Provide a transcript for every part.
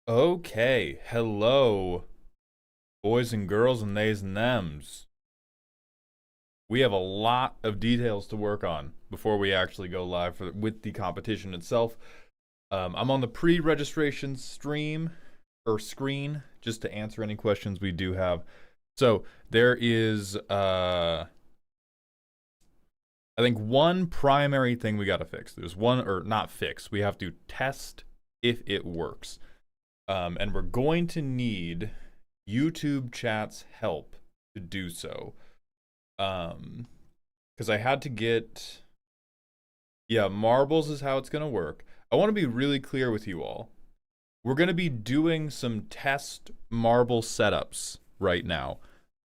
Okay, hello, boys and girls and theys and thems. We have a lot of details to work on before we actually go live with the competition itself. I'm on the pre-registration stream or screen just to answer any questions we do have. So there is, I think one primary thing we got to fix. There's one, or not fix. We have to test if it works. And we're going to need YouTube chat's help to do so. Because I had to get, marbles is how it's going to work. I want to be really clear with you all. We're going to be doing some test marble setups right now.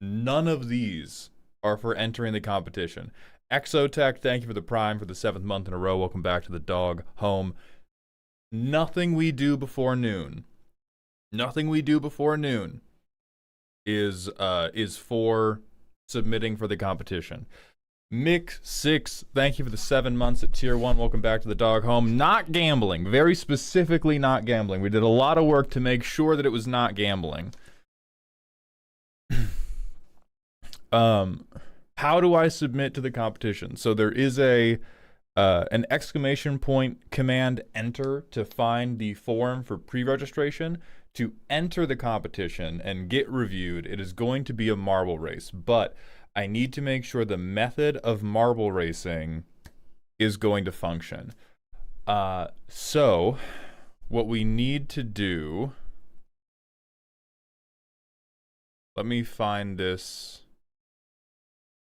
None of these are for entering the competition. Exotech, thank you for the Prime for the 7th month in a row. Welcome back to the dog home. Nothing we do before noon. Nothing we do before noon is for submitting for the competition. Mick6, thank you for the 7 months at tier 1. Welcome back to the dog home. Not gambling. Very specifically not gambling. We did a lot of work to make sure that it was not gambling. How do I submit to the competition? So there is an exclamation point command enter to find the form for pre-registration. To enter the competition and get reviewed, it is going to be a marble race, but I need to make sure the method of marble racing is going to function. So what we need to do, let me find this.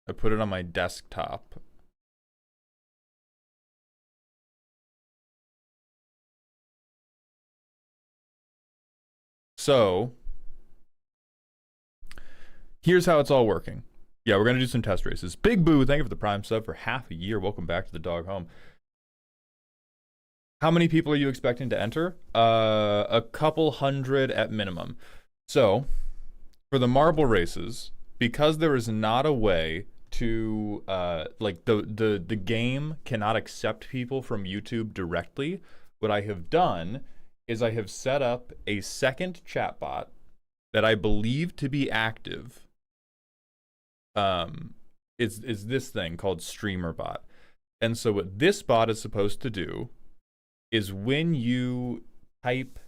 I put it on my desktop. So here's how it's all working. Yeah, we're going to do some test races. Big Boo, thank you for the Prime sub for half a year. Welcome back to the dog home. How many people are you expecting to enter? A couple hundred at minimum. So for the marble races, because there is not a way to like the game cannot accept people from YouTube directly, what I have done is I have set up a second chatbot that I believe to be active. Is this thing called StreamerBot. And so what this bot is supposed to do is when you type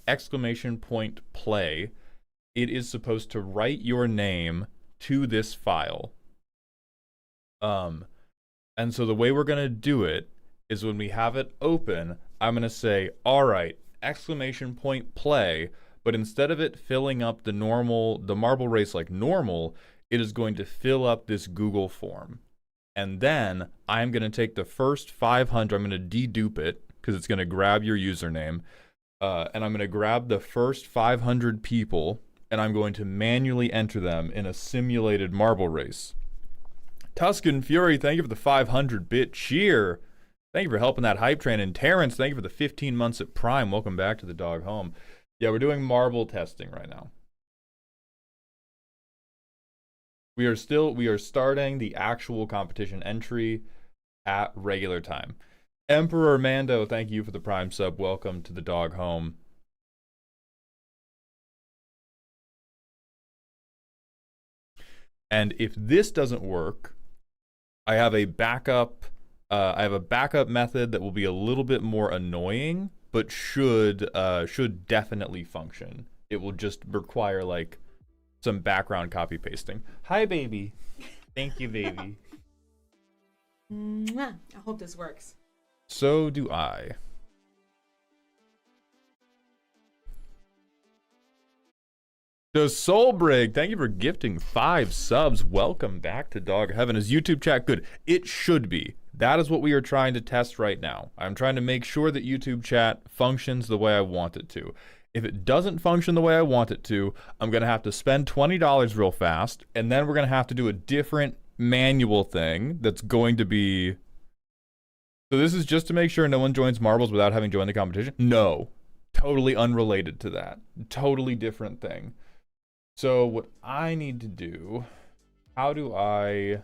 exclamation point play, it is supposed to write your name to this file. And so the way we're going to do it is when we have it open, I'm going to say, all right, exclamation point play, but instead of it filling up the marble race like normal, it is going to fill up this Google form. And then I'm going to take the first 500, I'm going to dedupe it because it's going to grab your username. And I'm going to grab the first 500 people and I'm going to manually enter them in a simulated marble race. Tuscan Fury, thank you for the 500-bit cheer. Thank you for helping that hype train. And Terrence, thank you for the 15 months at Prime. Welcome back to the dog home. Yeah, we're doing marble testing right now. We are starting the actual competition entry at regular time. Emperor Mando, thank you for the Prime sub. Welcome to the dog home. And if this doesn't work, I have a backup method that will be a little bit more annoying, but should definitely function. It will just require like some background copy pasting. Hi, baby. Thank you, baby. Mwah. I hope this works. So do I. The Soulbrig, thank you for gifting 5 subs. Welcome back to Dog Heaven. Is YouTube chat good? It should be. That is what we are trying to test right now. I'm trying to make sure that YouTube chat functions the way I want it to. If it doesn't function the way I want it to, I'm going to have to spend $20 real fast, and then we're going to have to do a different manual thing that's going to be... So this is just to make sure no one joins marbles without having joined the competition? No. Totally unrelated to that. Totally different thing. So what I need to do, how do I...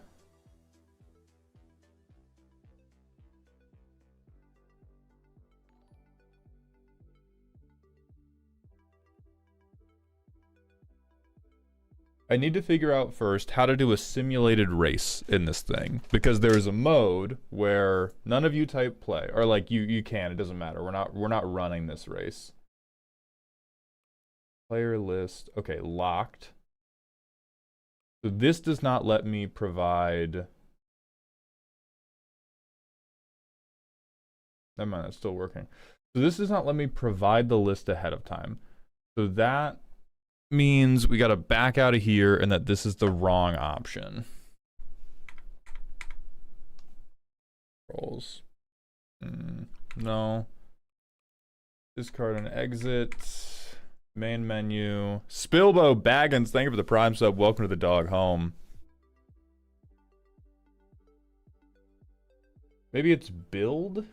I need to figure out first how to do a simulated race in this thing, because there's a mode where none of you type play, or like you can, it doesn't matter. We're not running this race. Player list, okay, locked. So this does not let me provide. Never mind, it's still working. So this does not let me provide the list ahead of time. So that means we got to back out of here and that this is the wrong option. Rolls. No. Discard and exit. Main menu. Spilbo Baggins, thank you for the Prime sub. Welcome to the dog home. Maybe it's build?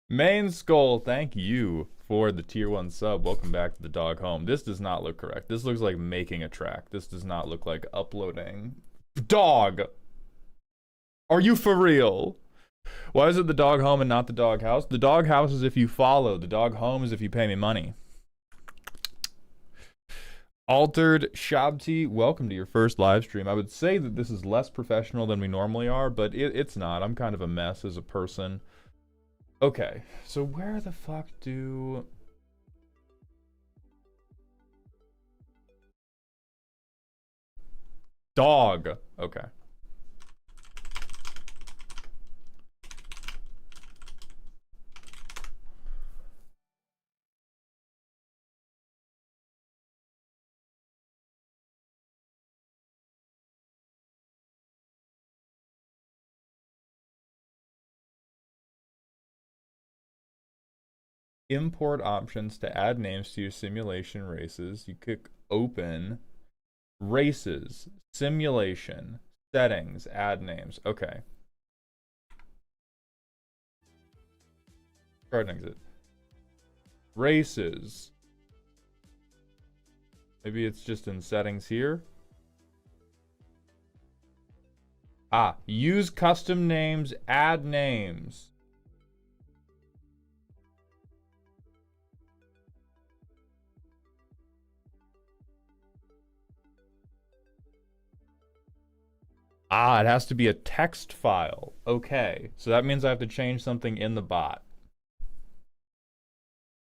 Main Skull, thank you for the tier 1 sub. Welcome back to the dog home. This does not look correct. This looks like making a track. This does not look like uploading. Dog! Are you for real? Why is it the dog home and not the dog house? The dog house is if you follow. The dog home is if you pay me money. Altered Shabti, welcome to your first live stream. I would say that this is less professional than we normally are, but it's not. I'm kind of a mess as a person. Okay, so where the fuck do... Dog. Okay. Import options to add names to your simulation races. You click open. Races. Simulation. Settings. Add names. Okay. Start and exit. Races. Maybe it's just in settings here. Ah, use custom names, add names. Ah, it has to be a text file. Okay, so that means I have to change something in the bot.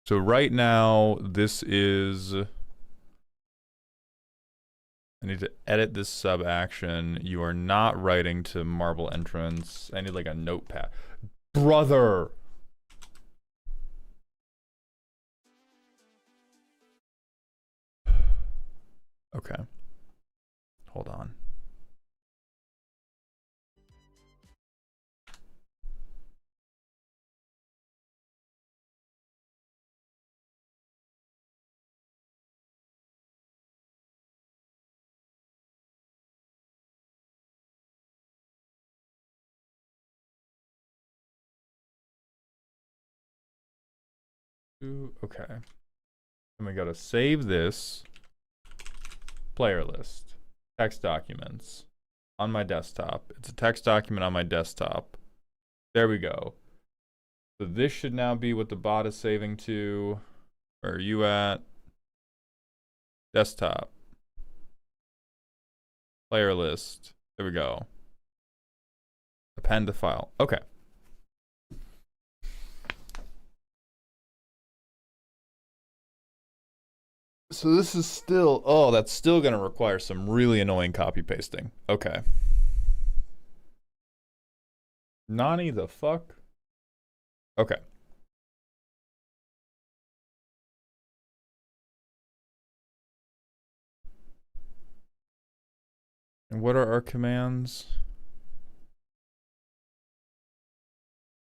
So right now, this is... I need to edit this sub action. You are not writing to Marble Entrance. I need like a notepad. Brother! Okay. Hold on. Okay. And we gotta save this. Player list. Text documents. On my desktop. It's a text document on my desktop. There we go. So this should now be what the bot is saving to. Where are you at? Desktop. Player list. There we go. Append to file. Okay. So this is still, oh, that's still going to require some really annoying copy pasting. Okay. Nani the fuck? Okay. And what are our commands?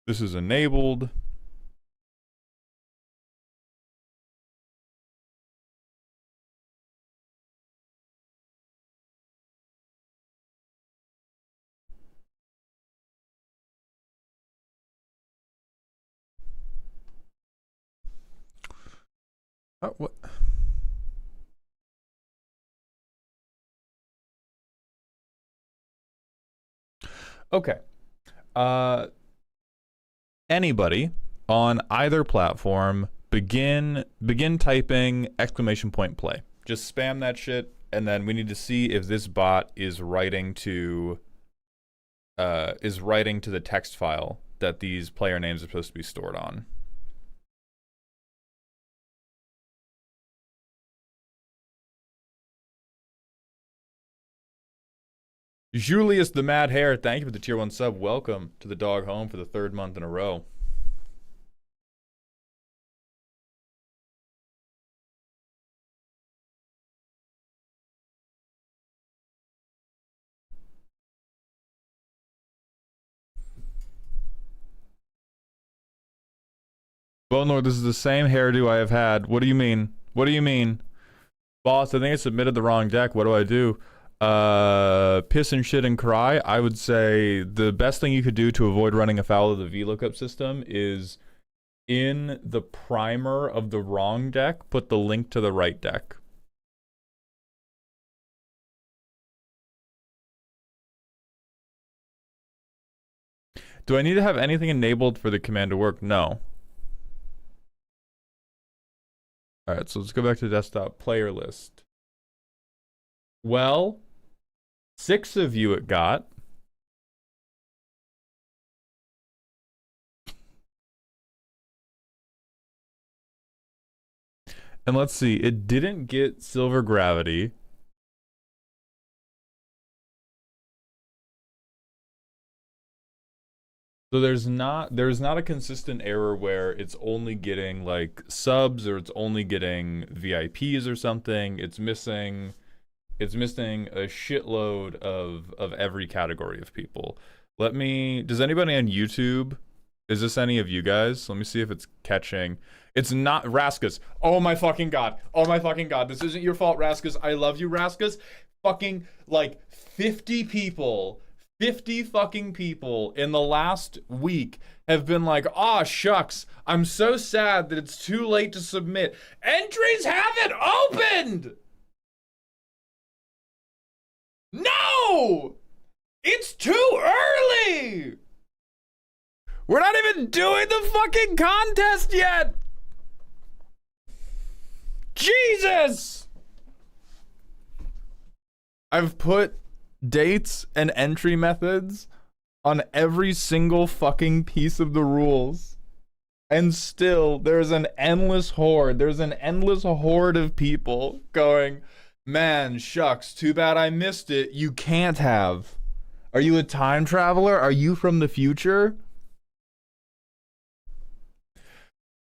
This is enabled. Oh, what? Okay. Anybody on either platform, begin typing exclamation point play. Just spam that shit, and then we need to see if this bot is writing to the text file that these player names are supposed to be stored on. Julius the Mad Hare, thank you for the tier 1 sub. Welcome to the dog home for the 3rd month in a row. Bone Lord, this is the same hairdo I have had. What do you mean? What do you mean? Boss, I think I submitted the wrong deck. What do I do? Piss and shit and cry. I would say the best thing you could do to avoid running afoul of the VLOOKUP system is in the primer of the wrong deck, put the link to the right deck. Do I need to have anything enabled for the command to work? No. Alright, so let's go back to the desktop player list. Well, 6 of you it got. And let's see, it didn't get Silver Gravity. So there's not a consistent error where it's only getting like subs or it's only getting VIPs or something. It's missing a shitload of every category of people. Does anybody on YouTube, is this any of you guys? Let me see if it's catching. It's not Raskus. Oh my fucking god. Oh my fucking god. This isn't your fault, Raskus. I love you, Raskus. Fucking like 50 people. 50 fucking people in the last week have been like, "Aw, shucks, I'm so sad that it's too late to submit. Entries haven't opened!" No! It's too early! We're not even doing the fucking contest yet! Jesus! I've put dates and entry methods on every single fucking piece of the rules. And still, there's an endless horde. There's an endless horde of people going, "Man, shucks, too bad I missed it." You can't have. Are you a time traveler? Are you from the future?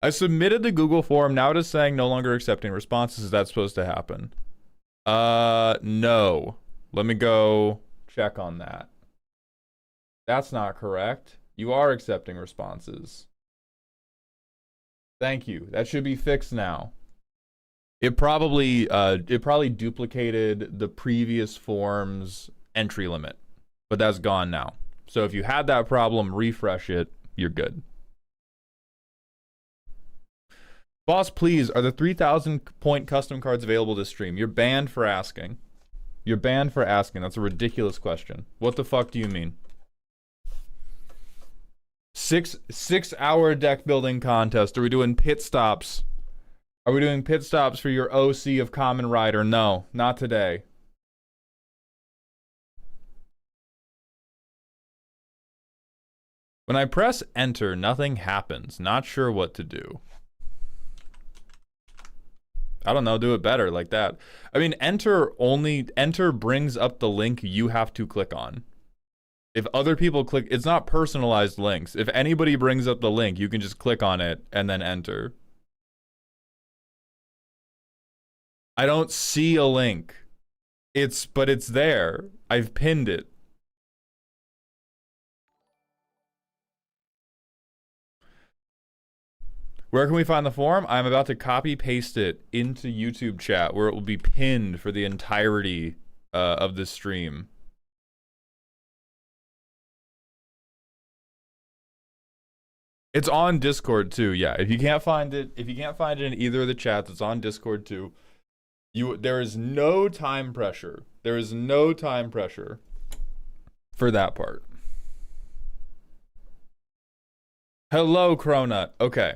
I submitted the Google form. Now it is saying no longer accepting responses. Is that supposed to happen? No. Let me go check on that. That's not correct. You are accepting responses. Thank you. That should be fixed now. It probably duplicated the previous form's entry limit, but that's gone now. So if you had that problem, refresh it. You're good. Boss, please, are the 3,000 point custom cards available to stream? You're banned for asking. You're banned for asking. That's a ridiculous question. What the fuck do you mean? 6-hour deck building contest. Are we doing pit stops? Are we doing pit stops for your OC of Common Rider? No, not today. When I press enter, nothing happens. Not sure what to do. I don't know, do it better like that. I mean, enter brings up the link you have to click on. If other people click, it's not personalized links. If anybody brings up the link, you can just click on it and then enter. I don't see a link. But it's there. I've pinned it. Where can we find the form? I'm about to copy paste it into YouTube chat where it will be pinned for the entirety of the stream. It's on Discord too. Yeah, if you can't find it in either of the chats, it's on Discord too. There is no time pressure. There is no time pressure for that part. Hello, Cronut. Okay.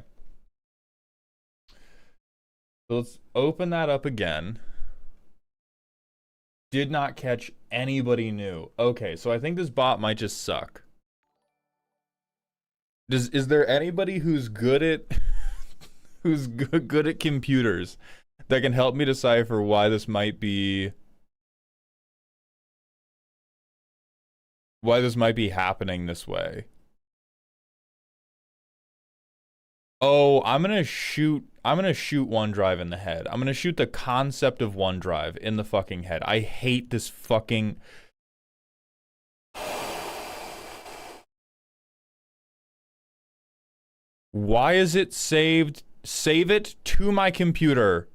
So let's open that up again. Did not catch anybody new. Okay, so I think this bot might just suck. Is there anybody who's good at who's good at computers that can help me decipher why this might be happening this way? Oh, I'm gonna shoot OneDrive in the head. I'm gonna shoot the concept of OneDrive in the fucking head. I hate this fucking... Why is it saved? Save it to my computer.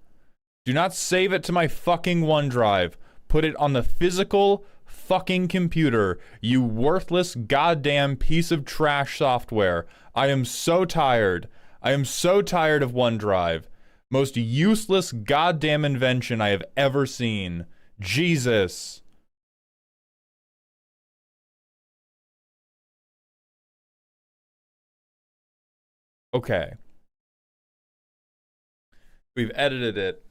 Do not save it to my fucking OneDrive. Put it on the physical fucking computer, you worthless goddamn piece of trash software. I am so tired. I am so tired of OneDrive. Most useless goddamn invention I have ever seen. Jesus. Okay. We've edited it.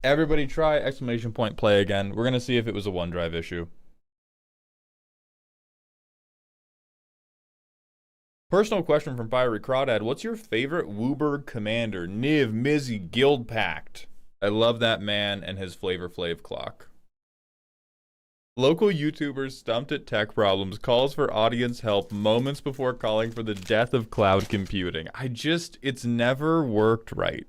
Everybody try exclamation point play again. We're gonna see if it was a OneDrive issue. Personal question from Fiery Crawdad. What's your favorite Wooburg commander? Niv, Mizzy, Guild Pact. I love that man and his Flavor Flav clock. Local YouTubers stumped at tech problems, calls for audience help moments before calling for the death of cloud computing. It's never worked right.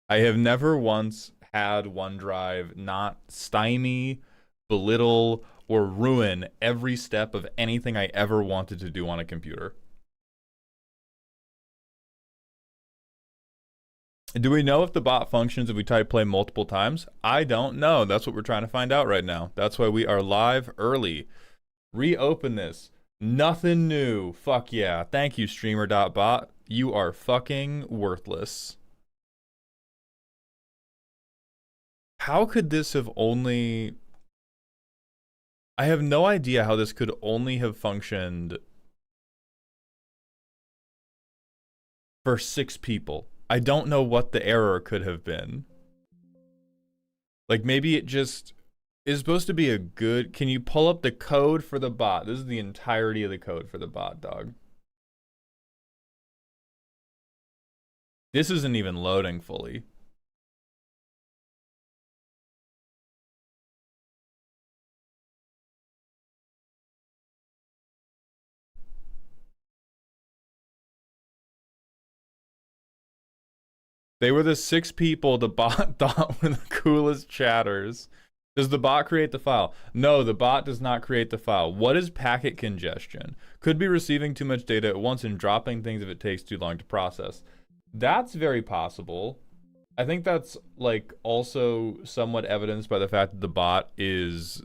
I have never once had OneDrive not stymie, belittle, or ruin every step of anything I ever wanted to do on a computer. Do we know if the bot functions if we type play multiple times? I don't know. That's what we're trying to find out right now. That's why we are live early. Reopen this. Nothing new. Fuck yeah. Thank you, streamer.bot. You are fucking worthless. How could this have only... I have no idea how this could only have functioned for 6 people. I don't know what the error could have been. Like, maybe it just is supposed to be a good... Can you pull up the code for the bot? This is the entirety of the code for the bot, dog. This isn't even loading fully. They were the 6 people the bot thought were the coolest chatters. Does the bot create the file? No, the bot does not create the file. What is packet congestion? Could be receiving too much data at once and dropping things if it takes too long to process. That's very possible. I think that's like also somewhat evidenced by the fact that the bot is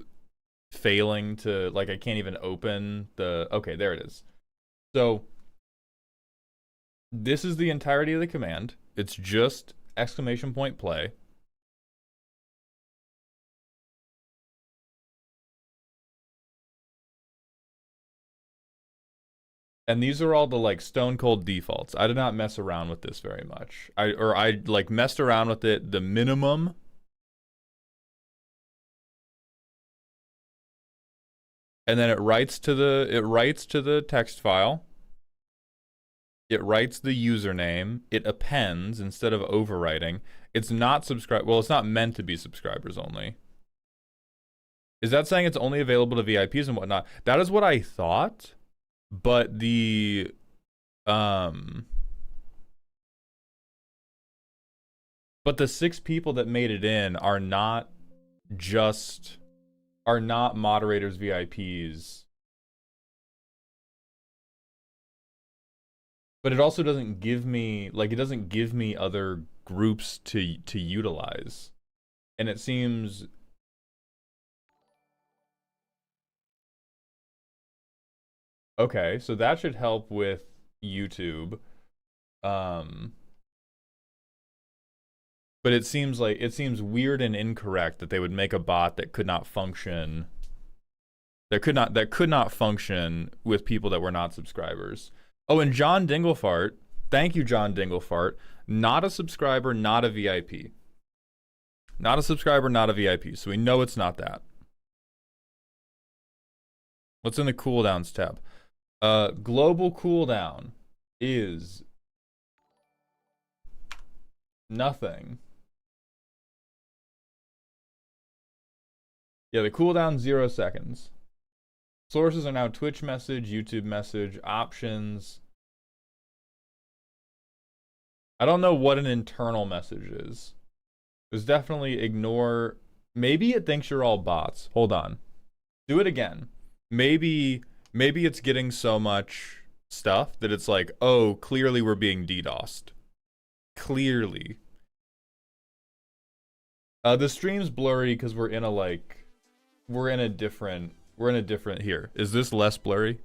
failing to, like, I can't even open the... Okay, there it is. So this is the entirety of the command. It's just exclamation point play. And these are all the like stone cold defaults. I did not mess around with this very much. I like messed around with it the minimum. And then it writes to the text file. It writes the username. It appends instead of overwriting. It's not subscribe. Well, it's not meant to be subscribers only. Is that saying it's only available to VIPs and whatnot? That is what I thought, but the but the 6 people that made it in are not moderators VIPs. But it also doesn't give me, like, it doesn't give me other groups to utilize. And it seems... Okay, so that should help with YouTube. But it seems weird and incorrect that they would make a bot that could not function, that could not function with people that were not subscribers. Oh, and John Dinglefart, thank you, John Dinglefart. Not a subscriber, not a VIP. Not a subscriber, not a VIP. So we know it's not that. What's in the cooldowns tab? Global cooldown is nothing. Yeah, the cooldown 0 seconds. Sources are now Twitch message, YouTube message, options. I don't know what an internal message is. There's definitely ignore. Maybe it thinks you're all bots. Hold on. Do it again. Maybe it's getting so much stuff that it's like, oh, clearly we're being DDoSed. Clearly. The stream's blurry because we're in a different here. Is this less blurry?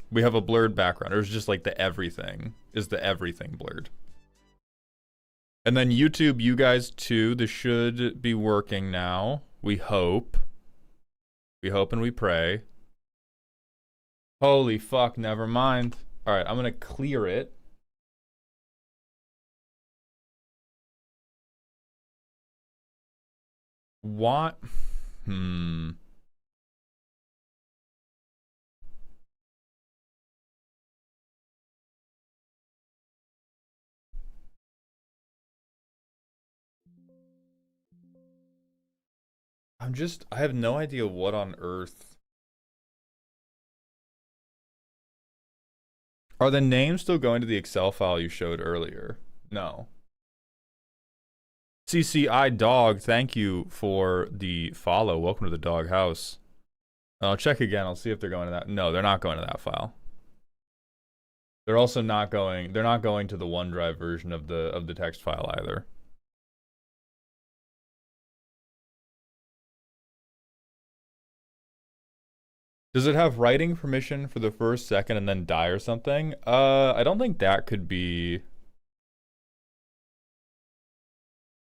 We have a blurred background, or is just like the everything blurred? And then YouTube, you guys too, this should be working now. We hope. We hope and we pray. Holy fuck, never mind. All right, I'm gonna clear it. What? I have no idea what on earth. Are the names still going to the Excel file you showed earlier? No. CCI Dog, thank you for the follow. Welcome to the dog house. I'll check again. I'll see if they're going to that. No, they're not going to that file. They're also not going. They're not going to the OneDrive version of the text file either. Does it have writing permission for the first second and then die or something? I don't think that could be.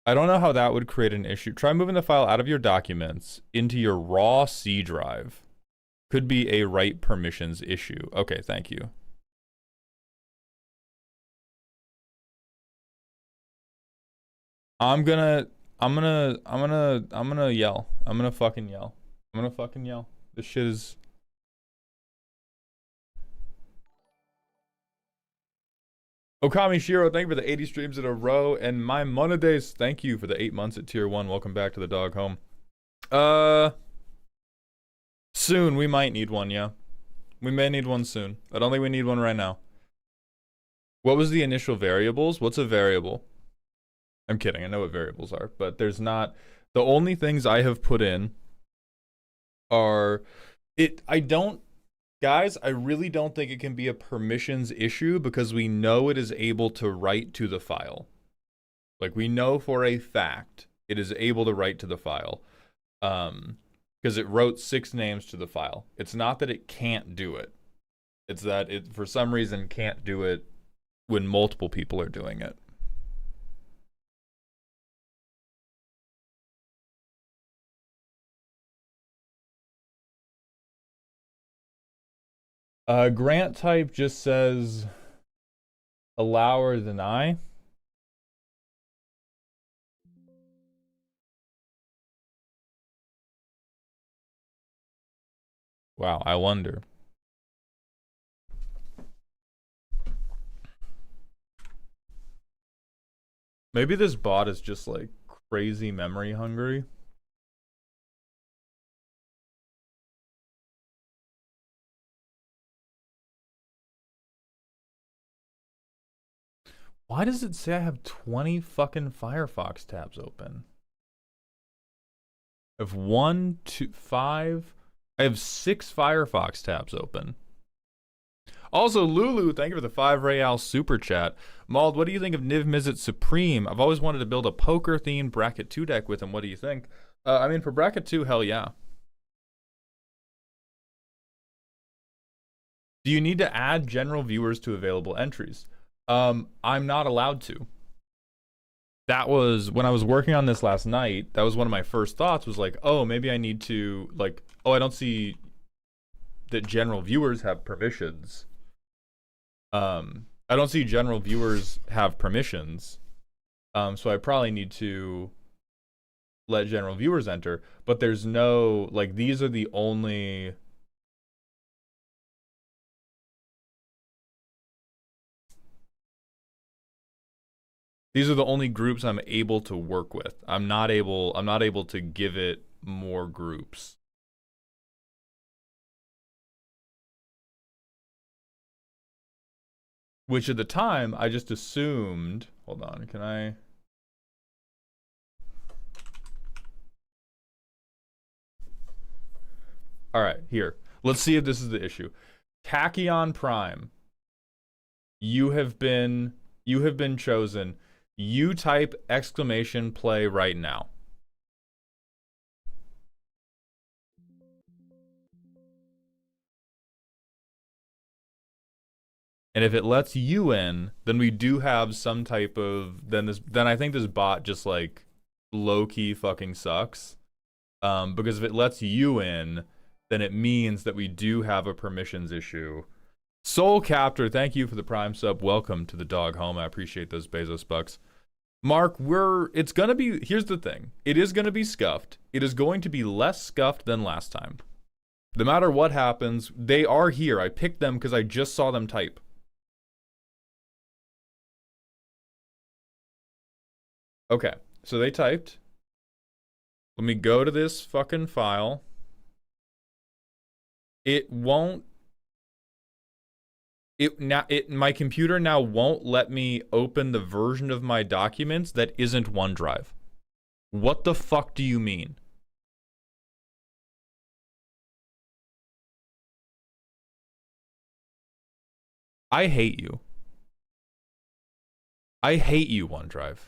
I don't know how that would create an issue. Try moving the file out of your documents into your raw C drive. Could be a write permissions issue. Okay, thank you. I'm gonna yell. I'm gonna fucking yell. This shit is. Okami Shiro, thank you for the 80 streams in a row. And my Monadays, thank you for the 8 months at tier 1. Welcome back to the dog home. Soon we might need one, yeah. We may need one soon. I don't think we need one right now. What was the initial variables? What's a variable? I'm kidding, I know what variables are, but there's not. The only things I have put in are Guys, I really don't think it can be a permissions issue because we know it is able to write to the file. Like, we know for a fact it is able to write to the file. Because it wrote 6 names to the file. It's not that it can't do it. It's that it, for some reason, can't do it when multiple people are doing it. Grant type just says allow or deny. Wow, I wonder. Maybe this bot is just like crazy memory hungry. Why does it say I have 20 fucking Firefox tabs open? I have 1, 2, 5. I have 6 Firefox tabs open. Also, Lulu, thank you for the 5 Real super chat. Mauld, what do you think of Niv Mizzet Supreme? I've always wanted to build a poker-themed Bracket 2 deck with him. What do you think? I mean, for Bracket 2, hell yeah. Do you need to add general viewers to available entries? I'm not allowed to. That was, when I was working on this last night, that was one of my first thoughts, was like, oh, maybe I need to, like, oh, I don't see that general viewers have permissions. I I don't see general viewers have permissions. So I probably need to let general viewers enter, but there's no, like, these are the only... These are the only groups I'm able to work with. I'm not able to give it more groups. Which at the time, I just assumed... Hold on, can I... All right, here. Let's see if this is the issue. Tachyon Prime. You have been chosen. You type !play right now. And if it lets you in, then we do have some type of then I think this bot just like low-key fucking sucks. Because if it lets you in, then it means that we do have a permissions issue. Soul Captor, thank you for the Prime sub. Welcome to the dog home. I appreciate those Bezos bucks. Mark, it's gonna be, here's the thing. It is gonna be scuffed. It is going to be less scuffed than last time. No matter what happens, they are here. I picked them because I just saw them type. Okay, so they typed. Let me go to this fucking file. My computer now won't let me open the version of my documents that isn't OneDrive. What the fuck do you mean? I hate you. I hate you, OneDrive.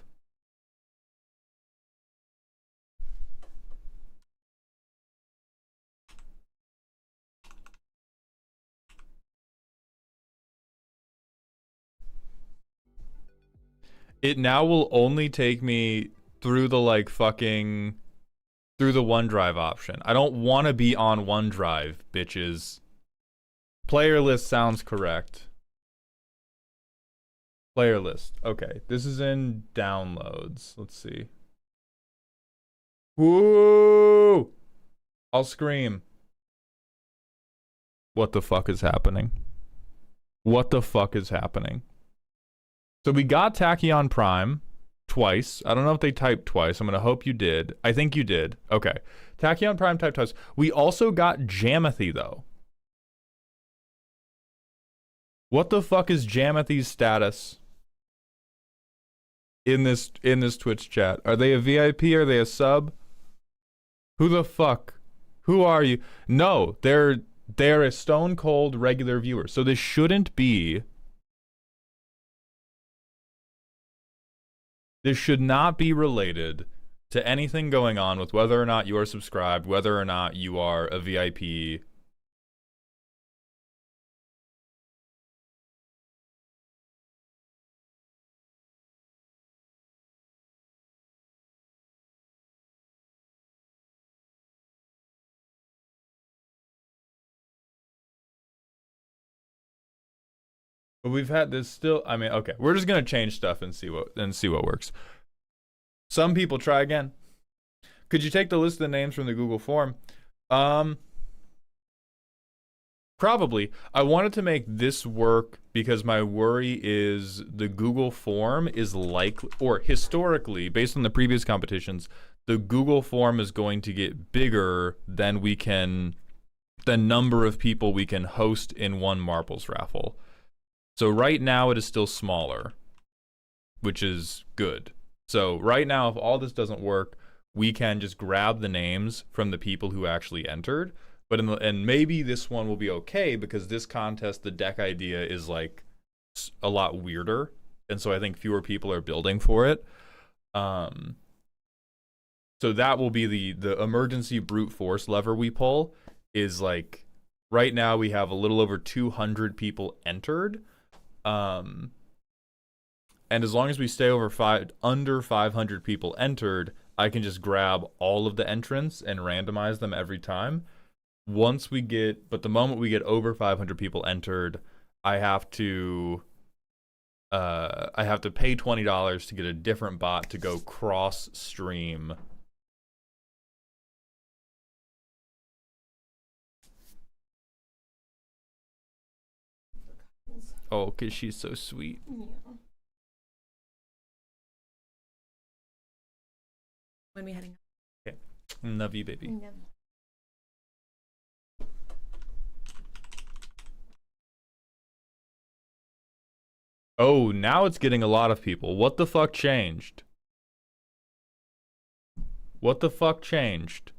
It now will only take me through the like fucking through the OneDrive option. I don't want to be on OneDrive, bitches. Player list sounds correct. Player list. Okay, this is in downloads. Let's see. Woo! I'll scream. What the fuck is happening? What the fuck is happening? So we got Tachyon Prime twice. I don't know if they typed twice. I'm going to hope you did. I think you did. Okay. Tachyon Prime typed twice. We also got Jamathy, though. What the fuck is Jamathy's status in this Twitch chat? Are they a VIP? Are they a sub? Who the fuck? Who are you? No, they're a stone cold regular viewer. So this shouldn't be... This should not be related to anything going on with whether or not you are subscribed, whether or not you are a VIP. But we've had this still, I mean, okay, we're just going to change stuff and see what works. Some people try again. Could you take the list of the names from the Google form? Probably. I wanted to make this work because my worry is the Google form is likely, or historically, based on the previous competitions, the Google form is going to get bigger than the number of people we can host in one marbles raffle. So right now it is still smaller, which is good. So right now, if all this doesn't work, we can just grab the names from the people who actually entered. But and maybe this one will be okay because this contest, the deck idea is like a lot weirder, and so I think fewer people are building for it. So that will be the emergency brute force lever we pull. Is like right now we have a little over 200 people entered. And as long as we stay under 500 people entered, I can just grab all of the entrants and randomize them every time. But the moment we get over 500 people entered, I have to I have to pay $20 to get a different bot to go cross stream. Oh, because she's so sweet. Yeah. When we heading? Okay. Love you, baby. Yeah. Oh, now it's getting a lot of people. What the fuck changed? What the fuck changed?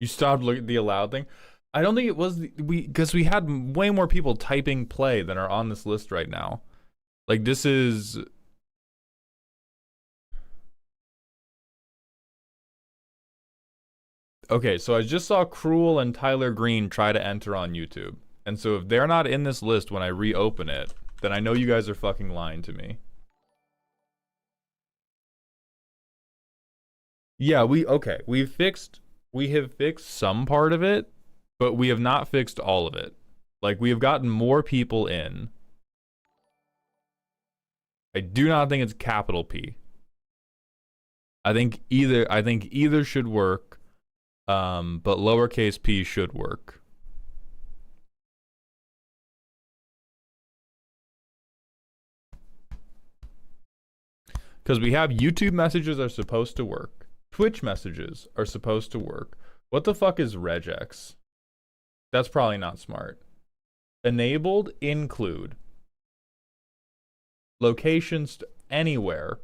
You stopped looking at the allowed thing? I don't think it was because we had way more people typing play than are on this list right now. Like this is okay, so I just saw Cruel and Tyler Green try to enter on YouTube. And so if they're not in this list when I reopen it, then I know you guys are fucking lying to me. Yeah, we have fixed some part of it, but we have not fixed all of it. Like we have gotten more people in. I do not think it's capital P. I think either should work, but lowercase p should work. Because we have YouTube messages are supposed to work. Twitch messages are supposed to work. What the fuck is regex? That's probably not smart. Enabled include. Locations anywhere.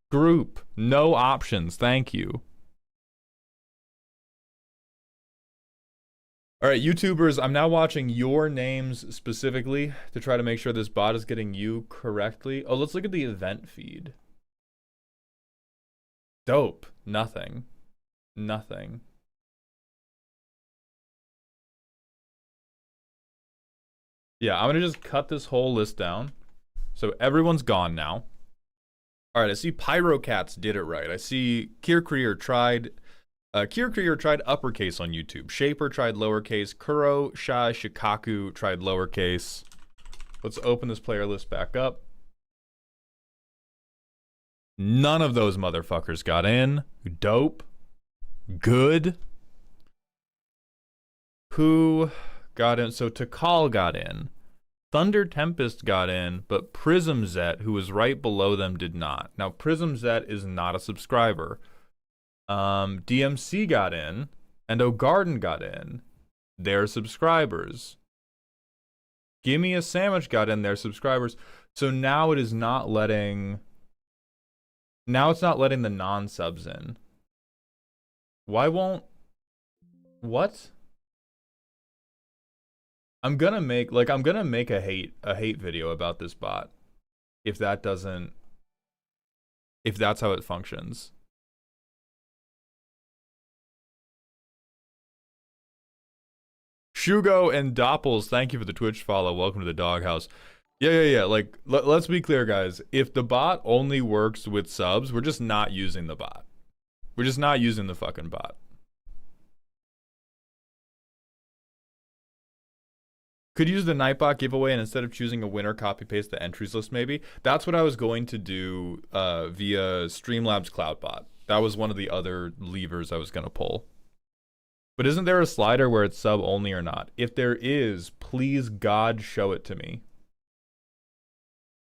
Group. No options. Thank you. All right, YouTubers, I'm now watching your names specifically to try to make sure this bot is getting you correctly. Oh, let's look at the event feed. Dope. Nothing. Nothing. Yeah, I'm gonna just cut this whole list down. So everyone's gone now. All right, I see Pyrocats did it right. I see Kier Creer tried uppercase on YouTube. Shaper tried lowercase. Kuro, Shai, Shikaku tried lowercase. Let's open this player list back up. None of those motherfuckers got in. Dope. Good. Who got in? So Takal got in. Thunder Tempest got in, but Prism Zet, who was right below them, did not. Now, Prism Zet is not a subscriber. DMC got in, and O'Garden got in. They're subscribers. Gimme a Sandwich got in, they're subscribers. So now it is not letting... Now it's not letting the non-subs in. Why won't... What? I'm gonna make a hate video about this bot. If that's how it functions. Shugo and Doppels, thank you for the Twitch follow. Welcome to the doghouse. Yeah. Like, let's be clear, guys. If the bot only works with subs, we're just not using the bot. We're just not using the fucking bot. Could use the Nightbot giveaway, and instead of choosing a winner, copy paste the entries list maybe. That's what I was going to do via Streamlabs CloudBot. That was one of the other levers I was going to pull. But isn't there a slider where it's sub only or not? If there is, please God show it to me.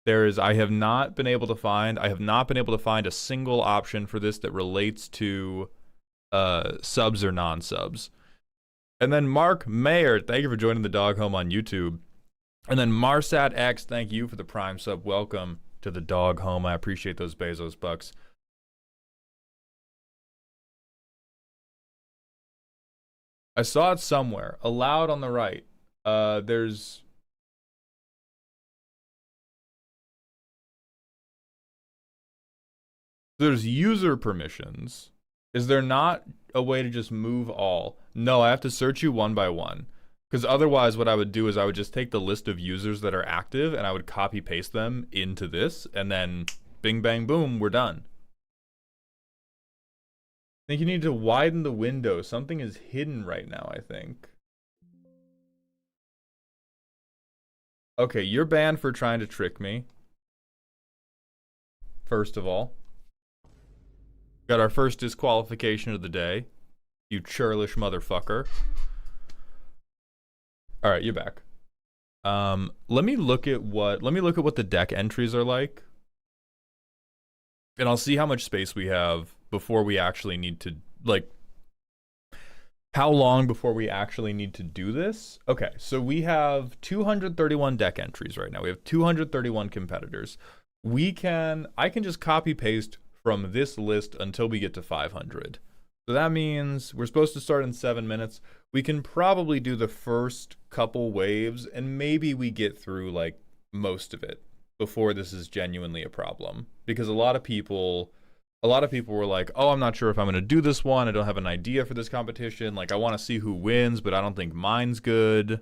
I have not been able to find a single option for this that relates to subs or non-subs. And then Mark Mayer, thank you for joining the dog home on YouTube. And then Marsat X, thank you for the Prime sub. Welcome to the dog home. I appreciate those Bezos bucks. I saw it somewhere. Allowed on the right. There's user permissions. Is there not a way to just move all? No, I have to search you one by one. Because otherwise what I would do is I would just take the list of users that are active and I would copy paste them into this and then bing bang boom, we're done. think you need to widen the window. Something is hidden right now, I think. Okay, you're banned for trying to trick me. First of all. Got our first disqualification of the day. You churlish motherfucker. Alright, you're back. Let me look at what the deck entries are like. And I'll see how much space we have before we actually need to, like, how long before we actually need to do this? Okay, so we have 231 deck entries right now. We have 231 competitors. I can just copy paste from this list until we get to 500. So that means we're supposed to start in 7 minutes. We can probably do the first couple waves and maybe we get through like most of it before this is genuinely a problem. Because a lot of people were like, oh, I'm not sure if I'm going to do this one. I don't have an idea for this competition. Like, I want to see who wins, but I don't think mine's good.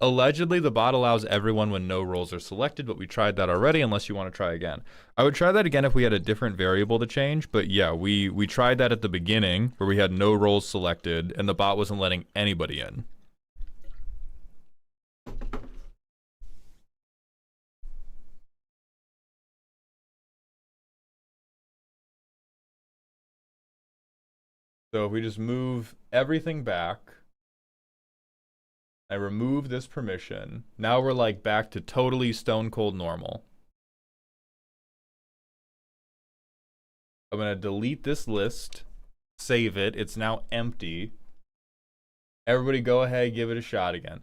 Allegedly, the bot allows everyone when no roles are selected, but we tried that already, unless you want to try again. I would try that again if we had a different variable to change, but yeah, we tried that at the beginning, where we had no roles selected, and the bot wasn't letting anybody in. So if we just move everything back, I remove this permission, now we're like back to totally stone cold normal. I'm gonna delete this list, save it, it's now empty. Everybody go ahead, give it a shot again.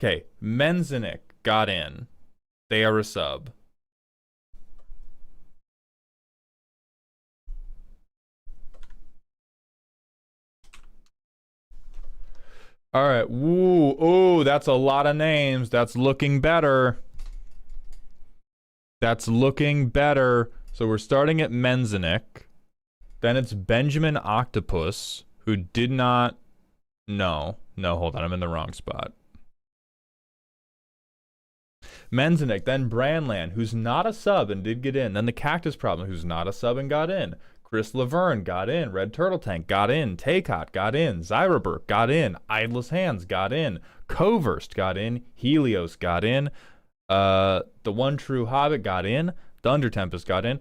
Okay, Menzenik got in. They are a sub. All right, woo, oh, that's a lot of names. That's looking better. That's looking better. So we're starting at Menzenik. Then it's Benjamin Octopus, who did not... No, hold on, I'm in the wrong spot. Menzenik, then Brandland, who's not a sub and did get in. Then the Cactus Problem, who's not a sub and got in. Chris Laverne got in. Red Turtle Tank got in. Takot got in. Zyraberg got in. Idless Hands got in. Coverst got in. Helios got in. The One True Hobbit got in. Thunder Tempest got in.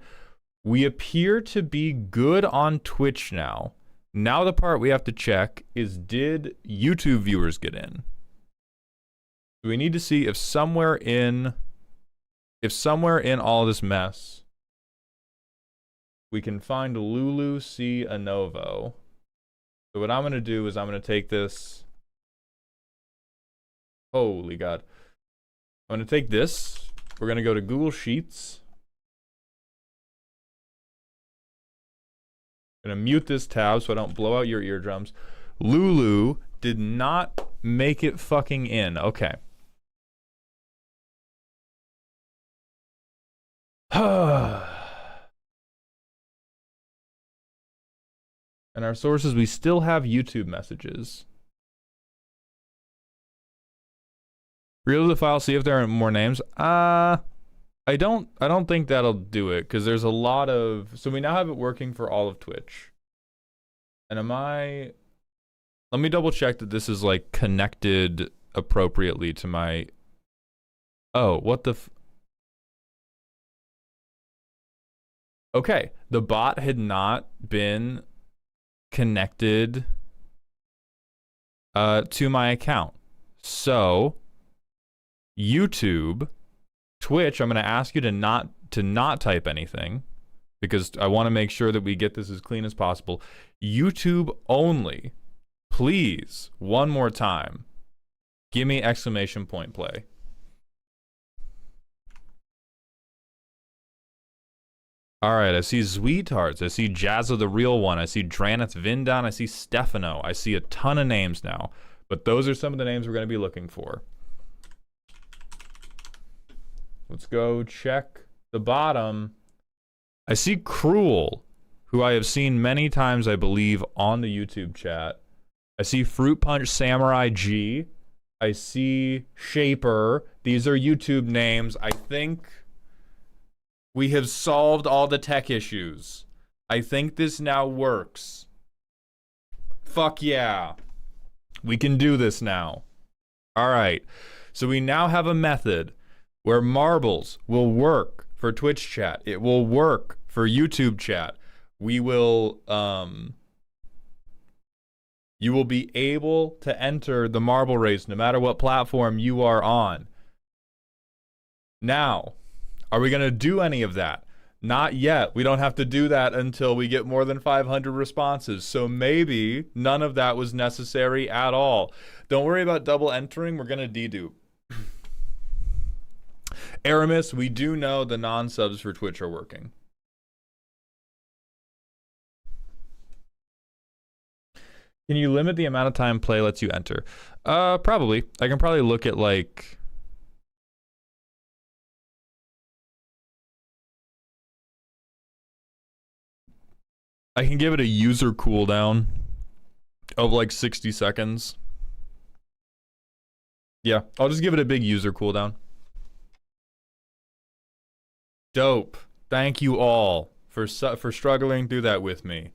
We appear to be good on Twitch now. Now the part we have to check is, did YouTube viewers get in? We need to see if somewhere in all this mess we can find Lulu C. Anovo. So what I'm going to do is I'm going to take this. Holy God. I'm going to take this. We're going to go to Google Sheets. I'm going to mute this tab so I don't blow out your eardrums. Lulu did not make it fucking in. Okay. And our sources, we still have YouTube messages. Reload the file, see if there are more names. I don't think that'll do it, because there's a lot of... So we now have it working for all of Twitch. And let me double check that this is like connected appropriately to my... Oh, what the... Okay, the bot had not been connected to my account. So YouTube, Twitch, I'm going to ask you to not type anything because I want to make sure that we get this as clean as possible. YouTube only, please, one more time, give me exclamation point play. All right, I see Sweethearts. I see Jazza the Real One. I see Dranith Vindan. I see Stefano. I see a ton of names now. But those are some of the names we're going to be looking for. Let's go check the bottom. I see Cruel, who I have seen many times, I believe, on the YouTube chat. I see Fruit Punch Samurai G. I see Shaper. These are YouTube names. I think... We have solved all the tech issues. I think this now works. Fuck yeah. We can do this now. All right. So we now have a method where marbles will work for Twitch chat. It will work for YouTube chat. We will, you will be able to enter the marble race no matter what platform you are on. Now, are we going to do any of that? Not yet. We don't have to do that until we get more than 500 responses. So maybe none of that was necessary at all. Don't worry about double entering. We're going to dedupe. Aramis, we do know the non-subs for Twitch are working. Can you limit the amount of time play lets you enter? Probably. I can probably look at like... I can give it a user cooldown of like 60 seconds. Yeah, I'll just give it a big user cooldown. Dope. Thank you all for struggling through that with me.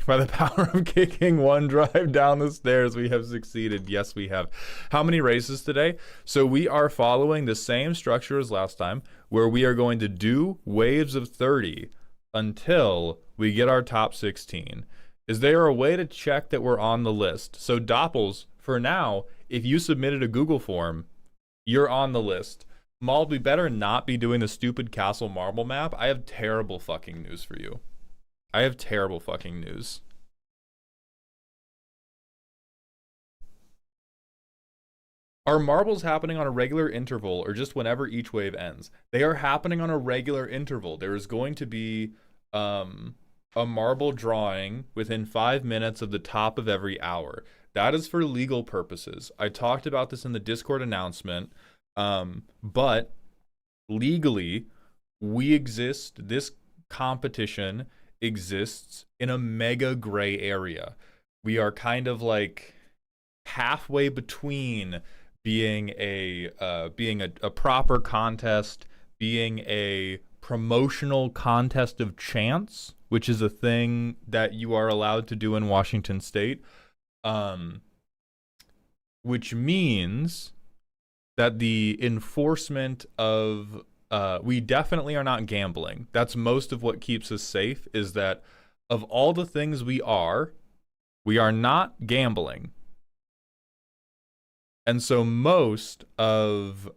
By the power of kicking one drive down the stairs, we have succeeded. Yes, we have. How many races today? So we are following the same structure as last time, where we are going to do waves of 30 until we get our top 16. Is there a way to check that we're on the list? So Doppels, for now, if you submitted a Google form, you're on the list. Maul, we better not be doing the stupid castle marble map. I have terrible fucking news for you. I have terrible fucking news. Are marbles happening on a regular interval or just whenever each wave ends? They are happening on a regular interval. There is going to be a marble drawing within 5 minutes of the top of every hour. That is for legal purposes. I talked about this in the Discord announcement, but legally, we exist, this competition exists in a mega gray area. We are kind of like halfway between being a proper contest, being a promotional contest of chance, which is a thing that you are allowed to do in Washington State, which means that the enforcement of we definitely are not gambling. That's most of what keeps us safe, is that of all the things we are not gambling. And so most of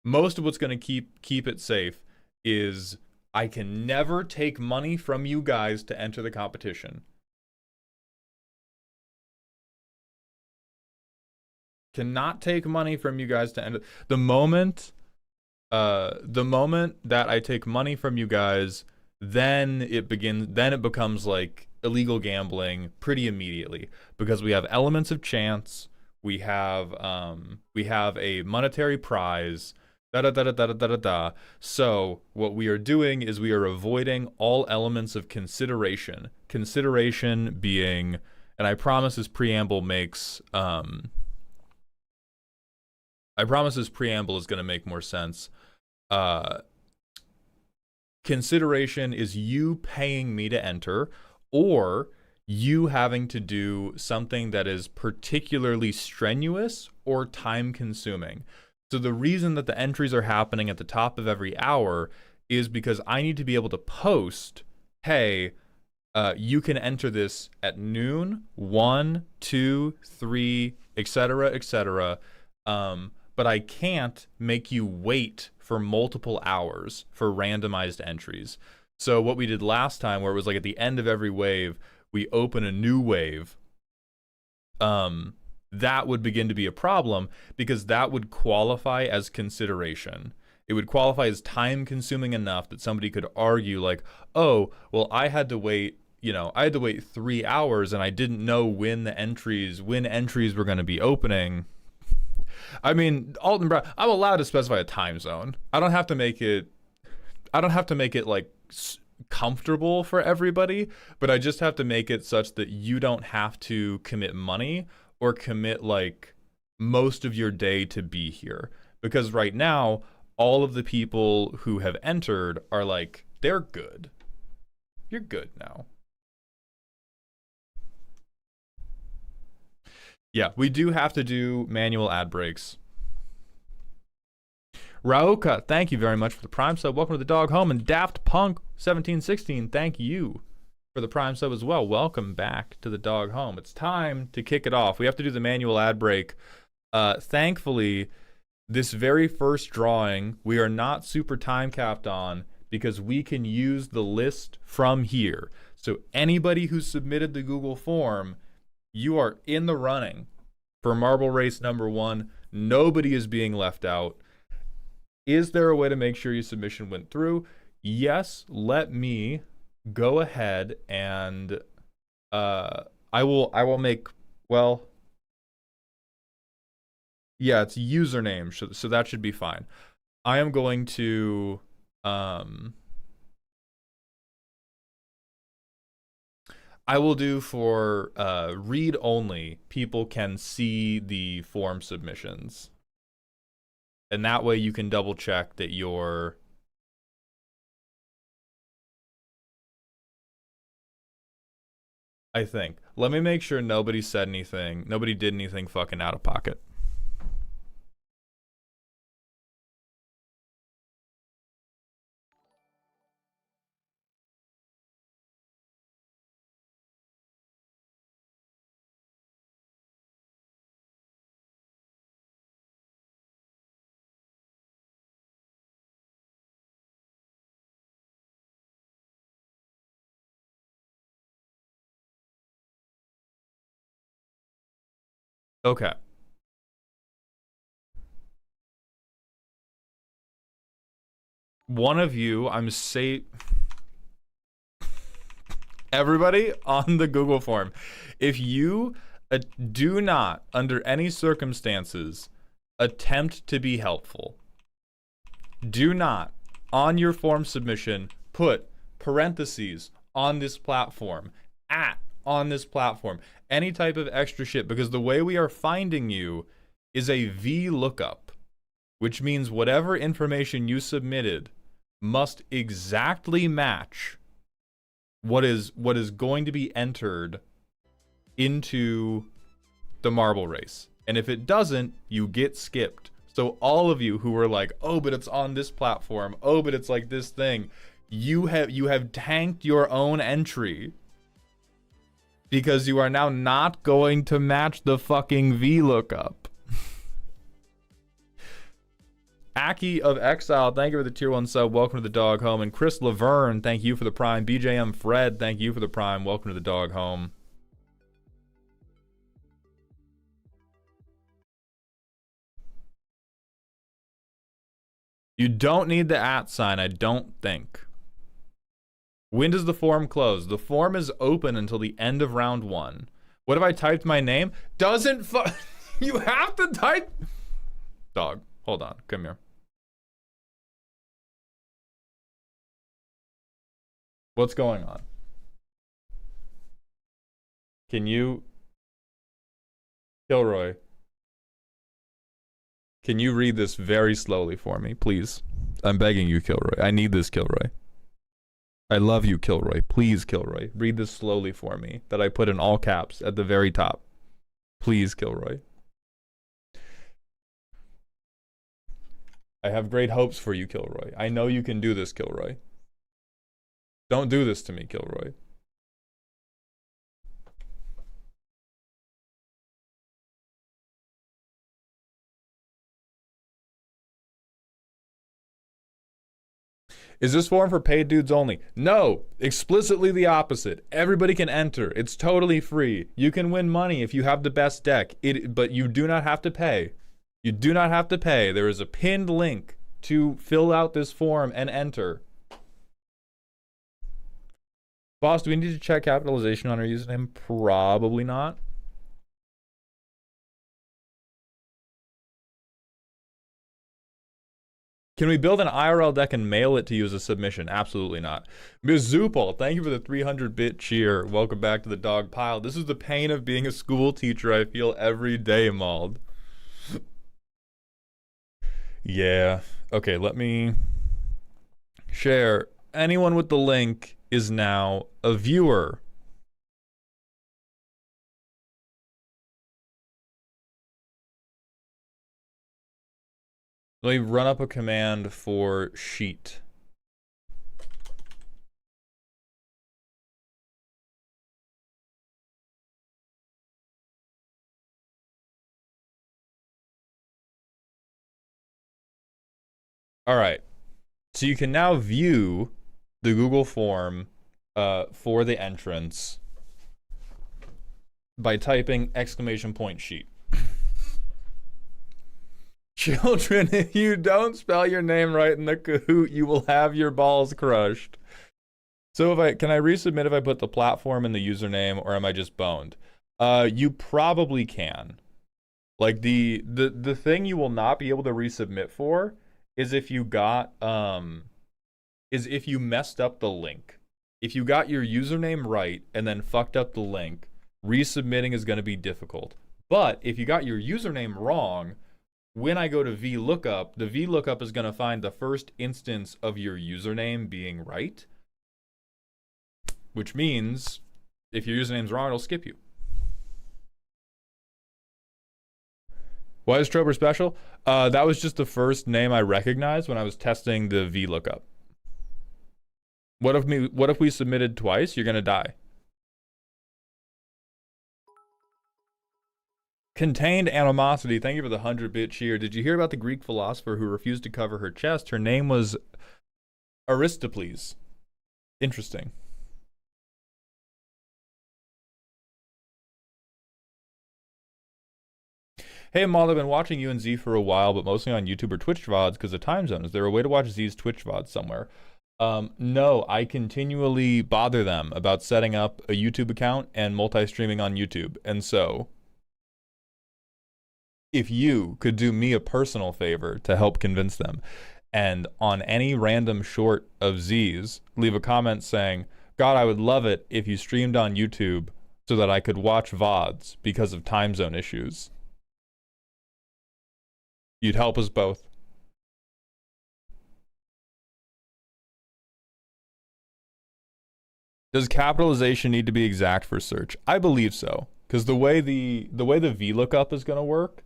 what's going to keep it safe is I can never take money from you guys to enter the competition. Cannot take money from you guys to enter. The moment that I take money from you guys, then it becomes like illegal gambling pretty immediately, because we have elements of chance, we have a monetary prize, So what we are doing is we are avoiding all elements of consideration. Consideration being, and I promise this preamble makes I promise this preamble is going to make more sense. Consideration is you paying me to enter, or you having to do something that is particularly strenuous or time consuming. So the reason that the entries are happening at the top of every hour is because I need to be able to post, hey, you can enter this at noon, 1, 2, 3, etc., etc. But I can't make you wait for multiple hours for randomized entries. So what we did last time, where it was like at the end of every wave, we open a new wave, that would begin to be a problem, because that would qualify as consideration. It would qualify as time consuming enough that somebody could argue like, oh, well, I had to wait 3 hours and I didn't know when entries were going to be opening. I mean, Alton Brown, I'm allowed to specify a time zone. I don't have to make it like comfortable for everybody, but I just have to make it such that you don't have to commit money or commit like most of your day to be here. Because right now, all of the people who have entered are like, they're good. You're good now. Yeah, we do have to do manual ad breaks. Rauka, thank you very much for the Prime sub. Welcome to the Dog Home. And Daft Punk 1716, thank you for the Prime sub as well. Welcome back to the Dog Home. It's time to kick it off. We have to do the manual ad break. Thankfully, this very first drawing, we are not super time capped on because we can use the list from here. So anybody who submitted the Google form, you are in the running for Marble Race number 1. Nobody is being left out. Is there a way to make sure your submission went through? Yes, let me go ahead and I will make, well, yeah, it's username, so that should be fine. I am going to I will do for read only, people can see the form submissions. And that way you can double check that you're... I think. Let me make sure nobody said anything. Nobody did anything fucking out of pocket. Okay. One of you, everybody on the Google form, if you do not, under any circumstances, attempt to be helpful, do not, on your form submission, put parentheses on this platform, on this platform, any type of extra shit, because the way we are finding you is a VLOOKUP, which means whatever information you submitted must exactly match what is going to be entered into the marble race. And if it doesn't, you get skipped. So all of you who were like, oh, but it's on this platform, oh, but it's like this thing, you have tanked your own entry because you are now not going to match the fucking VLOOKUP. Aki of Exile, thank you for the tier 1 sub. Welcome to the Dog Home. And Chris Laverne, thank you for the Prime. BJM Fred, thank you for the Prime. Welcome to the Dog Home. You don't need the @ sign, I don't think. When does the form close? The form is open until the end of round 1. What if I typed my name? Doesn't you have to type... Dog, hold on, come here. What's going on? Can you... Kilroy, can you read this very slowly for me, please? I'm begging you, Kilroy. I need this, Kilroy. I love you, Kilroy. Please, Kilroy, read this slowly for me, that I put in all caps at the very top. Please, Kilroy. I have great hopes for you, Kilroy. I know you can do this, Kilroy. Don't do this to me, Kilroy. Is this form for paid dudes only? No, explicitly the opposite. Everybody can enter. It's totally free. You can win money if you have the best deck, but you do not have to pay. You do not have to pay. There is a pinned link to fill out this form and enter. Boss, do we need to check capitalization on our username? Probably not. Can we build an IRL deck and mail it to you as a submission? Absolutely not. Ms. Zupal, thank you for the 300-bit cheer. Welcome back to the dog pile. This is the pain of being a school teacher I feel every day, Mauled. Yeah. Okay, let me share. Anyone with the link is now a viewer. Let me run up a command for sheet. All right. So you can now view the Google form for the entrance by typing !sheet. Children, if you don't spell your name right in the Kahoot, you will have your balls crushed. So can I resubmit if I put the platform in the username, or am I just boned? You probably can. Like the thing you will not be able to resubmit for is if you got is if you messed up the link. If you got your username right and then fucked up the link, resubmitting is going to be difficult. But if you got your username wrong, when I go to VLOOKUP, the VLOOKUP is going to find the first instance of your username being right, which means if your username's wrong, it'll skip you. Why is Trober special? That was just the first name I recognized when I was testing the VLOOKUP. What if we submitted twice? You're going to die. Contained animosity. Thank you for the 100-bit cheer. Did you hear about the Greek philosopher who refused to cover her chest? Her name was Aristoples. Interesting. Hey, Maul, I've been watching you and Z for a while, but mostly on YouTube or Twitch VODs because of time zone. Is there a way to watch Z's Twitch VODs somewhere? No, I continually bother them about setting up a YouTube account and multi-streaming on YouTube. And so, if you could do me a personal favor to help convince them, and on any random short of Z's, leave a comment saying, God, I would love it if you streamed on YouTube so that I could watch VODs because of time zone issues. You'd help us both. Does capitalization need to be exact for search? I believe so, because the way the VLOOKUP is going to work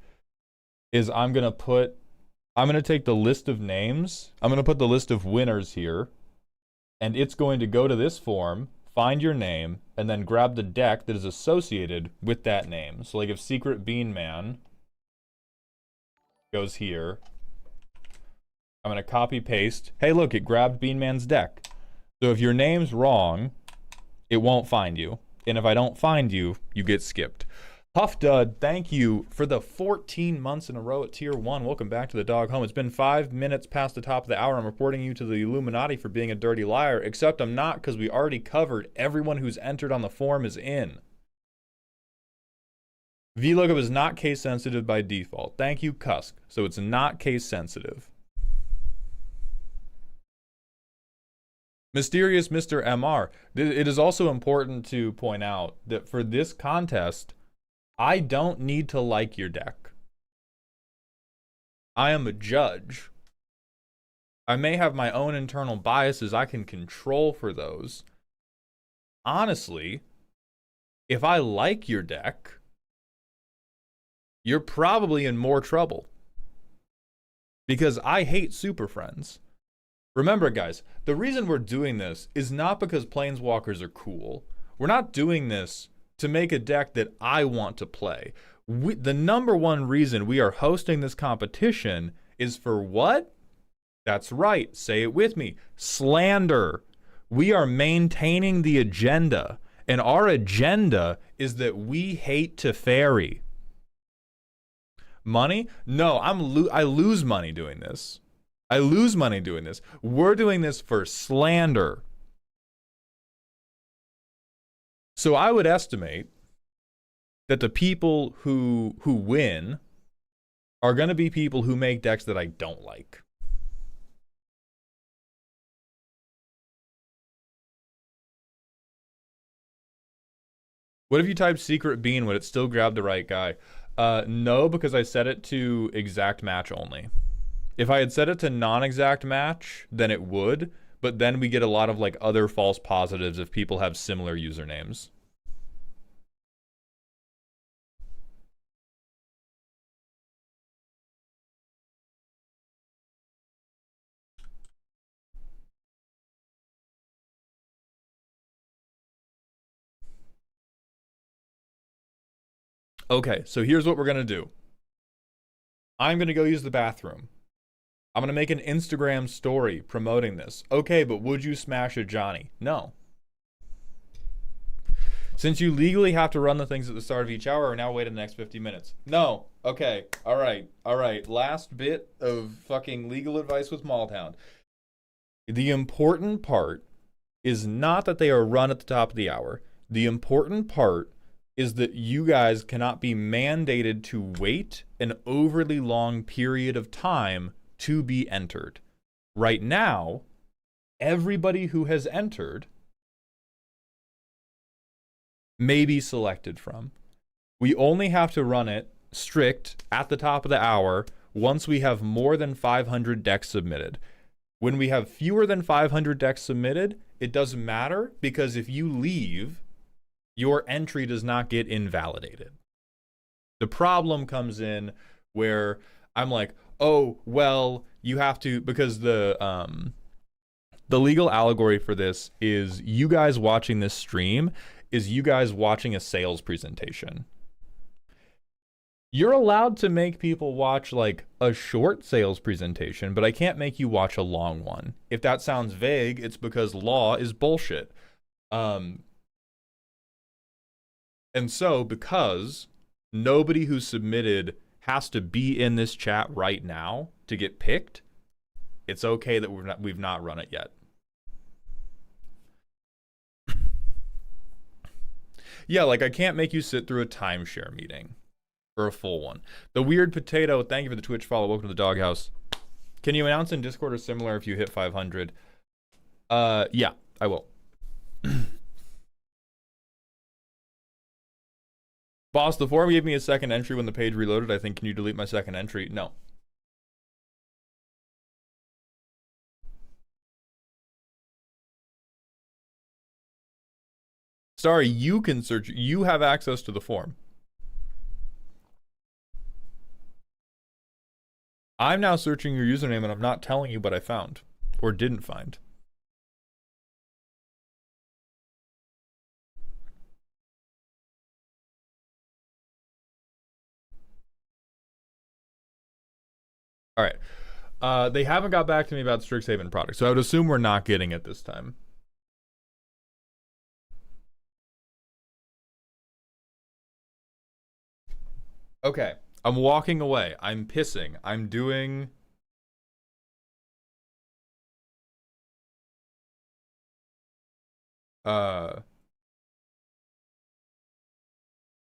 is I'm going to take the list of names, I'm going to put the list of winners here, and it's going to go to this form, find your name, and then grab the deck that is associated with that name. So like if Secret Bean Man goes here, I'm going to copy paste. Hey, look, it grabbed Bean Man's deck. So if your name's wrong, it won't find you. And if I don't find you, you get skipped. Huffdud, thank you for the 14 months in a row at Tier 1. Welcome back to the dog home. It's been 5 minutes past the top of the hour. I'm reporting you to the Illuminati for being a dirty liar, except I'm not, because we already covered everyone who's entered on the form is in. VLOOKUP is not case sensitive by default. Thank you, Cusk. So it's not case sensitive. Mysterious Mr. MR. It is also important to point out that for this contest, I don't need to like your deck. I am a judge. I may have my own internal biases. I can control for those. Honestly, if I like your deck, you're probably in more trouble. Because I hate Superfriends. Remember, guys, the reason we're doing this is not because Planeswalkers are cool. We're not doing this to make a deck that I want to play. The number one reason we are hosting this competition is for what? That's right, say it with me. Slander. We are maintaining the agenda. And our agenda is that we hate Teferi. Money? No, I lose money doing this. I lose money doing this. We're doing this for slander. So I would estimate that the people who win are going to be people who make decks that I don't like. What if you typed secret bean? Would it still grab the right guy? No, because I set it to exact match only. If I had set it to non-exact match, then it would, but then we get a lot of like other false positives if people have similar usernames. Okay, so here's what we're gonna do. I'm gonna go use the bathroom. I'm gonna make an Instagram story promoting this. Okay, but would you smash a Johnny? No. Since you legally have to run the things at the start of each hour, or now wait the next 50 minutes. No. Okay. All right. All right. Last bit of fucking legal advice with Malltown. The important part is not that they are run at the top of the hour. The important part is that you guys cannot be mandated to wait an overly long period of time to be entered. Right now, everybody who has entered may be selected from. We only have to run it strict at the top of the hour once we have more than 500 decks submitted. When we have fewer than 500 decks submitted, it doesn't matter because if you leave, your entry does not get invalidated. The problem comes in where I'm like, oh, well, you have to, because the legal allegory for this is you guys watching this stream is you guys watching a sales presentation. You're allowed to make people watch like a short sales presentation, but I can't make you watch a long one. If that sounds vague, it's because law is bullshit. And so, because nobody who submitted has to be in this chat right now to get picked, it's okay that we've not run it yet. Yeah, like I can't make you sit through a timeshare meeting or a full one. The Weird Potato, thank you for the Twitch follow. Welcome to the Doghouse. Can you announce in Discord or similar if you hit 500? Yeah, I will. Boss, the forum gave me a second entry when the page reloaded. I think, can you delete my second entry? No. Sorry, you can search. You have access to the form. I'm now searching your username and I'm not telling you what I found or didn't find. All right. They haven't got back to me about the Strixhaven product, so I would assume we're not getting it this time. Okay. I'm walking away. I'm pissing. I'm doing... I'm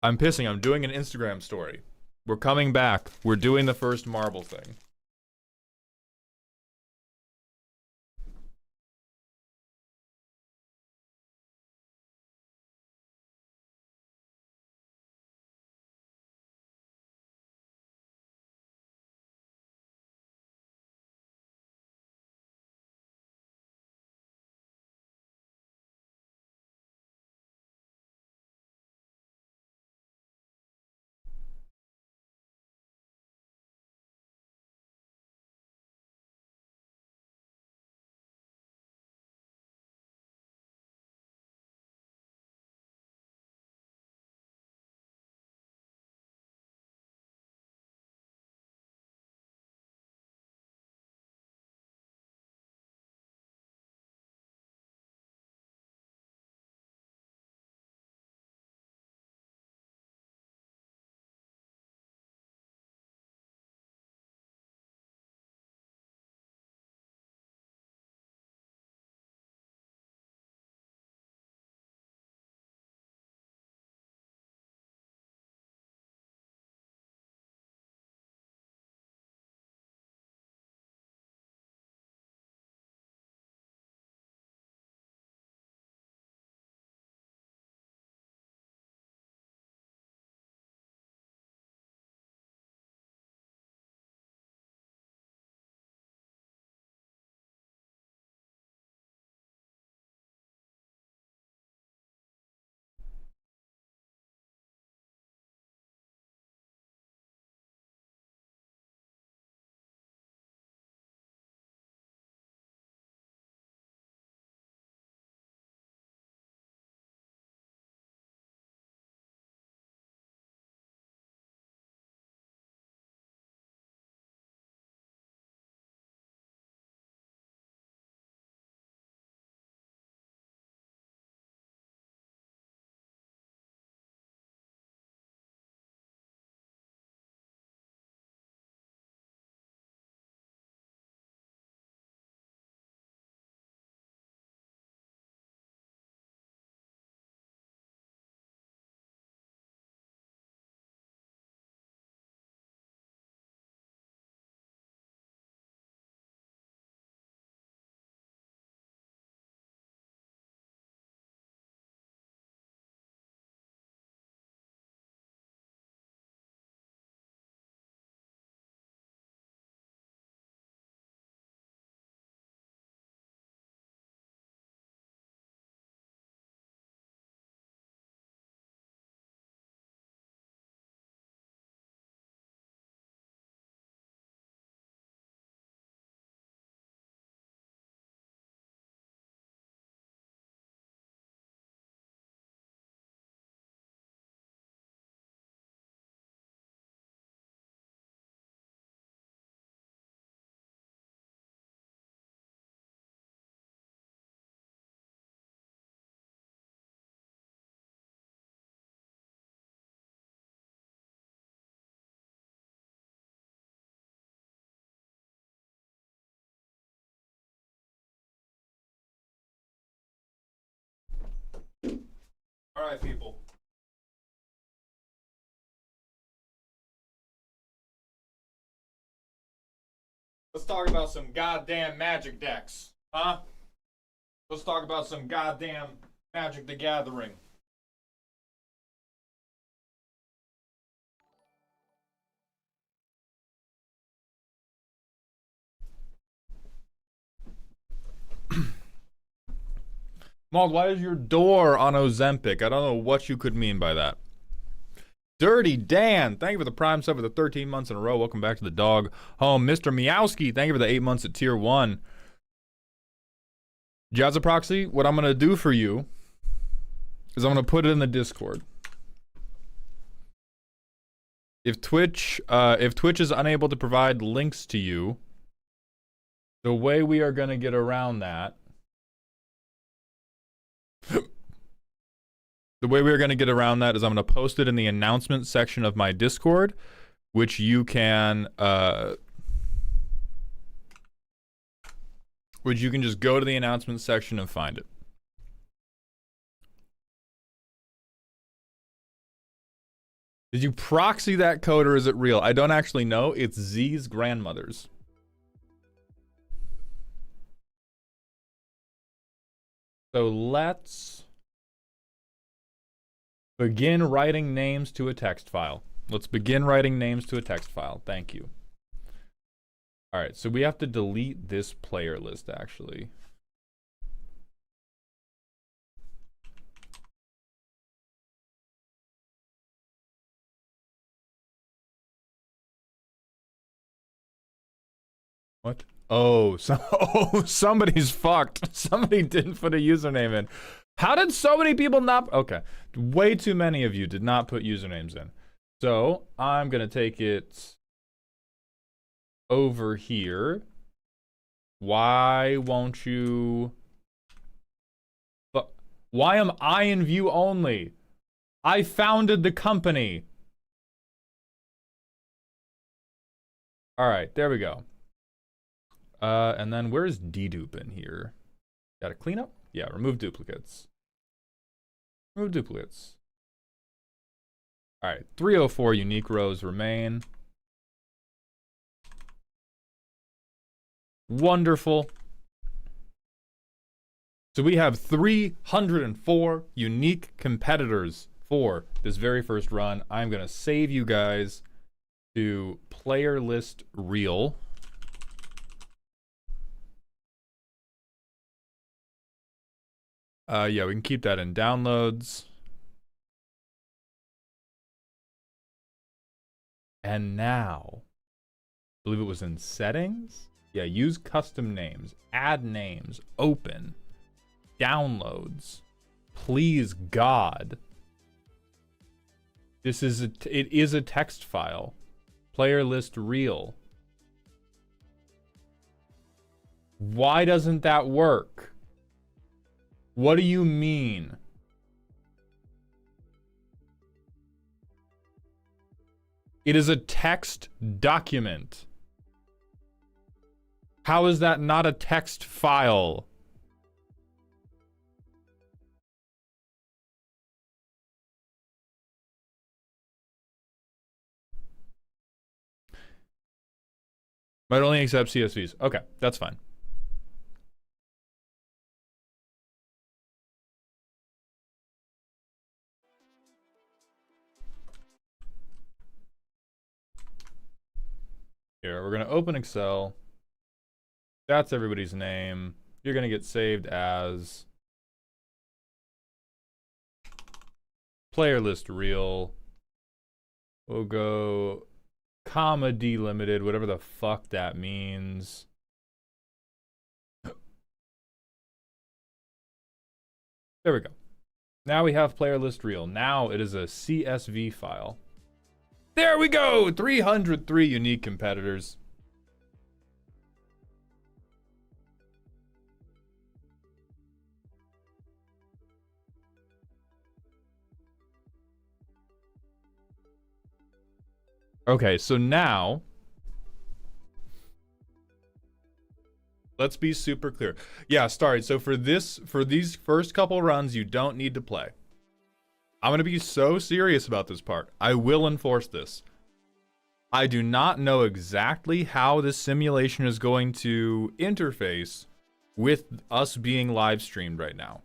pissing. I'm doing an Instagram story. We're coming back. We're doing the first marble thing. right, people. Let's talk about some goddamn magic decks, huh? Let's talk about some goddamn Magic the Gathering. Maul, why is your door on Ozempic? I don't know what you could mean by that. Dirty Dan, thank you for the Prime sub for the 13 months in a row. Welcome back to the dog home. Mr. Meowski, thank you for the 8 months at tier 1. Jazzaproxy, what I'm going to do for you is I'm going to put it in the Discord. If Twitch is unable to provide links to you, the way we are going to get around that The way we're going to get around that is I'm going to post it in the announcement section of my Discord, which you can just go to the announcement section and find it. Did you proxy that code or is it real? I don't actually know. It's Z's grandmother's. So let's begin writing names to a text file. Let's begin writing names to a text file. Thank you. All right, so we have to delete this player list actually. What? Oh, somebody's fucked. Somebody didn't put a username in. How did so many people not? Okay, way too many of you did not put usernames in. So I'm gonna take it over here. Why won't you? But why am I in view only? I founded the company. All right, there we go. And then where's dedupe in here? Got to clean up? Yeah, remove duplicates. Remove duplicates. All right, 304 unique rows remain. Wonderful. So we have 304 unique competitors for this very first run. I'm going to save you guys to player list reel. Yeah, we can keep that in downloads. And now, I believe it was in settings. Yeah, use custom names, add names, open, downloads. Please God. It is a text file. Player list reel. Why doesn't that work? What do you mean? It is a text document. How is that not a text file? Might only accept CSVs. Okay, that's fine. Here, we're going to open Excel. That's everybody's name. You're going to get saved as player list reel. We'll go comma delimited, whatever the fuck that means. There we go. Now we have player list reel. Now it is a CSV file. There we go! 303 unique competitors. Okay, so now let's be super clear. Yeah, sorry. So for these first couple runs, you don't need to play. I'm going to be so serious about this part. I will enforce this. I do not know exactly how this simulation is going to interface with us being live streamed right now.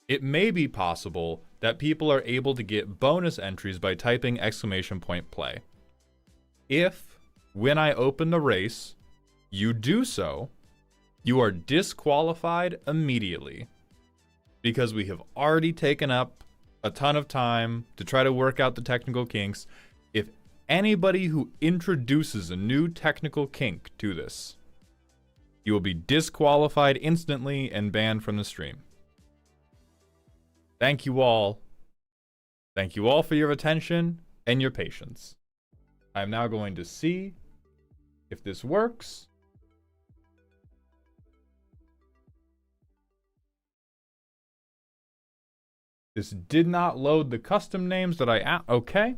It may be possible that people are able to get bonus entries by typing !play. If, when I open the race, you do so, you are disqualified immediately. Because we have already taken up a ton of time to try to work out the technical kinks. If anybody who introduces a new technical kink to this, you will be disqualified instantly and banned from the stream. Thank you all. Thank you all for your attention and your patience. I'm now going to see if this works. This did not load the custom names that okay.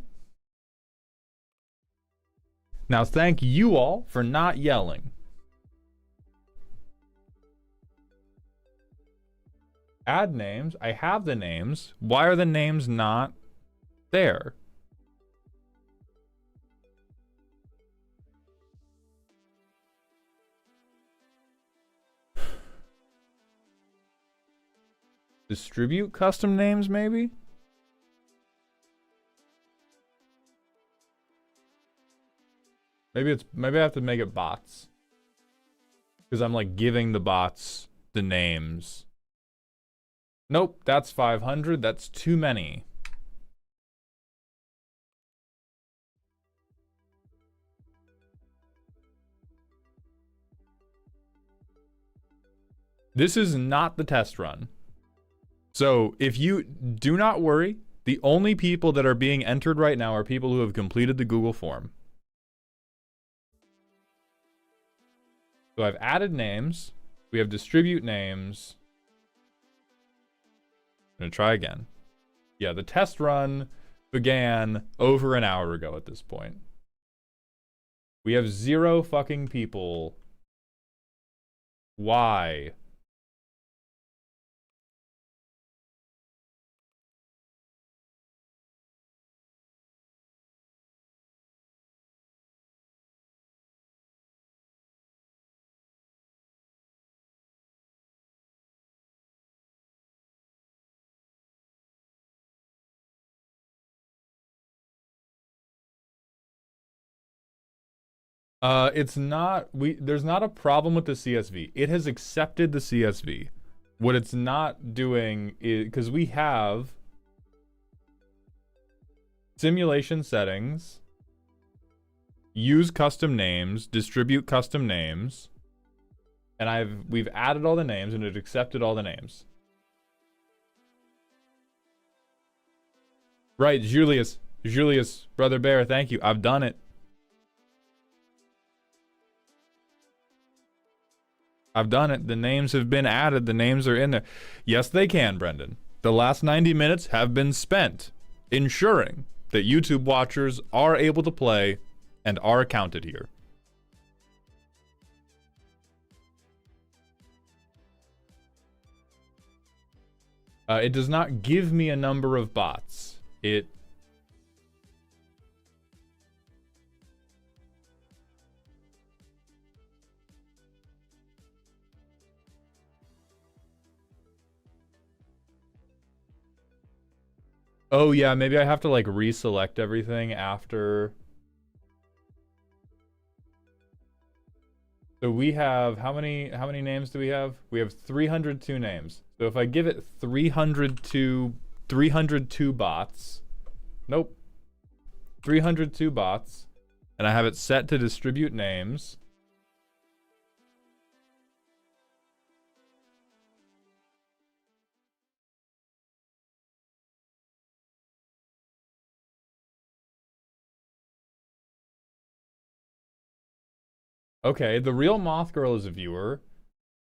Now thank you all for not yelling. Add names. I have the names. Why are the names not there? Distribute custom names, maybe? Maybe I have to make it bots. Because I'm like giving the bots the names. Nope, that's 500. That's too many. This is not the test run. So if you do not worry, the only people that are being entered right now are people who have completed the Google form. So I've added names. We have distribute names. I'm gonna try again. Yeah, the test run began over an hour ago at this point. We have 0 fucking people. Why? It's not, there's not a problem with the CSV. It has accepted the CSV. What it's not doing is, because we have simulation settings, use custom names, distribute custom names, and we've added all the names and it accepted all the names. Right, Julius, Brother Bear, thank you. I've done it. I've done it. The names have been added. The names are in there. Yes, they can, Brendan. The last 90 minutes have been spent ensuring that YouTube watchers are able to play and are counted here. It does not give me a number of bots. Oh yeah, maybe I have to like reselect everything after. So we have how many names do we have? We have 302 names. So if I give it 302 bots. Nope. 302 bots and I have it set to distribute names. Okay, the real Moth Girl is a viewer.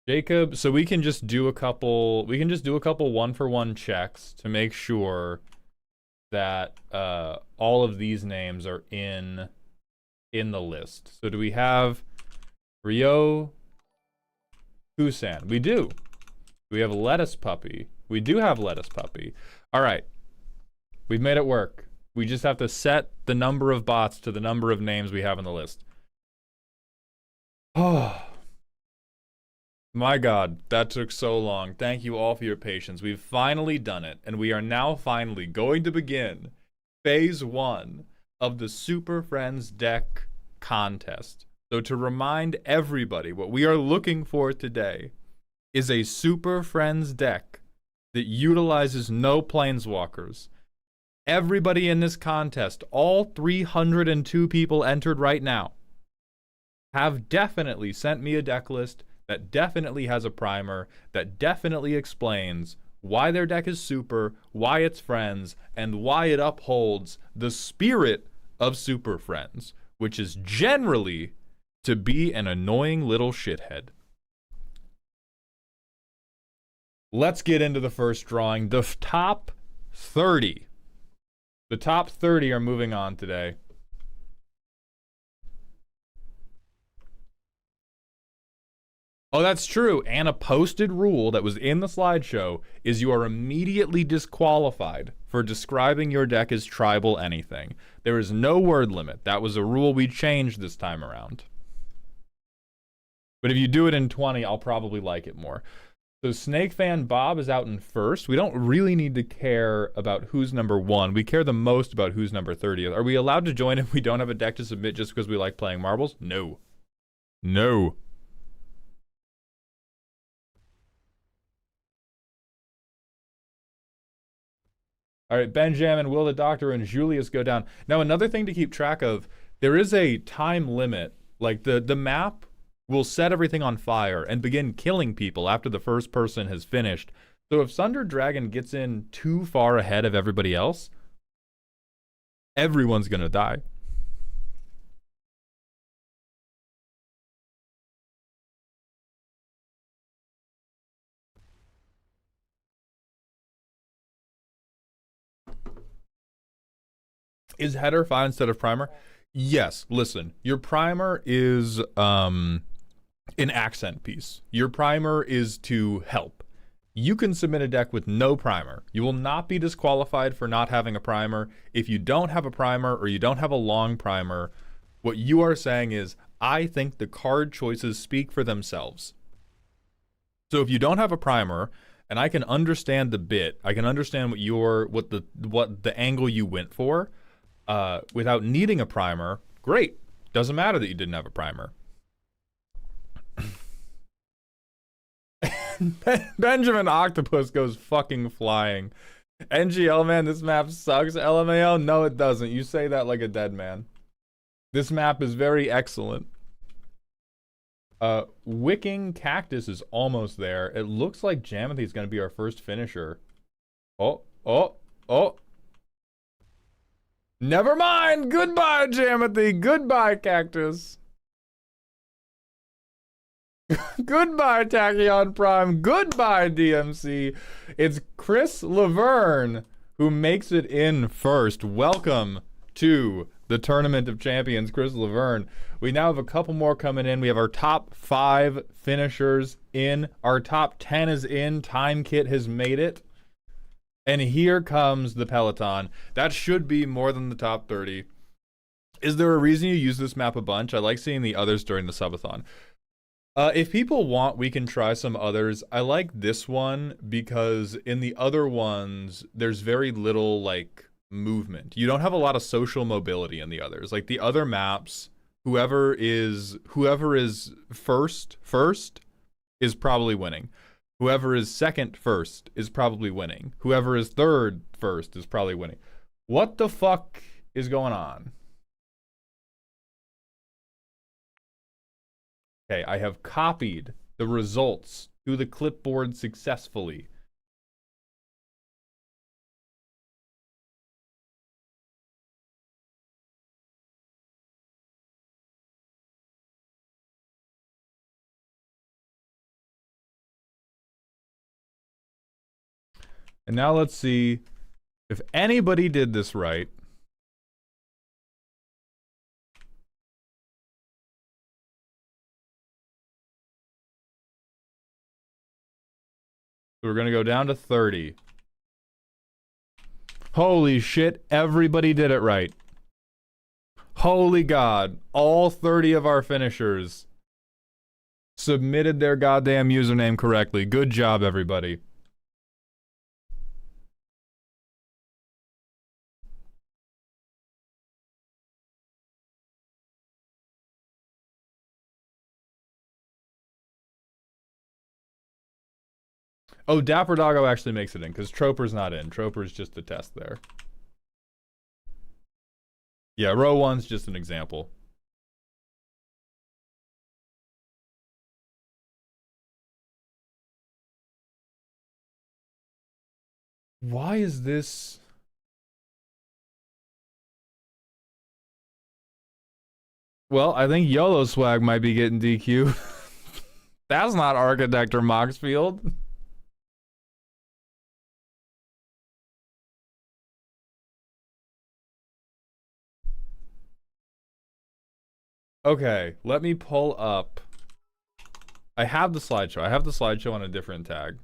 Jacob, so we can just do a couple 1-for-1 checks to make sure that all of these names are in the list. So do we have Rio Husan? We do. We have Lettuce Puppy. We do have Lettuce Puppy. All right. We've made it work. We just have to set the number of bots to the number of names we have on the list. Oh, my God, that took so long. Thank you all for your patience. We've finally done it, and we are now finally going to begin phase 1 of the Super Friends deck contest. So to remind everybody, what we are looking for today is a Super Friends deck that utilizes no planeswalkers. Everybody in this contest, all 302 people entered right now, have definitely sent me a deck list that definitely has a primer, that definitely explains why their deck is super, why it's friends, and why it upholds the spirit of Super Friends, which is generally to be an annoying little shithead. Let's get into the first drawing. The top 30. The top 30 are moving on today. Oh, that's true. And a posted rule that was in the slideshow is you are immediately disqualified for describing your deck as tribal anything. There is no word limit. That was a rule we changed this time around. But if you do it in 20, I'll probably like it more. So Snake Fan Bob is out in first. We don't really need to care about who's number 1. We care the most about who's number 30. Are we allowed to join if we don't have a deck to submit just because we like playing marbles? No. No. All right, Benjamin, Will the Doctor, and Julius go down. Now, another thing to keep track of, there is a time limit. Like, the map will set everything on fire and begin killing people after the first person has finished. So if Sunder Dragon gets in too far ahead of everybody else, everyone's gonna die. Is header fine instead of primer? Yes, listen, your primer is an accent piece. Your primer is to help. You can submit a deck with no primer. You will not be disqualified for not having a primer. If you don't have a primer or you don't have a long primer, what you are saying is, I think the card choices speak for themselves. So if you don't have a primer, and I can understand the bit, I can understand what the angle you went for, without needing a primer, great. Doesn't matter that you didn't have a primer. Benjamin Octopus goes fucking flying. NGL, man, this map sucks. LMAO, no it doesn't. You say that like a dead man. This map is very excellent. Wicking Cactus is almost there. It looks like Jamothy is going to be our first finisher. Oh. Never mind. Goodbye, Jamothy. Goodbye, Cactus. Goodbye, Tachyon Prime. Goodbye, DMC. It's Chris Laverne who makes it in first. Welcome to the Tournament of Champions, Chris Laverne. We now have a couple more coming in. We have our top 5 finishers in. Our top 10 is in. Time Kit has made it. And here comes the Peloton. That should be more than the top 30. Is there a reason you use this map a bunch? I like seeing the others during the subathon. If people want, we can try some others. I like this one because in the other ones, there's very little, like, movement. You don't have a lot of social mobility in the others. Like, the other maps, whoever is first is probably winning. Whoever is second first is probably winning. Whoever is third first is probably winning. What the fuck is going on? Okay, I have copied the results to the clipboard successfully. And now let's see if anybody did this right. So we're going to go down to 30. Holy shit, everybody did it right. Holy God, all 30 of our finishers submitted their goddamn username correctly. Good job, everybody. Oh, Dapper Doggo actually makes it in, because Troper's not in. Troper's just a test there. Yeah, row one's just an example. Why is this... Well, I think YOLO Swag might be getting DQ. That's not Architect or Moxfield. Okay, let me pull up. I have the slideshow. I have the slideshow on a different tag.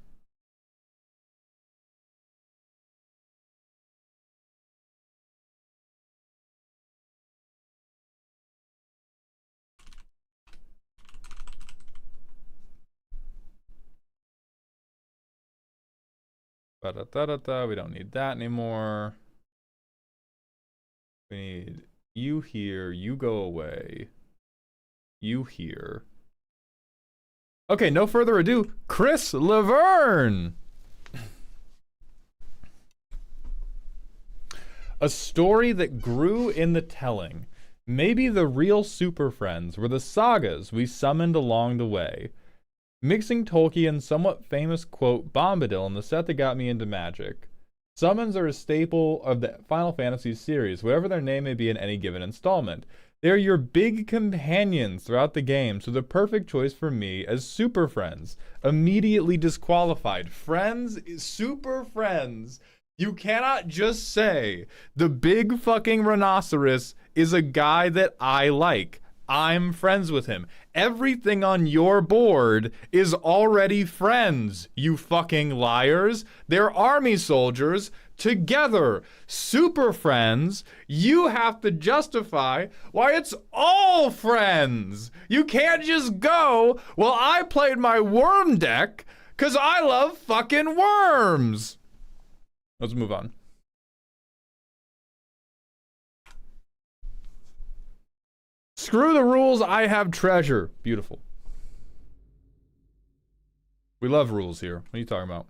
Ba-da-da-da-da. We don't need that anymore. We need you here. You go away. You here. Okay, no further ado. Chris Laverne. A story that grew in the telling. Maybe the real Superfriends were the sagas we summoned along the way. Mixing Tolkien's somewhat famous quote Bombadil in the set that got me into Magic. Summons are a staple of the Final Fantasy series, whatever their name may be in any given installment. They're your big companions throughout the game, so the perfect choice for me as Super Friends. Immediately disqualified. Friends is Super Friends. You cannot just say the big fucking rhinoceros is a guy that I like. I'm friends with him. Everything on your board is already friends, you fucking liars. They're army soldiers together. Super friends, you have to justify why it's all friends. You can't just go, well, I played my worm deck because I love fucking worms. Let's move on. Screw the rules, I have treasure. Beautiful. We love rules here. What are you talking about?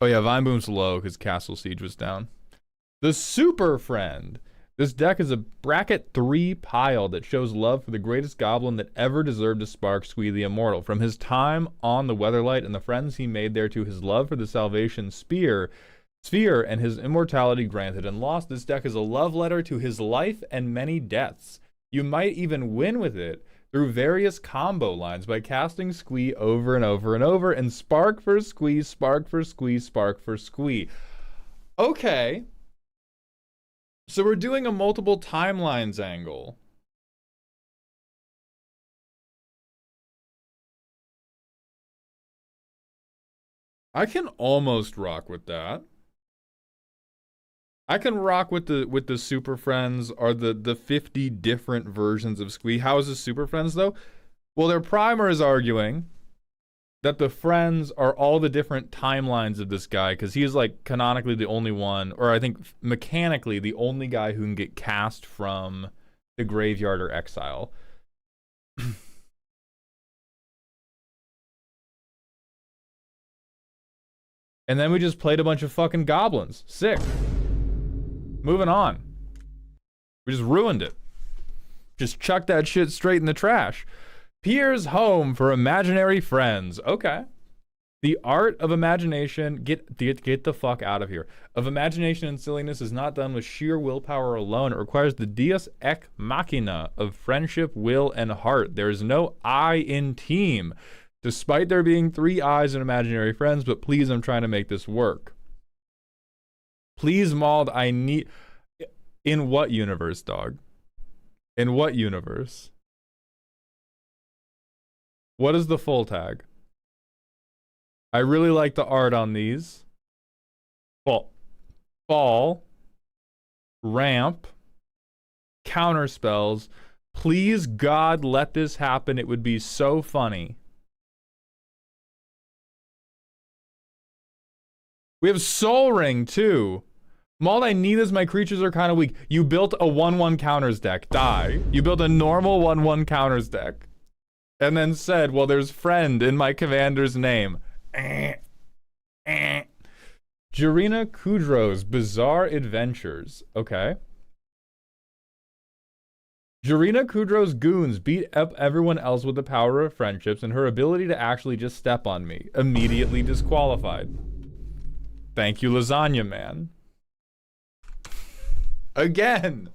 Oh yeah, Vine Boom's low because Castle Siege was down. The Super Friend. This deck is a bracket 3 pile that shows love for the greatest goblin that ever deserved to spark Squee the Immortal. From his time on the Weatherlight and the friends he made there to his love for the Salvation Sphere and his immortality granted and lost, this deck is a love letter to his life and many deaths. You might even win with it through various combo lines by casting Squee over and over and over and spark for Squee, spark for Squee, spark for Squee. Okay. So we're doing a multiple timelines angle. I can almost rock with that. I can rock with the Super Friends or the 50 different versions of Squee. How is this Super Friends though? Well, their primer is arguing that the friends are all the different timelines of this guy because he's like canonically the only one, or I think mechanically the only guy who can get cast from the graveyard or exile. And then we just played a bunch of fucking goblins. Sick. Moving on. We just ruined it. Just chucked that shit straight in the trash. Pierre's home for imaginary friends. Okay. The art of imagination, get the fuck out of here. Of imagination and silliness is not done with sheer willpower alone. It requires the deus ex machina of friendship, will, and heart. There is no I in team, despite there being 3 I's in imaginary friends, but please, I'm trying to make this work. Please, Mauld, I need... In what universe, dog? In what universe? What is the full tag? I really like the art on these. Fall, ramp, counter spells. Please, God, let this happen. It would be so funny. We have Soul Ring, too. All I need is my creatures are kind of weak. You built a 1-1 counters deck. Die. You built a normal 1-1 counters deck. And then said, well, there's friend in my commander's name. Jarina Kudrow's Bizarre Adventures. Okay. Jarina Kudrow's goons beat up everyone else with the power of friendships and her ability to actually just step on me. Immediately disqualified. Thank you, Lasagna Man. Again.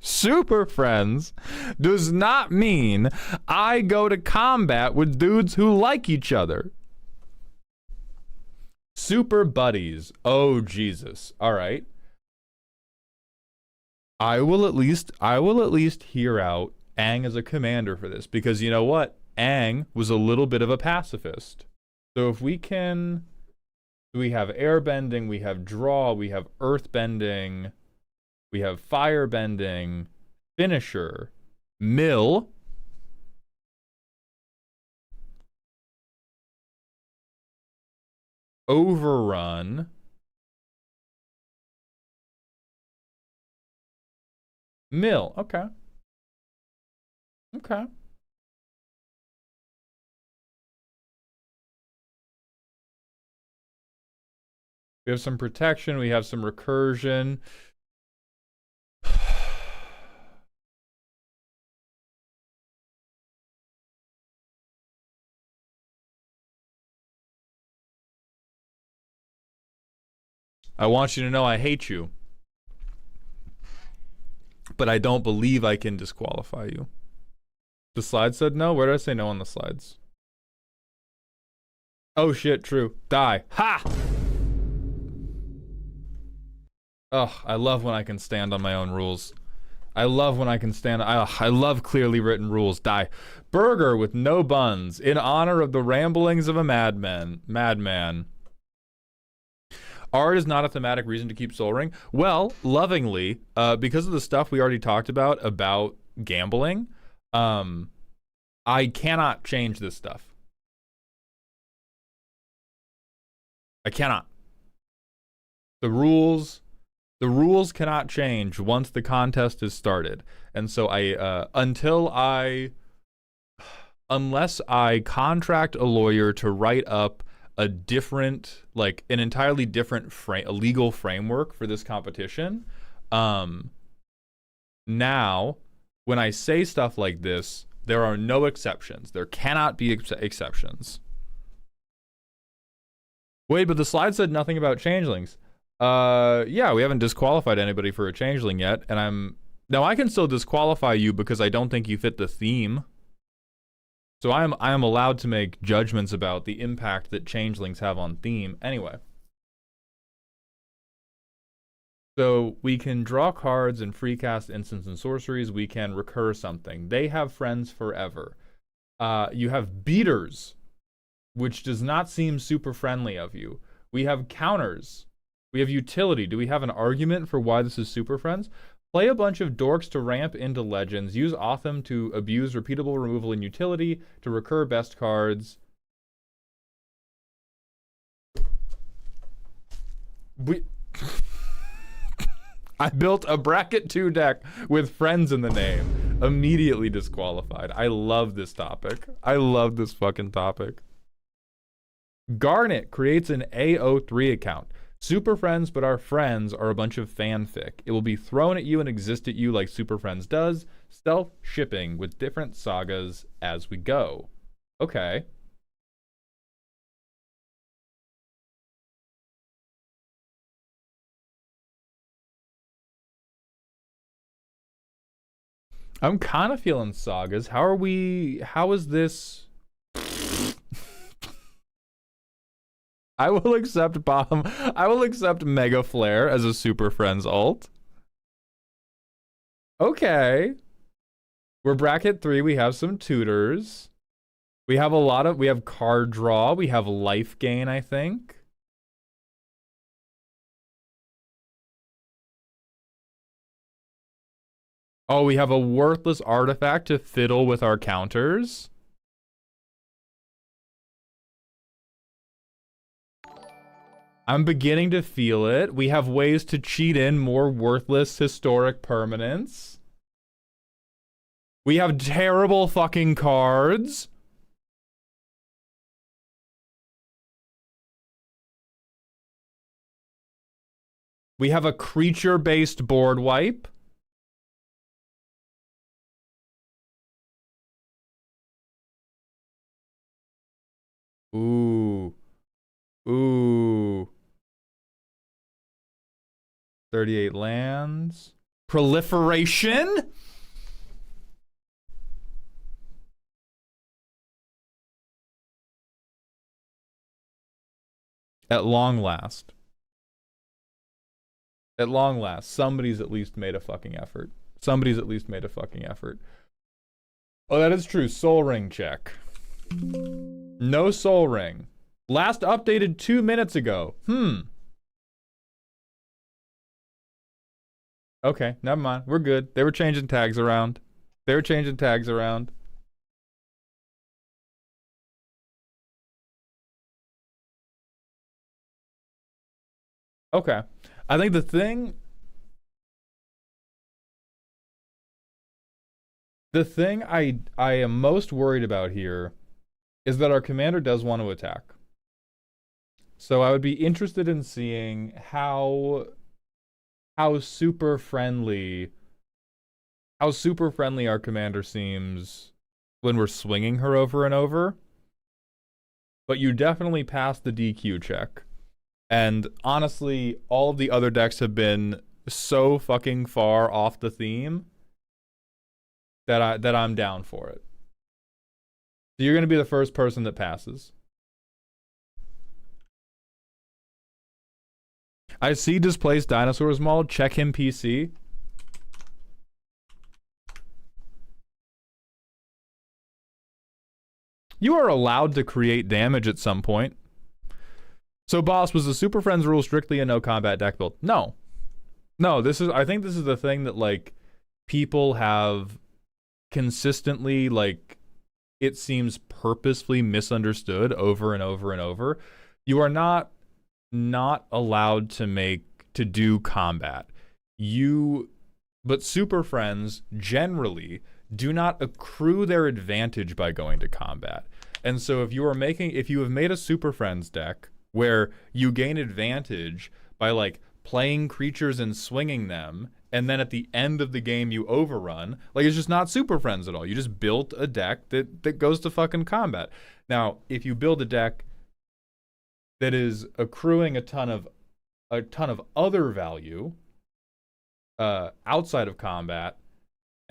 Super Friends does not mean I go to combat with dudes who like each other. Super Buddies. Oh, Jesus. All right. I will at least hear out Aang as a commander for this, because you know what? Aang was a little bit of a pacifist. So if we can, we have airbending, we have draw, we have earthbending, we have firebending, finisher, mill, overrun, mill. Okay. Okay. We have some protection. We have some recursion. I want you to know I hate you. But I don't believe I can disqualify you. The slide said no? Where did I say no on the slides? Oh shit, true. Die. Ha! Ugh, I love when I can stand on my own rules. I love when I can stand. I love clearly written rules. Die. Burger with no buns in honor of the ramblings of a madman. Art is not a thematic reason to keep Soul Ring. Well, lovingly, because of the stuff we already talked about gambling, I cannot change this stuff. I cannot. The rules cannot change once the contest is started. And so unless I contract a lawyer to write up a different, like an entirely different legal framework for this competition, now when I say stuff like this, there are no exceptions. There cannot be exceptions. Wait, but the slide said nothing about changelings. Yeah, we haven't disqualified anybody for a changeling yet, and now I can still disqualify you because I don't think you fit the theme. So I am allowed to make judgments about the impact that changelings have on theme. Anyway. So we can draw cards and free cast instants and sorceries. We can recur something. They have friends forever. You have beaters, which does not seem super friendly of you. We have counters. We have utility. Do we have an argument for why this is Super Friends? Play a bunch of dorks to ramp into legends. Use Otham to abuse repeatable removal and utility to recur best cards. I built a bracket 2 deck with friends in the name. Immediately disqualified. I love this topic. I love this fucking topic. Garnet creates an AO3 account. Super Friends, but our friends are a bunch of fanfic. It will be thrown at you and exist at you like Super Friends does, self-shipping with different sagas as we go. Okay. I'm kind of feeling sagas. How is this? I will accept bottom. I will accept Mega Flare as a Super Friends ult. Okay. We're bracket 3. We have some tutors. We have a lot of, we have card draw, we have life gain, I think. Oh, we have a worthless artifact to fiddle with our counters. I'm beginning to feel it. We have ways to cheat in more worthless historic permanents. We have terrible fucking cards. We have a creature-based board wipe. Ooh. Ooh. 38 lands. Proliferation? At long last. At long last, somebody's at least made a fucking effort. Somebody's at least made a fucking effort. Oh, that is true. Soul Ring check. No Soul Ring. Last updated 2 minutes ago. Okay, never mind. We're good. They were changing tags around. They were changing tags around. Okay. I think the thing I am most worried about here is that our commander does want to attack. So I would be interested in seeing how super friendly our commander seems when we're swinging her over and over. But you definitely passed the DQ check. And honestly, all of the other decks have been so fucking far off the theme that I'm down for it. So you're gonna be the first person that passes. I see Displaced Dinosaurs Maul. Check him PC. You are allowed to create damage at some point. So, boss, was the Super Friends rule strictly a no combat deck build? No. No, I think this is the thing that, like, people have consistently, like, it seems purposefully misunderstood over and over and over. You are not allowed to do combat. But Super Friends generally do not accrue their advantage by going to combat. And so if you have made a Super Friends deck where you gain advantage by like playing creatures and swinging them, and then at the end of the game you overrun, like it's just not Super Friends at all. You just built a deck that goes to fucking combat. Now, if you build a deck that is accruing a ton of other value outside of combat,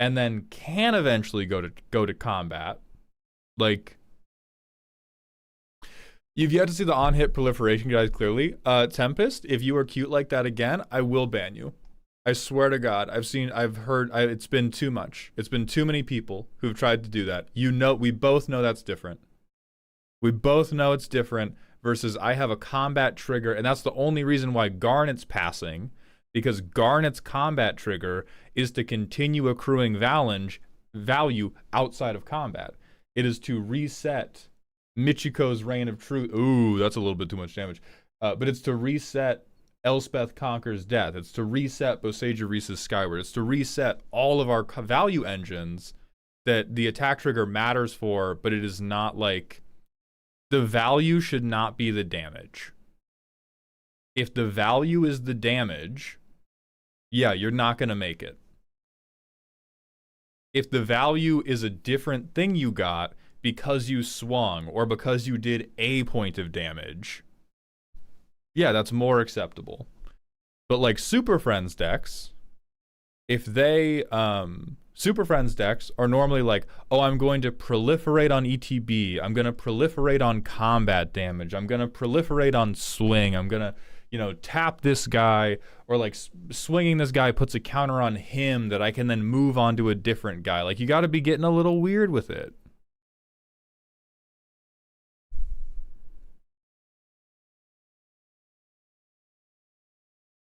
and then can eventually go to combat, like you've yet to see the on-hit proliferation guys clearly. Tempest, if you are cute like that again, I will ban you. I swear to God, I've heard, it's been too much. It's been too many people who've tried to do that. We both know that's different. We both know it's different versus I have a combat trigger, and that's the only reason why Garnet's passing, because Garnet's combat trigger is to continue accruing value outside of combat. It is to reset Michiko's Reign of Truth. Ooh, that's a little bit too much damage. But it's to reset Elspeth Conquers Death. It's to reset Boseija Reese's Skyward. It's to reset all of our value engines that the attack trigger matters for, but it is not like... The value should not be the damage. If the value is the damage, yeah, you're not going to make it. If the value is a different thing you got because you swung or because you did a point of damage, yeah, that's more acceptable. But like Super Friends decks, if they Super Friends decks are normally like, oh, I'm going to proliferate on ETB, I'm going to proliferate on combat damage, I'm going to proliferate on swing, I'm going to, tap this guy, or like swinging this guy puts a counter on him that I can then move on to a different guy. Like, you got to be getting a little weird with it.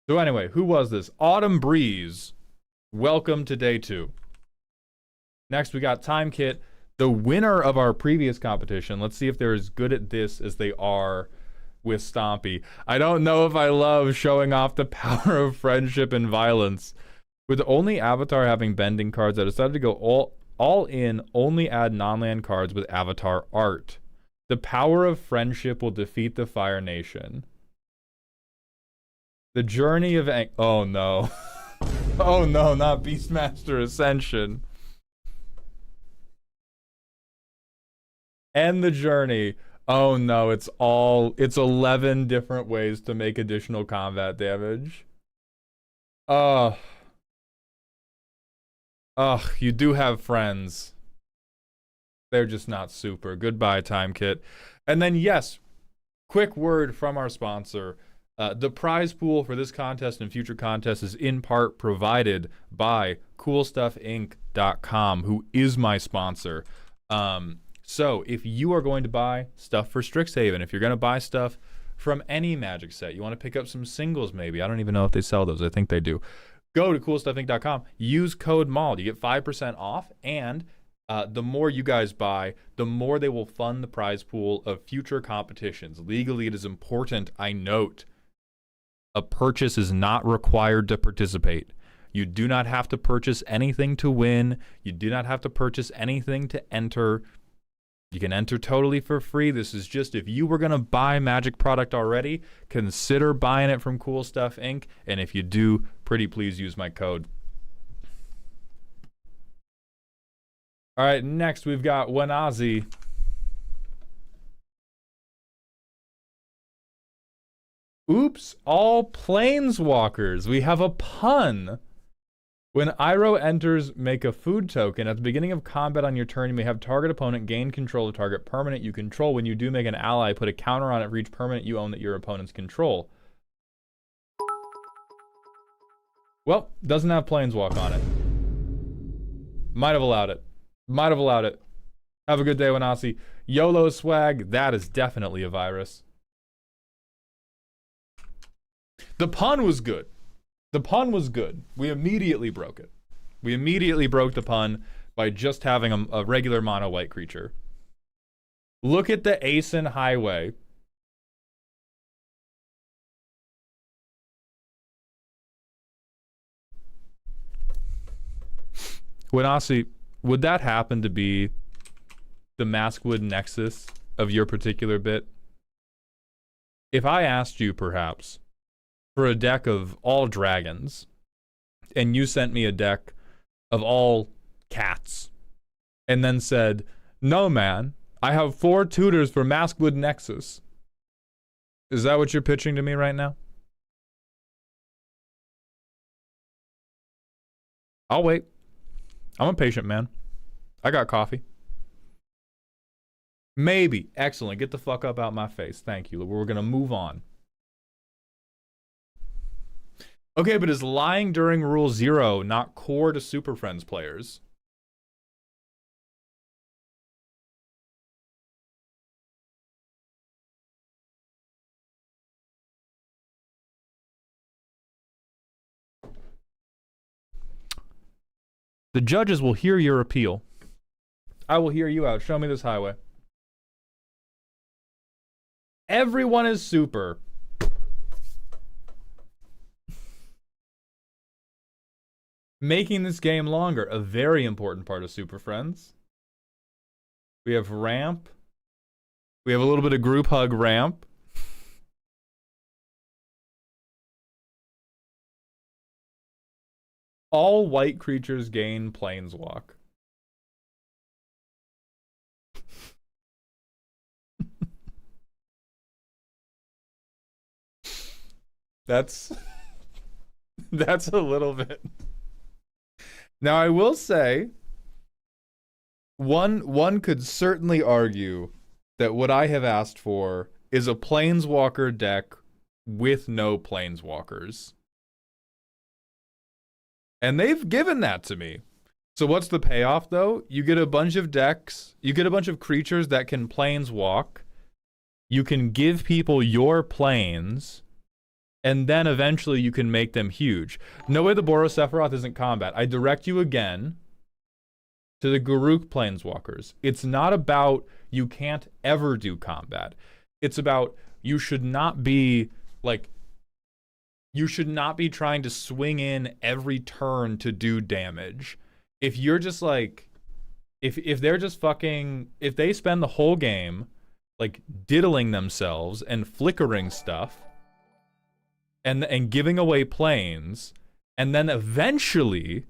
So anyway, who was this? Autumn Breeze. Welcome to day 2. Next, we got Time Kit, the winner of our previous competition. Let's see if they're as good at this as they are with Stompy. I don't know if I love showing off the power of friendship and violence. With the only avatar having bending cards, I decided to go all in, only add non-land cards with avatar art. The power of friendship will defeat the Fire Nation. The journey of... Oh, no. Oh, no, not Beastmaster Ascension. End the journey. Oh, no, it's 11 different ways to make additional combat damage. Ugh, you do have friends. They're just not super. Goodbye, Time Kit. And then, yes, quick word from our sponsor. The prize pool for this contest and future contests is in part provided by CoolStuffInc.com, who is my sponsor. So if you are going to buy stuff for Strixhaven, if you're going to buy stuff from any Magic set, you want to pick up some singles maybe. I don't even know if they sell those. I think they do. Go to CoolStuffInc.com. Use code MAUL. You get 5% off, and the more you guys buy, the more they will fund the prize pool of future competitions. Legally, it is important, I note, a purchase is not required to participate. You do not have to purchase anything to win. You do not have to purchase anything to enter. You can enter totally for free. This is just, if you were going to buy Magic product already, consider buying it from Cool Stuff Inc. And if you do, pretty please use my code. All right, next we've got Wanazi. Oops, all planeswalkers. We have a pun. When Iroh enters, make a food token. At the beginning of combat on your turn, you may have target opponent gain control of target permanent you control. When you do make an ally, put a counter on it for each permanent you own that your opponents control. Well, doesn't have planeswalk on it. Might have allowed it. Might have allowed it. Have a good day, Wanasi. YOLO swag, that is definitely a virus. The pun was good. The pun was good. We immediately broke it. We immediately broke the pun by just having a regular mono white creature. Look at the Aeson Highway. Wanasi, would that happen to be the Maskwood Nexus of your particular bit? If I asked you, perhaps, for a deck of all dragons, and you sent me a deck of all cats, and then said, no man, I have 4 tutors for Maskwood Nexus. Is that what you're pitching to me right now? I'll wait. I'm a patient man. I got coffee. Maybe. Excellent. Get the fuck up out my face. Thank you. We're gonna move on. Okay, but is lying during Rule 0 not core to Super Friends players? The judges will hear your appeal. I will hear you out. Show me this highway. Everyone is super. Making this game longer, a very important part of Super Friends. We have ramp. We have a little bit of group hug ramp. All white creatures gain planeswalk. That's a little bit. Now I will say, one could certainly argue that what I have asked for is a planeswalker deck with no planeswalkers. And they've given that to me. So what's the payoff, though? You get a bunch of decks, you get a bunch of creatures that can planeswalk. You can give people your planes, and then eventually you can make them huge. No way the Boros Sephiroth isn't combat. I direct you again to the Garruk Planeswalkers. It's not about you can't ever do combat. It's about you should not be like you should not be trying to swing in every turn to do damage. If you're just like if they're just fucking if they spend the whole game like diddling themselves and flickering stuff and giving away planes, and then eventually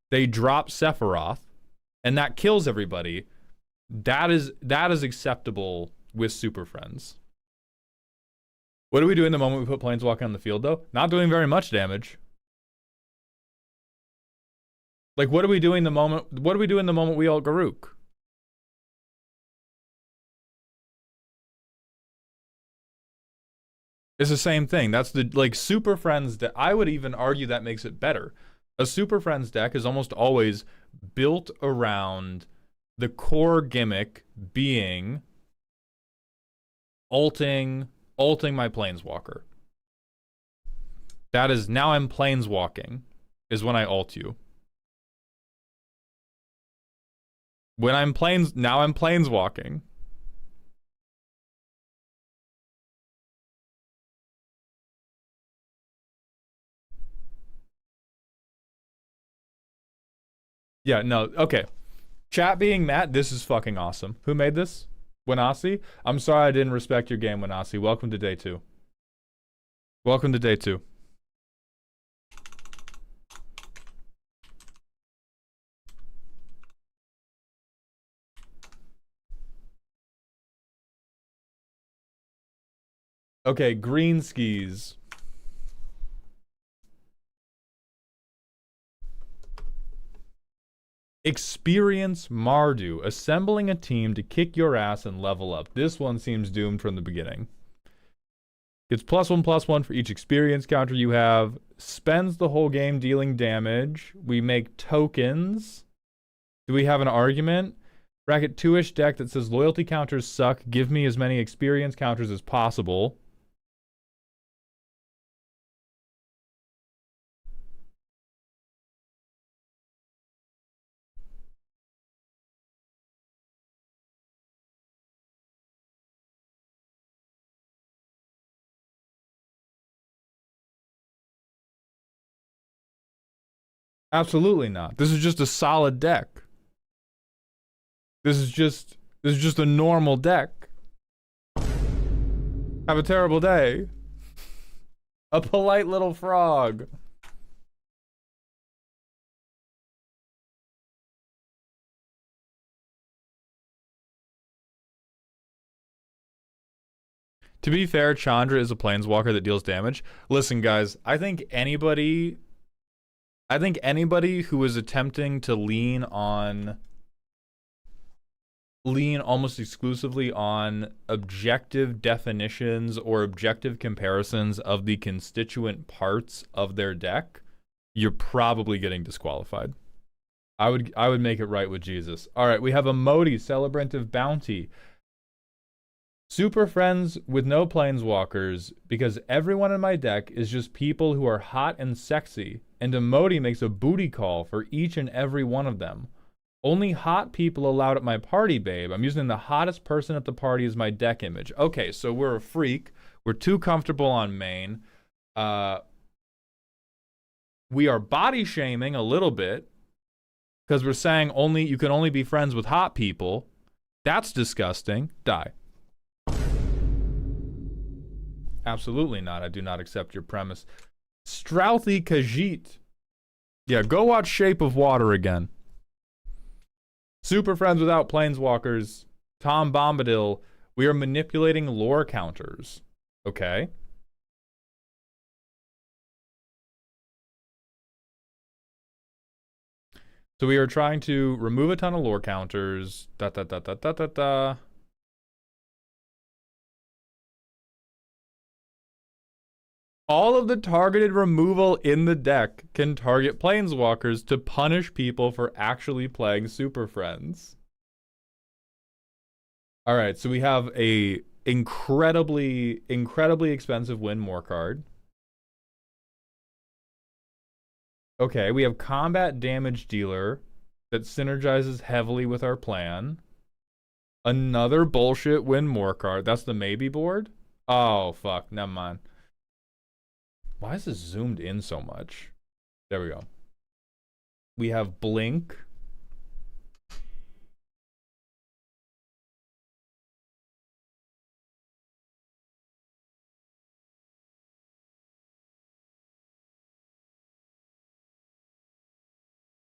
they drop Sephiroth and that kills everybody, that is acceptable with Super Friends. What do we do in the moment we put Planeswalker on the field, though? Not doing very much damage. Like, what do we do in the moment? What do we do in the moment we ult Garruk? It's the same thing. That's the, like, Super Friends deck. I would even argue that makes it better. A Super Friends deck is almost always built around the core gimmick being ulting my Planeswalker. That is, now I'm Planeswalking, is when I ult you. When I'm now I'm Planeswalking. Yeah, no, okay. Chat being Matt, this is fucking awesome. Who made this? Wanasi? I'm sorry I didn't respect your game, Wanasi. Welcome to day 2. Welcome to day 2. Okay, green skis. Experience Mardu, assembling a team to kick your ass and level up. This one seems doomed from the beginning. Gets +1/+1 for each experience counter you have. Spends the whole game dealing damage. We make tokens. Do we have an argument? Bracket 2-ish deck that says loyalty counters suck. Give me as many experience counters as possible. Absolutely not. This is just a solid deck. This is just a normal deck. Have a terrible day. A polite little frog. To be fair, Chandra is a planeswalker that deals damage. Listen, guys, I think anybody who is attempting to lean almost exclusively on objective definitions or objective comparisons of the constituent parts of their deck, you're probably getting disqualified. I would make it right with Jesus. All right, we have a Modi, Celebrant of Bounty. Super Friends with no planeswalkers because everyone in my deck is just people who are hot and sexy, and a Modi makes a booty call for each and every one of them. Only hot people allowed at my party, babe. I'm using the hottest person at the party as my deck image. Okay, so we're a freak. We're too comfortable on main. We are body shaming a little bit because we're saying you can only be friends with hot people. That's disgusting. Die. Absolutely not. I do not accept your premise. Strouthie Khajiit. Yeah, go watch Shape of Water again. Super Friends without planeswalkers. Tom Bombadil. We are manipulating lore counters. Okay. So we are trying to remove a ton of lore counters. All of the targeted removal in the deck can target planeswalkers to punish people for actually playing Super Friends. All right, so we have a incredibly expensive win more card. Okay, we have combat damage dealer that synergizes heavily with our plan. Another bullshit win more card. That's the maybe board? Oh, fuck. Never mind. Why is this zoomed in so much? There we go. We have blink.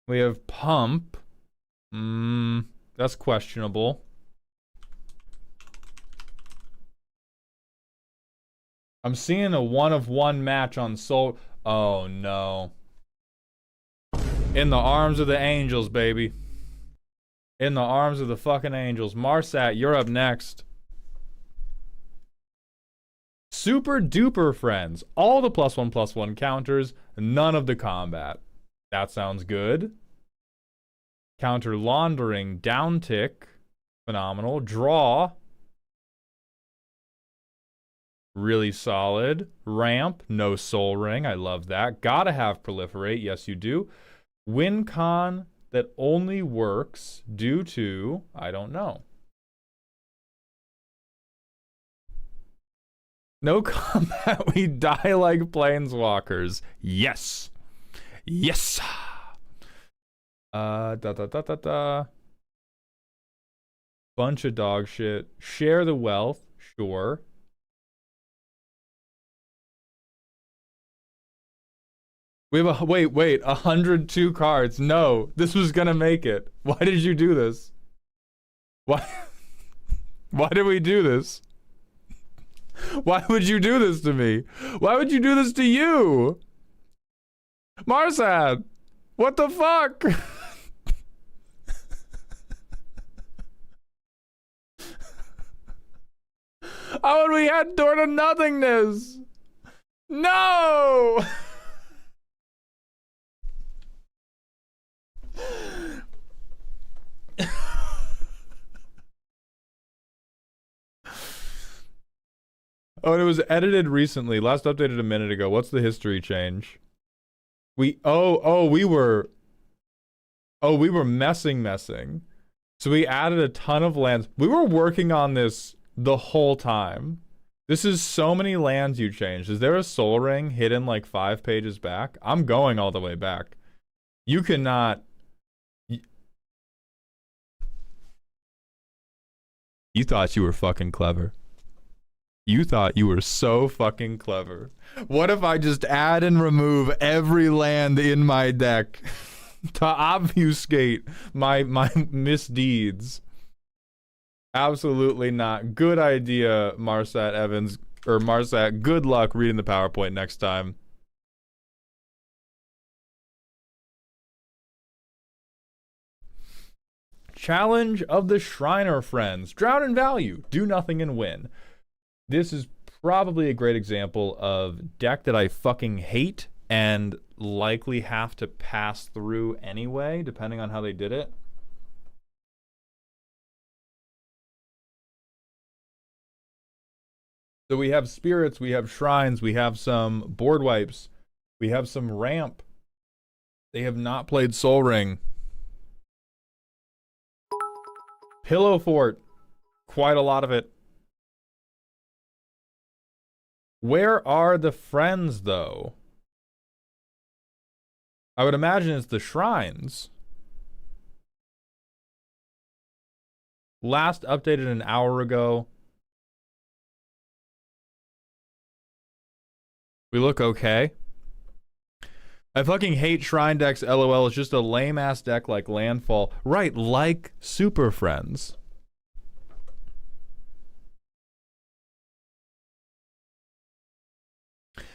We have pump. That's questionable. I'm seeing a 1-of-1 match on Soul. Oh no. In the arms of the angels, baby. In the arms of the fucking angels. Marsat, you're up next. Super duper friends. All the +1/+1 counters, none of the combat. That sounds good. Counter laundering, down tick. Phenomenal. Draw. Really solid. Ramp, no soul ring. I love that. Gotta have proliferate. Yes, you do. Win con that only works due to, I don't know. No combat, we die like planeswalkers. Yes. Yes. Bunch of dog shit. Share the wealth. Sure. We have a, wait, 102 cards. No, this was gonna make it. Why did you do this? Why? Why did we do this? Why would you do this to me? Why would you do this to you? Marsad, what the fuck? How would we head door to nothingness? No! Oh, and it was edited recently. Last updated a minute ago. What's the history change? We were messing. So we added a ton of lands. We were working on this the whole time. This is so many lands you changed. Is there a soul ring hidden like 5 pages back? I'm going all the way back. You cannot. You thought you were fucking clever. You thought you were so fucking clever. What if I just add and remove every land in my deck to obfuscate my misdeeds? Absolutely not. Good idea, Marsat Evans. Or Marsat, good luck reading the PowerPoint next time. Challenge of the Shriner Friends. Drown in value. Do nothing and win. This is probably a great example of deck that I fucking hate and likely have to pass through anyway, depending on how they did it. So we have spirits, we have shrines, we have some board wipes, we have some ramp. They have not played Soul Ring. Pillow Fort. Quite a lot of it. Where are the friends, though? I would imagine it's the shrines. Last updated an hour ago. We look okay. I fucking hate shrine decks, LOL. It's just a lame-ass deck like Landfall. Right, like Super Friends.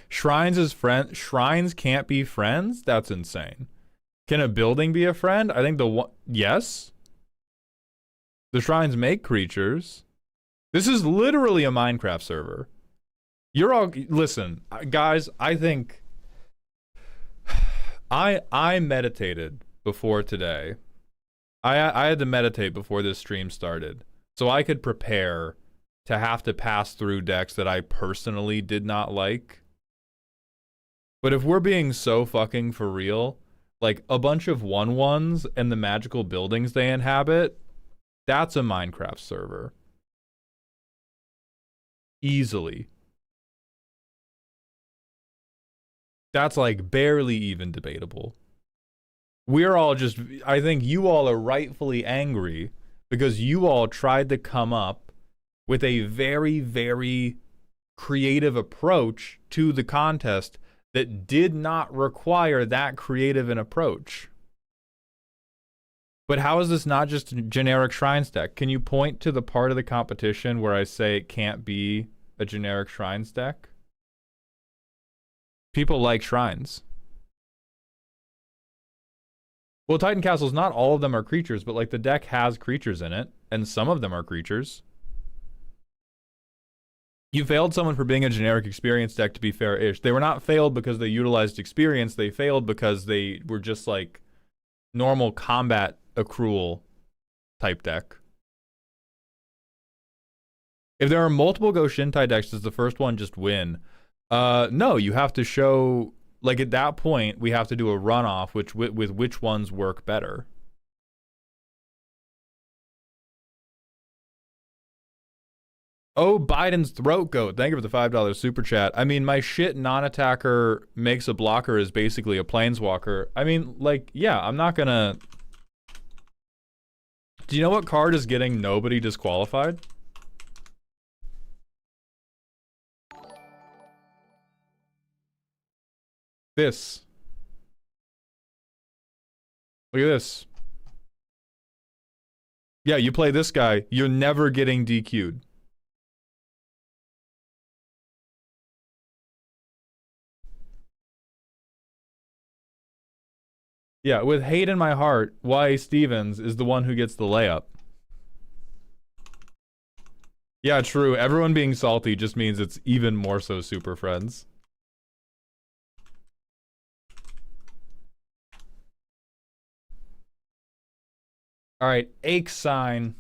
Shrines is friend. Shrines can't be friends? That's insane. Can a building be a friend? I think the one. Yes. The shrines make creatures. This is literally a Minecraft server. You're all. Listen, guys, I think. I meditated before today. I had to meditate before this stream started. So I could prepare to have to pass through decks that I personally did not like. But if we're being so fucking for real, like a bunch of 1/1s and the magical buildings they inhabit, that's a Minecraft server. Easily. That's like barely even debatable. We're all just, I think you all are rightfully angry because you all tried to come up with a very, very creative approach to the contest that did not require that creative an approach. But how is this not just a generic Shrines deck? Can you point to the part of the competition where I say it can't be a generic Shrines deck? People like Shrines. Well, Titan Castles, not all of them are creatures, but like the deck has creatures in it, and some of them are creatures. You failed someone for being a generic experience deck, to be fair-ish. They were not failed because they utilized experience, they failed because they were just like normal combat accrual type deck. If there are multiple Go Shintai decks, does the first one just win? No, you have to show, like at that point, we have to do a runoff with which ones work better. Oh, Biden's throat goat. Thank you for the $5 super chat. I mean, my shit non-attacker makes a blocker is basically a planeswalker. I mean, like, yeah, I'm not gonna... Do you know what card is getting nobody disqualified? This. Look at this. Yeah, you play this guy, you're never getting DQ'd. Yeah, with hate in my heart, Y. Stevens is the one who gets the layup. Yeah, true. Everyone being salty just means it's even more so Super Friends. All right, Ache Sign.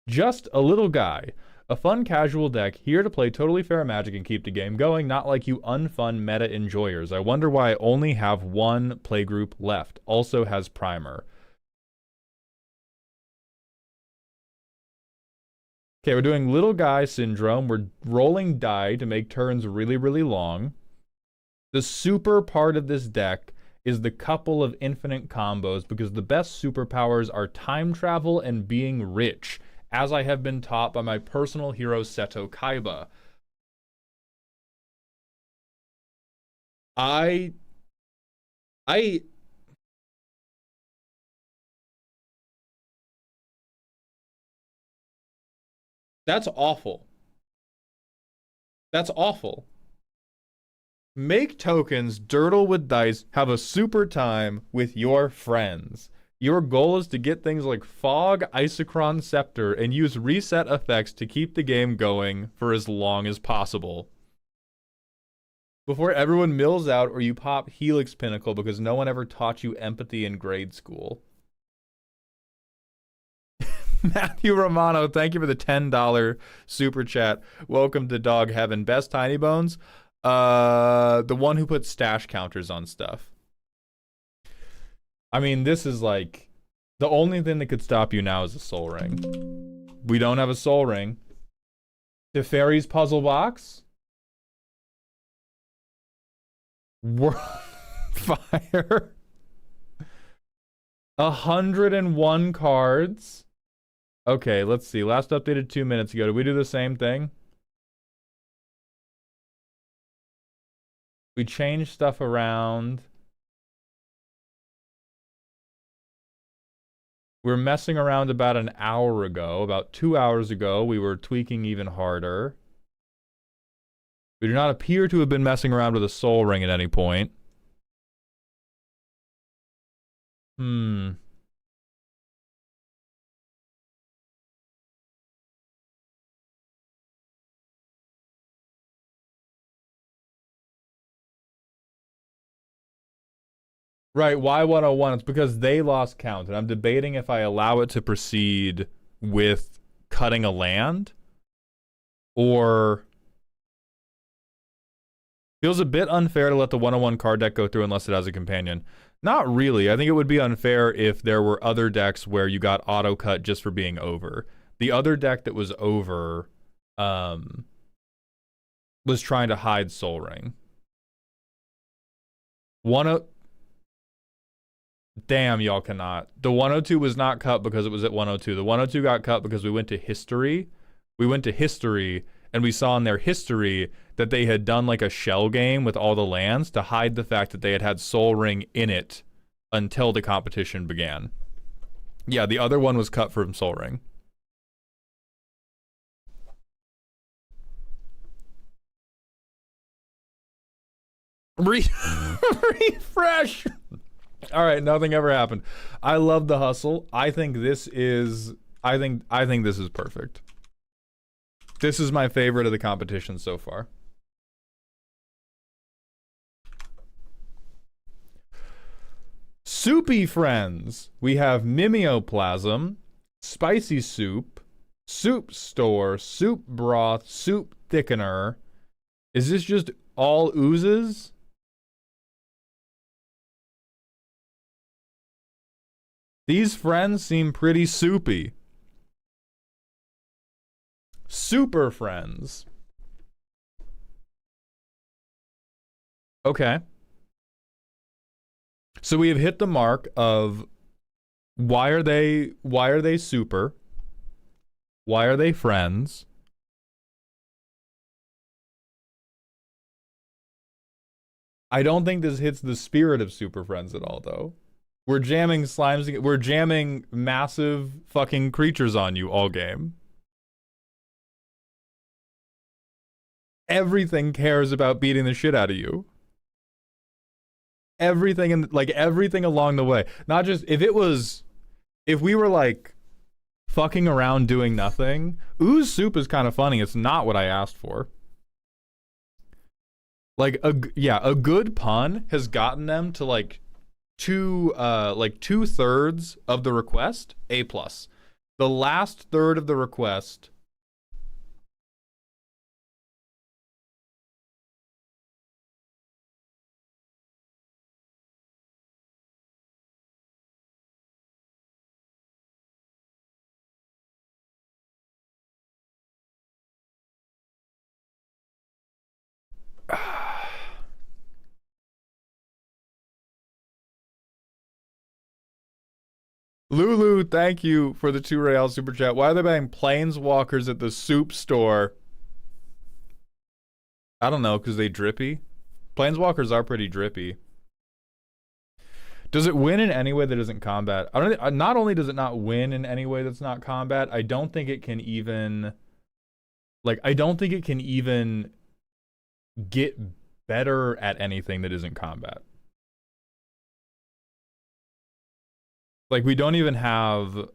Just a little guy. A fun casual deck here to play totally fair Magic and keep the game going, not like you unfun meta enjoyers. I wonder why I only have one playgroup left. Also has Primer. Okay, we're doing Little Guy Syndrome. We're rolling die to make turns really, really long. The super part of this deck is the couple of infinite combos because the best superpowers are time travel and being rich, as I have been taught by my personal hero Seto Kaiba. That's awful. That's awful. Make tokens, dirtle with dice, have a super time with your friends. Your goal is to get things like Fog, Isochron Scepter, and use reset effects to keep the game going for as long as possible. Before everyone mills out or you pop Helix Pinnacle because no one ever taught you empathy in grade school. Matthew Romano, thank you for the $10 super chat. Welcome to Dog Heaven. Best Tiny Bones? The one who puts stash counters on stuff. I mean, this is like the only thing that could stop you now is a Soul Ring. We don't have a Soul Ring. Teferi's Puzzle Box. Fire. 101 cards. Okay, let's see. Last updated 2 minutes ago. Did we do the same thing? We changed stuff around. We were messing around about an hour ago. About 2 hours ago, we were tweaking even harder. We do not appear to have been messing around with a Soul Ring at any point. Right, why 101? It's because they lost count, and I'm debating if I allow it to proceed with cutting a land, or Feels a bit unfair to let the 101 card deck go through unless it has a companion. Not really. I think it would be unfair if there were other decks where you got auto cut just for being over. The other deck that was over was trying to hide Soul Ring. Damn, y'all cannot. The 102 was not cut because it was at 102. The 102 got cut because we went to history. We went to history, and we saw in their history that they had done like a shell game with all the lands to hide the fact that they had had Soul Ring in it until the competition began. Yeah, the other one was cut from Soul Ring. Refresh! All right, nothing ever happened. I love the hustle. I think this is this is perfect. This is my favorite of the competition so far. Soupy friends. We have mimeoplasm, spicy soup, soup store, soup broth, soup thickener. Is this just all oozes? These friends seem pretty soupy. Super friends. Okay. So we have hit the mark of why are they super? Why are they friends? I don't think this hits the spirit of Super Friends at all, though. We're jamming slimes. We're jamming massive fucking creatures on you all game. Everything cares about beating the shit out of you. Everything everything along the way. Not just if we were like fucking around doing nothing. Ooze soup is kind of funny. It's not what I asked for. Like a good pun has gotten them to like 2/3 of the request, A+. The last third of the request. Lulu, thank you for the 2 real super chat. Why are they buying planeswalkers at the soup store? I don't know, because they drippy. Planeswalkers are pretty drippy. Does it win in any way that isn't combat? Not only does it not win in any way that's not combat, I don't think it can even get better at anything that isn't combat. Like, we don't even have...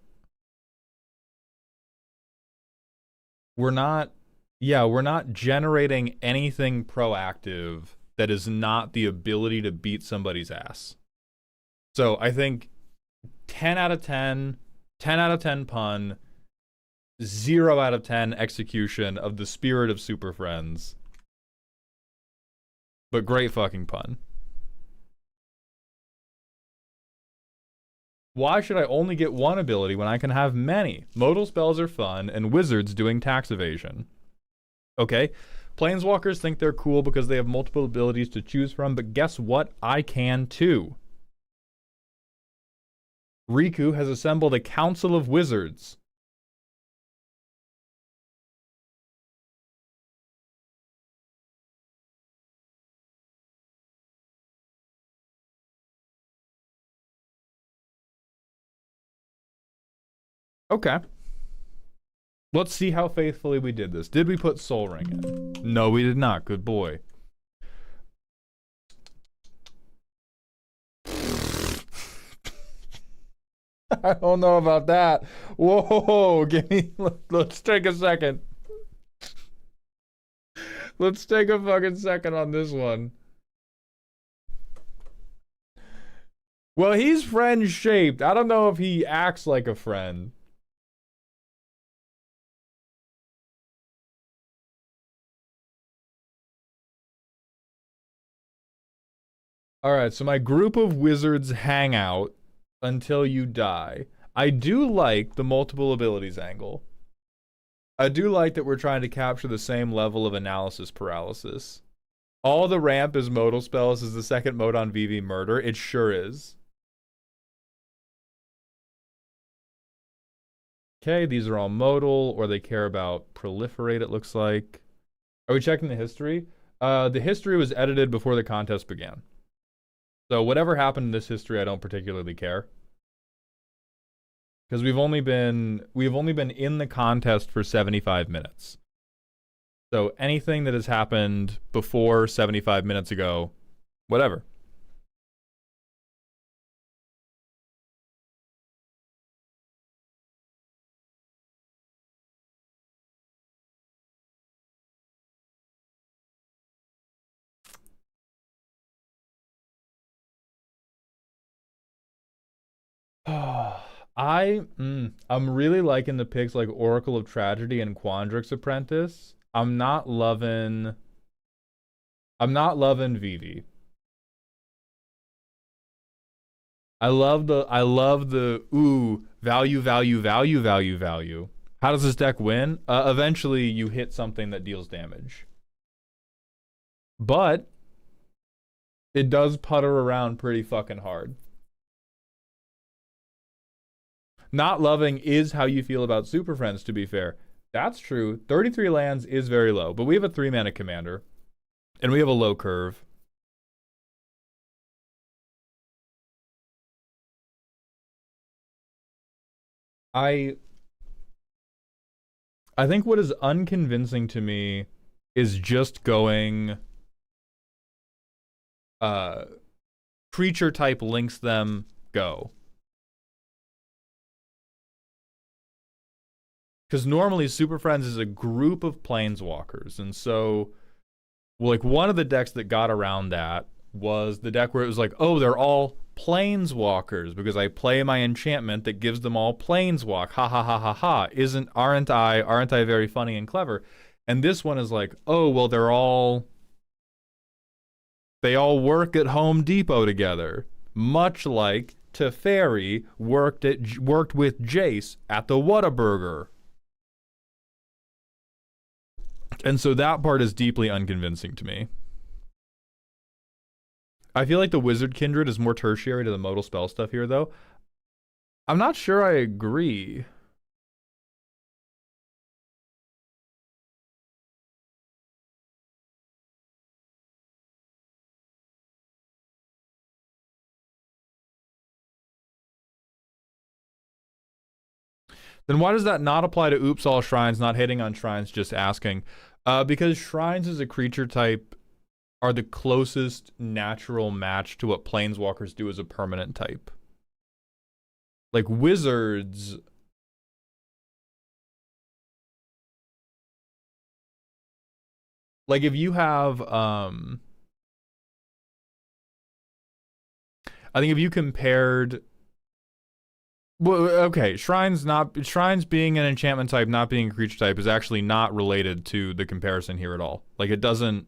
We're not generating anything proactive that is not the ability to beat somebody's ass. So I think 10 out of 10 out of 10 pun, 0 out of 10 execution of the spirit of Super Friends. But great fucking pun. Why should I only get one ability when I can have many? Modal spells are fun, and wizards doing tax evasion. Okay, planeswalkers think they're cool because they have multiple abilities to choose from, but guess what? I can too. Riku has assembled a council of wizards. Okay. Let's see how faithfully we did this. Did we put Soul Ring in? No, we did not. Good boy. I don't know about that. Whoa, let's take a second. Let's take a fucking second on this one. Well, he's friend shaped. I don't know if he acts like a friend. All right, so my group of wizards hang out until you die. I do like the multiple abilities angle. I do like that we're trying to capture the same level of analysis paralysis. All the ramp is modal spells is the second mode on VV Murder. It sure is. Okay, these are all modal, or they care about proliferate, it looks like. Are we checking the history? The history was edited before the contest began. So whatever happened in this history, I don't particularly care. Because we've only been in the contest for 75 minutes. So anything that has happened before 75 minutes ago, whatever. I'm really liking the picks like Oracle of Tragedy and Quandrix Apprentice. I'm not loving Vivi. I love the value. How does this deck win? Eventually you hit something that deals damage. But it does putter around pretty fucking hard. Not loving is how you feel about Superfriends, to be fair. That's true. 33 lands is very low, but we have a 3-mana commander. And we have a low curve. I think what is unconvincing to me is just going creature type links them, go. Because normally Super Friends is a group of planeswalkers, and so like one of the decks that got around that was the deck where it was like, oh, they're all planeswalkers because I play my enchantment that gives them all planeswalk. Ha ha ha ha ha. Aren't I very funny and clever? And this one is like, oh, well, they all work at Home Depot together, much like Teferi worked with Jace at the Whataburger. And so that part is deeply unconvincing to me. I feel like the Wizard Kindred is more tertiary to the modal spell stuff here, though. I'm not sure I agree. Then why does that not apply to Oops All Shrines, not hitting on Shrines, just asking? Because Shrines as a creature type are the closest natural match to what Planeswalkers do as a permanent type. Like Wizards... Like if you have... I think if you compared... Well, okay, Shrines being an enchantment type, not being a creature type, is actually not related to the comparison here at all. Like it doesn't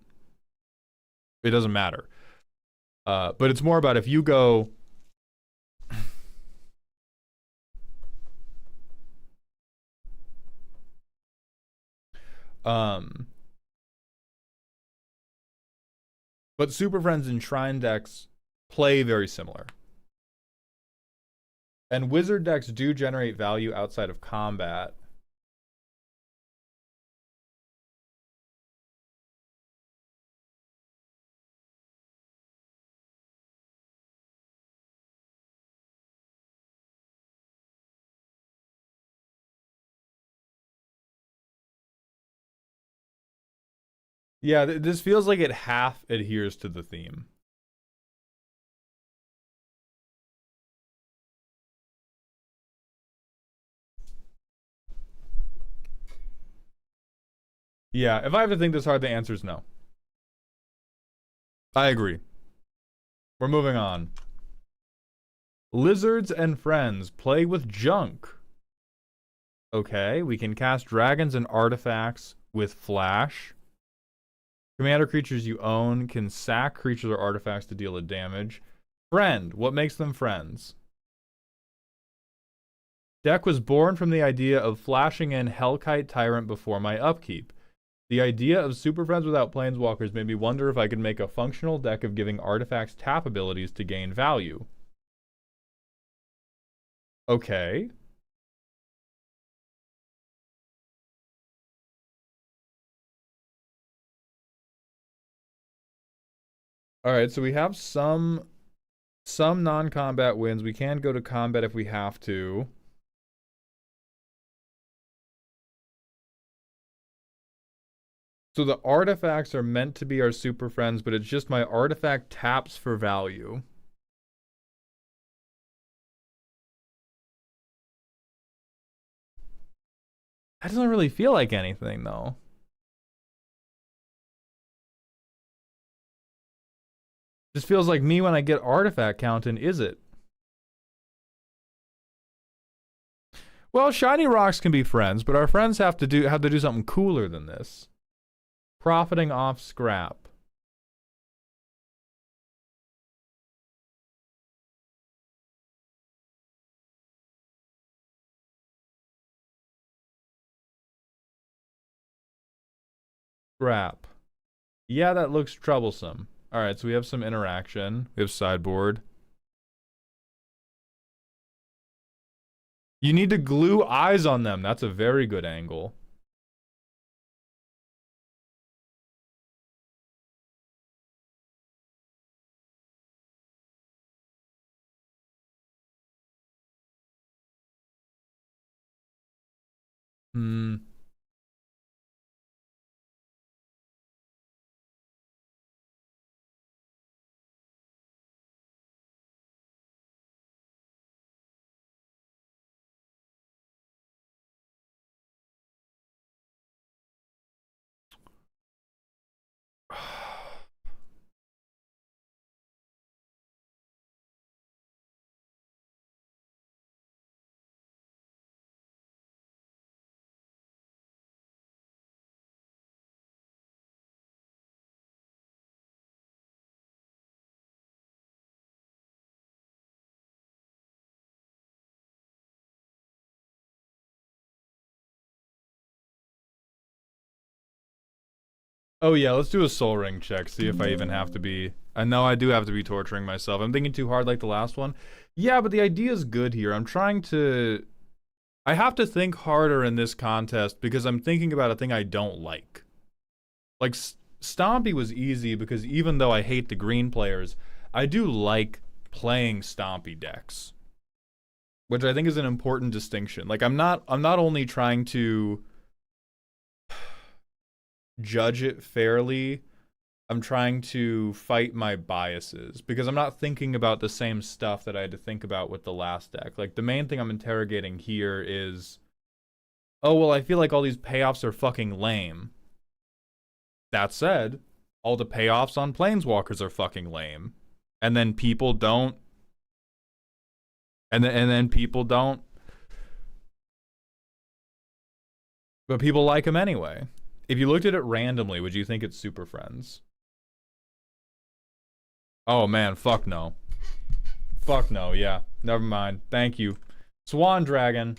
matter. But it's more about if you go. But Super Friends and Shrine decks play very similar. And Wizard decks do generate value outside of combat. Yeah, this feels like it half adheres to the theme. Yeah, if I have to think this hard, the answer is no. I agree. We're moving on. Lizards and friends play with junk. Okay, we can cast dragons and artifacts with flash. Commander creatures you own can sack creatures or artifacts to deal a damage. Friend. What makes them friends? Deck was born from the idea of flashing in Hellkite Tyrant before my upkeep. The idea of Super Friends without Planeswalkers made me wonder if I could make a functional deck of giving artifacts tap abilities to gain value. Okay. Alright, so we have some non-combat wins. We can go to combat if we have to. So the artifacts are meant to be our Super Friends, but it's just my artifact taps for value. That doesn't really feel like anything, though. Just feels like me when I get artifact counting, is it? Well, shiny rocks can be friends, but our friends have to do something cooler than this. Profiting off scrap. Scrap. Yeah, that looks troublesome. Alright, so we have some interaction. We have sideboard. You need to glue eyes on them. That's a very good angle. Hmm. Oh yeah, let's do a soul ring check, see if I even have to be... I know I do have to be torturing myself. I'm thinking too hard like the last one. Yeah, but the idea is good here. I'm trying to... I have to think harder in this contest because I'm thinking about a thing I don't like. Like, Stompy was easy because even though I hate the green players, I do like playing Stompy decks. Which I think is an important distinction. Like, I'm not only trying to judge it fairly, I'm trying to fight my biases because I'm not thinking about the same stuff that I had to think about with the last deck. Like, the main thing I'm interrogating here is, oh, well, I feel like all these payoffs are fucking lame. That said, all the payoffs on Planeswalkers are fucking lame. And then people don't. And then people don't. But people like them anyway. If you looked at it randomly, would you think it's Super Friends? Oh man, fuck no. Fuck no, yeah. Never mind. Thank you. Swan Dragon.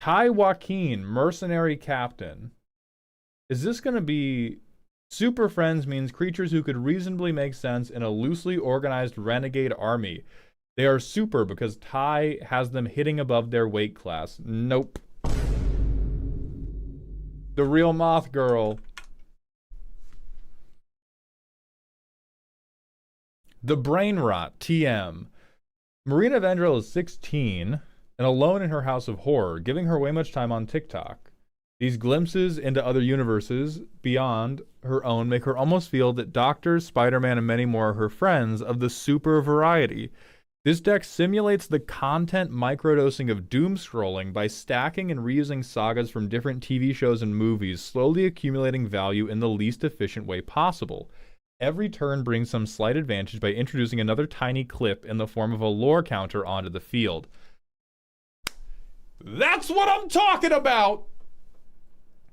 Ty Joaquin, Mercenary Captain. Is this gonna be... Super Friends means creatures who could reasonably make sense in a loosely organized renegade army. They are super because Ty has them hitting above their weight class. Nope. The real Moth Girl. The Brain Rot, TM. Marina Vendrell is 16 and alone in her house of horror, giving her way much time on TikTok. These glimpses into other universes beyond her own make her almost feel that doctors, Spider-Man, and many more are her friends of the super variety. This deck simulates the content microdosing of doom scrolling by stacking and reusing sagas from different TV shows and movies, slowly accumulating value in the least efficient way possible. Every turn brings some slight advantage by introducing another tiny clip in the form of a lore counter onto the field. That's what I'm talking about.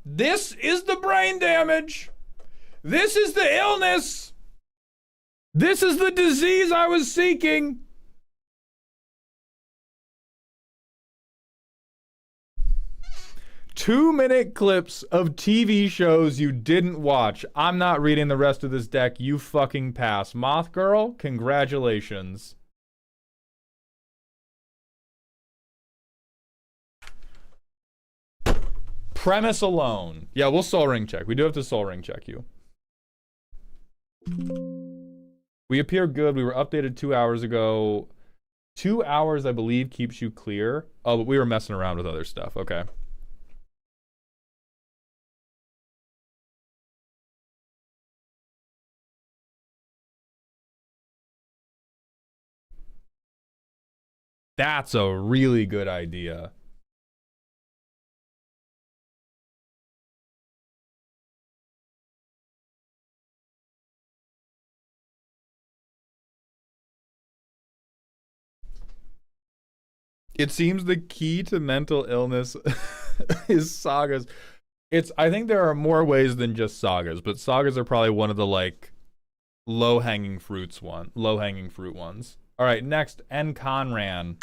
This is the brain damage. This is the illness. This is the disease I was seeking. Two-minute clips of TV shows you didn't watch. I'm not reading the rest of this deck. You fucking pass. Moth Girl, congratulations. Premise alone. Yeah, we'll Soul Ring check. We do have to Soul Ring check you. We appear good. We were updated 2 hours ago. 2 hours, I believe, keeps you clear. Oh, but we were messing around with other stuff. Okay. That's a really good idea. It seems the key to mental illness is sagas. I think there are more ways than just sagas, but sagas are probably one of the like low-hanging fruit ones. All right, next, N. Conran.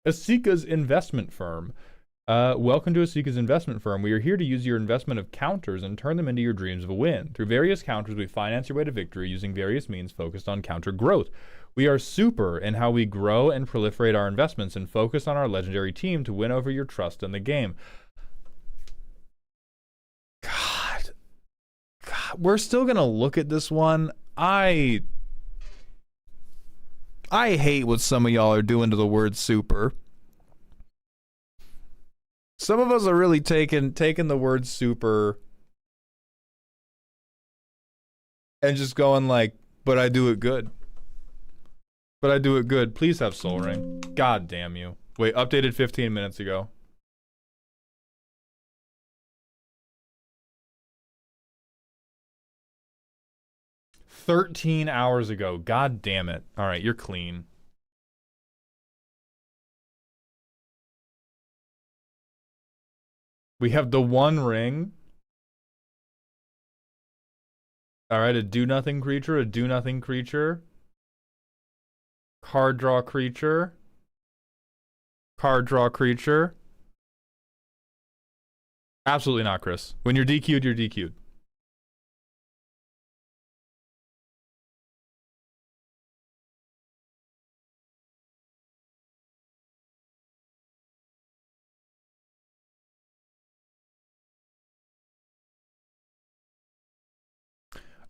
Asika's investment firm. Welcome to Asika's investment firm. We are here to use your investment of counters and turn them into your dreams of a win. Through various counters, we finance your way to victory using various means focused on counter growth. We are super in how we grow and proliferate our investments and focus on our legendary team to win over your trust in the game. God, we're still gonna look at this one. I hate what some of y'all are doing to the word super. Some of us are really taking the word super and just going like, but I do it good. But I do it good. Please have Soul Ring. God damn you. Wait, updated 15 minutes ago. "13 hours ago. God damn it. All right, you're clean. We have the One Ring. All right, a do-nothing creature, a do-nothing creature. Card draw creature. Card draw creature. Absolutely not, Chris. When you're DQ'd, you're DQ'd.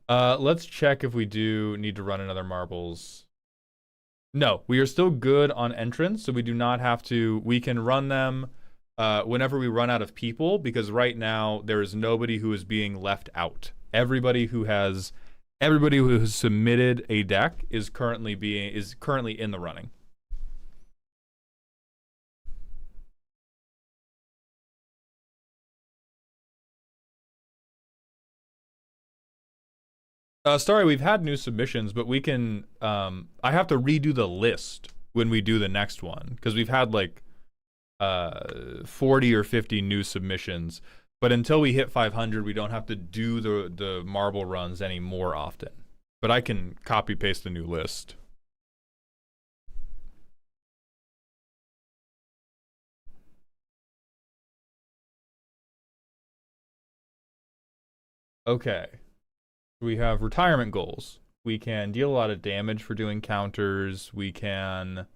Let's check if we do need to run another marbles. No, we are still good on entrance, so we do not have to. We can run them whenever we run out of people, because right now there is nobody who is being left out. Everybody who has submitted a deck is currently in the running. Sorry, we've had new submissions, but we can. I have to redo the list when we do the next one because we've had like 40 or 50 new submissions. But until we hit 500, we don't have to do the marble runs any more often. But I can copy paste the new list. Okay. We have retirement goals. We can deal a lot of damage for doing counters. We can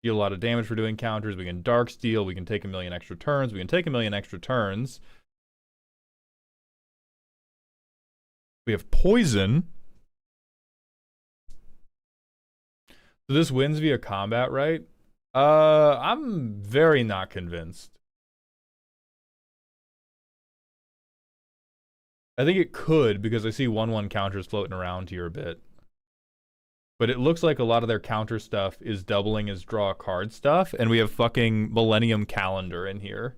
deal a lot of damage for doing counters. We can dark steal. We can take 1,000,000 extra turns. We can take 1,000,000 extra turns. We have poison. So this wins via combat, right? I'm very not convinced. I think it could because I see 1/1 counters floating around here a bit. But it looks like a lot of their counter stuff is doubling as draw a card stuff, and we have fucking Millennium Calendar in here.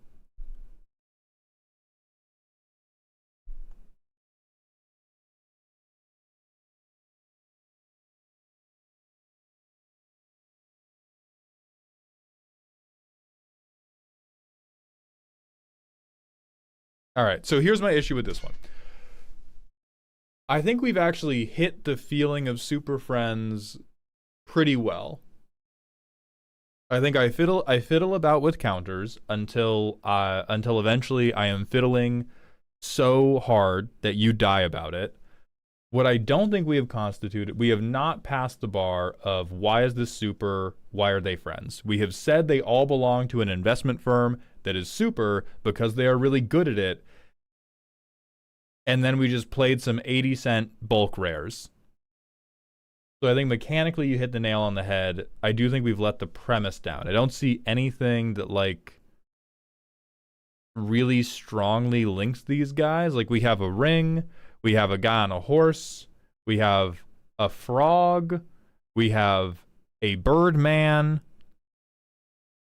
All right, so here's my issue with this one. I think we've actually hit the feeling of Super Friends pretty well. I think I fiddle about with counters until eventually I am fiddling so hard that you die about it. What I don't think we have not passed the bar of why is this super, why are they friends? We have said they all belong to an investment firm that is super because they are really good at it. And then we just played some 80-cent bulk rares. So I think mechanically you hit the nail on the head. I do think we've let the premise down. I don't see anything that like really strongly links these guys. Like we have a ring, we have a guy on a horse, we have a frog, we have a bird man,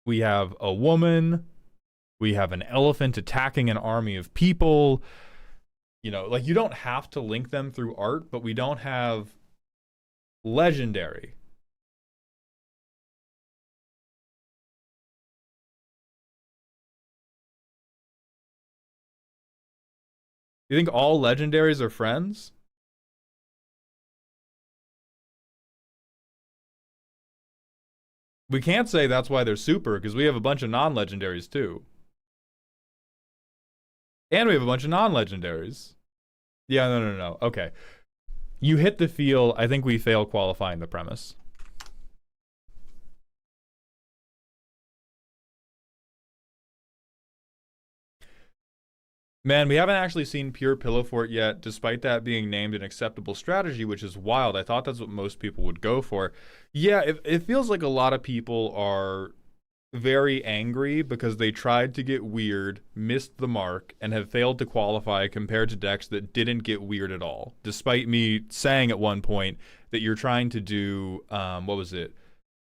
we have a woman, we have an elephant attacking an army of people. You know, like you don't have to link them through art, but we don't have legendary. You think all legendaries are friends? We can't say that's why they're super, because we have a bunch of non-legendaries too. And we have a bunch of non-legendaries. Yeah, no. Okay. You hit the feel. I think we fail qualifying the premise. Man, we haven't actually seen pure Pillow Fort yet, despite that being named an acceptable strategy, which is wild. I thought that's what most people would go for. Yeah, it feels like a lot of people are very angry because they tried to get weird, missed the mark, and have failed to qualify compared to decks that didn't get weird at all. Despite me saying at one point that you're trying to do, what was it?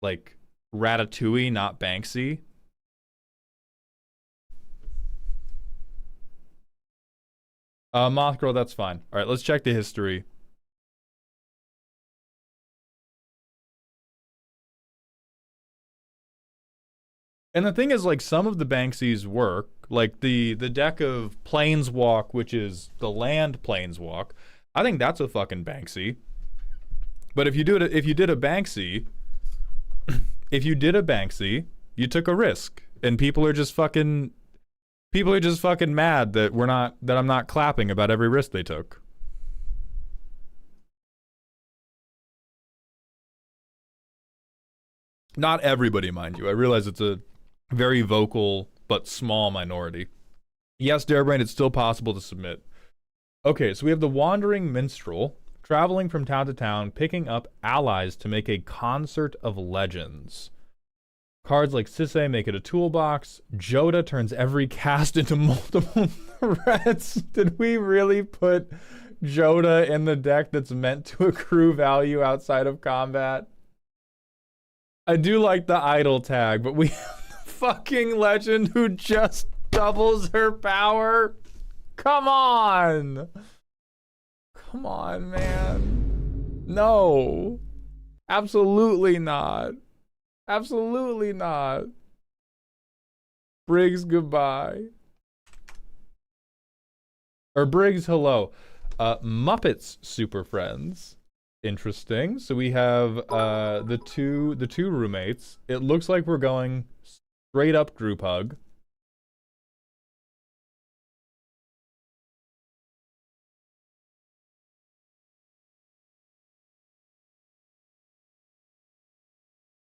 Like Ratatouille, not Banksy. Moth Girl, that's fine. All right, let's check the history. And the thing is, like, some of the Banksies work. Like the deck of Planeswalk, which is the land Planeswalk. I think that's a fucking Banksy. But if you did a Banksy, you took a risk, and people are just fucking mad that I'm not clapping about every risk they took. Not everybody, mind you. I realize it's a very vocal but small minority. Yes, Darebrain, it's still possible to submit. Okay, so we have the Wandering Minstrel, traveling from town to town, picking up allies to make a concert of legends. Cards like Sisay make it a toolbox. Joda turns every cast into multiple threats. Did we really put Joda in the deck that's meant to accrue value outside of combat? I do like the idle tag, but we have the fucking legend who just doubles her power. Come on. Come on, man. No. Absolutely not. Absolutely not. Briggs, goodbye. Or Briggs, hello. Muppets Super Friends. Interesting. So we have the two roommates. It looks like we're going straight up group hug.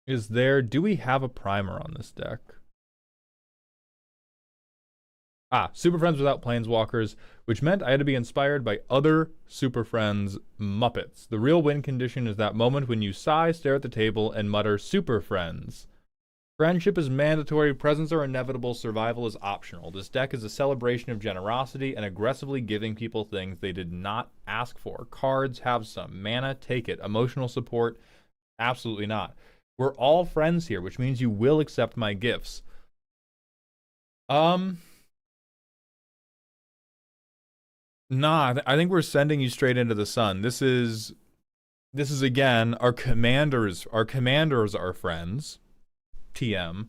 Do we have a primer on this deck? Super Friends without Planeswalkers, which meant I had to be inspired by other Super Friends Muppets. The real win condition is that moment when you sigh, stare at the table, and mutter, Super Friends. Friendship is mandatory, presents are inevitable, survival is optional. This deck is a celebration of generosity and aggressively giving people things they did not ask for. Cards, have some. Mana, take it. Emotional support, absolutely not. We're all friends here, which means you will accept my gifts. Nah, I think we're sending you straight into the sun. This is again, our commanders are friends. TM.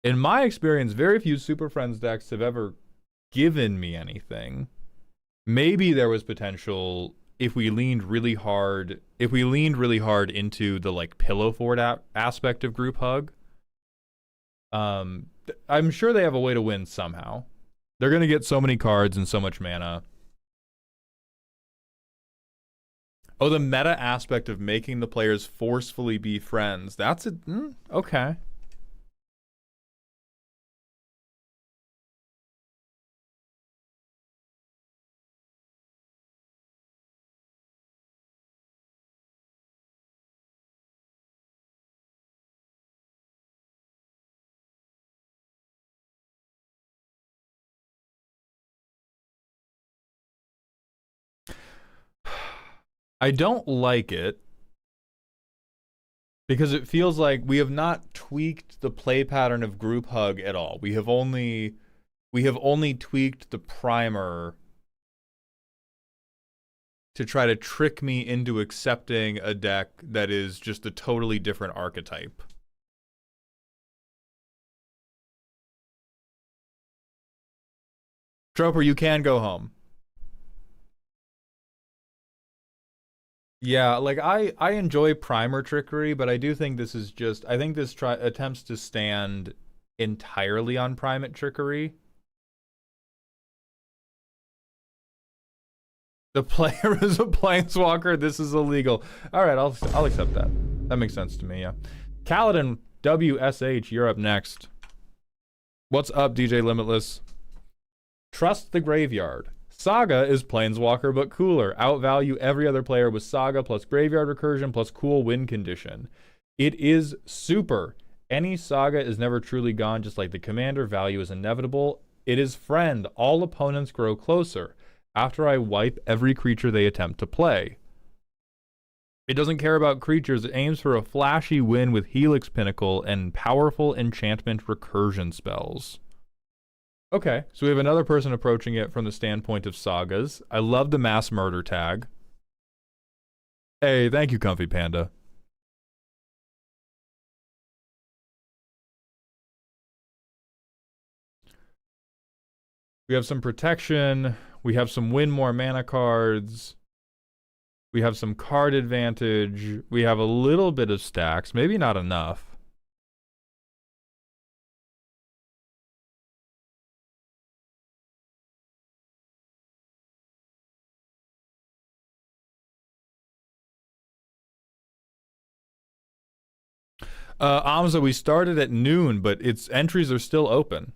In my experience, very few Super Friends decks have ever given me anything. Maybe there was potential if we leaned really hard. If we leaned really hard into the like pillow fort aspect of group hug, I'm sure they have a way to win somehow. They're gonna get so many cards and so much mana. Oh, the meta aspect of making the players forcefully be friends. That's it. Okay. I don't like it because it feels like we have not tweaked the play pattern of group hug at all. We have only tweaked the primer to try to trick me into accepting a deck that is just a totally different archetype. Troper, you can go home. Yeah, like I enjoy primer trickery, but I do think this is just I think this attempts to stand entirely on primate trickery. The player is a planeswalker. This is illegal. All right, I'll accept that. That makes sense to me. Yeah. Kaladin WSH, you're up next. What's up, DJ Limitless? Trust the graveyard. Saga is Planeswalker but cooler. Outvalue every other player with Saga plus Graveyard Recursion plus cool win condition. It is super. Any Saga is never truly gone, just like the Commander. Value is inevitable. It is friend. All opponents grow closer. After I wipe every creature they attempt to play. It doesn't care about creatures. It aims for a flashy win with Helix Pinnacle and powerful enchantment recursion spells. Okay, so we have another person approaching it from the standpoint of sagas. I love the mass murder tag. Hey, thank you, Comfy Panda. We have some protection. We have some win more mana cards. We have some card advantage. We have a little bit of stacks, maybe not enough. Amza, we started at noon, but its entries are still open.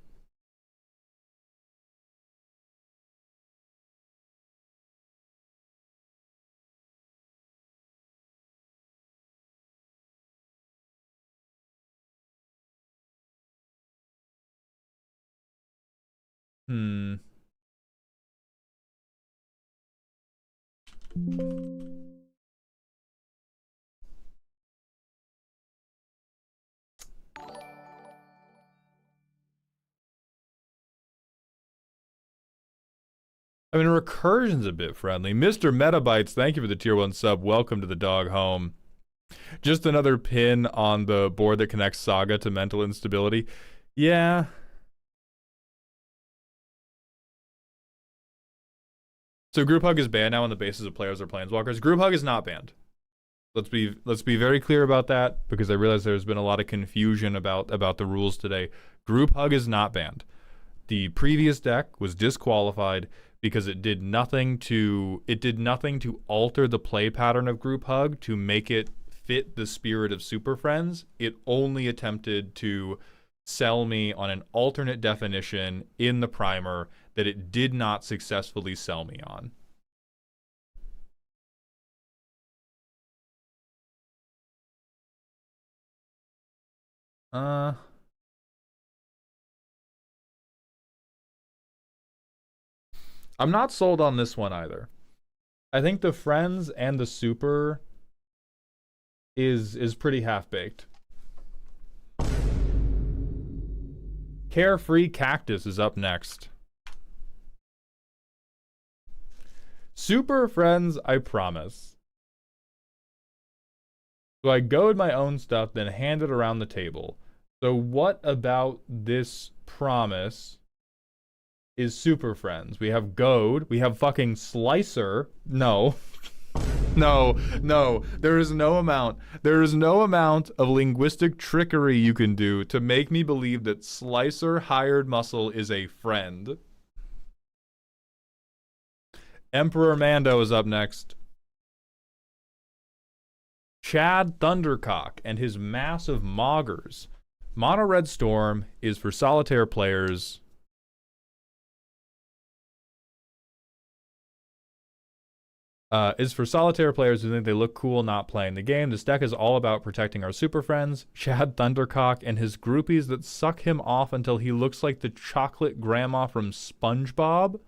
I mean, recursion's a bit friendly. Mr. Metabytes, thank you for the tier 1 sub. Welcome to the dog home. Just another pin on the board that connects Saga to mental instability. Yeah. So group hug is banned now on the basis of players or planeswalkers. Group hug is not banned. Let's be very clear about that, because I realize there's been a lot of confusion about the rules today. Group hug is not banned. The previous deck was disqualified because it did nothing to alter the play pattern of group hug to make it fit the spirit of Super Friends. It only attempted to sell me on an alternate definition in the primer that it did not successfully sell me on. I'm not sold on this one either. I think the Friends and the Super is pretty half-baked. Carefree Cactus is up next. Super Friends, I promise. So I goad my own stuff, then hand it around the table. So what about this promise is Super Friends? We have Goad, we have fucking Slicer. No. No. There is no amount of linguistic trickery you can do to make me believe that Slicer hired muscle is a friend. Emperor Mando is up next. Chad Thundercock and his massive Moggers. Mono Red Storm is for solitaire players. Is for solitaire players who think they look cool not playing the game. This deck is all about protecting our super friends, Chad Thundercock, and his groupies that suck him off until he looks like the chocolate grandma from SpongeBob.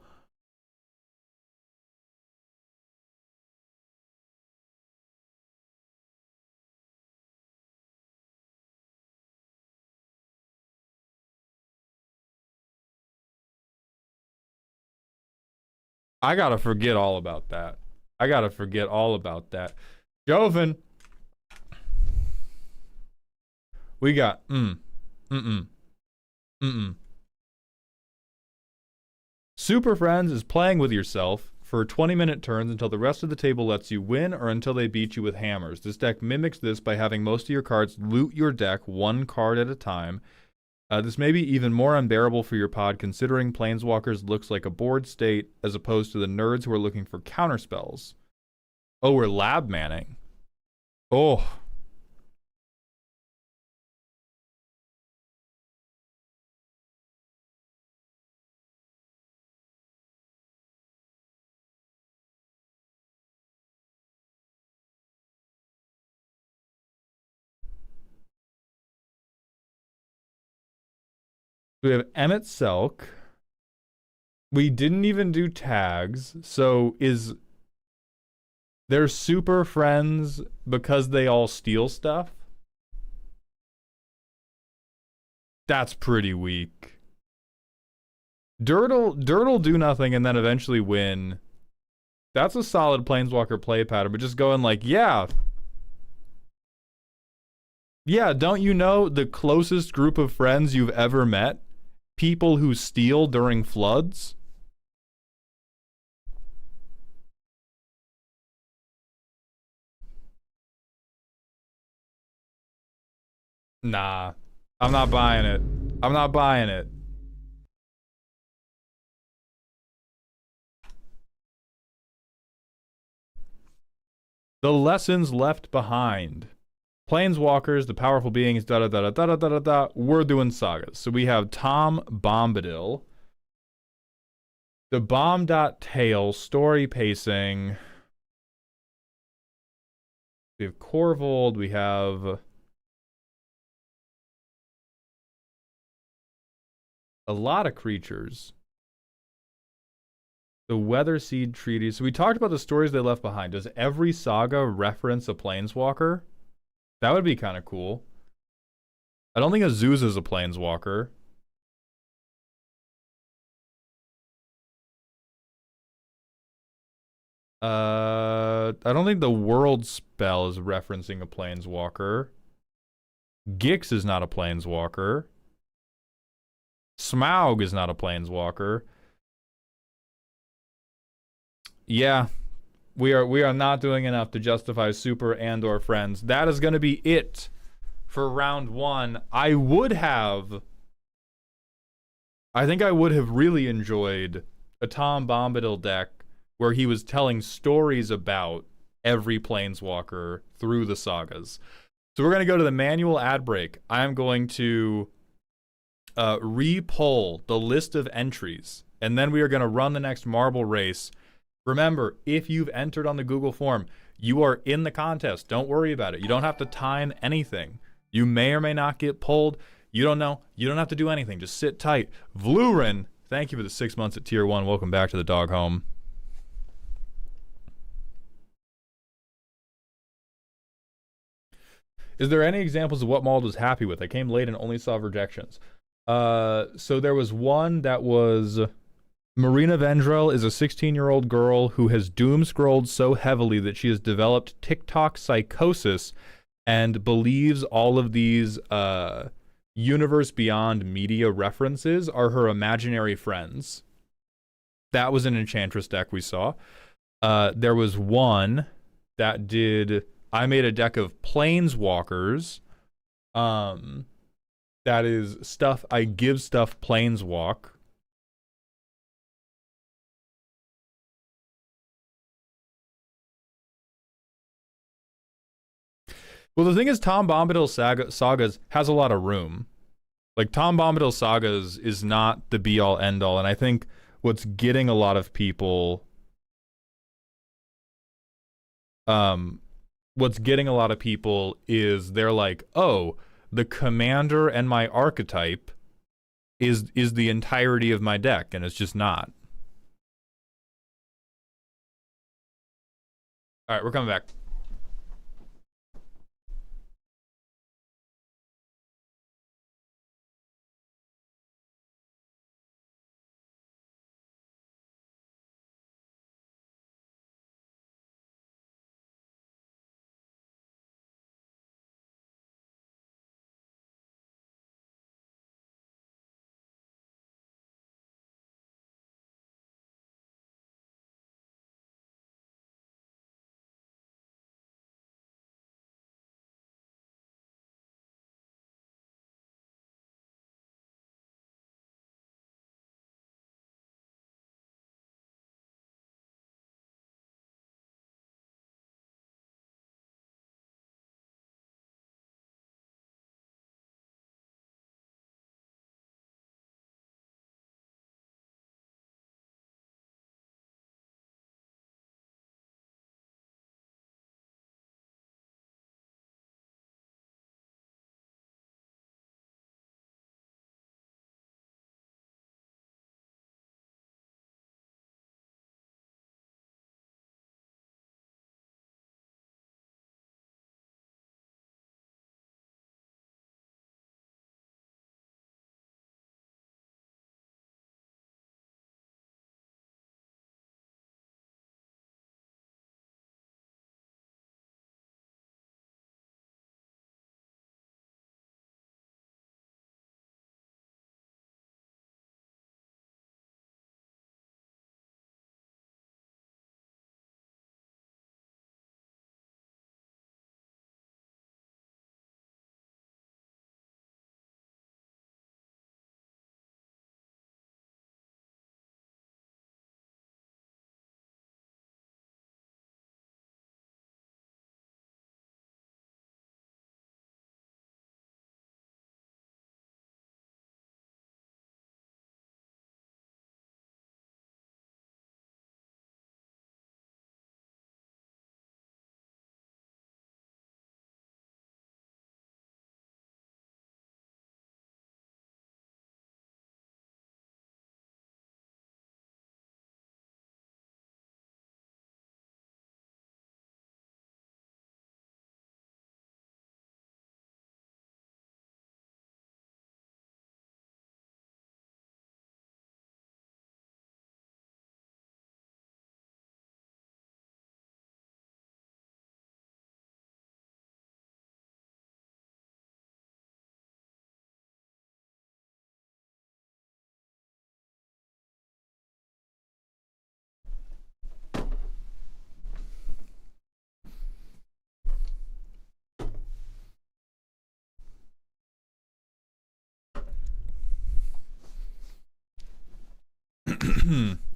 I gotta forget all about that. Joven. We got Super Friends is playing with yourself for 20-minute turns until the rest of the table lets you win or until they beat you with hammers. This deck mimics this by having most of your cards loot your deck one card at a time. This may be even more unbearable for your pod considering Planeswalkers looks like a board state as opposed to the nerds who are looking for counterspells. Oh, we're lab manning. Oh. We have Emmett Selk. We didn't even do tags, so is they're super friends because they all steal stuff? That's pretty weak. Dirt'll do nothing and then eventually win. That's a solid Planeswalker play pattern, but just going like, yeah, don't you know the closest group of friends you've ever met? People who steal during floods? Nah, I'm not buying it. The lessons left behind. Planeswalkers, the powerful beings, da-da-da-da-da-da-da-da. We're doing sagas. So we have Tom Bombadil. The Bomb.tail, story pacing. We have Corvold, we have a lot of creatures. The Weather Seed Treaty. So we talked about the stories they left behind. Does every saga reference a Planeswalker? That would be kind of cool. I don't think Azusa's a Planeswalker. I don't think the World Spell is referencing a Planeswalker. Gix is not a Planeswalker. Smaug is not a Planeswalker. Yeah, we are not doing enough to justify Super and or Friends. That is going to be it for round one. I think I would have really enjoyed a Tom Bombadil deck where he was telling stories about every Planeswalker through the sagas. So we're going to go to the manual ad break. I'm going to re-poll the list of entries, and then we are going to run the next marble race. Remember, if you've entered on the Google form, you are in the contest. Don't worry about it. You don't have to time anything. You may or may not get pulled. You don't know. You don't have to do anything. Just sit tight. Vlurin, thank you for the 6 months at Tier 1. Welcome back to the dog home. Is there any examples of what Mauld was happy with? I came late and only saw rejections. So there was one that was... Marina Vendrell is a 16-year-old girl who has doom-scrolled so heavily that she has developed TikTok psychosis and believes all of these universe beyond media references are her imaginary friends. That was an Enchantress deck we saw. There was one that did. I made a deck of Planeswalkers. That is stuff. I give stuff Planeswalk. Well, the thing is, Tom Bombadil Sagas has a lot of room. Like, Tom Bombadil Sagas is not the be-all, end-all, and I think what's getting a lot of people... what's getting a lot of people is they're like, oh, the commander and my archetype is the entirety of my deck, and it's just not. All right, we're coming back.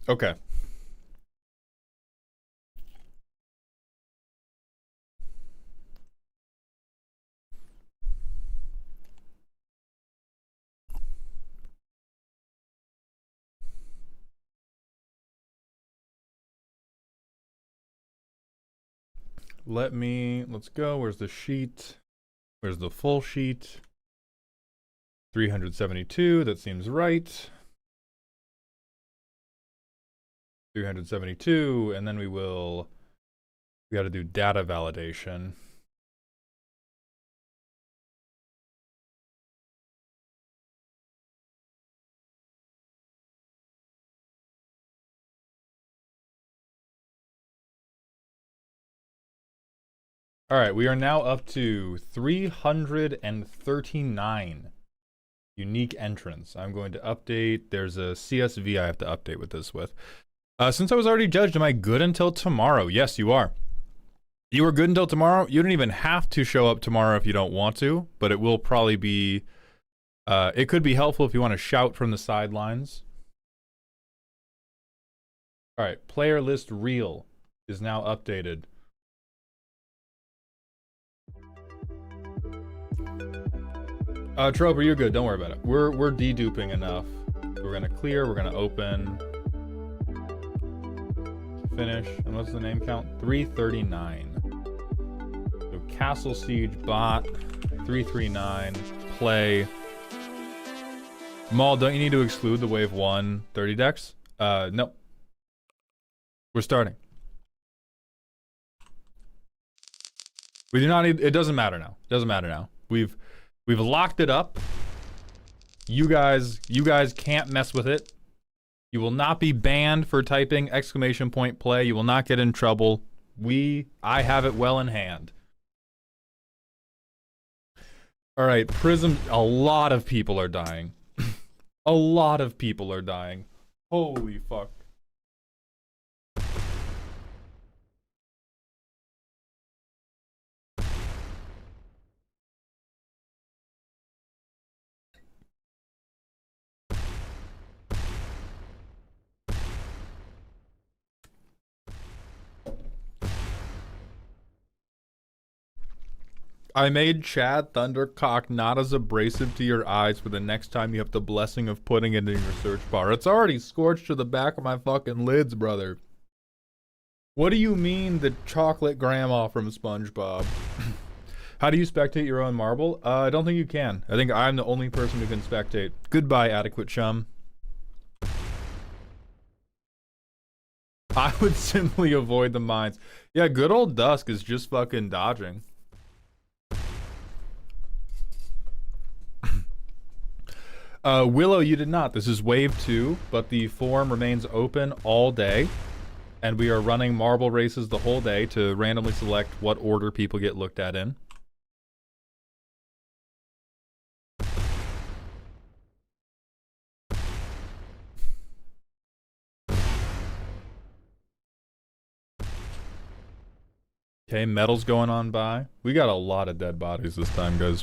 Okay. Let's go. Where's the sheet? Where's the full sheet? 372, that seems right. 372, and then we got to do data validation. All right, we are now up to 339. Unique entrance. I'm going to update. There's a CSV I have to update with this with. Since I was already judged, am I good until tomorrow? Yes, you are. You are good until tomorrow. You don't even have to show up tomorrow if you don't want to, but it will probably be, it could be helpful if you want to shout from the sidelines. All right, player list reel is now updated. Troper, you're good. Don't worry about it. We're deduping enough. We're gonna clear. We're gonna open. Finish. And what's the name count? 339. So Castle Siege bot 339. Play. Maul, don't you need to exclude the wave 1 30 decks? No. We're starting. We do not need. It doesn't matter now. It doesn't matter now. We've locked it up. You guys can't mess with it. You will not be banned for typing exclamation point play. You will not get in trouble. I have it well in hand. All right, Prism. A lot of people are dying. A lot of people are dying. Holy fuck. I made Chad Thundercock not as abrasive to your eyes for the next time you have the blessing of putting it in your search bar. It's already scorched to the back of my fucking lids, brother. What do you mean the chocolate grandma from SpongeBob? How do you spectate your own marble? I don't think you can. I think I'm the only person who can spectate. Goodbye, adequate chum. I would simply avoid the mines. Yeah, good old Dusk is just fucking dodging. Willow, you did not. This is wave 2, but the forum remains open all day. And we are running marble races the whole day to randomly select what order people get looked at in. Okay, metal's going on by. We got a lot of dead bodies this time, guys.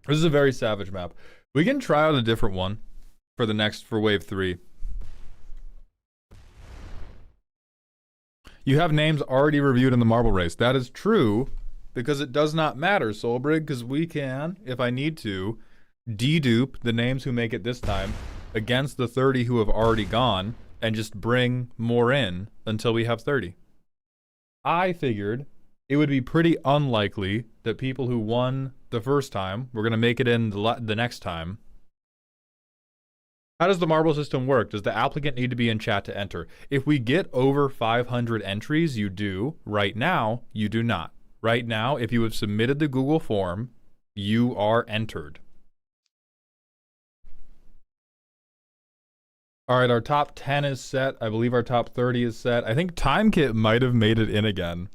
This is a very savage map. We can try out a different one for wave 3. You have names already reviewed in the marble race. That is true, because it does not matter, Soulbrig, because we can, if I need to, dedupe the names who make it this time against the 30 who have already gone and just bring more in until we have 30. I figured it would be pretty unlikely that people who won the first time were going to make it in the next time. How does the marble system work? Does the applicant need to be in chat to enter? If we get over 500 entries, you do. Right now, you do not. Right now, if you have submitted the Google form, you are entered. All right, our top 10 is set. I believe our top 30 is set. I think TimeKit might have made it in again.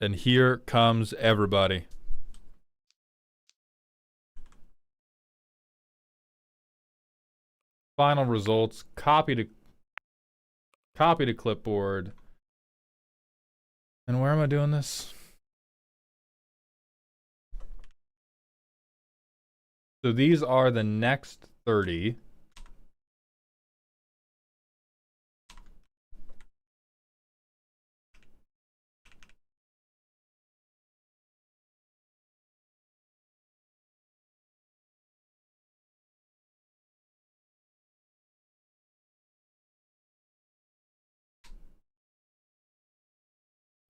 And here comes everybody. Final results, copy to clipboard. And where am I doing this? So these are the next 30.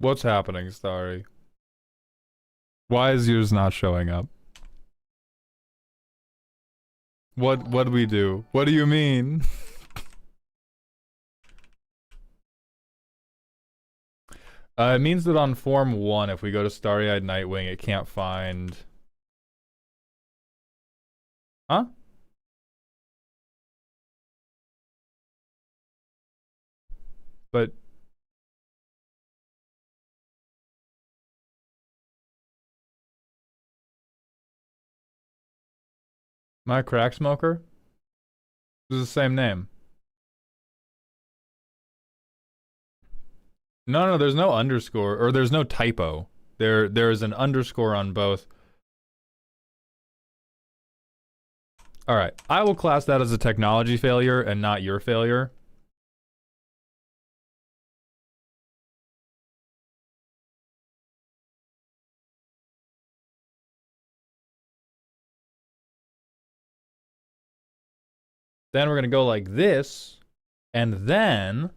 What's happening, Starry? Why is yours not showing up? What do we do? What do you mean? It means that on Form 1, if we go to Starry-Eyed Nightwing, it can't find... Huh? But Am I a crack smoker? This is the same name. No, there's no underscore, or there's no typo. There's an underscore on both. All right, I will class that as a technology failure and not your failure. Then we're going to go like this, and then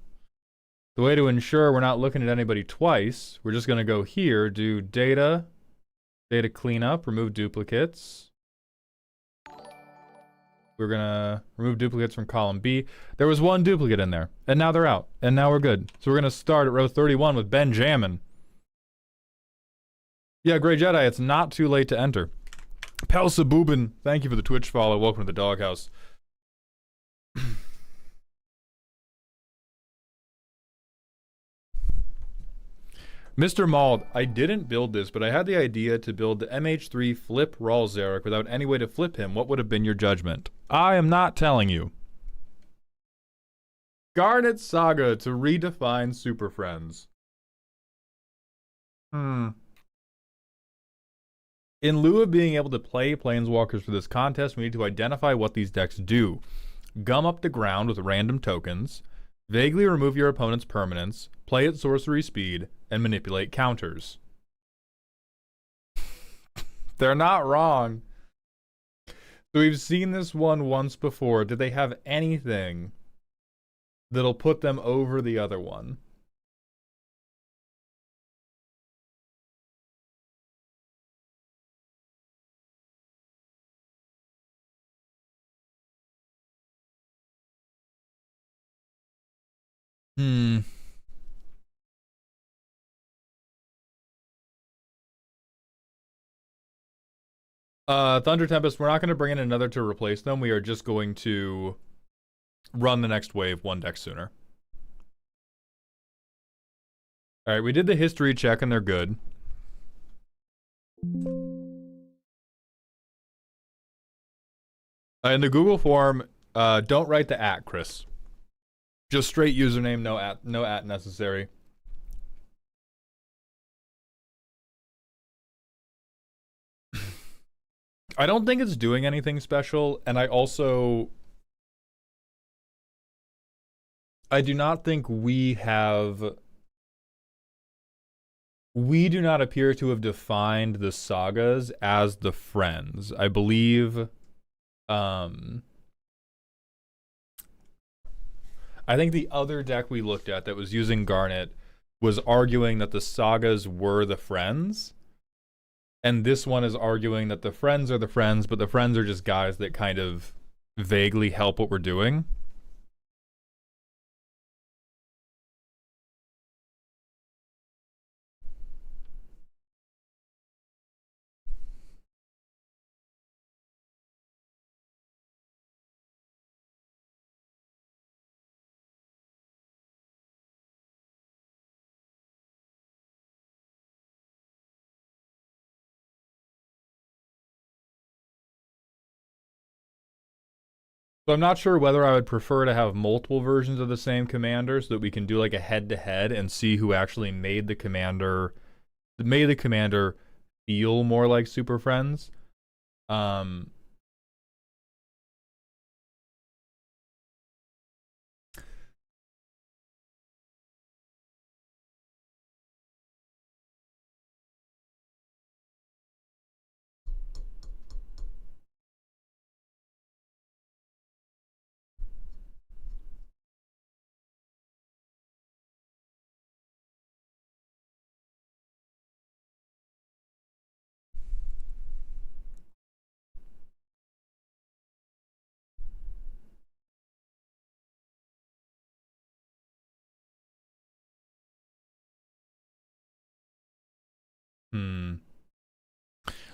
the way to ensure we're not looking at anybody twice, we're just going to go here, do data cleanup, remove duplicates. We're going to remove duplicates from column B. There was one duplicate in there, and now they're out, and now we're good. So we're going to start at row 31 with Benjamin. Yeah, Grey Jedi, it's not too late to enter. Pelsa Boobin, thank you for the Twitch follow. Welcome to the doghouse. Mr. Mauld, I didn't build this, but I had the idea to build the MH3 flip Raul Zarek without any way to flip him. What would have been your judgment? I am not telling you. Garnet Saga to redefine Super Friends. In lieu of being able to play Planeswalkers for this contest, we need to identify what these decks do. Gum up the ground with random tokens, vaguely remove your opponent's permanents, play at sorcery speed, and manipulate counters. They're not wrong. So we've seen this one once before. Did they have anything that'll put them over the other one? Thunder Tempest, we're not going to bring in another to replace them. We are just going to run the next wave one deck sooner. Alright, we did the history check and they're good. In the Google form, don't write the @ Chris. Just straight username, no at necessary. I don't think it's doing anything special, and I do not think we do not appear to have defined the sagas as the friends. I believe, I think the other deck we looked at that was using Garnet was arguing that the sagas were the friends. And this one is arguing that the friends are the friends, but the friends are just guys that kind of vaguely help what we're doing. So I'm not sure whether I would prefer to have multiple versions of the same commander so that we can do like a head-to-head and see who actually made the commander feel more like Super Friends.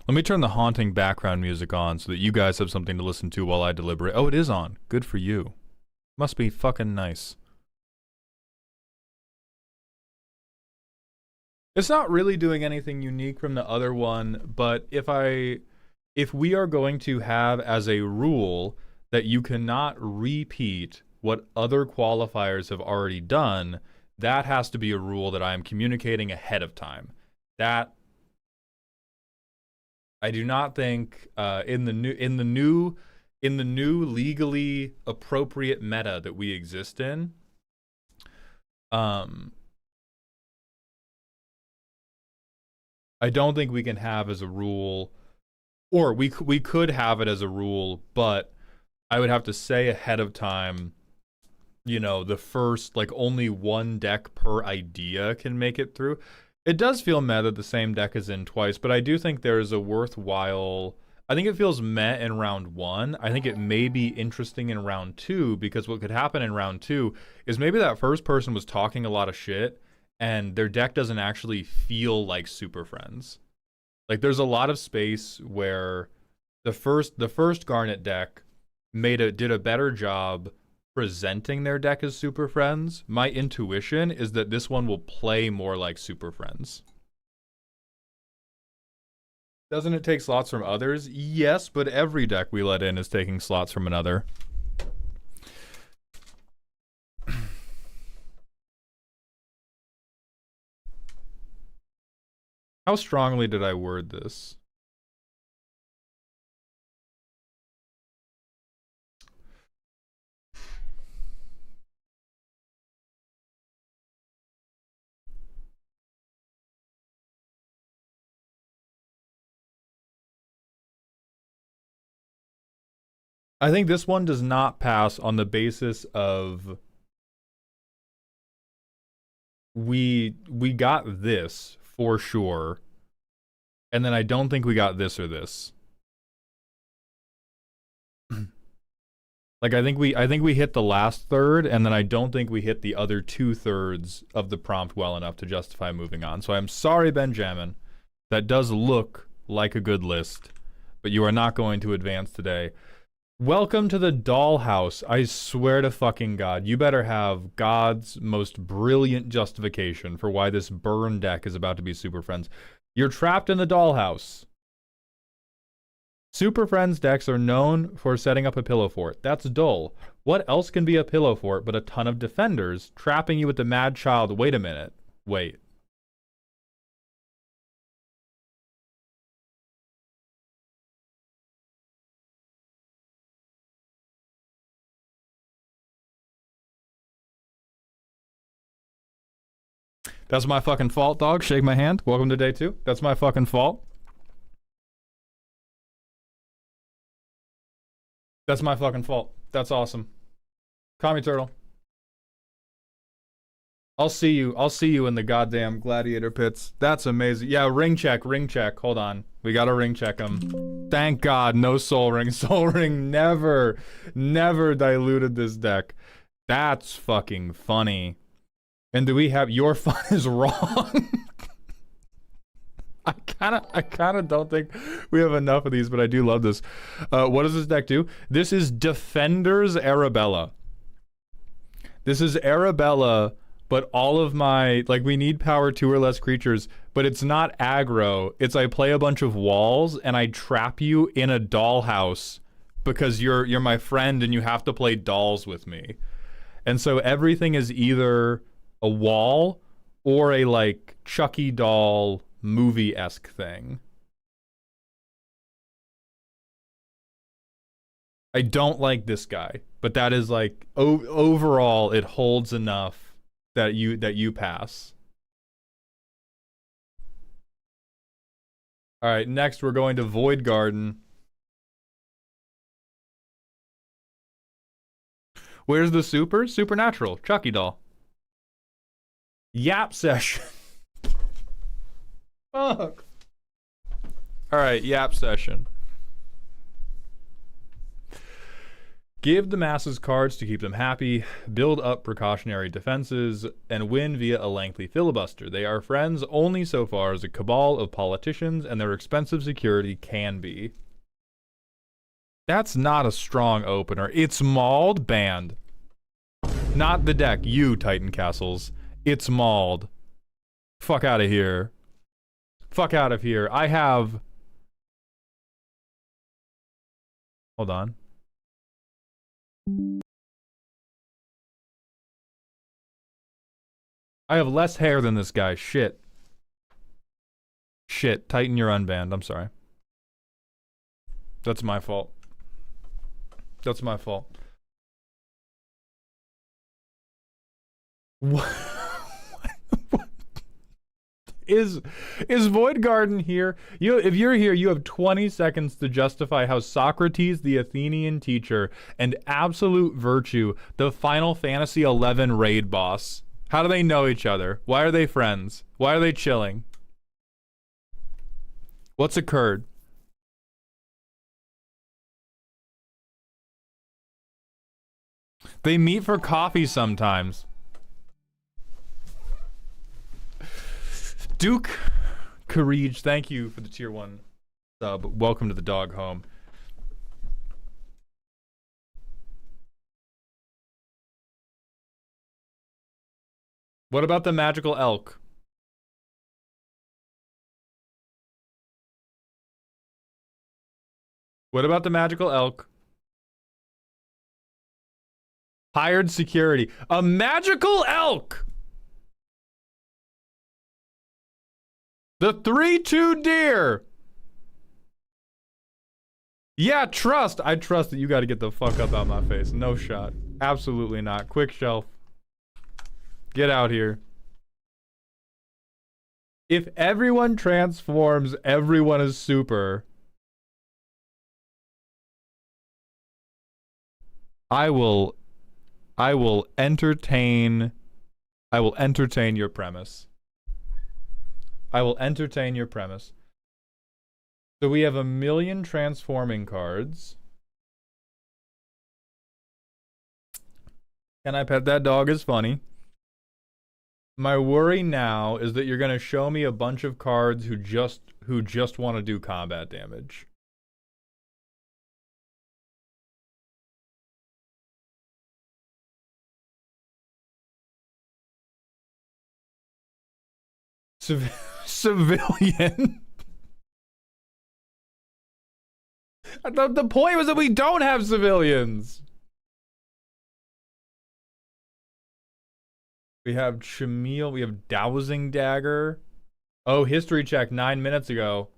Let me turn the haunting background music on so that you guys have something to listen to while I deliberate. Oh, it is on. Good for you. Must be fucking nice. It's not really doing anything unique from the other one, but if I if we are going to have as a rule that you cannot repeat what other qualifiers have already done, that has to be a rule that I am communicating ahead of time. That I do not think in the new legally appropriate meta that we exist in, I don't think we can have as a rule, or we could have it as a rule, but I would have to say ahead of time, you know, the first, like, only one deck per idea can make it through. It does feel meh that the same deck is in twice, but I do think there is a worthwhile... I think it feels meh in round 1. I think it may be interesting in round 2, because what could happen in round 2 is maybe that first person was talking a lot of shit, and their deck doesn't actually feel like Super Friends. Like, there's a lot of space where the first Garnet deck did a better job presenting their deck as Super Friends. My intuition is that this one will play more like Super Friends. Doesn't it take slots from others? Yes, but every deck we let in is taking slots from another. How strongly did I word this? I think this one does not pass on the basis of we got this for sure, and then I don't think we got this or this. Like, I think we hit the last third, and then I don't think we hit the other 2/3 of the prompt well enough to justify moving on. So I'm sorry, Benjamin. That does look like a good list, but you are not going to advance today. Welcome to the dollhouse. I swear to fucking God, you better have God's most brilliant justification for why this burn deck is about to be Super Friends. You're trapped in the dollhouse. Super Friends decks are known for setting up a pillow fort. That's dull. What else can be a pillow fort but a ton of defenders trapping you with the mad child? Wait a minute. Wait. That's my fucking fault, dog. Shake my hand. Welcome to day 2. That's my fucking fault. That's my fucking fault. That's awesome. Call me Turtle. I'll see you in the goddamn gladiator pits. That's amazing. Yeah, ring check. Hold on. We gotta ring check him. Thank God, no soul ring. Soul ring never diluted this deck. That's fucking funny. And do we have your fun is wrong? I kinda don't think we have enough of these, but I do love this. What does this deck do? This is Defender's Arabella. This is Arabella, but all of my, like, we need power 2 or less creatures, but it's not aggro. It's I play a bunch of walls and I trap you in a dollhouse because you're my friend and you have to play dolls with me. And so everything is either a wall or a, like, Chucky doll movie-esque thing. I don't like this guy, but that is, like, overall it holds enough that you pass. All right, next we're going to Void Garden. Where's the super? Supernatural. Chucky doll. Yap session. Fuck. Alright, Yap session. Give the masses cards to keep them happy, build up precautionary defenses, and win via a lengthy filibuster. They are friends only so far as a cabal of politicians and their expensive security can be. That's not a strong opener. It's mauled, banned. Not the deck, you, Titan Castles. It's mauled. Fuck out of here. Fuck out of here. I have Hold on. I have less hair than this guy. Shit. Shit. Tighten your unband. I'm sorry. That's my fault. That's my fault. What? Is Void Garden here? If you're here, you have 20 seconds to justify how Socrates, the Athenian teacher, and Absolute Virtue, the Final Fantasy XI raid boss. How do they know each other? Why are they friends? Why are they chilling? What's occurred? They meet for coffee sometimes. Duke Courage, thank you for the tier 1 sub. Welcome to the dog home. What about the magical elk? What about the magical elk? Hired security. A magical elk! The 3-2 deer! Yeah, trust. I trust that you gotta get the fuck up out my face. No shot. Absolutely not. Quick shelf. Get out here. If everyone transforms, everyone is super. I will entertain your premise. I will entertain your premise. So we have 1,000,000 transforming cards. Can I pet that dog is funny. My worry now is that you're gonna show me a bunch of cards who just want to do combat damage. Civilian. The point was that we don't have civilians. We have Shamil. We have Dowsing Dagger. Oh, history check 9 minutes ago.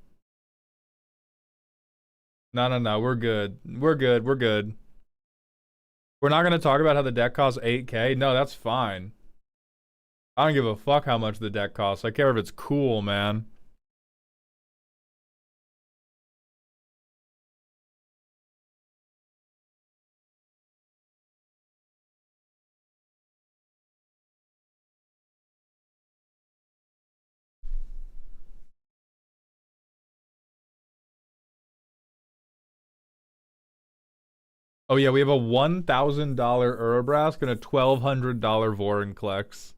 No. We're good. We're good. We're good. We're not going to talk about how the deck costs 8K. No, that's fine. I don't give a fuck how much the deck costs. I care if it's cool, man. Oh yeah, we have a $1,000 Urabrask and a $1,200 Vorinclex.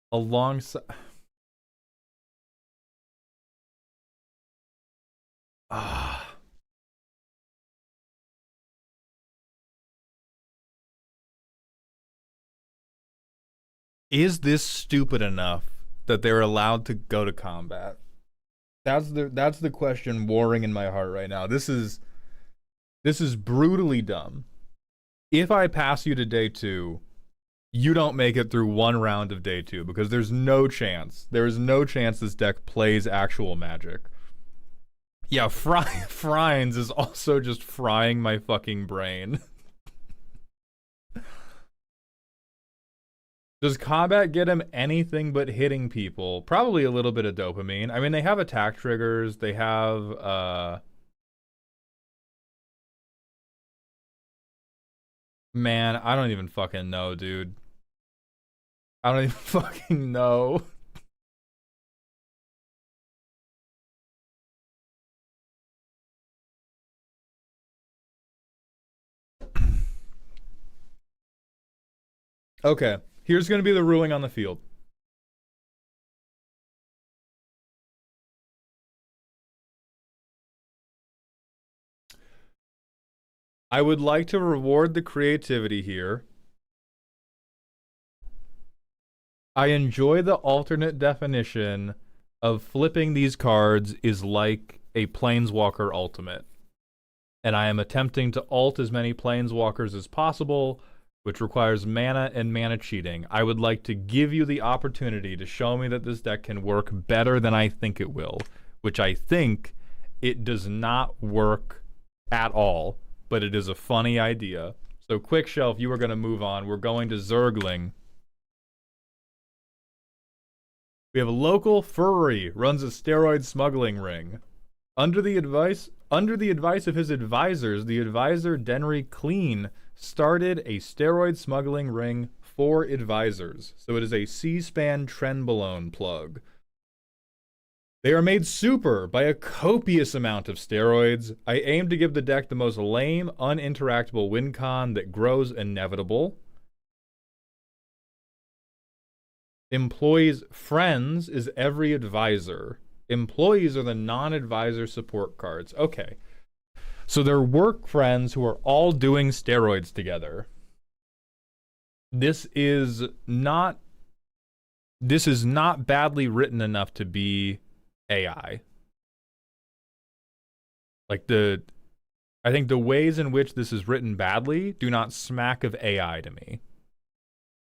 Alongside... Is this stupid enough that they're allowed to go to combat? That's the question warring in my heart right now. This is brutally dumb. If I pass you to day 2, you don't make it through 1 round of day 2 because there's no chance. There is no chance this deck plays actual Magic. Yeah, Frines is also just frying my fucking brain. Does combat get him anything but hitting people? Probably a little bit of dopamine. I mean, they have attack triggers. They have, Man, I don't even fucking know, dude. I don't even fucking know. Okay, here's going to be the ruling on the field. I would like to reward the creativity here. I enjoy the alternate definition of flipping these cards is like a Planeswalker ultimate. And I am attempting to ult as many Planeswalkers as possible, which requires mana and mana cheating. I would like to give you the opportunity to show me that this deck can work better than I think it will, which I think it does not work at all, but it is a funny idea. So Quick Shelf, you are going to move on. We're going to Zergling. We have a local furry runs a steroid smuggling ring. Under the advice of his advisors, the advisor Denry Clean started a steroid smuggling ring for advisors. So it is a C-SPAN Trenbolone plug. They are made super by a copious amount of steroids. I aim to give the deck the most lame, uninteractable win con that grows inevitable. Employees' friends is every advisor. Employees are the non-advisor support cards. Okay. So they're work friends who are all doing steroids together. This is not badly written enough to be AI. Like I think the ways in which this is written badly do not smack of AI to me.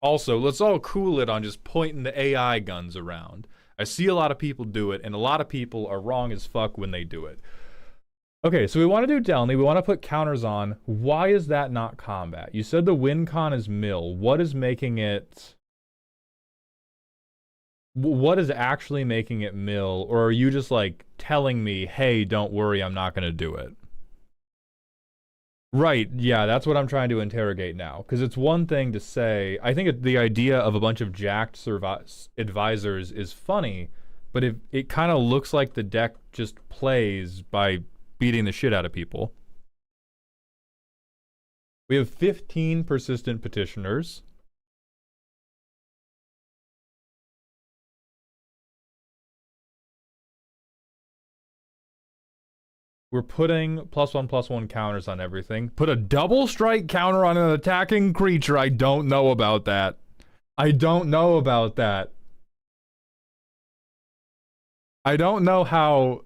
Also, let's all cool it on just pointing the AI guns around. I see a lot of people do it, and a lot of people are wrong as fuck when they do it. Okay, so we want to do Delny. We want to put counters on. Why is that not combat? You said the win con is mill. What is making it... What is actually making it mill? Or are you just, like, telling me, hey, don't worry, I'm not going to do it? Right, yeah, that's what I'm trying to interrogate now. Because it's one thing to say, I think the idea of a bunch of jacked advisors is funny, but it kind of looks like the deck just plays by beating the shit out of people. We have 15 persistent petitioners. We're putting +1/+1 counters on everything. Put a double strike counter on an attacking creature. I don't know about that. I don't know about that. I don't know how...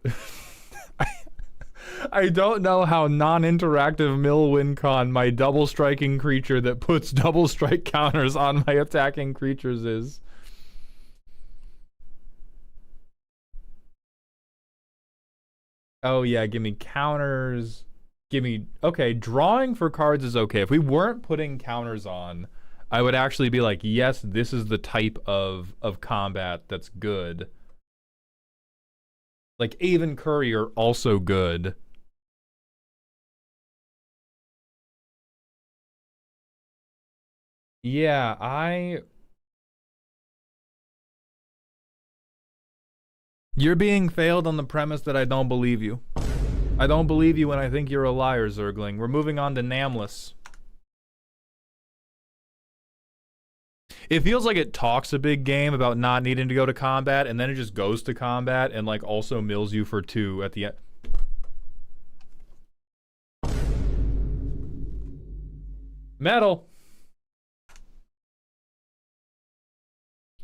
I don't know how non-interactive mill win con my double striking creature that puts double strike counters on my attacking creatures is. Oh yeah, give me counters. Give me... Okay, drawing for cards is okay. If we weren't putting counters on, I would actually be like, yes, this is the type of combat that's good. Like, Avon Courier also good. Yeah, You're being failed on the premise that I don't believe you. I don't believe you when I think you're a liar, Zergling. We're moving on to Namless. It feels like it talks a big game about not needing to go to combat, and then it just goes to combat and, like, also mills you for 2 at the end. Metal!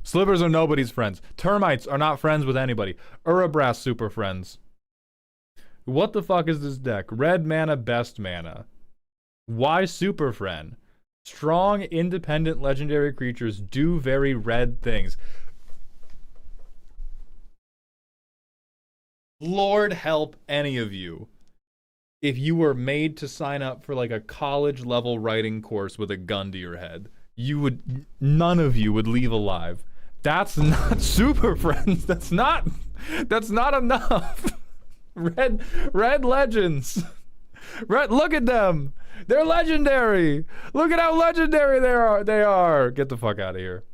Slivers are nobody's friends. Termites are not friends with anybody. Urabrass super friends. What the fuck is this deck? Red mana, best mana. Why super friend? Strong, independent, legendary creatures do very red things. Lord help any of you. If you were made to sign up for like a college level writing course with a gun to your head, none of you would leave alive. That's not super friends. That's not enough. Red legends. Look at them. They're legendary. Look at how legendary they are. Get the fuck out of here.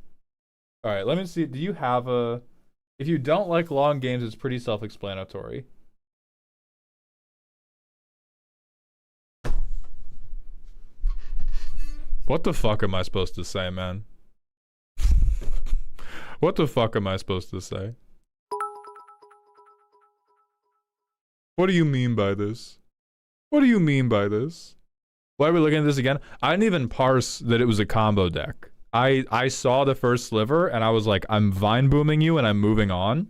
All right, let me see. Do you have a... If you don't like long games, it's pretty self-explanatory. What the fuck am I supposed to say, man? What the fuck am I supposed to say? What do you mean by this? What do you mean by this? Why are we looking at this again? I didn't even parse that it was a combo deck. I saw the first sliver and I was like, I'm vine booming you and I'm moving on.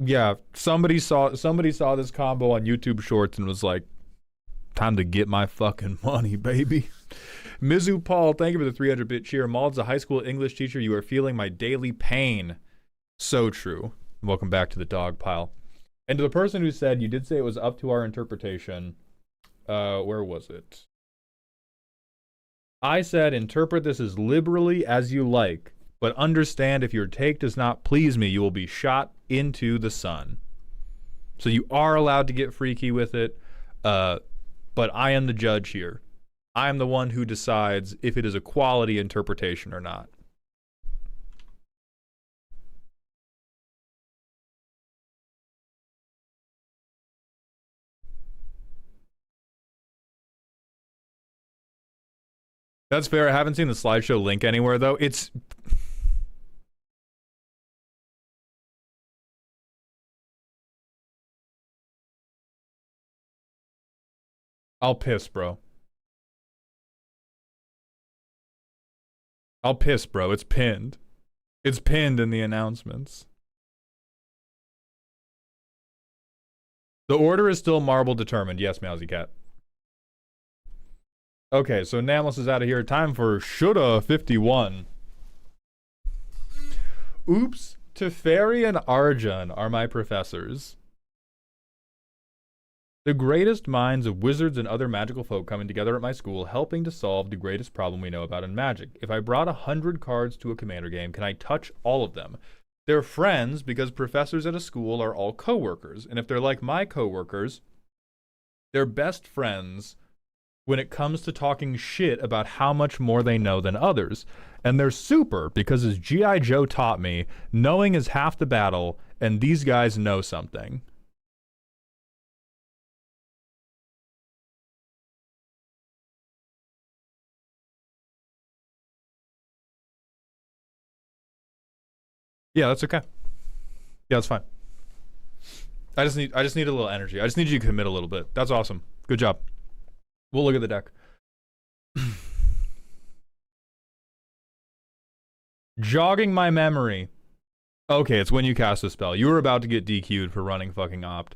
Yeah, somebody saw this combo on YouTube Shorts and was like, "Time to get my fucking money, baby." Mizu Paul, thank you for the 300-bit cheer. Maul's a high school English teacher. You are feeling my daily pain. So true. Welcome back to the dog pile. And to the person who said, you did say it was up to our interpretation. Where was it? I said, interpret this as liberally as you like, but understand if your take does not please me, you will be shot into the sun. So you are allowed to get freaky with it, but I am the judge here. I am the one who decides if it is a quality interpretation or not. That's fair. I haven't seen the slideshow link anywhere, though. It's... I'll piss, bro. I'll piss, bro. It's pinned. It's pinned in the announcements. The order is still marble determined. Yes, Mousy Cat. Okay, so Namless is out of here. Time for Shoulda 51. Oops, Teferi and Arjun are my professors. The greatest minds of wizards and other magical folk coming together at my school, helping to solve the greatest problem we know about in magic. If I brought 100 cards to a commander game, can I touch all of them? They're friends because professors at a school are all co-workers, and if they're like my co-workers, they're best friends when it comes to talking shit about how much more they know than others. And they're super because, as G.I. Joe taught me, knowing is half the battle, and these guys know something. Yeah, that's okay. Yeah, that's fine. I just need a little energy. I just need you to commit a little bit. That's awesome. Good job. We'll look at the deck. Jogging my memory. Okay, it's when you cast a spell. You were about to get DQ'd for running fucking opt.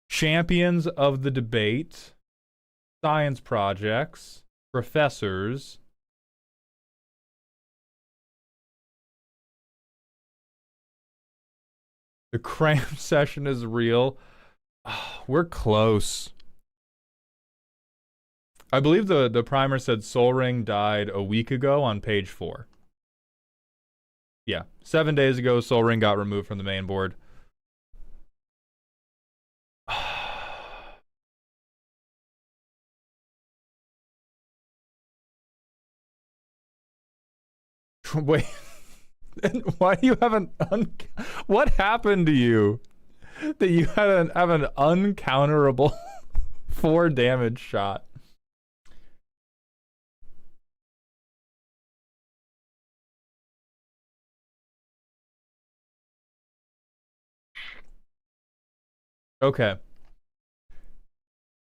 Champions of the debate. Science projects. Professors. The cram session is real. Oh, we're close. I believe the primer said Sol Ring died a week ago on page 4. Yeah, 7 days ago, Sol Ring got removed from the main board. Wait, why do you have an what happened to you that you have an uncounterable 4 damage shot? Okay.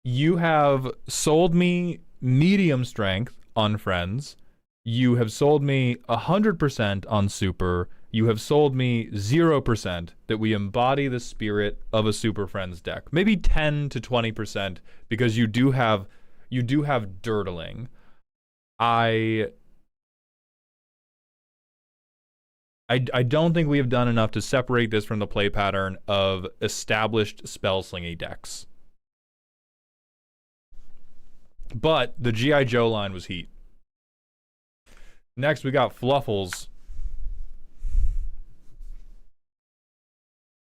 You have sold me medium strength on Friends. You have sold me 100% on Super. You have sold me 0% that we embody the spirit of a Super Friends deck. Maybe 10 to 20% because you do have Dirtling. I don't think we have done enough to separate this from the play pattern of established spell-slingy decks. But the G.I. Joe line was heat. Next, we got Fluffles.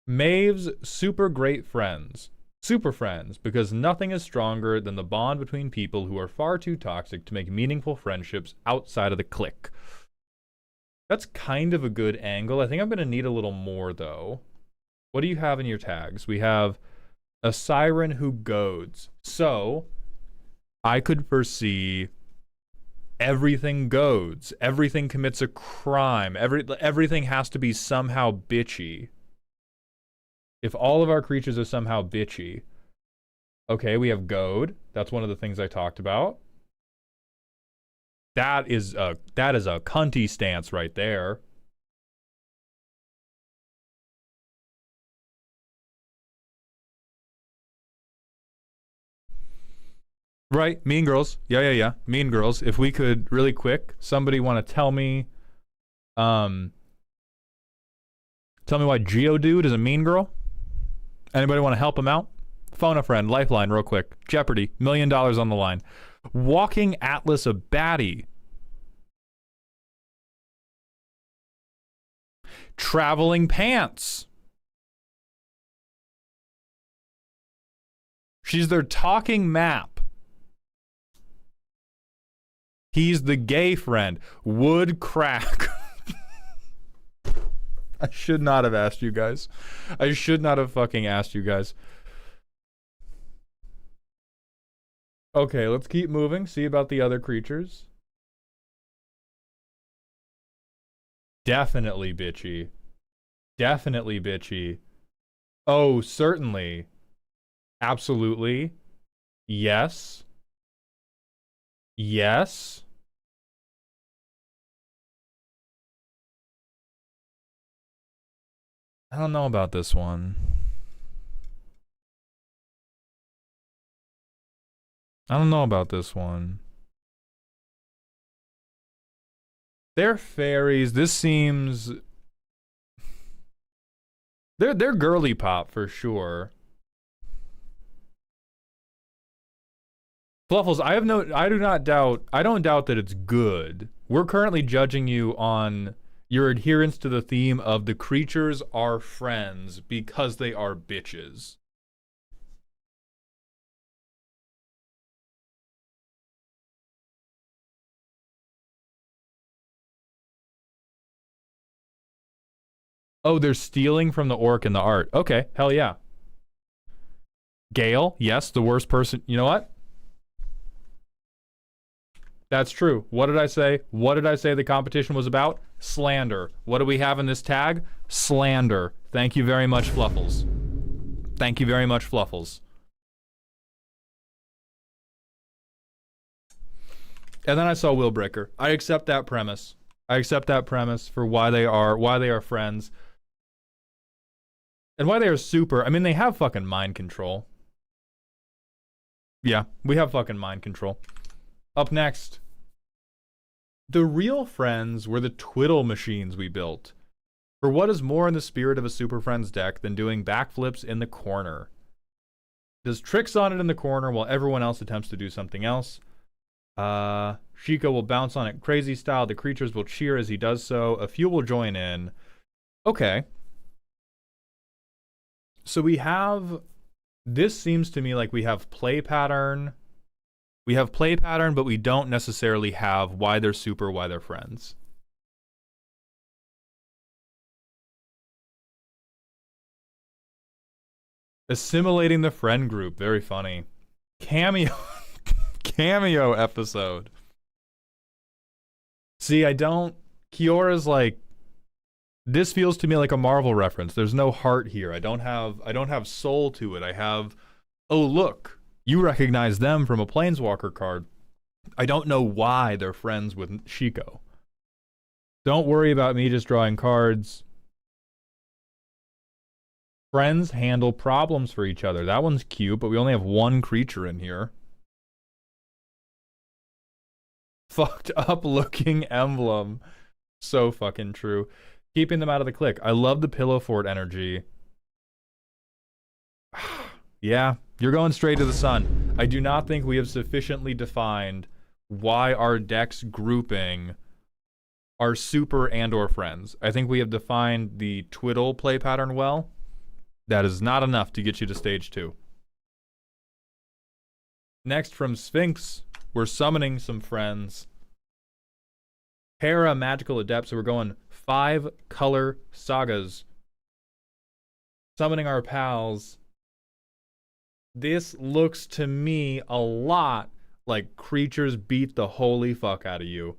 Maeve's super great friends. Super friends, because nothing is stronger than the bond between people who are far too toxic to make meaningful friendships outside of the clique. That's kind of a good angle. I think I'm going to need a little more, though. What do you have in your tags? We have a siren who goads. So, I could foresee everything goads. Everything commits a crime. Everything has to be somehow bitchy. If all of our creatures are somehow bitchy. Okay, we have goad. That's one of the things I talked about. That is a cunty stance right there. Right, Mean Girls. Yeah. Mean Girls. If we could really quick, somebody want to tell me why Geodude is a mean girl? Anybody want to help him out? Phone a friend, lifeline real quick. Jeopardy, $1 million on the line. Walking Atlas a baddie. Traveling pants. She's their talking map. He's the gay friend. Wood crack. I should not have asked you guys. I should not have fucking asked you guys. Okay, let's keep moving. See about the other creatures. Definitely bitchy. Definitely bitchy. Oh, certainly. Absolutely. Yes. Yes. I don't know about this one. I don't know about this one. They're fairies. This seems... They're girly pop for sure. Fluffles, I don't doubt that it's good. We're currently judging you on your adherence to the theme of the creatures are friends because they are bitches. Oh, they're stealing from the orc in the art. Okay, hell yeah. Gale, yes, the worst person. You know what? That's true. What did I say? What did I say the competition was about? Slander. What do we have in this tag? Slander. Thank you very much, Fluffles. Thank you very much, Fluffles. And then I saw Willbreaker. I accept that premise. I accept that premise for why they are friends. And why they are super. I mean, they have fucking mind control. Yeah, we have fucking mind control. Up next. The real friends were the twiddle machines we built. For what is more in the spirit of a Super Friends deck than doing backflips in the corner? Does tricks on it in the corner while everyone else attempts to do something else. Chico will bounce on it crazy style. The creatures will cheer as he does so. A few will join in. Okay. So we have... This seems to me like we have play pattern. We have play pattern, but we don't necessarily have why they're super, why they're friends. Assimilating the friend group. Very funny. Cameo. Cameo episode. See, I don't... Kiora's like... This feels to me like a Marvel reference. There's no heart here. I don't have soul to it. I have, oh look, you recognize them from a Planeswalker card. I don't know why they're friends with Chico. Don't worry about me just drawing cards. Friends handle problems for each other. That one's cute, but we only have one creature in here. Fucked up looking emblem. So fucking true. Keeping them out of the click. I love the pillow fort energy. Yeah, you're going straight to the sun. I do not think we have sufficiently defined why our decks grouping are super and or friends. I think we have defined the twiddle play pattern well. That is not enough to get you to stage 2. Next from Sphinx, we're summoning some friends. Para Magical Adept, so we're going 5 color sagas. Summoning our pals. This looks to me a lot like creatures beat the holy fuck out of you.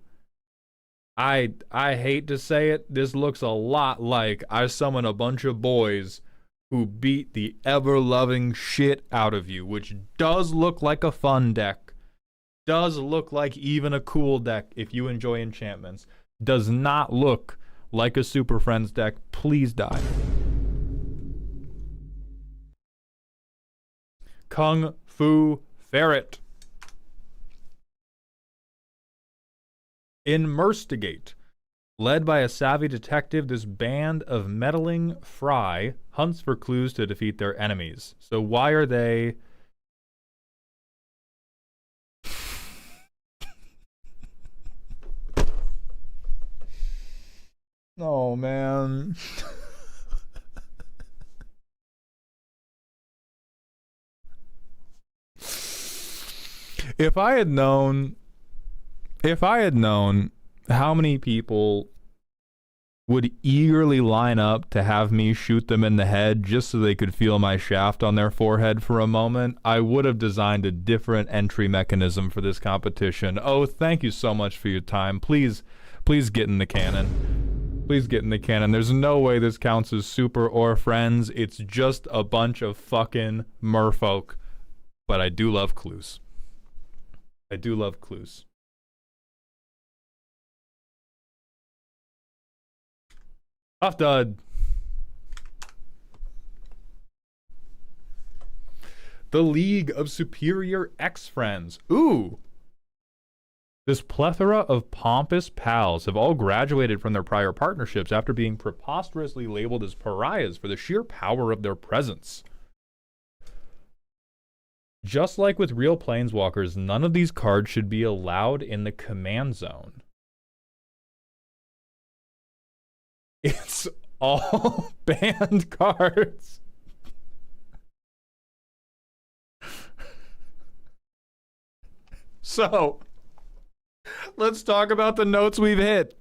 I hate to say it, this looks a lot like I summon a bunch of boys who beat the ever-loving shit out of you, which does look like a fun deck. Does look like even a cool deck if you enjoy enchantments. Does not look like a Super Friends deck. Please die. Kung Fu Ferret. Investigate. Led by a savvy detective, this band of meddling fry hunts for clues to defeat their enemies. So why are they... Oh, man. If I had known how many people would eagerly line up to have me shoot them in the head just so they could feel my shaft on their forehead for a moment, I would have designed a different entry mechanism for this competition. Oh, thank you so much for your time. Please get in the cannon. Please get in the cannon. There's no way this counts as super or friends. It's just a bunch of fucking merfolk. But I do love clues. I do love clues. Off dud. The League of Superior Ex-Friends. Ooh. This plethora of pompous pals have all graduated from their prior partnerships after being preposterously labeled as pariahs for the sheer power of their presence. Just like with real planeswalkers, none of these cards should be allowed in the command zone. It's all banned cards. So, let's talk about the notes we've hit.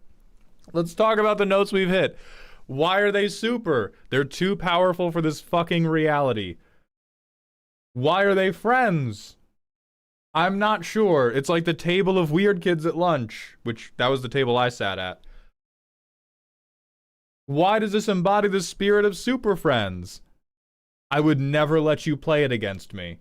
Why are they super? They're too powerful for this fucking reality. Why are they friends? I'm not sure. It's like the table of weird kids at lunch, which that was the table I sat at. Why does this embody the spirit of Super Friends? I would never let you play it against me.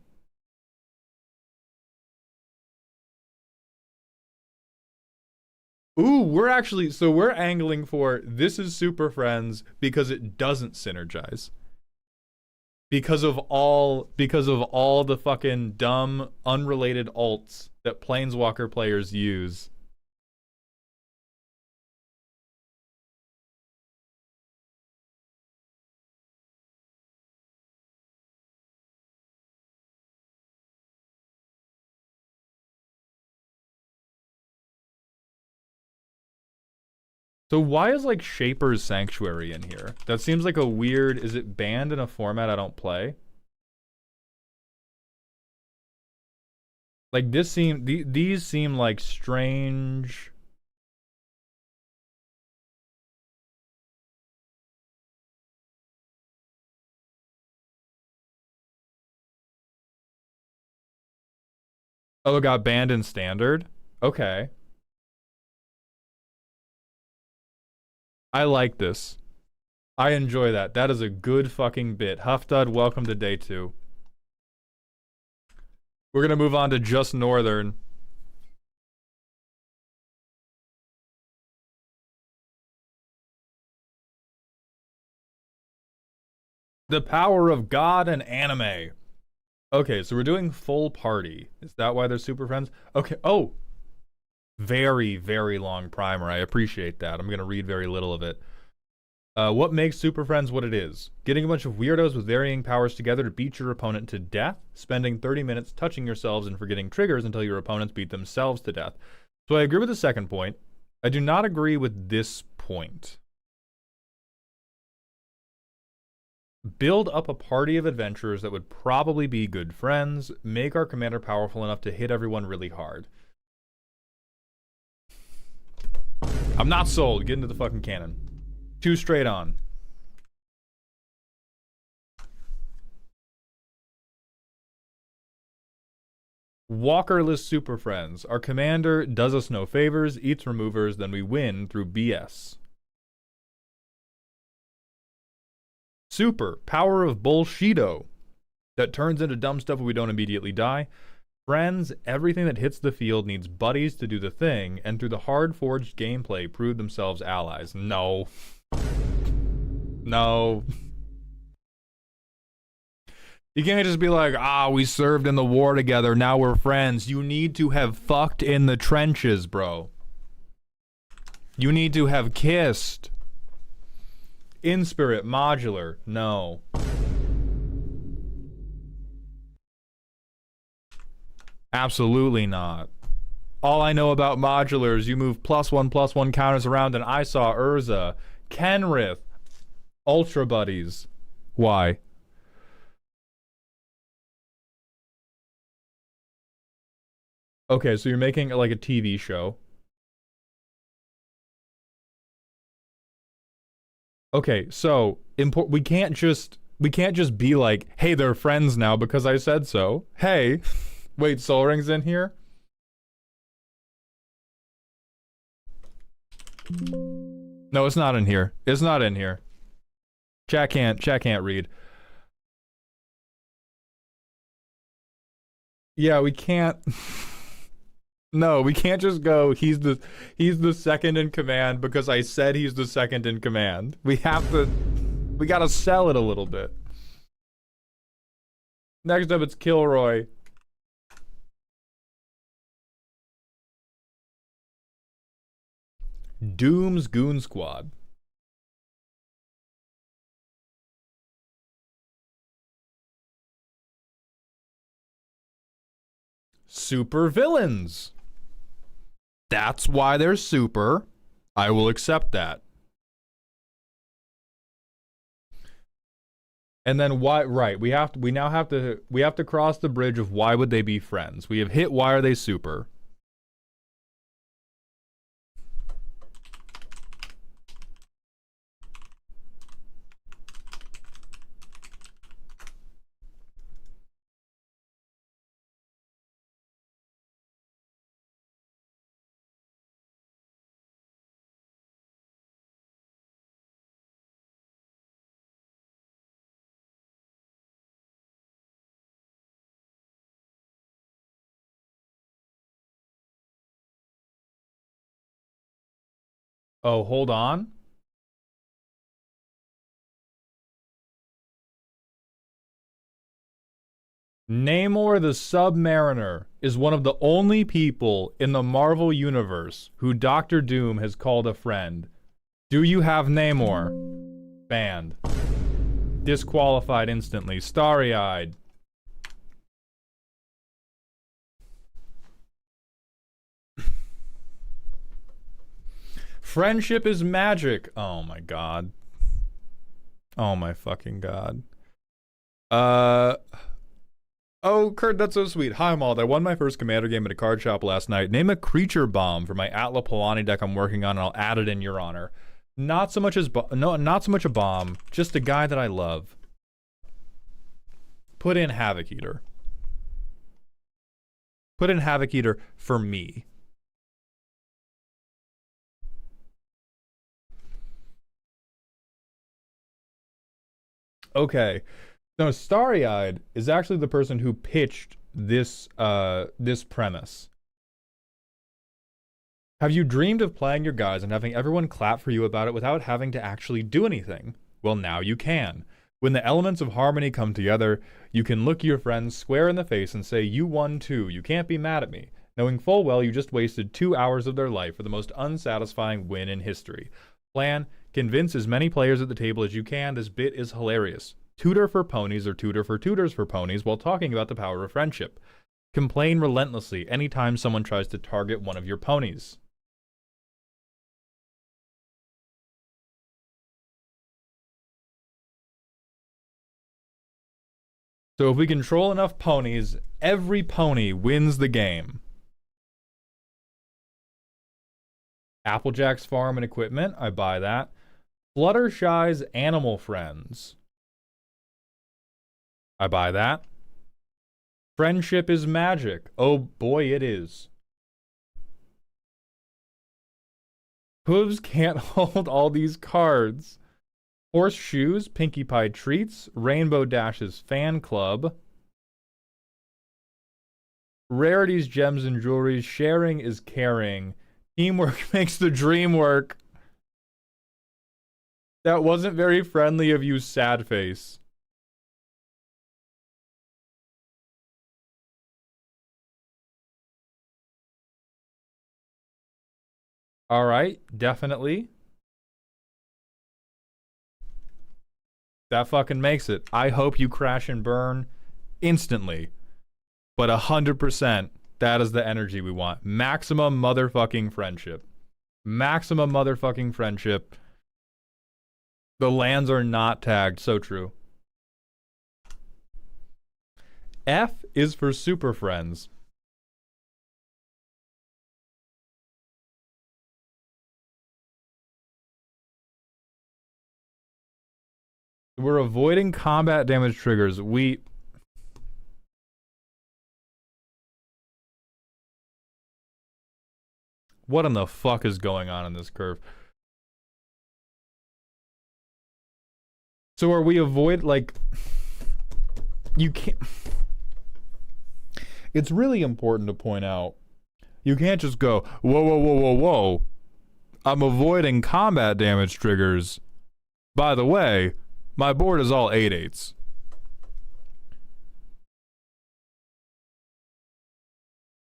Ooh, we're angling for this is Super Friends because it doesn't synergize. Because of all the fucking dumb, unrelated alts that Planeswalker players use. So why is like Shaper's Sanctuary in here? That seems like a weird... Is it banned in a format I don't play? Like these seem like strange... Oh, it got banned in Standard? Okay. I like this. I enjoy that. That is a good fucking bit. Huffdud, welcome to day 2. We're gonna move on to just Northern. The power of God and anime. Okay, so we're doing full party. Is that why they're Super Friends? Okay. Oh, very, very long primer. I appreciate that. I'm going to read very little of it. What makes Super Friends what it is? Getting a bunch of weirdos with varying powers together to beat your opponent to death, spending 30 minutes touching yourselves and forgetting triggers until your opponents beat themselves to death. So I agree with the second point. I do not agree with this point. Build up a party of adventurers that would probably be good friends, make our commander powerful enough to hit everyone really hard. I'm not sold. Get into the fucking cannon. 2 straight on. Walkerless Super Friends. Our commander does us no favors, eats removers, then we win through BS. Super. Power of Bullshito. That turns into dumb stuff when we don't immediately die. Friends, everything that hits the field needs buddies to do the thing, and through the hard-forged gameplay, prove themselves allies. No. No. You can't just be like, we served in the war together, now we're friends. You need to have fucked in the trenches, bro. You need to have kissed. In spirit, modular. No. Absolutely not. All I know about modular is you move +1/+1 counters around, and I saw Urza, Kenrith, Ultra Buddies. Why? Okay, so you're making like a TV show. Okay, so we can't just be like, hey, they're friends now because I said so. Hey, wait, Soul Ring's in here? No, it's not in here. It's not in here. Chat can't read. Yeah, we can't. No, we can't just go, he's the second in command because I said he's the second in command. We gotta sell it a little bit. Next up, it's Kilroy. Doom's Goon Squad. Super villains. That's why they're super. I will accept that. And then why? Right, we now have to cross the bridge of why would they be friends. We have hit why are they super. Oh, hold on. Namor the Submariner is one of the only people in the Marvel Universe who Doctor Doom has called a friend. Do you have Namor? Banned. Disqualified instantly. Starry-eyed. Friendship is magic. Oh my god. Oh my fucking god. Oh, Kurt, that's so sweet. Hi, Maud. I won my first Commander game at a card shop last night. Name a creature bomb for my Atla Polani deck I'm working on, and I'll add it in your honor. Not so much a bomb. Just a guy that I love. Put in Havoc Eater. Put in Havoc Eater for me. Okay. No, Starry-Eyed is actually the person who pitched this premise. Have you dreamed of playing your guys and having everyone clap for you about it without having to actually do anything? Well, now you can. When the elements of harmony come together, you can look your friends square in the face and say, you won too, you can't be mad at me, knowing full well you just wasted 2 hours of their life for the most unsatisfying win in history. Plan, convince as many players at the table as you can, this bit is hilarious. Tutor for ponies or tutor for tutors for ponies while talking about the power of friendship. Complain relentlessly anytime someone tries to target one of your ponies. So if we control enough ponies, every pony wins the game. Applejack's Farm and Equipment, I buy that. Fluttershy's Animal Friends. I buy that. Friendship is magic. Oh boy, it is. Hooves can't hold all these cards. Horseshoes, Pinkie Pie Treats, Rainbow Dash's Fan Club. Rarities, Gems, and Jewelry. Sharing is caring. Teamwork makes the dream work. That wasn't very friendly of you, sad face. All right, definitely. That fucking makes it. I hope you crash and burn instantly. But 100%, that is the energy we want. Maximum motherfucking friendship. Maximum motherfucking friendship. The lands are not tagged. So true. F is for Super Friends. We're avoiding combat damage triggers. What in the fuck is going on in this curve? So are we you can't. It's really important to point out, you can't just go, whoa, whoa, whoa, whoa, whoa. I'm avoiding combat damage triggers. By the way, my board is all 8/8s.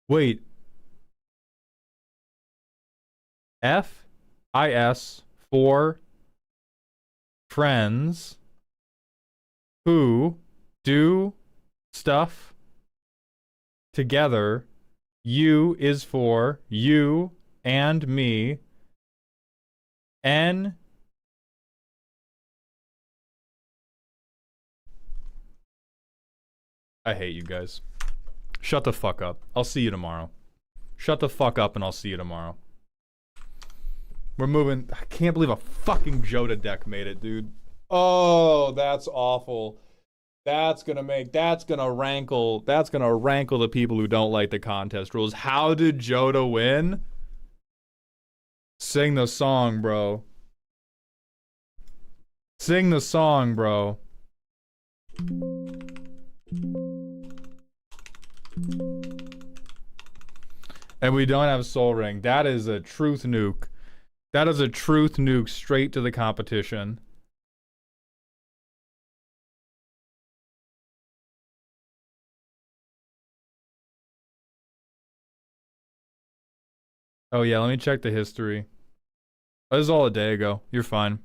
Wait. FIS for friends who do stuff together. U is for you and me. N I hate you guys. Shut the fuck up. I'll see you tomorrow. Shut the fuck up and I'll see you tomorrow. We're moving. I can't believe a fucking Joda deck made it, dude. Oh, that's awful. That's gonna rankle the people who don't like the contest rules. How did Joda win? Sing the song, bro. Sing the song, bro. And we don't have Soul Ring. That is a truth nuke. That is a truth nuke straight to the competition. Oh yeah, let me check the history. Oh, this is all a day ago. You're fine.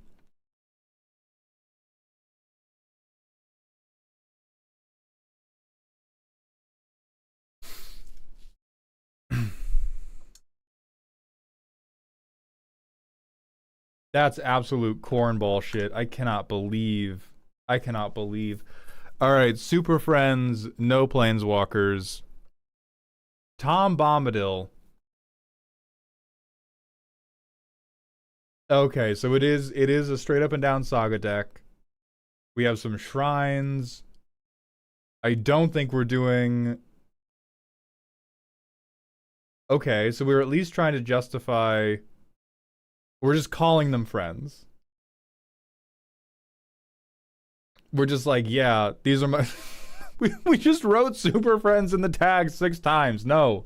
That's absolute cornball shit. I cannot believe. All right, Super Friends, no Planeswalkers. Tom Bombadil. Okay, so it is a straight up and down Saga deck. We have some shrines. I don't think we're doing. Okay, so we're at least trying to justify. We're just calling them friends. We're just like, yeah, these are my. we just wrote Super Friends in the tag 6 times. No.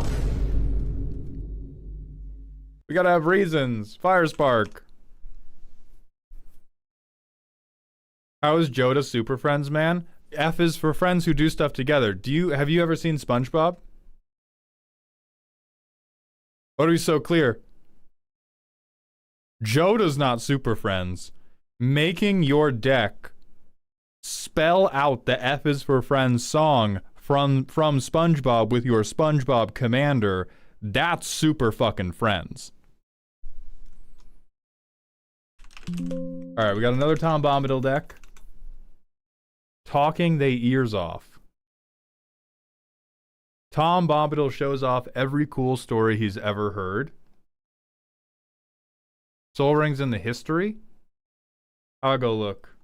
We gotta have reasons. Firespark. How is Joda Super Friends, man? F is for friends who do stuff together. Have you ever seen SpongeBob? What are we so clear? Joda's not Super Friends. Making your deck spell out the F is for Friends song from SpongeBob with your SpongeBob commander, that's Super fucking Friends. Alright, we got another Tom Bombadil deck. Talking they ears off. Tom Bombadil shows off every cool story he's ever heard. Soul Ring's in the history? I'll go look.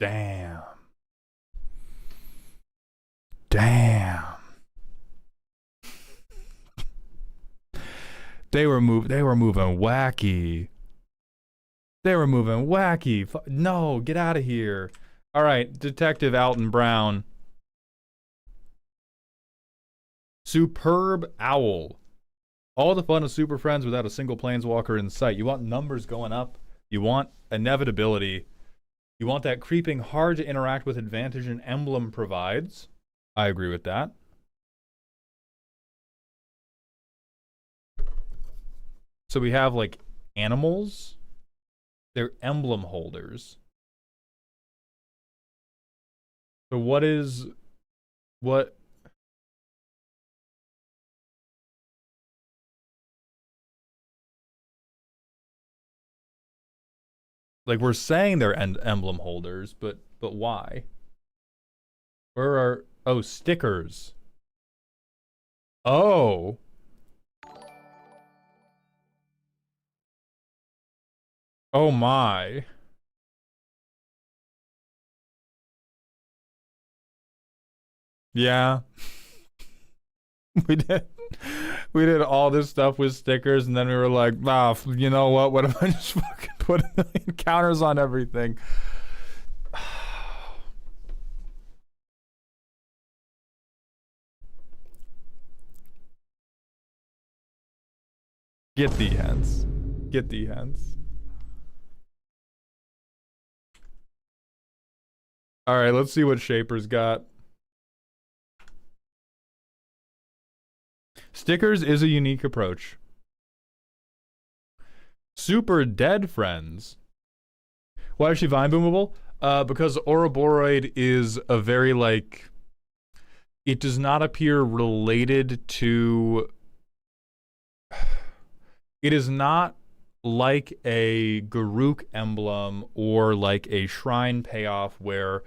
Damn. They were moving wacky. No, get out of here. All right, Detective Alton Brown. Superb Owl. All the fun of Super Friends without a single Planeswalker in sight. You want numbers going up. You want inevitability. You want that creeping hard to interact with advantage an emblem provides. I agree with that. So we have like animals. They're emblem holders. So what? Like we're saying they're emblem holders, but why? Where are stickers? Oh. Oh my. Yeah. We did all this stuff with stickers, and then we were like, ah, you know what? What if I just fucking put a million counters on everything? Get the hens. Get the hens. All right, let's see what Shaper's got. Stickers is a unique approach. Super dead friends. Why is she vine boomable? Because Ouroboros is a very like. It does not appear related to. It is not like a Garuk emblem or like a shrine payoff where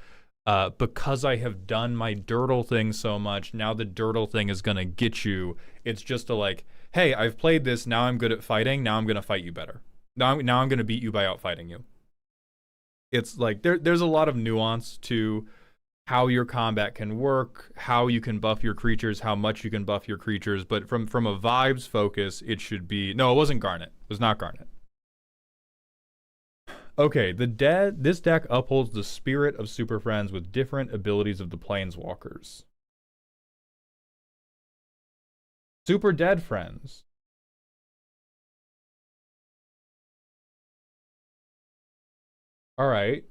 because I have done my dirtle thing so much, now the dirtle thing is gonna get you. It's just a like, hey, I've played this, now I'm good at fighting, now I'm gonna fight you better. Now I'm gonna beat you by outfighting you. It's like there's a lot of nuance to how your combat can work, how you can buff your creatures, how much you can buff your creatures, but from a vibes focus, it should be no, it wasn't Garnet. It was not Garnet. Okay, this deck upholds the spirit of Super Friends with different abilities of the Planeswalkers. Super Dead Friends. All right.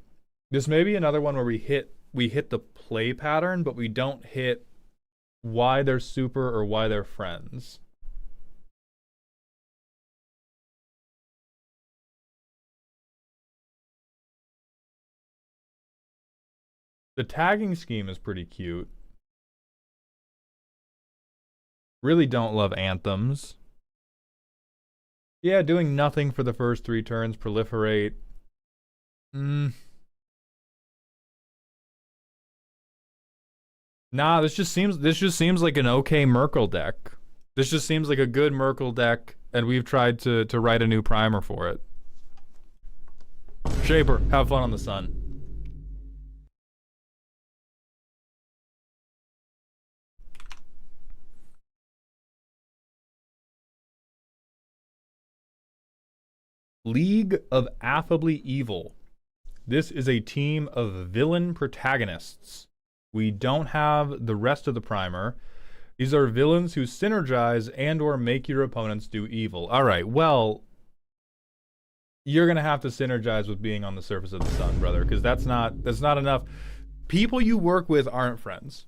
This may be another one where we hit the play pattern, but we don't hit why they're super or why they're friends. The tagging scheme is pretty cute. Really don't love anthems. Yeah, doing nothing for the first 3 turns, proliferate. Nah, this just seems like an okay Merkle deck. This just seems like a good Merkle deck, and we've tried to write a new primer for it. Shaper, have fun on the sun. League of Affably Evil. This is a team of villain protagonists. We don't have the rest of the primer. These are villains who synergize and or make your opponents do evil. All right, well, you're going to have to synergize with being on the surface of the sun, brother, because that's not enough. People you work with aren't friends.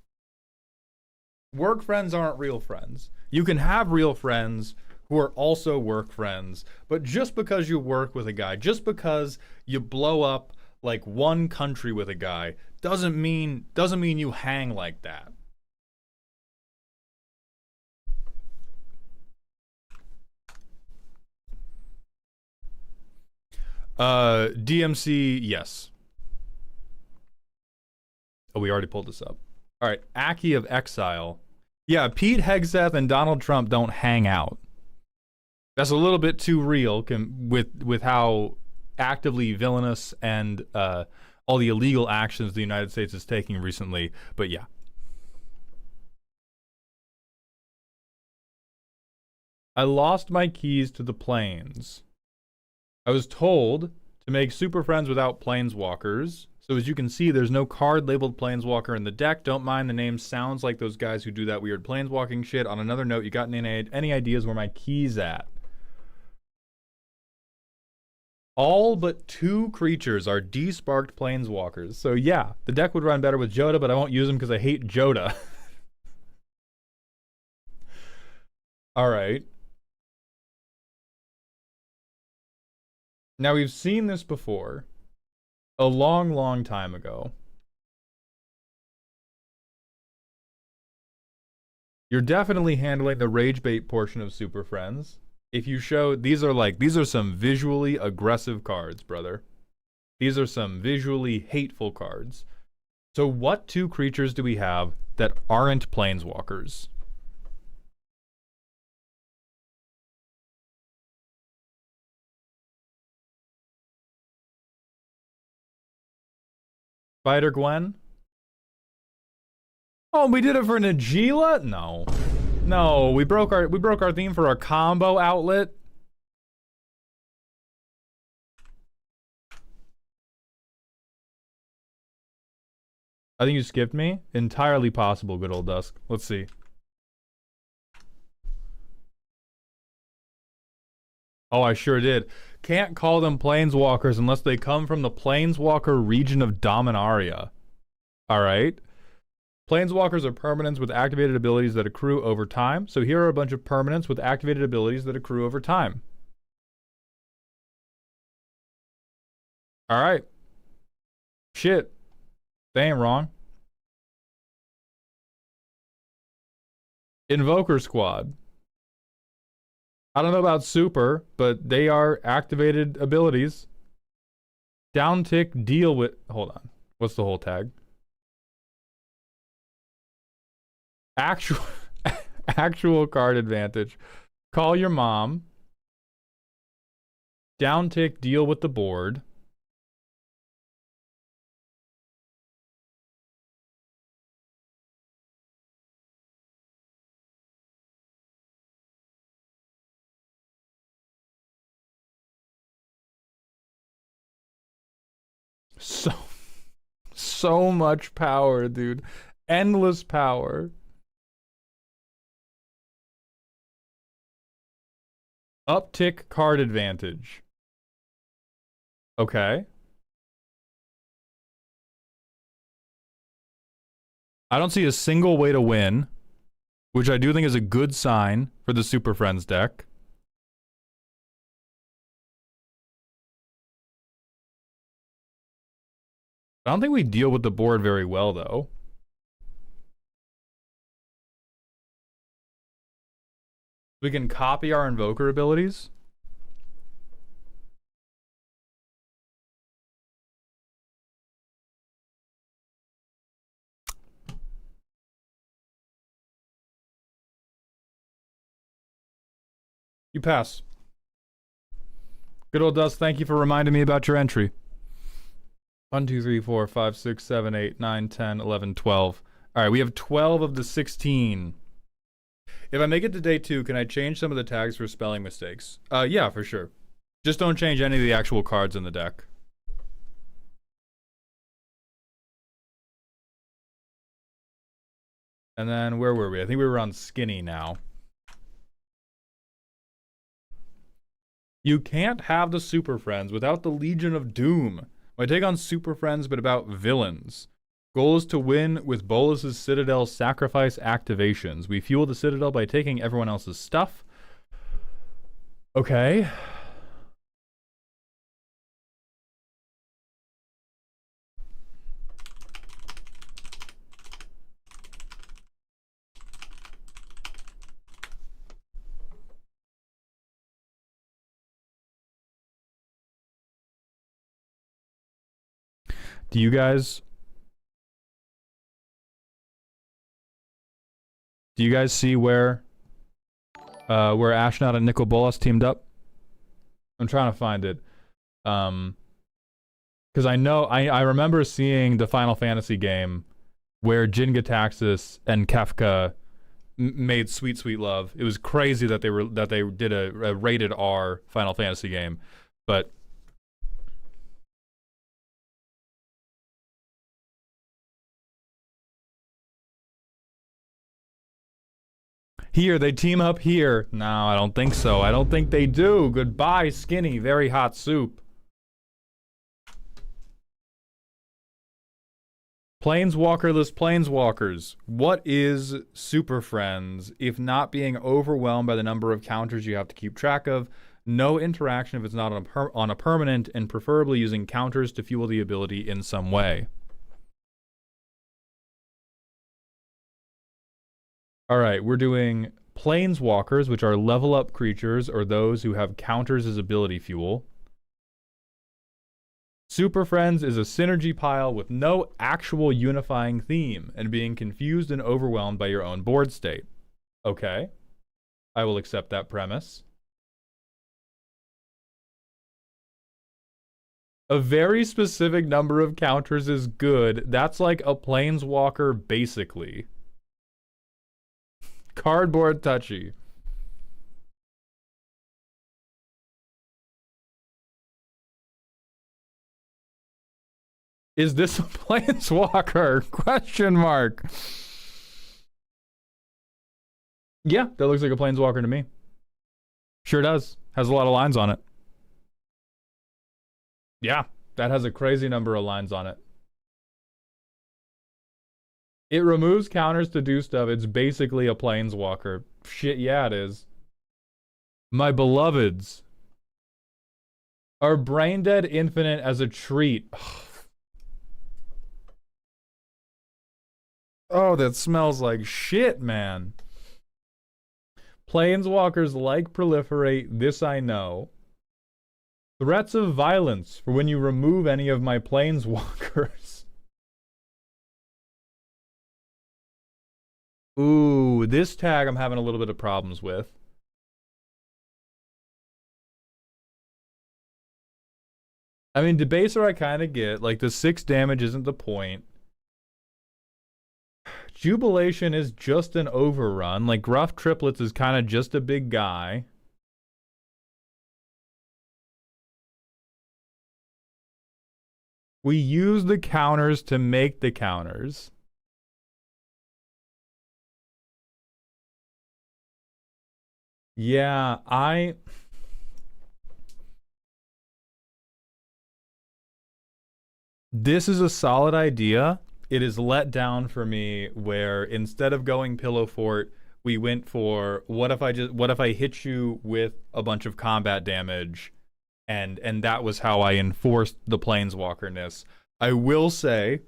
Work friends aren't real friends. You can have real friends who are also work friends, but just because you work with a guy, just because you blow up like one country with a guy, doesn't mean you hang like that. DMC, yes. Oh, we already pulled this up. All right, Aki of Exile. Yeah, Pete Hegseth and Donald Trump don't hang out. That's a little bit too real with how actively villainous and all the illegal actions the United States is taking recently. But yeah. I lost my keys to the planes. I was told to make Super Friends without planeswalkers. So as you can see, there's no card labeled planeswalker in the deck. Don't mind the name. Sounds like those guys who do that weird planeswalking shit. On another note, you got any ideas where my key's at? All but 2 creatures are desparked planeswalkers. So yeah, the deck would run better with Joda, but I won't use them because I hate Joda. All right. Now we've seen this before a long, long time ago. You're definitely handling the rage bait portion of Super Friends. If you show, these are some visually aggressive cards, brother. These are some visually hateful cards. So what two creatures do we have that aren't planeswalkers? Spider-Gwen? Oh, we did it for Najila? No. No, we broke our theme for a combo outlet. I think you skipped me. Entirely possible, good old Dusk. Let's see. Oh, I sure did. Can't call them planeswalkers unless they come from the planeswalker region of Dominaria. Alright? Planeswalkers are permanents with activated abilities that accrue over time. So here are a bunch of permanents with activated abilities that accrue over time. Alright. Shit. They ain't wrong. Invoker Squad. I don't know about super, but they are activated abilities. Downtick, deal with... Hold on. What's the whole tag? Actual card advantage. Call your mom. Downtick, deal with the board. So much power, dude. Endless power. Uptick card advantage. Okay. I don't see a single way to win, which I do think is a good sign for the Super Friends deck. I don't think we deal with the board very well, though. We can copy our invoker abilities. You pass. Good old Dust, thank you for reminding me about your entry. 1, 2, 3, 4, 5, 6, 7, 8, 9, 10, 11, 12. All right, we have 12 of the 16. If I make it to day 2, can I change some of the tags for spelling mistakes? Yeah, for sure. Just don't change any of the actual cards in the deck. And then, where were we? I think we were on Skinny now. You can't have the Super Friends without the Legion of Doom. My take on Super Friends, but about villains. Goal is to win with Bolus's Citadel sacrifice activations. We fuel the Citadel by taking everyone else's stuff. Okay. Do you guys see where Ashnod and Nicol Bolas teamed up? I'm trying to find it. Because I remember seeing the Final Fantasy game where Jin Gitaxias and Kefka made sweet, sweet love. It was crazy that they did a rated R Final Fantasy game, but here, they team up here. No, I don't think so. I don't think they do. Goodbye, Skinny. Very hot soup. Planeswalkerless Planeswalkers. What is Super Friends if not being overwhelmed by the number of counters you have to keep track of? No interaction if it's not on a permanent, and preferably using counters to fuel the ability in some way. All right, we're doing Planeswalkers, which are level up creatures or those who have counters as ability fuel. Super Friends is a synergy pile with no actual unifying theme and being confused and overwhelmed by your own board state. Okay, I will accept that premise. A very specific number of counters is good. That's like a Planeswalker, basically. Cardboard touchy. Is this a Planeswalker? Question mark. Yeah, that looks like a Planeswalker to me. Sure does. Has a lot of lines on it. Yeah, that has a crazy number of lines on it. It removes counters to do stuff. It's basically a Planeswalker. Shit, yeah, it is. My beloveds. Are Brain Dead Infinite as a treat? Oh, that smells like shit, man. Planeswalkers like proliferate, this I know. Threats of violence for when you remove any of my Planeswalkers. Ooh, this tag I'm having a little bit of problems with. I mean, Debaser I kind of get. Like, the 6 damage isn't the point. Jubilation is just an overrun. Like, Gruff Triplets is kind of just a big guy. We use the counters to make the counters. Yeah, This is a solid idea. It is let down for me where instead of going Pillow Fort, we went for what if I hit you with a bunch of combat damage, and that was how I enforced the Planeswalkerness. I will say,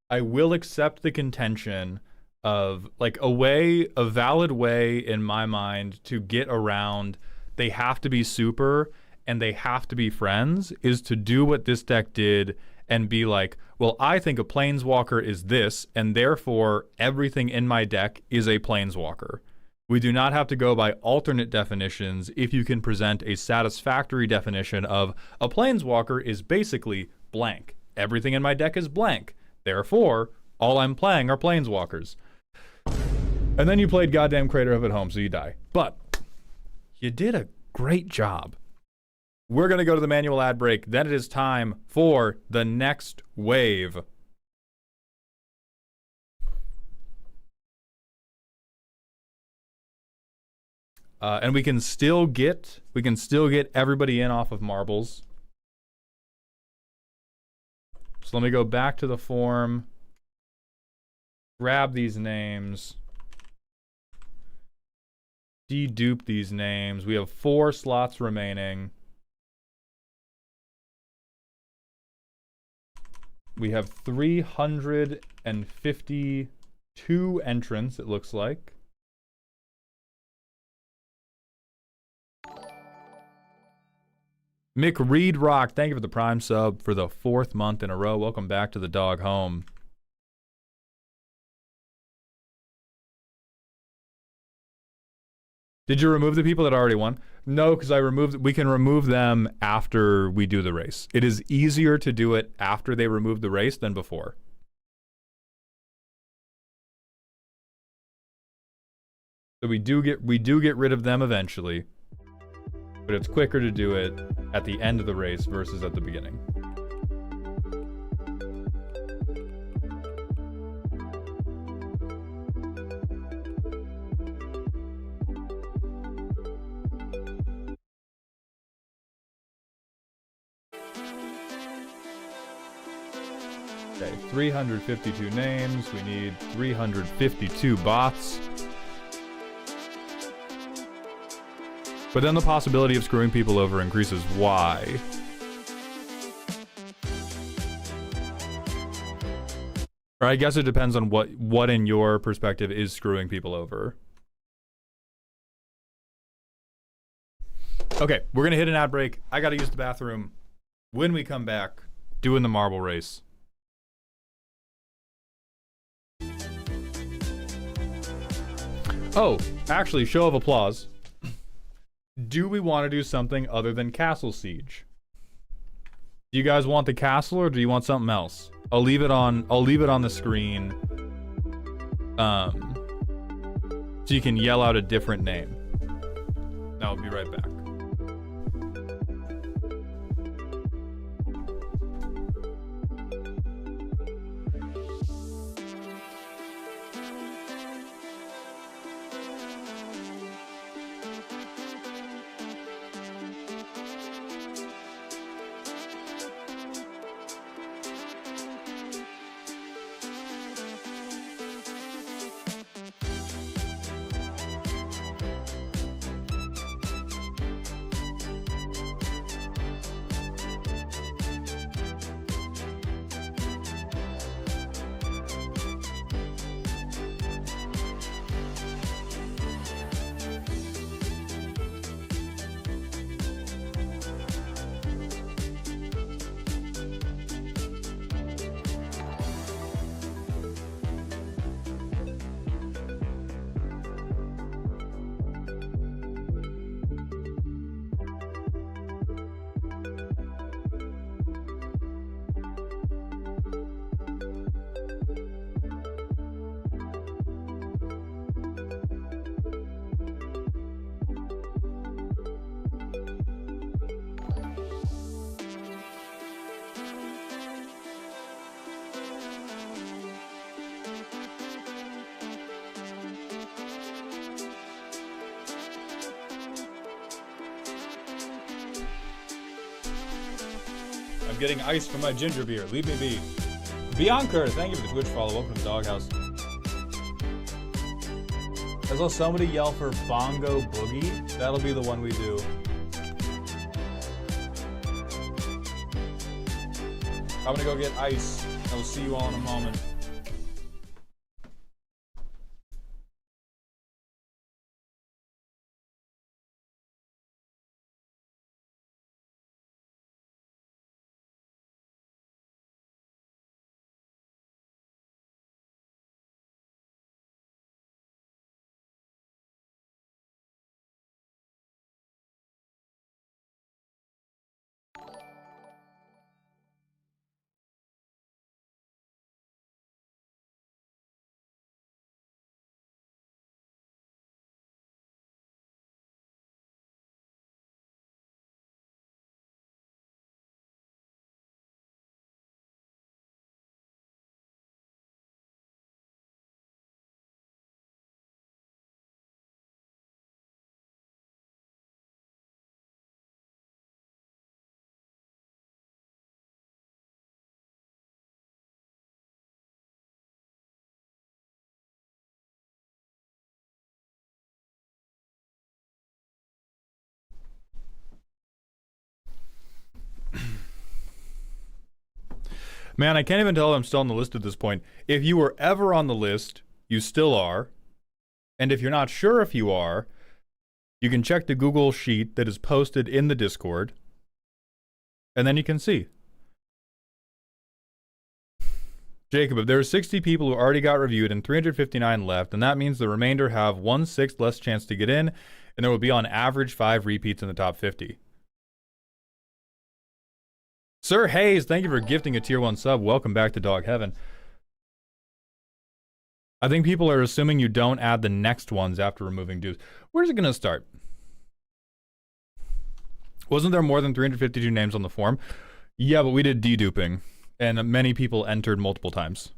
I will accept the contention of like a valid way in my mind to get around they have to be super and they have to be friends is to do what this deck did and be like, well, I think a Planeswalker is this, and therefore everything in my deck is a Planeswalker. We do not have to go by alternate definitions if you can present a satisfactory definition of a Planeswalker is basically blank. Everything in my deck is blank. Therefore, all I'm playing are Planeswalkers. And then you played goddamn Crater of It Home, so you die. But you did a great job. We're going to go to the manual ad break. Then it is time for the next wave. And we can still get everybody in off of marbles. So let me go back to the form. Grab these names. Dedupe these names. We have 4 slots remaining. We have 352 entrants, it looks like. Mick Reed Rock, thank you for the Prime sub for the 4th month in a row. Welcome back to the dog home. Did you remove the people that already won? No, because we can remove them after we do the race. It is easier to do it after they remove the race than before. So we do get rid of them eventually, but it's quicker to do it at the end of the race versus at the beginning. Okay, 352 names. We need 352 bots. But then the possibility of screwing people over increases. Why? Or I guess it depends on what in your perspective is screwing people over. Okay, we're gonna hit an ad break. I gotta use the bathroom. When we come back, doing the marble race. Oh, actually, show of applause. Do we want to do something other than Castle Siege? Do you guys want the castle or do you want something else? I'll leave it on the screen. So you can yell out a different name. I'll be right back. I'm getting ice from my ginger beer. Leave me be. Bianca, thank you for the Twitch follow. Welcome to the doghouse. I saw somebody yell for Bongo Boogie. That'll be the one we do. I'm gonna go get ice. I will see you all in a moment. Man, I can't even tell if I'm still on the list at this point. If you were ever on the list, you still are. And if you're not sure if you are, you can check the Google sheet that is posted in the Discord. And then you can see. Jacob, if there are 60 people who already got reviewed and 359 left, and that means the remainder have 1/6 less chance to get in, and there will be on average 5 repeats in the top 50. Sir Hayes, thank you for gifting a tier 1 sub. Welcome back to Dog Heaven. I think people are assuming you don't add the next ones after removing dues. Where's it going to start? Wasn't there more than 352 names on the form? Yeah, but we did deduping, and many people entered multiple times.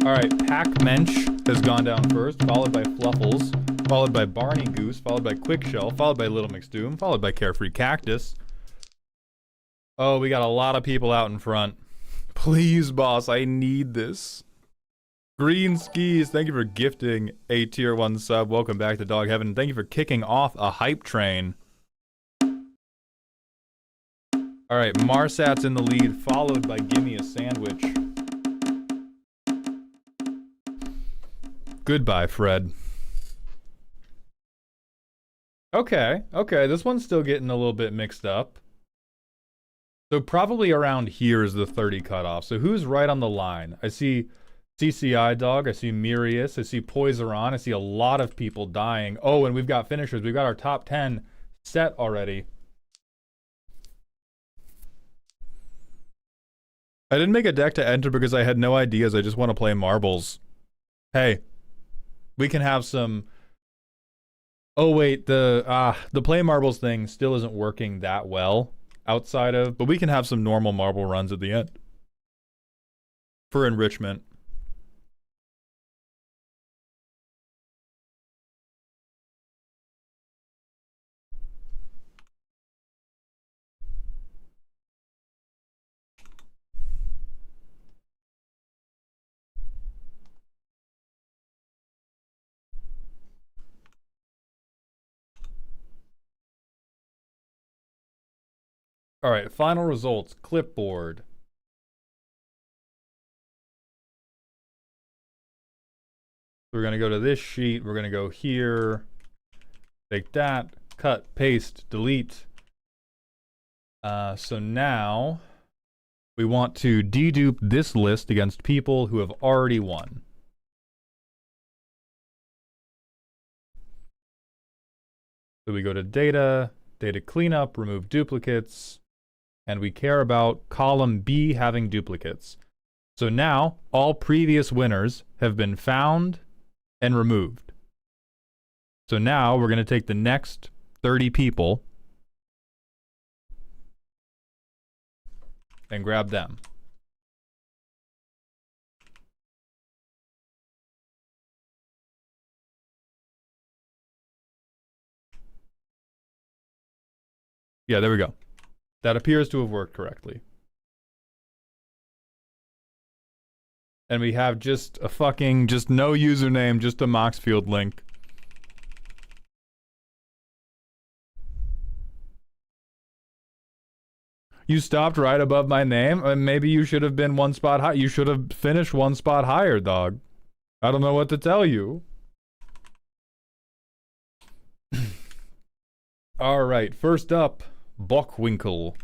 Alright, Pack Mensch has gone down first, followed by Fluffles, followed by Barney Goose, followed by Quickshell, followed by Little McStoom, followed by Carefree Cactus. Oh, we got a lot of people out in front. Please, boss, I need this. Green Skis, thank you for gifting a tier 1 sub. Welcome back to Dog Heaven. Thank you for kicking off a hype train. Alright, Marsat's in the lead, followed by Gimme a Sandwich. Goodbye, Fred. Okay, this one's still getting a little bit mixed up. So probably around here is the 30 cutoff. So who's right on the line? I see CCI Dog, I see Mirius, I see Poiseron, I see a lot of people dying. Oh, and we've got finishers. We've got our top 10 set already. I didn't make a deck to enter because I had no ideas. I just want to play marbles. Hey, we can have some... Oh wait, the play marbles thing still isn't working that well outside of, but we can have some normal marble runs at the end for enrichment. All right, final results, clipboard. We're gonna go to this sheet, we're gonna go here, take that, cut, paste, delete. So now we want to dedupe this list against people who have already won. So we go to data, data cleanup, remove duplicates, and we care about column B having duplicates. So now all previous winners have been found and removed. So now we're going to take the next 30 people and grab them. Yeah, there we go. That appears to have worked correctly. And we have just a fucking, just no username, just a Moxfield link. You stopped right above my name? Maybe you should have been one spot high. You should have finished one spot higher, dog. I don't know what to tell you. All right, first up, Bockwinkel.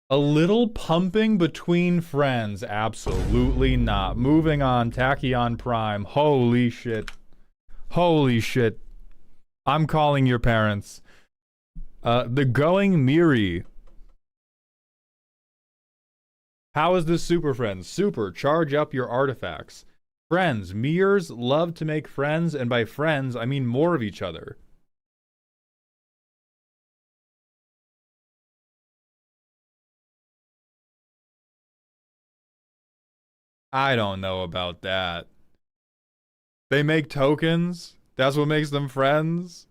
A little pumping between friends. Absolutely not. Moving on, Tachyon Prime. Holy shit. Holy shit. I'm calling your parents. The Going Miri. How is this Super Friends? Super, charge up your artifacts. Friends. Mirrors love to make friends, and by friends, I mean more of each other. I don't know about that. They make tokens? That's what makes them friends?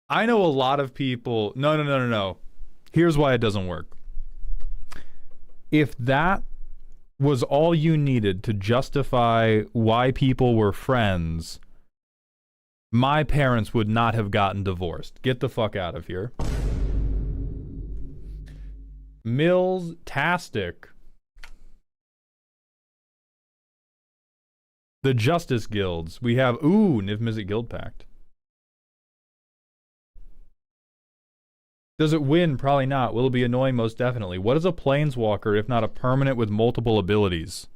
I know a lot of people... No. Here's why it doesn't work. If that was all you needed to justify why people were friends, my parents would not have gotten divorced. Get the fuck out of here. Mills-tastic. The Justice Guilds. We have, Niv Mizzet Guild Pact. Does it win? Probably not. Will it be annoying? Most definitely. What is a Planeswalker if not a permanent with multiple abilities?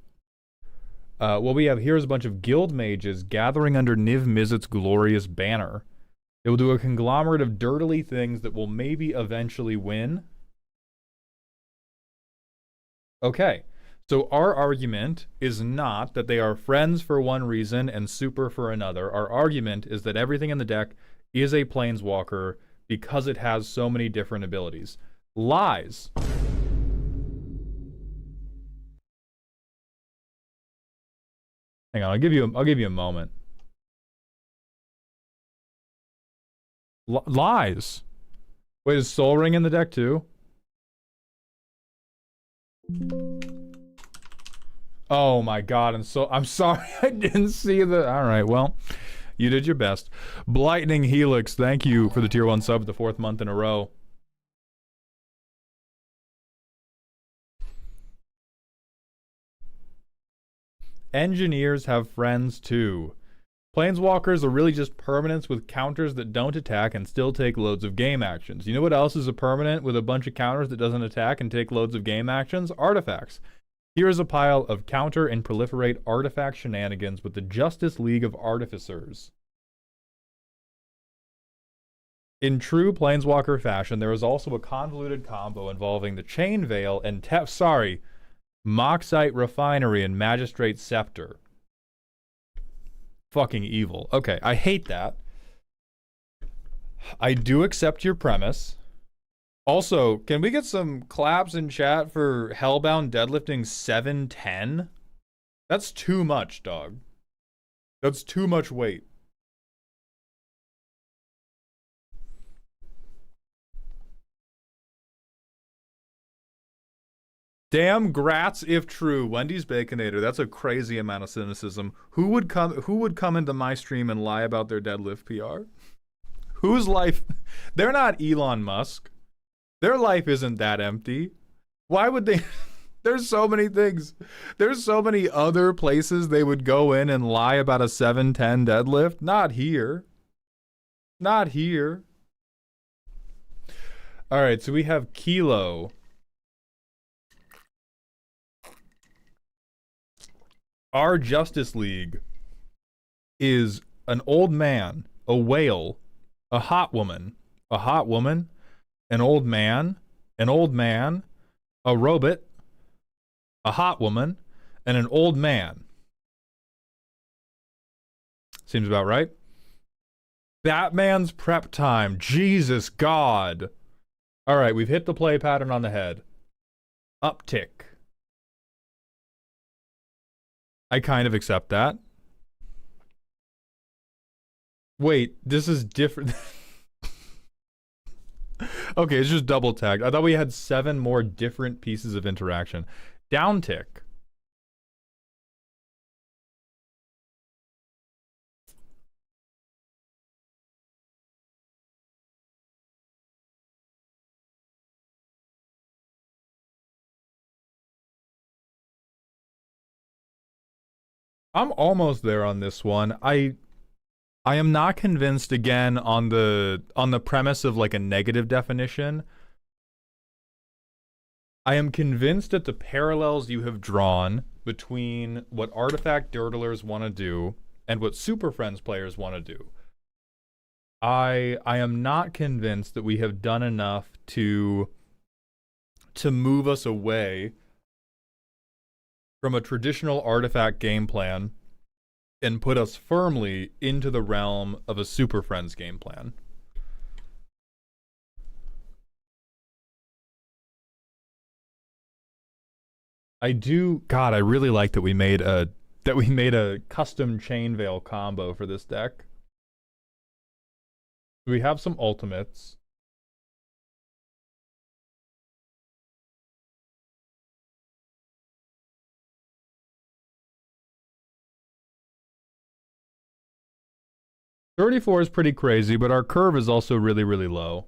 What we have here is a bunch of guild mages gathering under Niv Mizzet's glorious banner. It will do a conglomerate of dirtily things that will maybe eventually win. Okay. So our argument is not that they are friends for one reason and super for another. Our argument is that everything in the deck is a Planeswalker because it has so many different abilities. Lies. Hang on, I'll give you a moment. Lies. Wait, is Soul Ring in the deck too? Oh my god, and so I'm sorry I didn't see the. All right, well, you did your best. Blightning Helix, thank you for the tier 1 sub the 4th month in a row. Engineers have friends too. Planeswalkers are really just permanents with counters that don't attack and still take loads of game actions. You know what else is a permanent with a bunch of counters that doesn't attack and take loads of game actions? Artifacts. Here is a pile of counter and proliferate artifact shenanigans with the Justice League of Artificers. In true Planeswalker fashion, there is also a convoluted combo involving the Chain Veil and Moxite Refinery and Magistrate Scepter. Fucking evil. Okay, I hate that. I do accept your premise. Also, can we get some claps in chat for Hellbound deadlifting 710? That's too much, dog. That's too much weight. Damn grats if true. Wendy's Baconator. That's a crazy amount of cynicism. Who would come into my stream and lie about their deadlift PR? Whose life? They're not Elon Musk. Their life isn't that empty. Why would they? There's so many things. There's so many other places they would go in and lie about a 710 deadlift. Not here. Not here. All right, so we have Kilo. Our Justice League is an old man, a whale, a hot woman, an old man, a robot, a hot woman, and an old man. Seems about right. Batman's prep time. Jesus God. All right, we've hit the play pattern on the head. Uptick. I kind of accept that. Wait, this is different. Okay, it's just double tagged. I thought we had 7 more different pieces of interaction. Downtick. I'm almost there on this one. I am not convinced again on the premise of like a negative definition. I am convinced at the parallels you have drawn between what Artifact Dirtlers want to do and what Superfriends players want to do. I am not convinced that we have done enough to move us away from a traditional Artifact game plan and put us firmly into the realm of a Super Friends game plan. God, I really like that we made a custom Chain Veil combo for this deck. We have some ultimates. $34 is pretty crazy, but our curve is also really, really low.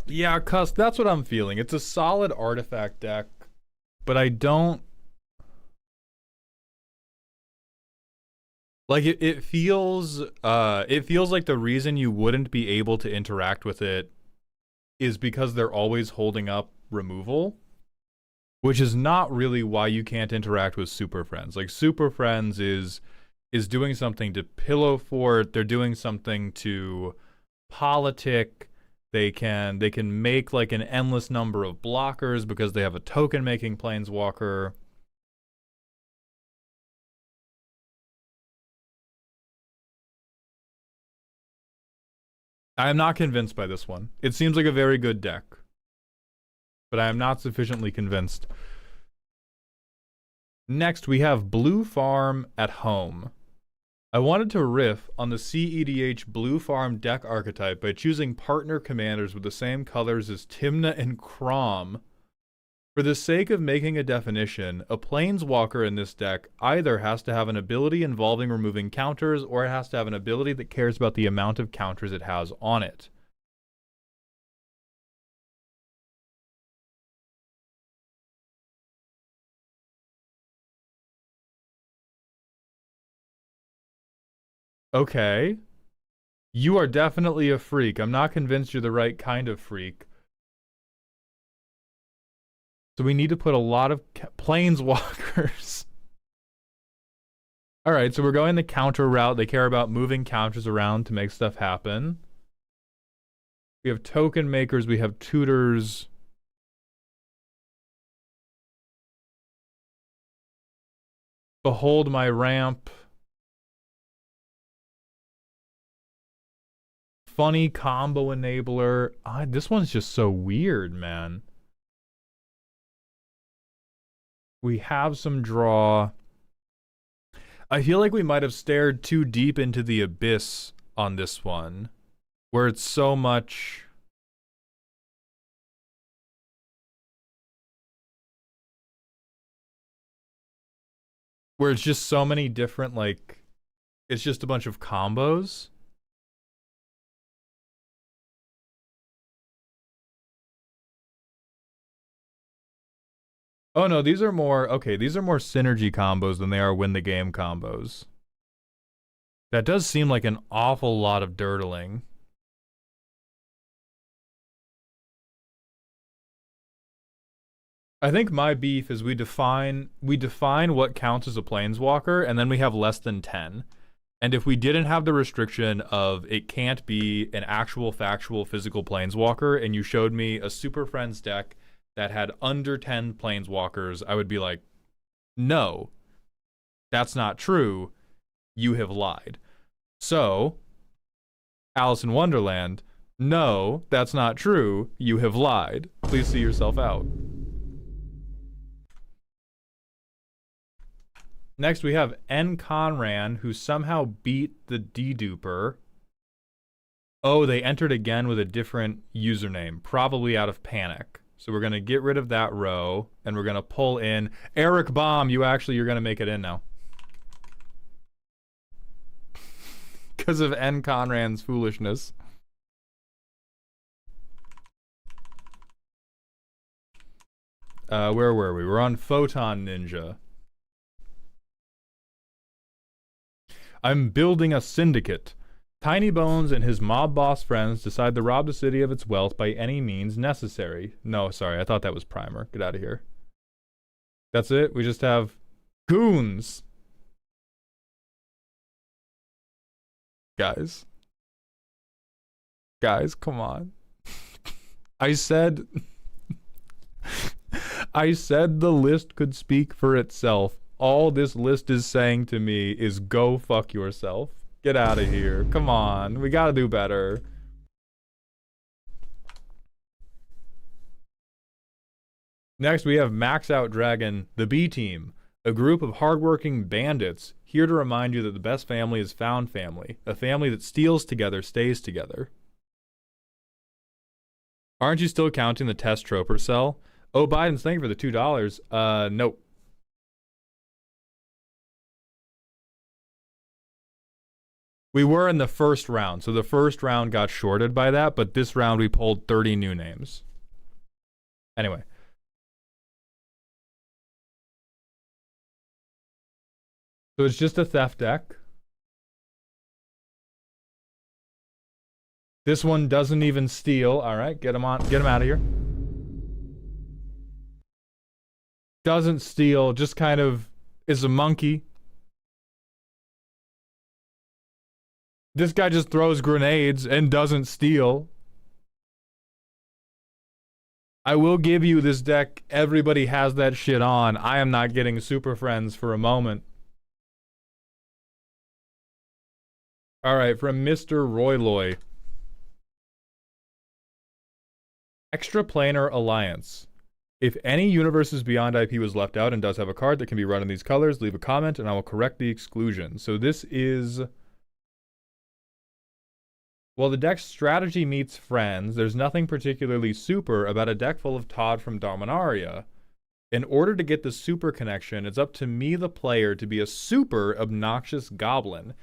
Yeah, Cuss, that's what I'm feeling. It's a solid artifact deck, but I don't... Like, it feels like the reason you wouldn't be able to interact with it is because they're always holding up removal, which is not really why you can't interact with Super Friends. Like, Super Friends is doing something to pillow fort, they're doing something to politic. They can make like an endless number of blockers because they have a token making planeswalker. I am not convinced by this one. It seems like a very good deck, but I am not sufficiently convinced. Next, we have Blue Farm at Home. I wanted to riff on the CEDH Blue Farm deck archetype by choosing partner commanders with the same colors as Tymna and Crom. For the sake of making a definition, a planeswalker in this deck either has to have an ability involving removing counters, or it has to have an ability that cares about the amount of counters it has on it. Okay. You are definitely a freak. I'm not convinced you're the right kind of freak. So we need to put a lot of planeswalkers. Alright, so we're going the counter route. They care about moving counters around to make stuff happen. We have token makers. We have tutors. Behold my ramp. Funny combo enabler. This one's just so weird, man. We have some draw. I feel like we might have stared too deep into the abyss on this one, where it's so much... where it's just so many different, like... it's just a bunch of combos. Oh no, these are more, okay, these are more synergy combos than they are win the game combos. That does seem like an awful lot of dirtling. I think my beef is we define what counts as a planeswalker, and then we have less than 10. And if we didn't have the restriction of it can't be an actual factual physical planeswalker, and you showed me a Super Friends deck that had under 10 planeswalkers, I would be like, no, that's not true. You have lied. So, Alice in Wonderland, no, that's not true. You have lied. Please see yourself out. Next, we have N. Conran, who somehow beat the deduper. Oh, they entered again with a different username, probably out of panic. So we're going to get rid of that row, and we're going to pull in Eric Baum. You're going to make it in now. Because of N. Conran's foolishness. Where were we? We're on Photon Ninja. I'm building a syndicate. Tiny Bones and his mob boss friends decide to rob the city of its wealth by any means necessary. No, sorry, I thought that was Primer. Get out of here. That's it? We just have goons. Guys. Guys, come on. I said the list could speak for itself. All this list is saying to me is go fuck yourself. Get out of here. Come on. We gotta do better. Next, we have Max Out Dragon, the B Team, a group of hardworking bandits here to remind you that the best family is found family, a family that steals together stays together. Aren't you still counting the test troper cell? Oh, Biden's thank you for the $2. Nope. We were in the first round, so the first round got shorted by that, but this round we pulled 30 new names. Anyway. So it's just a theft deck. This one doesn't even steal. All right, get him out of here. Doesn't steal, just kind of is a monkey. This guy just throws grenades and doesn't steal. I will give you this deck. Everybody has that shit on. I am not getting Super Friends for a moment. All right, from Mr. Royloy. Extraplanar Alliance. If any Universes Beyond IP was left out and does have a card that can be run in these colors, leave a comment and I will correct the exclusion. So this is... Well, the deck's strategy meets friends. There's nothing particularly super about a deck full of Todd from Dominaria. In order to get the super connection, it's up to me, the player, to be a super obnoxious goblin.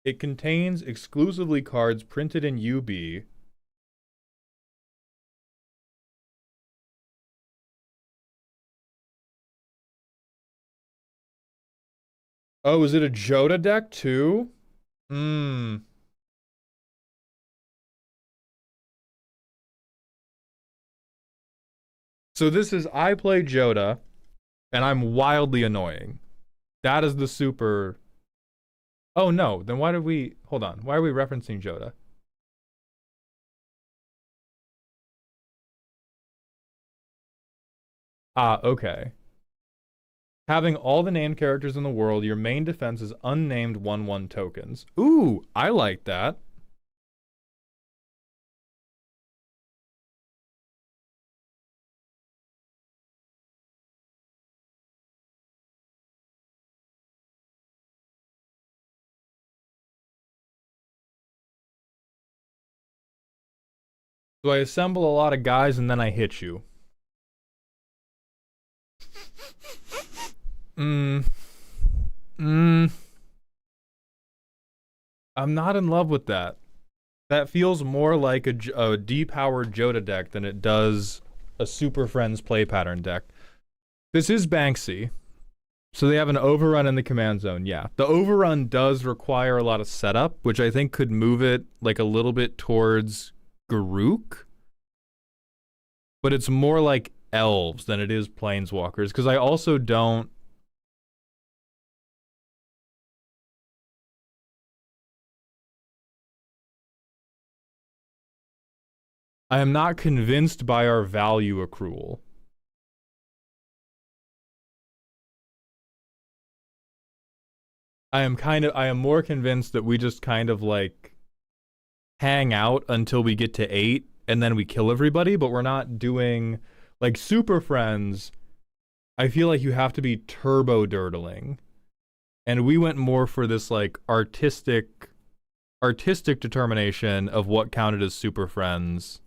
It contains exclusively cards printed in UB. Oh, is it a Joda deck too? Hmm. So this is, I play Joda, and I'm wildly annoying. That is the super... Oh no, then why did we... Hold on, why are we referencing Joda? Ah, okay. Having all the named characters in the world, your main defense is unnamed 1/1 tokens. Ooh, I like that. So I assemble a lot of guys and then I hit you. Mm. Mm. I'm not in love with that. That feels more like a depowered Joda deck than it does a Super Friends play pattern deck. This is Banksy. So they have an overrun in the command zone, yeah. The overrun does require a lot of setup, which I think could move it like a little bit towards Garuk. But it's more like elves than it is planeswalkers, because I also don't... I am not convinced by our value accrual. I am more convinced that we just kind of like hang out until we get to 8 and then we kill everybody, but we're not doing like Super Friends. I feel like you have to be turbo dirtling. And we went more for this like artistic determination of what counted as Super Friends.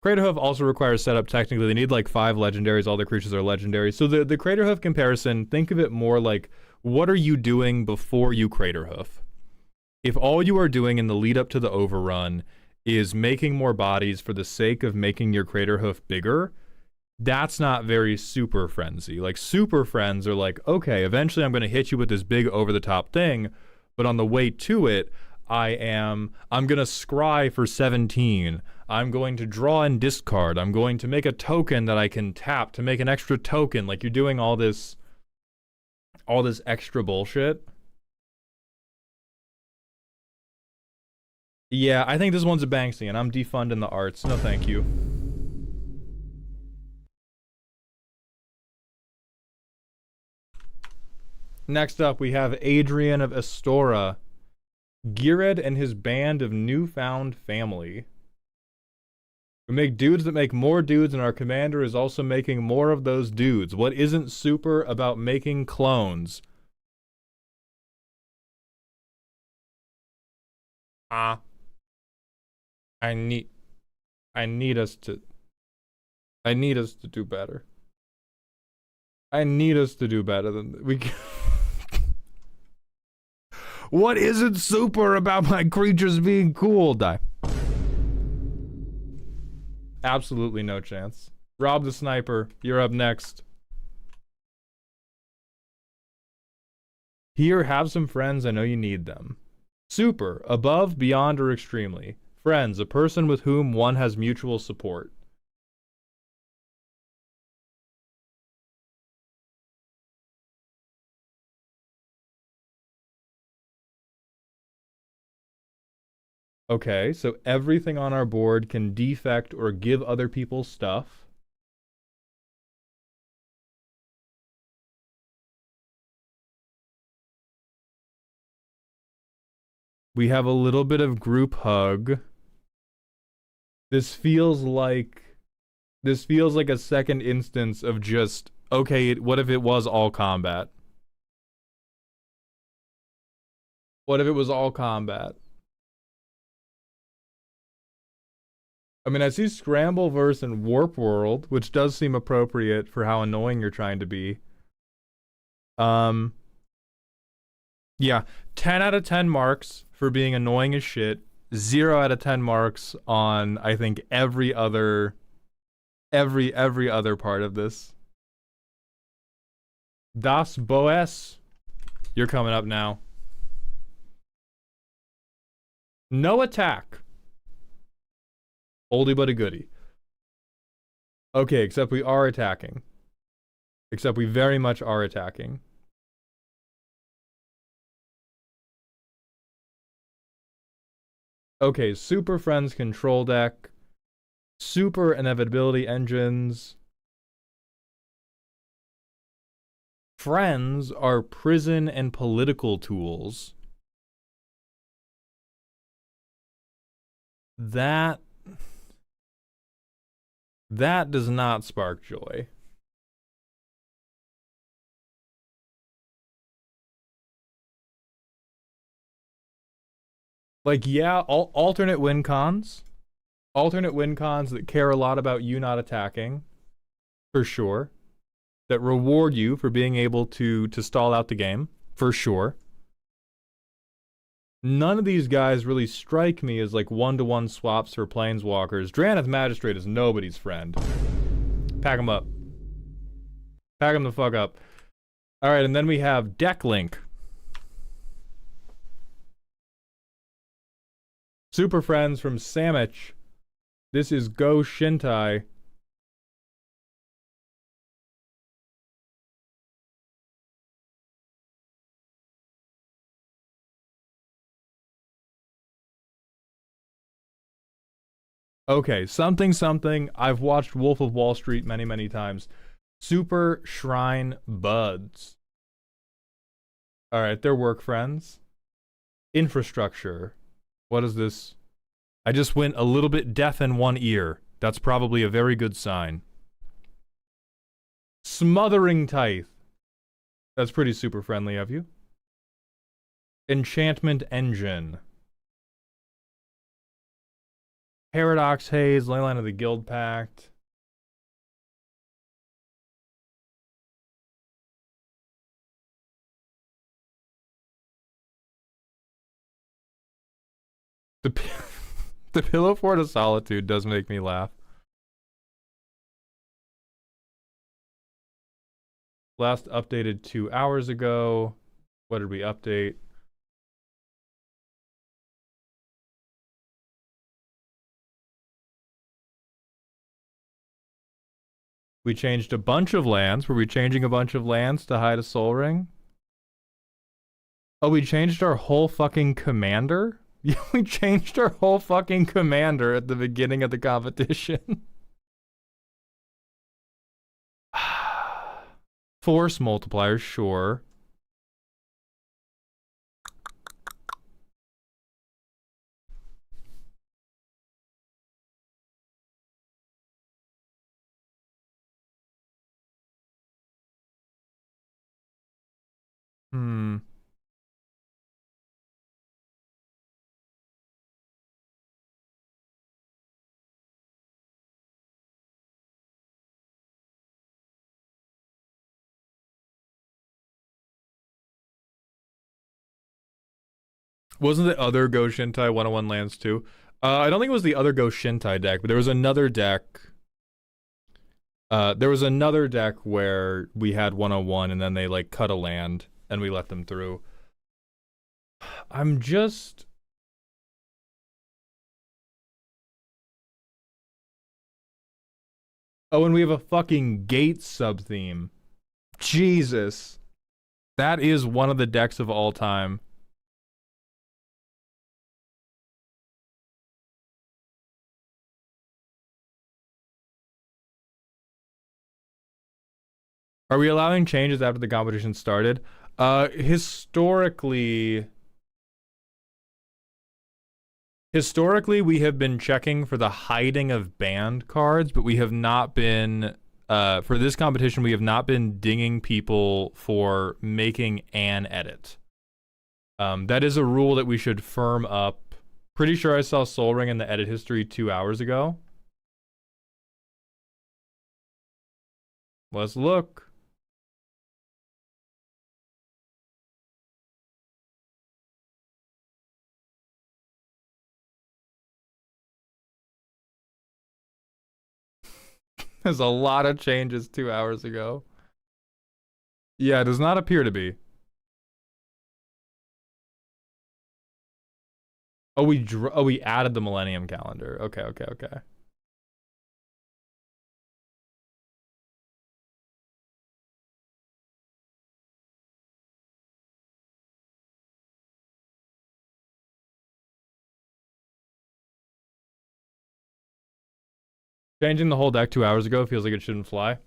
Craterhoof also requires setup technically. They need like 5 legendaries. All the creatures are legendary. So the Craterhoof comparison, think of it more like, what are you doing before you Craterhoof? If all you are doing in the lead up to the overrun is making more bodies for the sake of making your Craterhoof bigger, that's not very Super Frenzy. Like Super Friends are like, okay, eventually I'm going to hit you with this big over the top thing, but on the way to it, I'm going to scry for 17. I'm going to draw and discard. I'm going to make a token that I can tap to make an extra token. Like you're doing all this extra bullshit. Yeah, I think this one's a Banksy, and I'm defunding the arts. No, thank you. Next up, we have Adrian of Astora. Gired and his band of newfound family. We make dudes that make more dudes, and our commander is also making more of those dudes. What isn't super about making clones? Ah. I need us to do better. I need us to do better than we can. What isn't super about my creatures being cool? Die. Absolutely no chance. Rob the Sniper, you're up next. Here, have some friends. I know you need them. Super, above, beyond, or extremely. Friends, a person with whom one has mutual support. Okay, so everything on our board can defect or give other people stuff. We have a little bit of group hug. This feels like a second instance of just okay, what if it was all combat? What if it was all combat? I mean, I see Scrambleverse and Warp World, which does seem appropriate for how annoying you're trying to be. Um, yeah, 10 out of 10 marks for being annoying as shit. 0 out of 10 marks on I think every other part of this. Das Boes, you're coming up now. No attack. Oldie but a goodie. Okay, except we are attacking. Except we very much are attacking. Okay, Super Friends control deck. Super inevitability engines. Friends are prison and political tools. That does not spark joy. Like, yeah, alternate win cons. Alternate win cons that care a lot about you not attacking, for sure. That reward you for being able to stall out the game, for sure. None of these guys really strike me as like one-to-one swaps for planeswalkers. Drannith Magistrate is nobody's friend. Pack him up. Pack him the fuck up. Alright, and then we have Deck Link. Super Friends from Samich. This is Go Shintai. Okay, something. I've watched Wolf of Wall Street many times. Super Shrine Buds. Alright, they're work friends. Infrastructure. What is this? I just went a little bit deaf in one ear. That's probably a very good sign. Smothering Tithe. That's pretty super friendly of you. Enchantment Engine. Paradox Haze, Leyline of the Guild Pact. The Pillow Fort of Solitude does make me laugh. Last updated 2 hours ago. What did we update? We changed a bunch of lands. Were we changing a bunch of lands to hide a Soul Ring? Oh, we changed our whole fucking commander? Yeah, we changed our whole fucking commander at the beginning of the competition. Force multiplier, sure. Hmm. Wasn't the other Go Shintai 101 lands too? I don't think it was the other Go Shintai deck, but there was another deck. There was another deck where we had 101 and then they like cut a land and we let them through. I'm just... Oh, and we have a fucking gate sub-theme. Jesus. That is one of the decks of all time. Are we allowing changes after the competition started? Historically... Historically, we have been checking for the hiding of banned cards, but we have not been, for this competition, we have not been dinging people for making an edit. That is a rule that we should firm up. Pretty sure I saw Soul Ring in the edit history 2 hours ago. Let's look. There's a lot of changes 2 hours ago. Yeah, it does not appear to be. Oh, we added the Millennium Calendar. Okay. Changing the whole deck 2 hours ago feels like it shouldn't fly.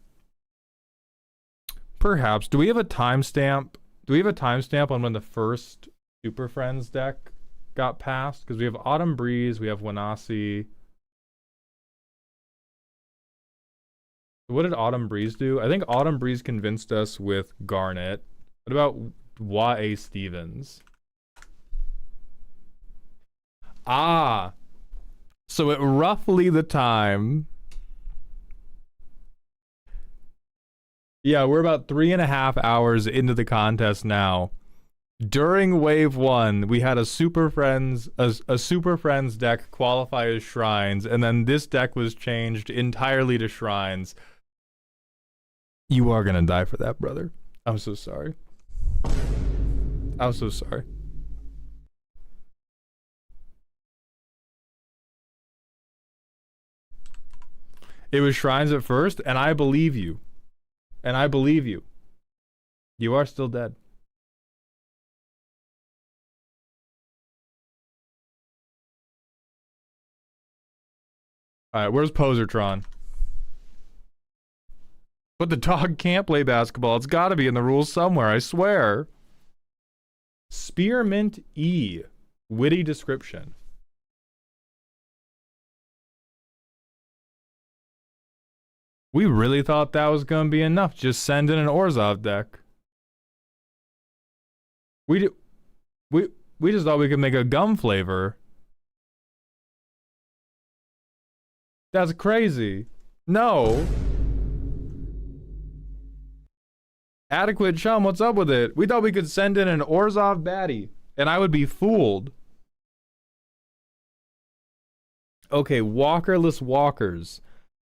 Perhaps. Do we have a timestamp? Do we have a timestamp on when the first Super Friends deck got passed? Because we have Autumn Breeze, we have Wanasi. What did Autumn Breeze do? I think Autumn Breeze convinced us with Garnet. What about Y.A. Stevens? Ah. So at roughly the time... Yeah, we're about 3.5 hours into the contest now. During Wave 1, we had a Super Friends deck qualify as Shrines, and then this deck was changed entirely to Shrines. You are gonna die for that, brother. I'm so sorry. I'm so sorry. It was Shrines at first, and I believe you. And I believe you. You are still dead. Alright, where's Posertron? But the dog can't play basketball. It's gotta be in the rules somewhere, I swear. Spearmint E. Witty description. We really thought that was gonna be enough. Just send in an Orzhov deck. We just thought we could make a gum flavor. That's crazy. No. Adequate Chum, what's up with it? We thought we could send in an Orzhov baddie, and I would be fooled. Okay, Walkerless Walkers.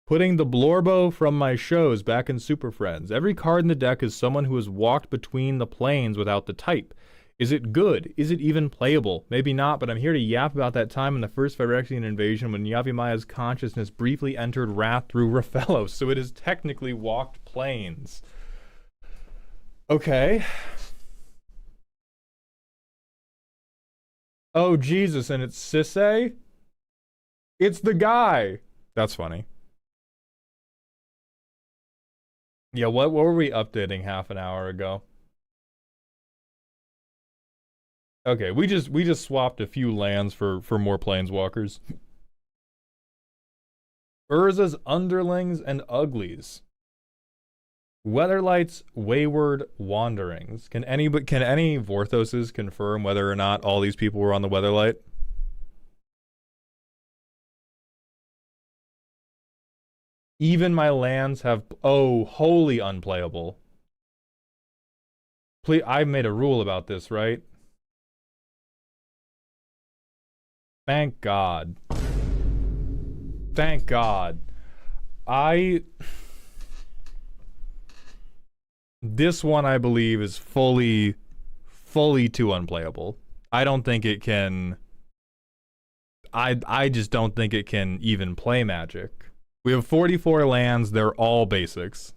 Putting the Blorbo from my shows back in Super Friends. Every card in the deck is someone who has walked between the planes without the type. Is it good? Is it even playable? Maybe not, but I'm here to yap about that time in the first Phyrexian invasion when Yavimaya's consciousness briefly entered Wrath through Raphaelos, so it has technically walked planes. Okay. Oh, Jesus, and it's Sisay? It's the guy! That's funny. Yeah, what were we updating half an hour ago? Okay, we just swapped a few lands for more planeswalkers. Urza's Underlings and Uglies. Weatherlight's Wayward Wanderings. Can any Vorthoses confirm whether or not all these people were on the Weatherlight? Even my lands have... Oh, wholly unplayable. Please, I made a rule about this, right? Thank God. Thank God. This one, I believe, is fully too unplayable. I don't think it can... I just don't think it can even play Magic. We have 44 lands, they're all basics.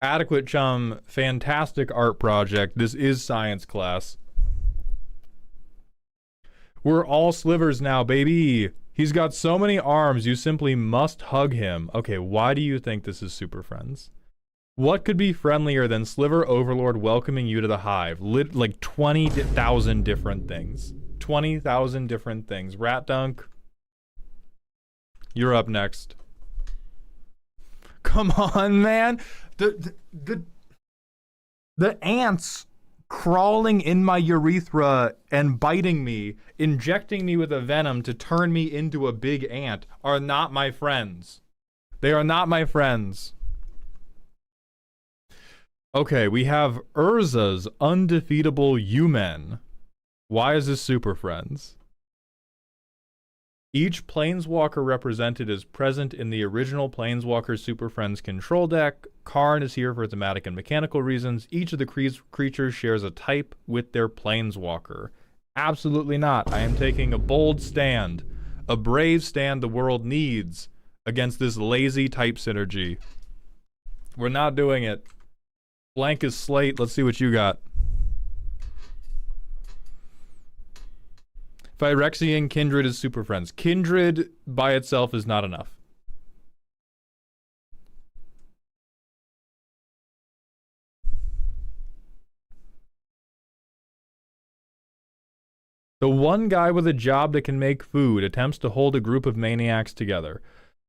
Adequate Chum, fantastic art project. This is science class. We're all slivers now, baby. He's got so many arms, you simply must hug him. Okay, why do you think this is Super Friends? What could be friendlier than Sliver Overlord welcoming you to the hive? Like 20,000 different things. 20,000 different things. Rat Dunk, you're up next. Come on, man. The ants crawling in my urethra and biting me, injecting me with a venom to turn me into a big ant are not my friends. They are not my friends. Okay, we have Urza's Undefeatable U-Men. Why is this Super Friends? Each Planeswalker represented is present in the original Planeswalker Super Friends control deck. Karn is here for thematic and mechanical reasons. Each of the creatures shares a type with their Planeswalker. Absolutely not. I am taking a bold stand. A brave stand the world needs against this lazy type synergy. We're not doing it. Blank is slate. Let's see what you got. Phyrexian Kindred is Super Friends. Kindred by itself is not enough. The one guy with a job that can make food attempts to hold a group of maniacs together.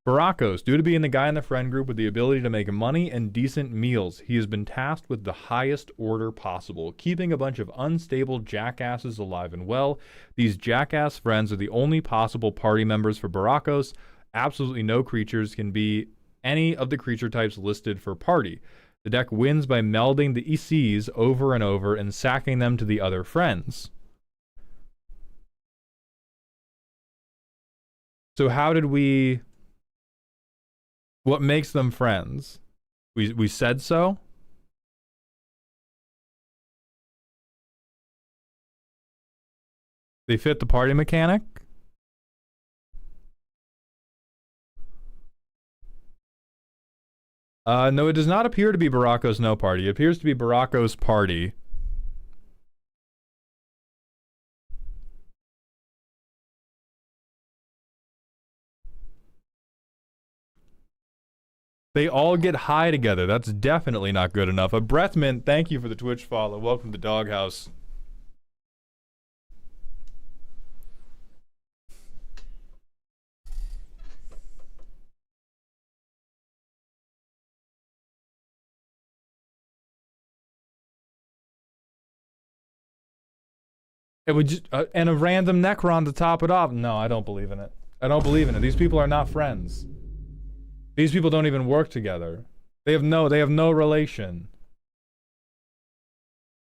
Barakos, due to being the guy in the friend group with the ability to make money and decent meals, he has been tasked with the highest order possible, keeping a bunch of unstable jackasses alive and well. These jackass friends are the only possible party members for Barakos. Absolutely no creatures can be any of the creature types listed for party. The deck wins by melding the ECs over and over and sacking them to the other friends. So how did we... What makes them friends? We said so? They fit the party mechanic? No, it does not appear to be Barakos no party. It appears to be Barakos party. They all get high together. That's definitely not good enough. A Breathmint, thank you for the Twitch follow. Welcome to Doghouse. It would just and a random Necron to top it off. No, I don't believe in it. I don't believe in it. These people are not friends. These people don't even work together. They have no relation.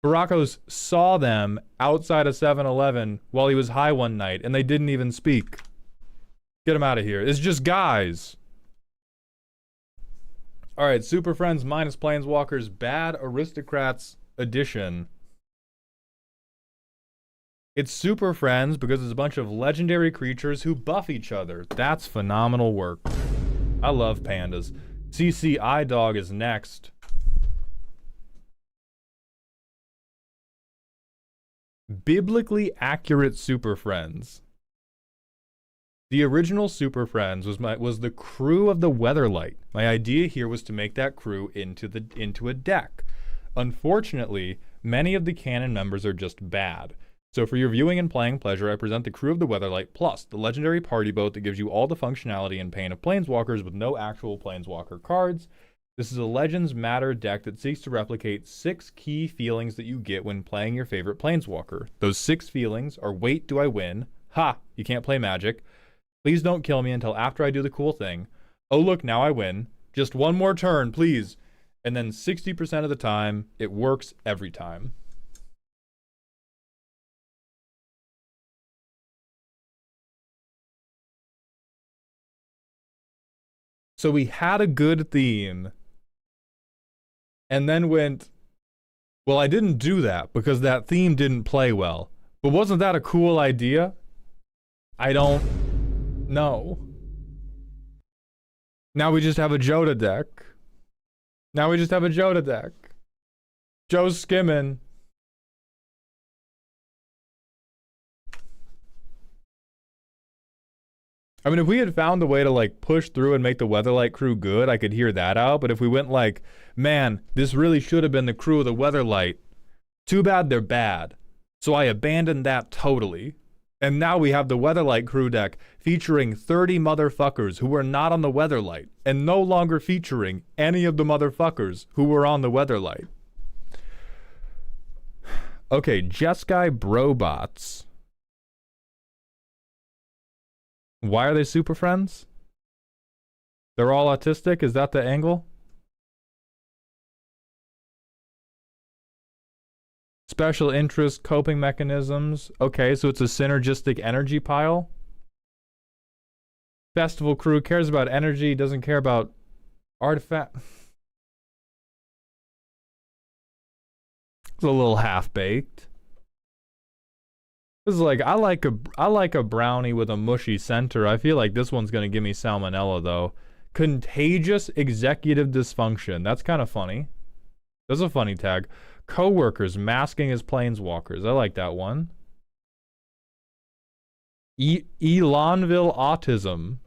Barakos saw them outside of 7-Eleven while he was high one night, and they didn't even speak. Get him out of here. It's just guys. Alright, Super Friends minus Planeswalkers, Bad Aristocrats edition. It's Super Friends because it's a bunch of legendary creatures who buff each other. That's phenomenal work. I love pandas. CC iDog is next. Biblically accurate Super Friends. The original Super Friends was the crew of the Weatherlight. My idea here was to make that crew into a deck. Unfortunately, many of the canon members are just bad. So for your viewing and playing pleasure, I present the crew of the Weatherlight plus the legendary party boat that gives you all the functionality and pain of Planeswalkers with no actual Planeswalker cards. This is a Legends Matter deck that seeks to replicate 6 key feelings that you get when playing your favorite Planeswalker. Those 6 feelings are: wait, do I win? Ha, you can't play Magic. Please don't kill me until after I do the cool thing. Oh look, now I win. Just one more turn, please. And then 60% of the time, it works every time. So we had a good theme, and then went, well, I didn't do that because that theme didn't play well. But wasn't that a cool idea? I don't know. Now we just have a Joda deck. Joe's skimming. I mean, if we had found a way to, like, push through and make the Weatherlight crew good, I could hear that out. But if we went like, man, this really should have been the crew of the Weatherlight. Too bad they're bad. So I abandoned that totally. And now we have the Weatherlight crew deck featuring 30 motherfuckers who were not on the Weatherlight and no longer featuring any of the motherfuckers who were on the Weatherlight. Okay, Jeskai Brobots. Why are they super friends? They're all autistic? Is that the angle? Special interest coping mechanisms. Okay, so it's a synergistic energy pile. Festival crew cares about energy, doesn't care about artifact. It's a little half-baked. This is like I like a brownie with a mushy center. I feel like this one's gonna give me salmonella though. Contagious executive dysfunction. That's kind of funny. That's a funny tag. Co-workers masking as planeswalkers. I like that one. Elonville autism.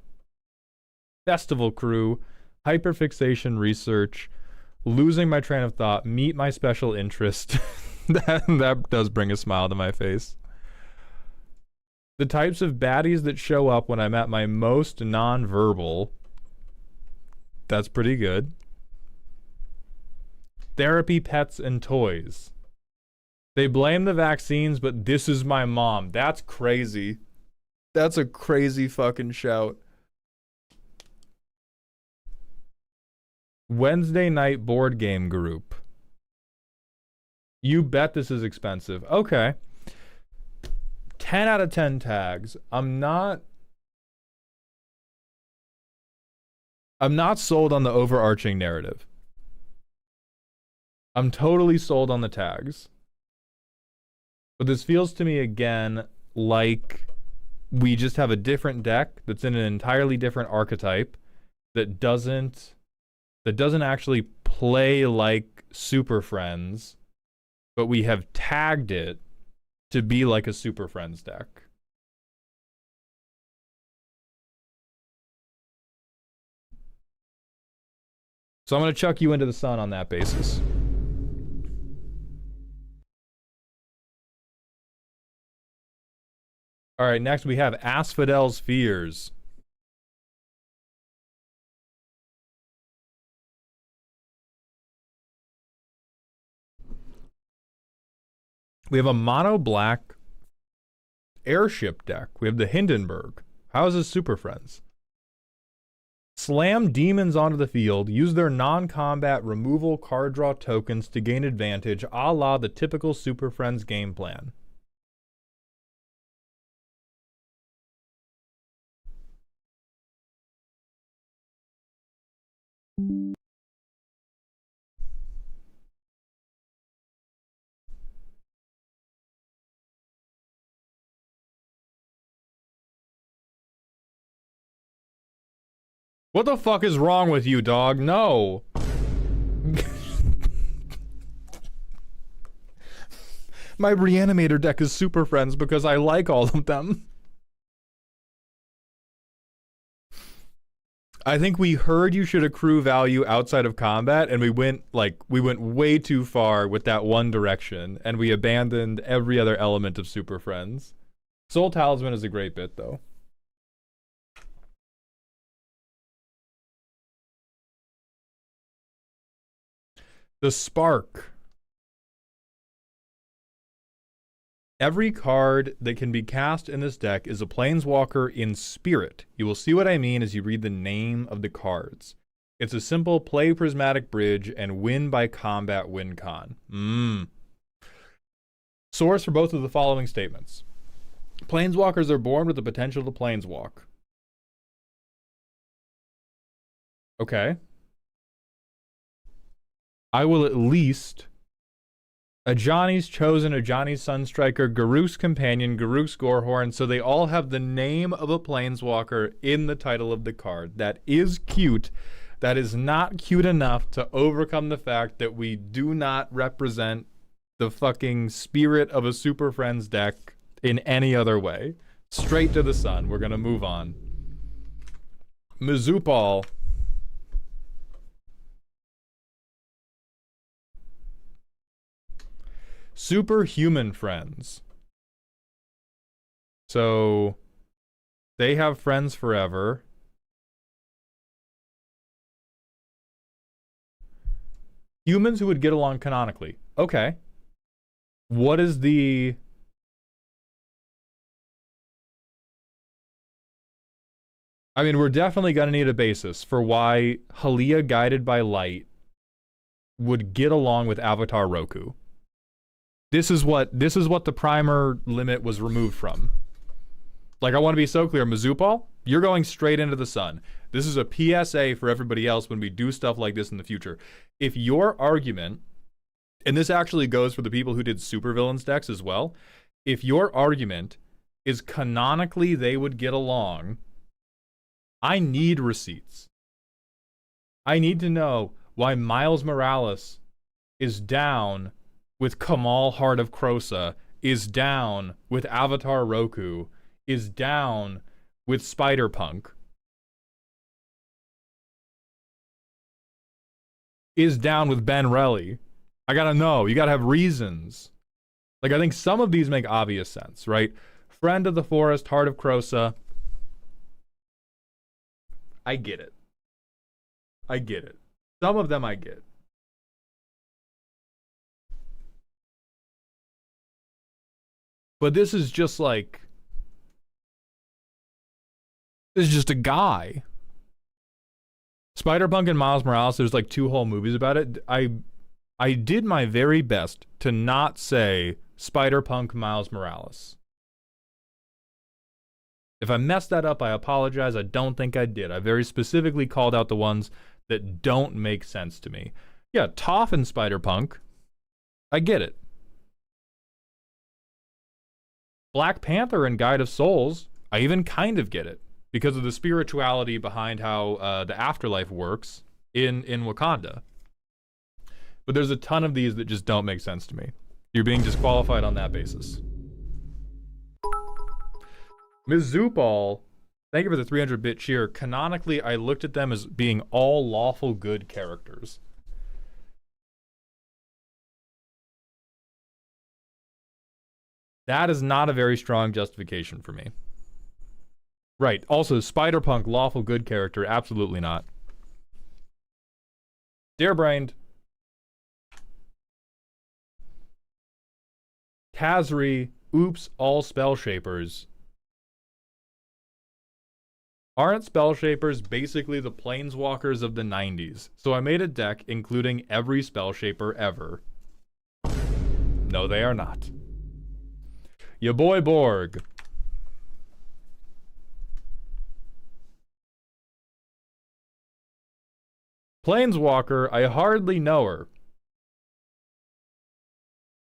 Festival crew. Hyperfixation research. Losing my train of thought. Meet my special interest. that does bring a smile to my face. The types of baddies that show up when I'm at my most non-verbal. That's pretty good. Therapy, pets, and toys. They blame the vaccines, but this is my mom. That's crazy. That's a crazy fucking shout. Wednesday night board game group. You bet this is expensive. Okay. 10 out of 10 tags. I'm not sold on the overarching narrative. I'm totally sold on the tags. But this feels to me again like we just have a different deck that's in an entirely different archetype that doesn't actually play like Super Friends, but we have tagged it to be like a Super Friends deck. So I'm going to chuck you into the sun on that basis. All right, next we have Asphodel's Fears. We have a mono black airship deck. We have the Hindenburg. How is this Super Friends? Slam demons onto the field, use their non-combat removal card draw tokens to gain advantage, a la the typical Super Friends game plan. What the fuck is wrong with you, dog? No. My Reanimator deck is Super Friends because I like all of them. I think we heard you should accrue value outside of combat, and we went way too far with that one direction, and we abandoned every other element of Super Friends. Soul Talisman is a great bit, though. The Spark. Every card that can be cast in this deck is a Planeswalker in spirit. You will see what I mean as you read the name of the cards. It's a simple play Prismatic Bridge and win by combat win con. Source for both of the following statements. Planeswalkers are born with the potential to planeswalk. Okay. I will at least... Ajani's Chosen, Ajani's Sunstriker, Garruk's Companion, Garruk's Gorehorn, so they all have the name of a planeswalker in the title of the card. That is cute. That is not cute enough to overcome the fact that we do not represent the fucking spirit of a Super Friends deck in any other way. Straight to the sun. We're gonna move on. Mizupal. Superhuman Friends. So they have friends forever. Humans who would get along canonically. Okay. What is the... I mean, we're definitely going to need a basis for why Halia guided by light would get along with Avatar Roku. This is what the primer limit was removed from. Like, I want to be so clear, Mazupal, you're going straight into the sun. This is a PSA for everybody else when we do stuff like this in the future. If your argument, and this actually goes for the people who did supervillains decks as well, if your argument is canonically they would get along, I need receipts. I need to know why Miles Morales is down with Kamal Heart of Krosa, is down with Avatar Roku, is down with Spider-Punk, is down with Ben Reilly. I gotta know. You gotta have reasons. Like, I think some of these make obvious sense, right? Friend of the Forest, Heart of Krosa. I get it. I get it. Some of them I get. But this is just like... This is just a guy. Spider-Punk and Miles Morales, there's like 2 whole movies about it. I did my very best to not say Spider-Punk Miles Morales. If I messed that up, I apologize. I don't think I did. I very specifically called out the ones that don't make sense to me. Yeah, Toph and Spider-Punk. I get it. Black Panther and Guide of Souls. I even kind of get it. Because of the spirituality behind how the afterlife works in Wakanda. But there's a ton of these that just don't make sense to me. You're being disqualified on that basis. Ms. Zupal, thank you for the 300-bit cheer. Canonically, I looked at them as being all lawful good characters. That is not a very strong justification for me. Right. Also, Spider-Punk, lawful good character. Absolutely not. Darebrained. Tazri. Oops, all spell shapers. Aren't spell shapers basically the planeswalkers of the 90s? So I made a deck including every spell shaper ever. No, they are not. Ya boy Borg. Planeswalker, I hardly know her.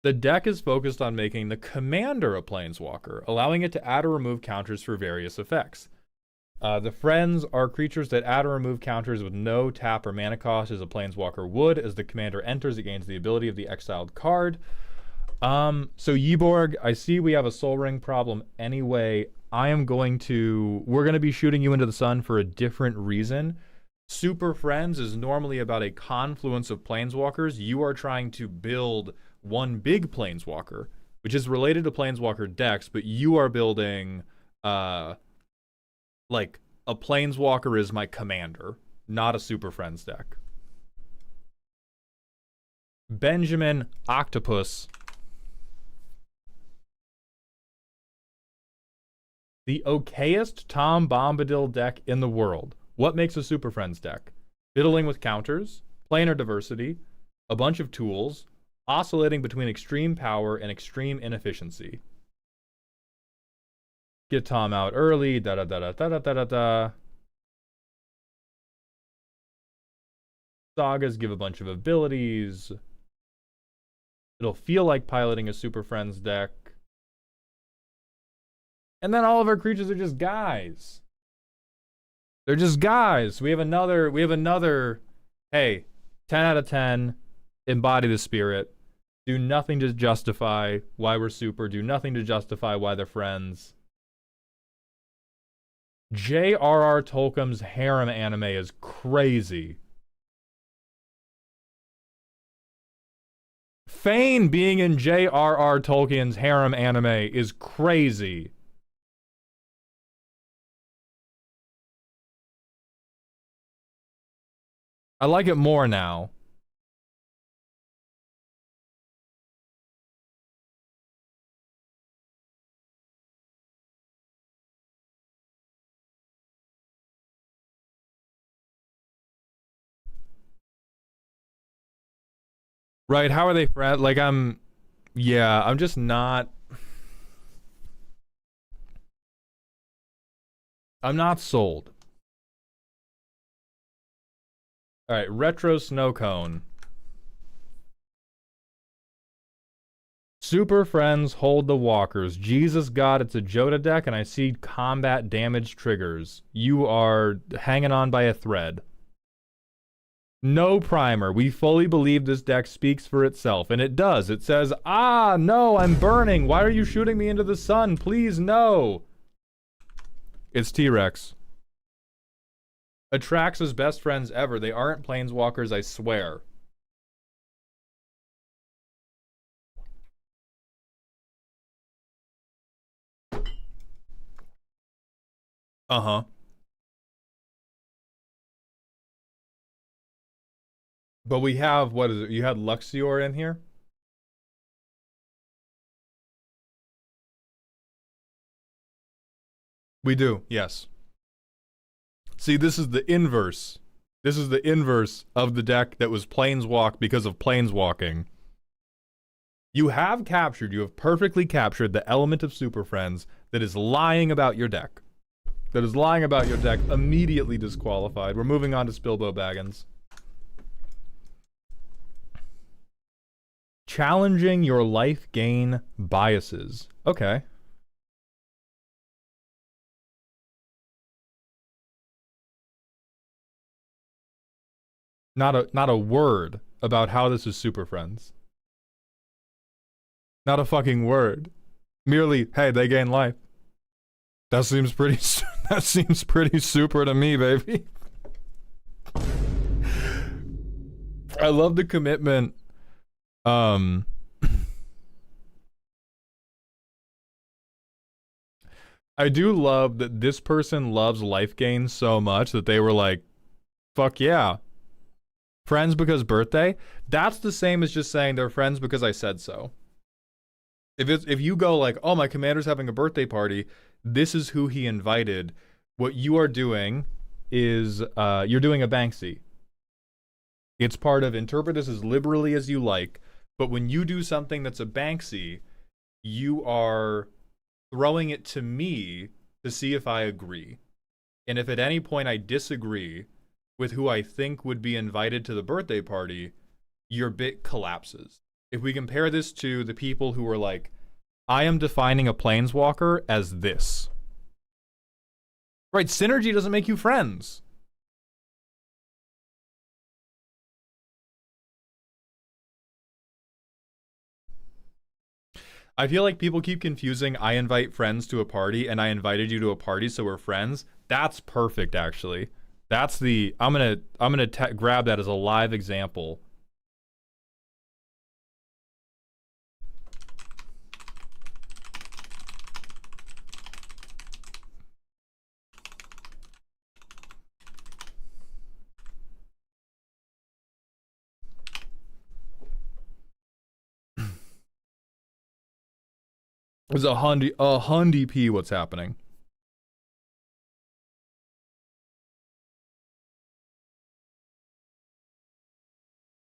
The deck is focused on making the commander a Planeswalker, allowing it to add or remove counters for various effects. The friends are creatures that add or remove counters with no tap or mana cost as a Planeswalker would. As the commander enters, it gains the ability of the exiled card. So Yeborg, I see we have a Soul Ring problem anyway. We're going to be shooting you into the sun for a different reason. Super Friends is normally about a confluence of planeswalkers. You are trying to build one big planeswalker, which is related to planeswalker decks, but you are building, like, a planeswalker is my commander, not a Super Friends deck. Benjamin Octopus. The okayest Tom Bombadil deck in the world. What makes a Super Friends deck? Fiddling with counters, planar diversity, a bunch of tools, oscillating between extreme power and extreme inefficiency. Get Tom out early, da-da-da-da-da-da-da-da. Sagas give a bunch of abilities. It'll feel like piloting a Super Friends deck. And then all of our creatures are just guys. They're just guys. We have another, hey, 10 out of 10, embody the spirit. Do nothing to justify why we're super. Do nothing to justify why they're friends. J.R.R. Tolkien's harem anime is crazy. Fane being in J.R.R. Tolkien's harem anime is crazy. I like it more now. Right, how are they friend? Like, yeah, I'm just not. I'm not sold. All right, retro snow cone. Super friends hold the walkers. Jesus God, it's a Joda deck, and I see combat damage triggers. You are hanging on by a thread. No primer. We fully believe this deck speaks for itself, and it does. It says, ah, no, I'm burning. Why are you shooting me into the sun? Please, no. It's T-Rex. Atrax's best friends ever. They aren't planeswalkers, I swear. Uh-huh. But we have, what is it? You had Luxior in here? We do, yes. See, this is the inverse. This is the inverse of the deck that was planeswalk because of planeswalking. You have perfectly captured the element of Super Friends that is lying about your deck. That is lying about your deck, immediately disqualified. We're moving on to Spilbo Baggins. Challenging your life gain biases. Okay. Not a word about how this is Super Friends. Not a fucking word. Merely, hey, they gain life. That seems pretty that seems pretty super to me, baby. I love the commitment. I do love that this person loves life gain so much that they were like, fuck yeah. Friends because birthday? That's the same as just saying they're friends because I said so. If you go like, oh, my commander's having a birthday party, this is who he invited. What you are doing is you're doing a Banksy. It's part of interpret this as liberally as you like, but when you do something that's a Banksy, you are throwing it to me to see if I agree. And if at any point I disagree with who I think would be invited to the birthday party, your bit collapses. If we compare this to the people who were like, I am defining a planeswalker as this. Right, synergy doesn't make you friends. I feel like people keep confusing I invite friends to a party and I invited you to a party so we're friends. That's perfect, actually. That's the I'm gonna grab that as a live example. It's a hundy p what's happening.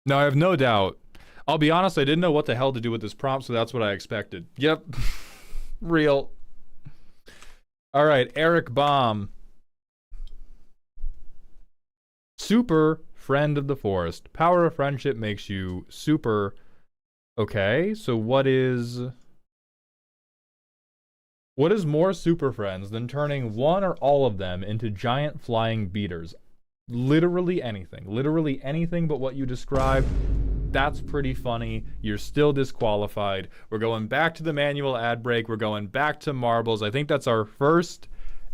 No, I have no doubt. I'll be honest, I didn't know what the hell to do with this prompt, so that's what I expected. Yep. Real. All right, Eric Baum. Super friend of the forest. Power of friendship makes you super. Okay, so what is more super friends than turning one or all of them into giant flying beaters? Literally anything. Literally anything but what you described. That's pretty funny. You're still disqualified. We're going back to the manual ad break. We're going back to marbles. I think that's our first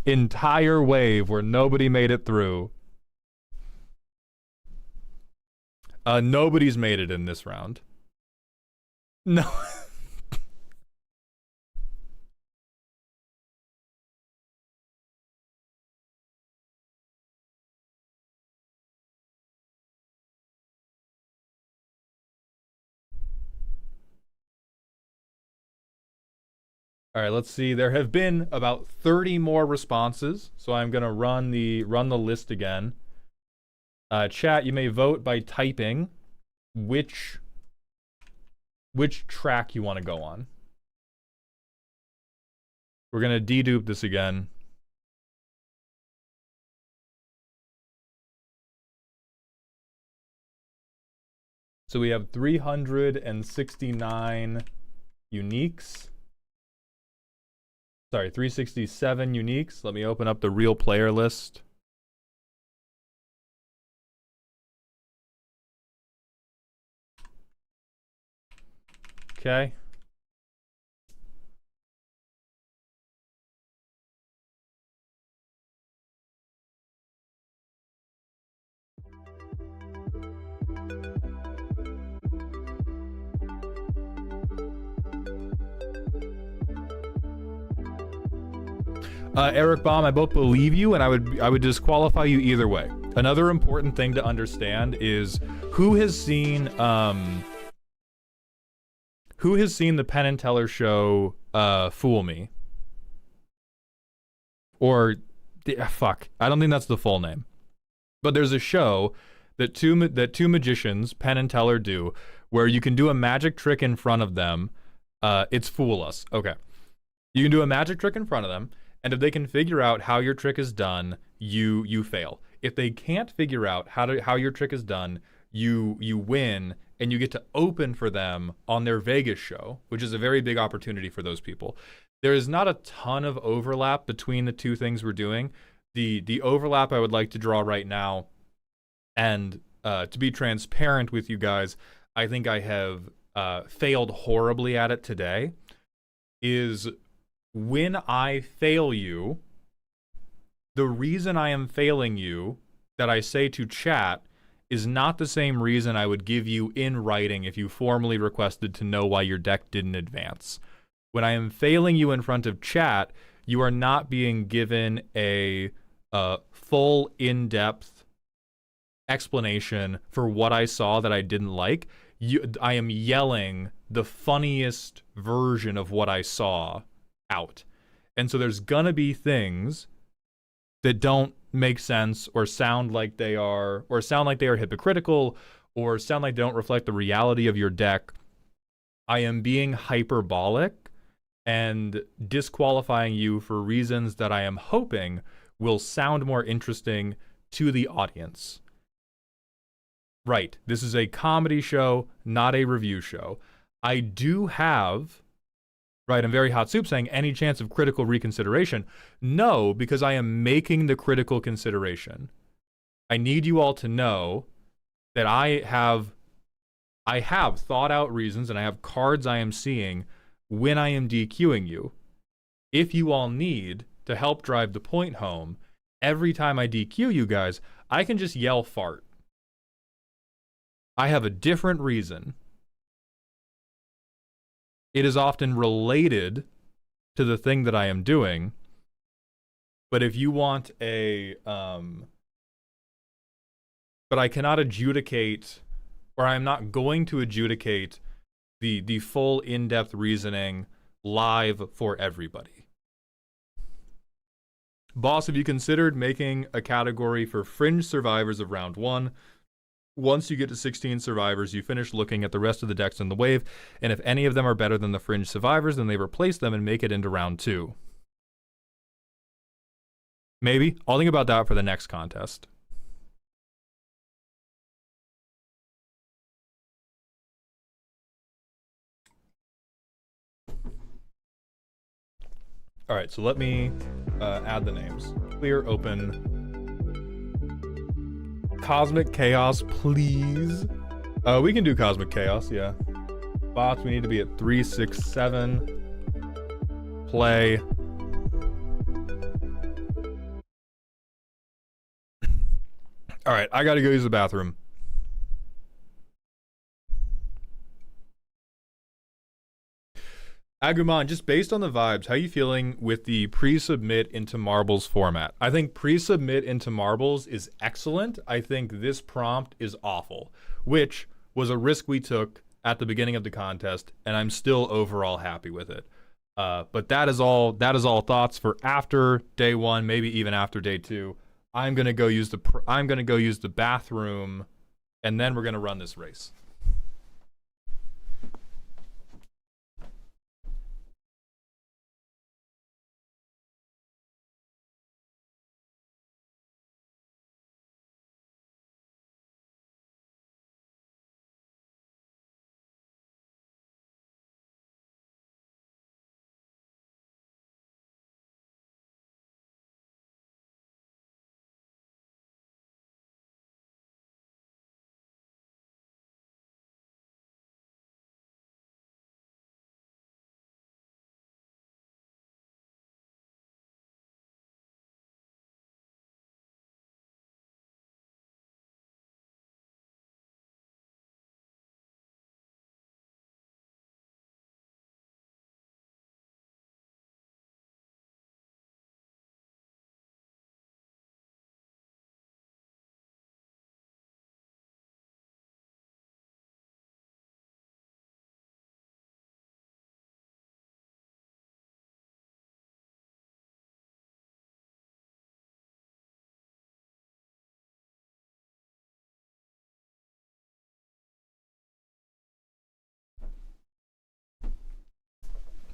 entire wave where nobody made it through. Nobody's made it in this round. No. All right, let's see. There have been about 30 more responses, so I'm gonna run the list again. Chat, you may vote by typing which track you want to go on. We're gonna dedupe this again. So we have 369 uniques. Sorry, 367 uniques. Let me open up the real player list. Okay. Eric Baum, I both believe you, and I would disqualify you either way. Another important thing to understand is who has seen the Penn and Teller show Fool Me? Or fuck, I don't think that's the full name. But there's a show that two magicians, Penn and Teller, do where you can do a magic trick in front of them. It's Fool Us. Okay. You can do a magic trick in front of them, and if they can figure out how your trick is done, you fail. If they can't figure out how your trick is done, you win, and you get to open for them on their Vegas show, which is a very big opportunity for those people. There is not a ton of overlap between the two things we're doing. The overlap I would like to draw right now, and to be transparent with you guys, I think I have failed horribly at it today, is when I fail you, the reason I am failing you that I say to chat is not the same reason I would give you in writing if you formally requested to know why your deck didn't advance. When I am failing you in front of chat, you are not being given a full, in-depth explanation for what I saw that I didn't like. I am yelling the funniest version of what I saw out. And so there's gonna be things that don't make sense or sound like they are hypocritical or sound like they don't reflect the reality of your deck. I am being hyperbolic and disqualifying you for reasons that I am hoping will sound more interesting to the audience. Right, this is a comedy show, not a review show. I do have, right, I'm very hot soup saying, any chance of critical reconsideration? No, because I am making the critical consideration. I need you all to know that I have thought out reasons and I have cards I am seeing when I am DQing you. If you all need to help drive the point home, every time I DQ you guys, I can just yell fart. I have a different reason. It is often related to the thing that I am doing. But if you want but I cannot adjudicate, or I'm not going to adjudicate the full in-depth reasoning live for everybody. Boss, have you considered making a category for fringe survivors of round 1? Once you get to 16 survivors, you finish looking at the rest of the decks in the wave, and if any of them are better than the fringe survivors, then they replace them and make it into round 2. Maybe. I'll think about that for the next contest. All right, so let me add the names. Clear, open. Cosmic Chaos, please. We can do Cosmic Chaos, yeah. Bots, we need to be at 367. Play. All right, I gotta go use the bathroom. Agumon, just based on the vibes, how are you feeling with the pre-submit into marbles format? I think pre-submit into marbles is excellent. I think this prompt is awful, which was a risk we took at the beginning of the contest, and I'm still overall happy with it. But that is all. That is all thoughts for after day one, maybe even after day two. I'm gonna go use the. I'm gonna go use the bathroom, and then we're gonna run this race.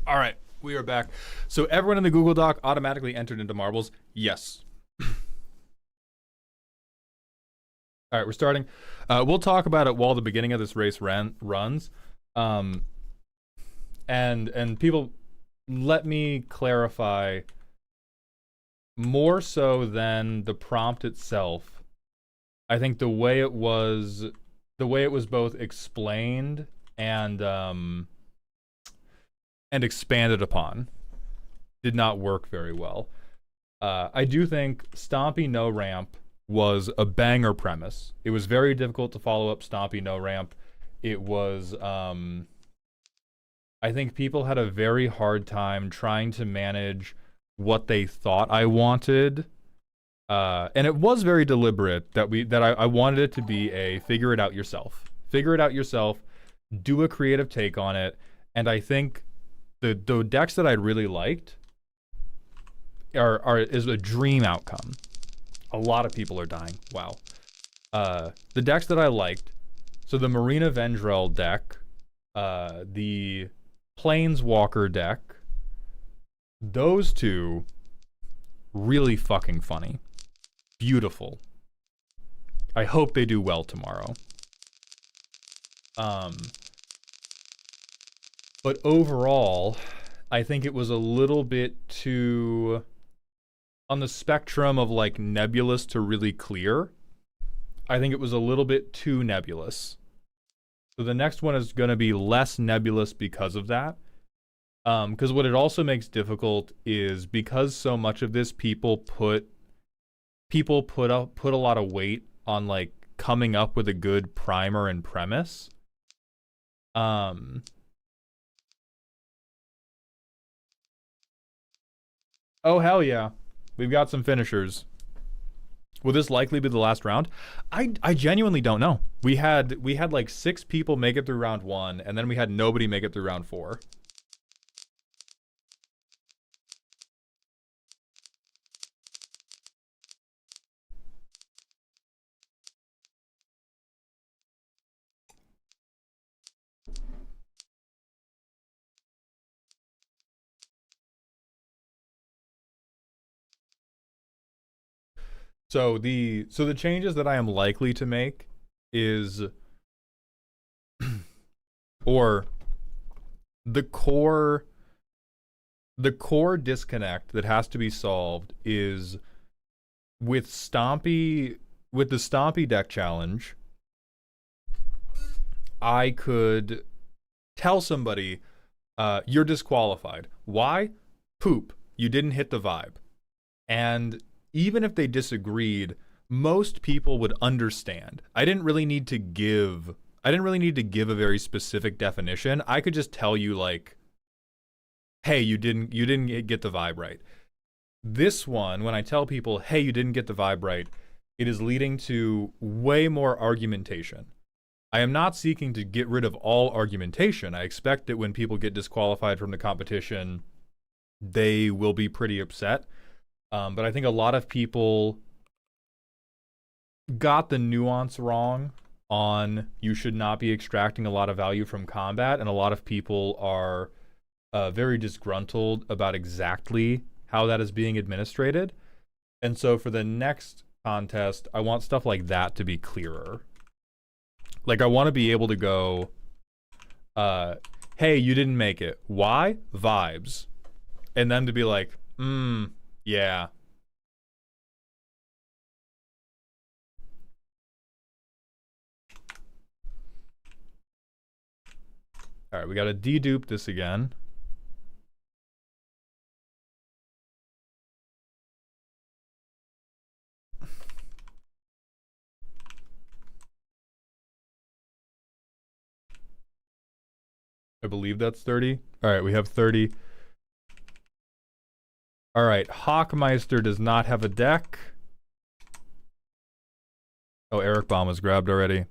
All right, we are back. So everyone in the Google Doc automatically entered into marbles. Yes. All right, we're starting. We'll talk about it while the beginning of this race runs. And people, let me clarify more so than the prompt itself. I think the way it was both explained and expanded upon did not work very well. I do think Stompy No Ramp was a banger premise. It was very difficult to follow up Stompy No Ramp. It was, I think people had a very hard time trying to manage what they thought I wanted. And it was very deliberate that I wanted it to be a figure it out yourself. Figure it out yourself, do a creative take on it, and I think the decks that I really liked is a dream outcome. A lot of people are dying. Wow. The decks that I liked, so the Marina Vendrell deck, the Planeswalker deck, those two, really fucking funny. Beautiful. I hope they do well tomorrow. But overall, I think it was a little bit too on the spectrum of like nebulous to really clear. I think it was a little bit too nebulous. So the next one is going to be less nebulous because of that. Because what it also makes difficult is because so much of this people put a lot of weight on like coming up with a good primer and premise. Oh hell yeah. We've got some finishers. Will this likely be the last round? I genuinely don't know. We had like 6 people make it through round 1, and then we had nobody make it through round 4. So the changes that I am likely to make is or the core disconnect that has to be solved is with the Stompy deck challenge. I could tell somebody, you're disqualified. Why? Poop. You didn't hit the vibe. And even if they disagreed, most people would understand. I didn't really need to give a very specific definition. I could just tell you like, hey, you didn't get the vibe right. This one, when I tell people, hey, you didn't get the vibe right, it is leading to way more argumentation. I am not seeking to get rid of all argumentation. I expect that when people get disqualified from the competition, they will be pretty upset. But I think a lot of people got the nuance wrong on you should not be extracting a lot of value from combat, and a lot of people are very disgruntled about exactly how that is being administrated. And so for the next contest, I want stuff like that to be clearer. Like, I want to be able to go, hey, you didn't make it. Why? Vibes. And them to be like, yeah. All right, we got to dedupe this again. I believe that's 30. All right, we have 30. All right, Hawkmeister does not have a deck. Oh, Eric Baum was grabbed already.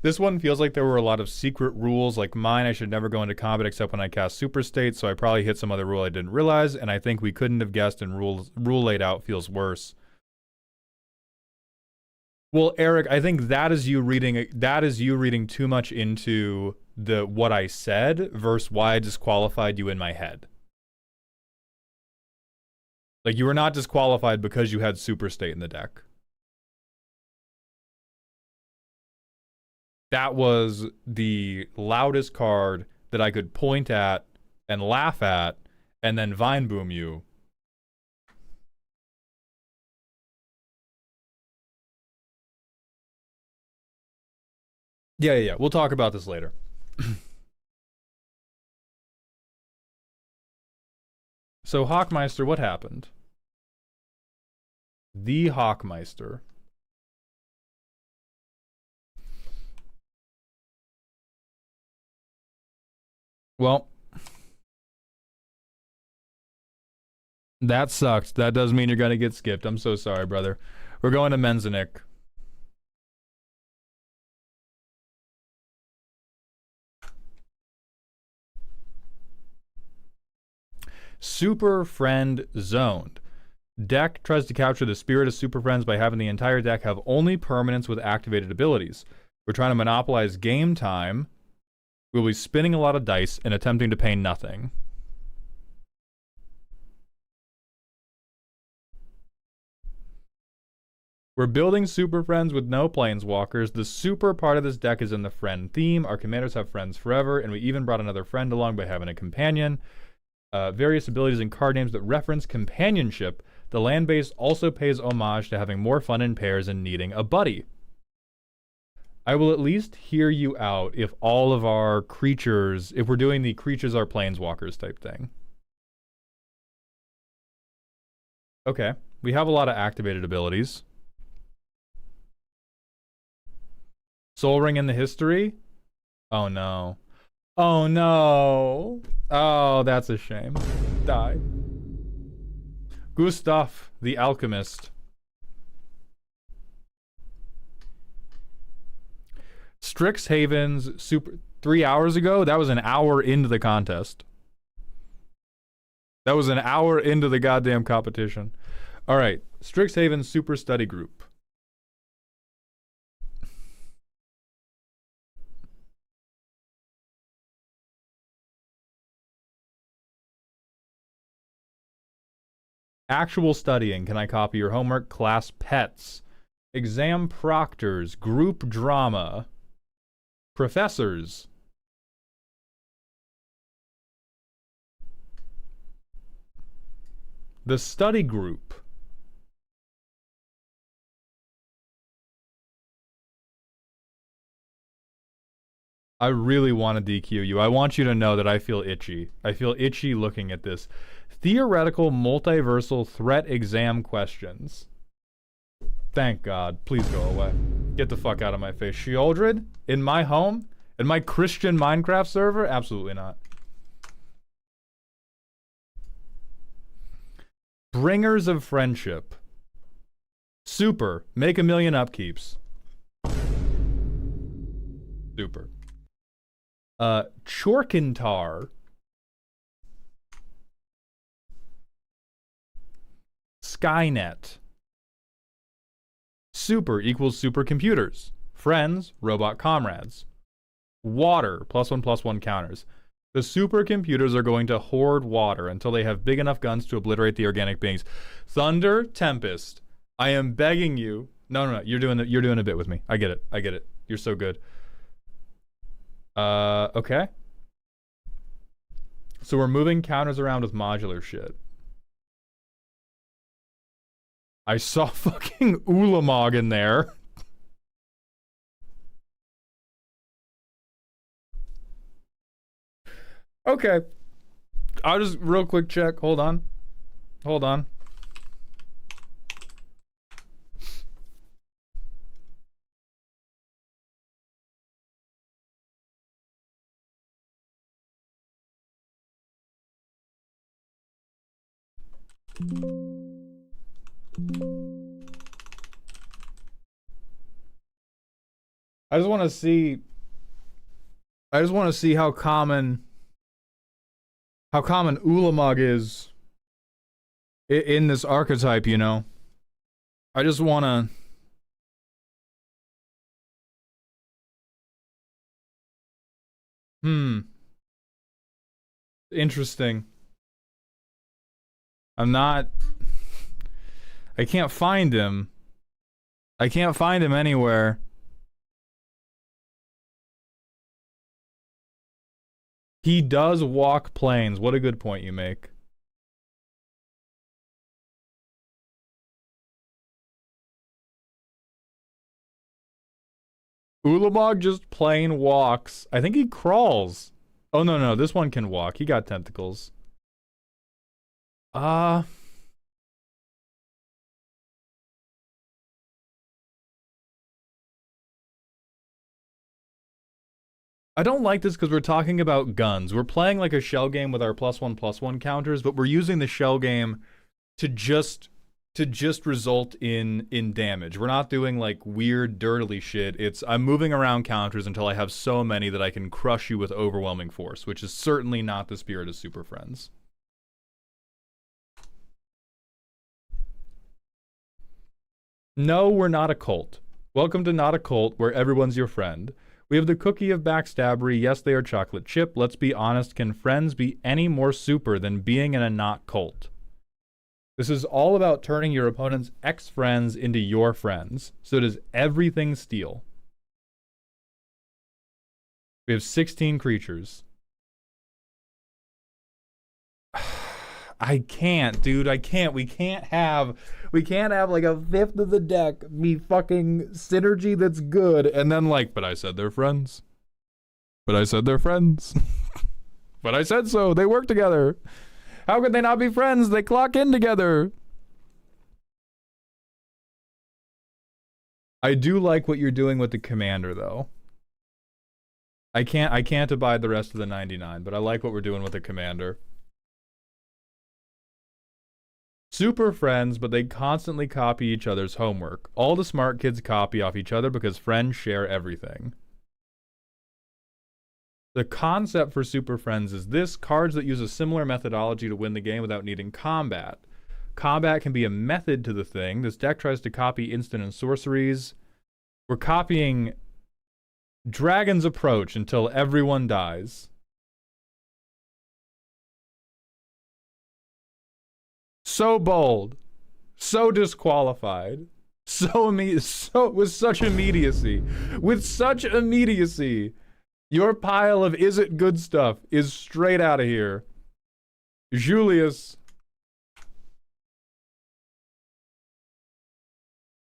This one feels like there were a lot of secret rules, like mine, I should never go into combat except when I cast Super State, so I probably hit some other rule I didn't realize, and I think we couldn't have guessed, and rule laid out feels worse. Well, Eric, I think that is you reading too much into what I said versus why I disqualified you in my head. Like, you were not disqualified because you had Super State in the deck. That was the loudest card that I could point at and laugh at and then Vine Boom you. Yeah. We'll talk about this later. So, Hawkmeister, what happened? The Hawkmeister. Well, that sucked. That does mean you're going to get skipped. I'm so sorry, brother. We're going to Menzenik. Super Friend Zoned. Deck tries to capture the spirit of Super Friends by having the entire deck have only permanents with activated abilities. We're trying to monopolize game time. We'll be spinning a lot of dice and attempting to pay nothing. We're building Super Friends with no Planeswalkers. The super part of this deck is in the friend theme. Our commanders have friends forever, and we even brought another friend along by having a companion. Various abilities and card names that reference companionship. The land base also pays homage to having more fun in pairs and needing a buddy. I will at least hear you out if all of our creatures, if we're doing the creatures are planeswalkers type thing. Okay, we have a lot of activated abilities. Soul Ring in the history? Oh no. Oh no. Oh, that's a shame. Die. Gustav, the Alchemist. Strixhaven's super 3 hours ago. That was an hour into the contest. That was an hour into the goddamn competition. All right, Strixhaven's super study group. Actual studying. Can I copy your homework? Class pets. Exam proctors. Group drama. Professors. The study group. I really want to DQ you. I want you to know that I feel itchy. I feel itchy looking at this. Theoretical multiversal threat exam questions. Thank God. Please go away. Get the fuck out of my face. Sheoldred? In my home? In my Christian Minecraft server? Absolutely not. Bringers of Friendship. Super. Make 1,000,000 upkeeps. Super. Chorkintar. Skynet. Super equals supercomputers. Friends, robot comrades. Water, +1/+1 counters. The supercomputers are going to hoard water until they have big enough guns to obliterate the organic beings. Thunder, Tempest. I am begging you. No. You're doing a bit with me. I get it. You're so good. Okay. So we're moving counters around with modular shit. I saw fucking Ulamog in there. Okay. I'll just real quick check. Hold on. I just want to see how common Ulamog is in this archetype, you know. I just want to interesting. I can't find him. I can't find him anywhere. He does walk planes. What a good point you make. Ulamog just plain walks. I think he crawls. Oh, no. This one can walk. He got tentacles. I don't like this because we're talking about guns. We're playing like a shell game with our +1/+1 counters, but we're using the shell game to just result in damage. We're not doing like weird dirtily shit. It's I'm moving around counters until I have so many that I can crush you with overwhelming force, which is certainly not the spirit of Superfriends. No, we're not a cult. Welcome to Not a Cult, where everyone's your friend. We have the cookie of backstabbery. Yes, they are chocolate chip. Let's be honest. Can friends be any more super than being in a not cult? This is all about turning your opponent's ex-friends into your friends. So does everything steal? We have 16 creatures. I can't, dude. I can't. We can't have like a fifth of the deck be fucking synergy that's good and then like, but I said they're friends. But I said they're friends. But I said so. They work together. How could they not be friends? They clock in together. I do like what you're doing with the commander though. I can't abide the rest of the 99, but I like what we're doing with the commander. Super friends, but they constantly copy each other's homework. All the smart kids copy off each other because friends share everything. The concept for Super Friends is this: cards that use a similar methodology to win the game without needing combat. Combat can be a method to the thing. This deck tries to copy instant and sorceries. We're copying Dragon's Approach until everyone dies. So bold, so disqualified, with such immediacy, Your pile of is it good stuff is straight out of here. Julius.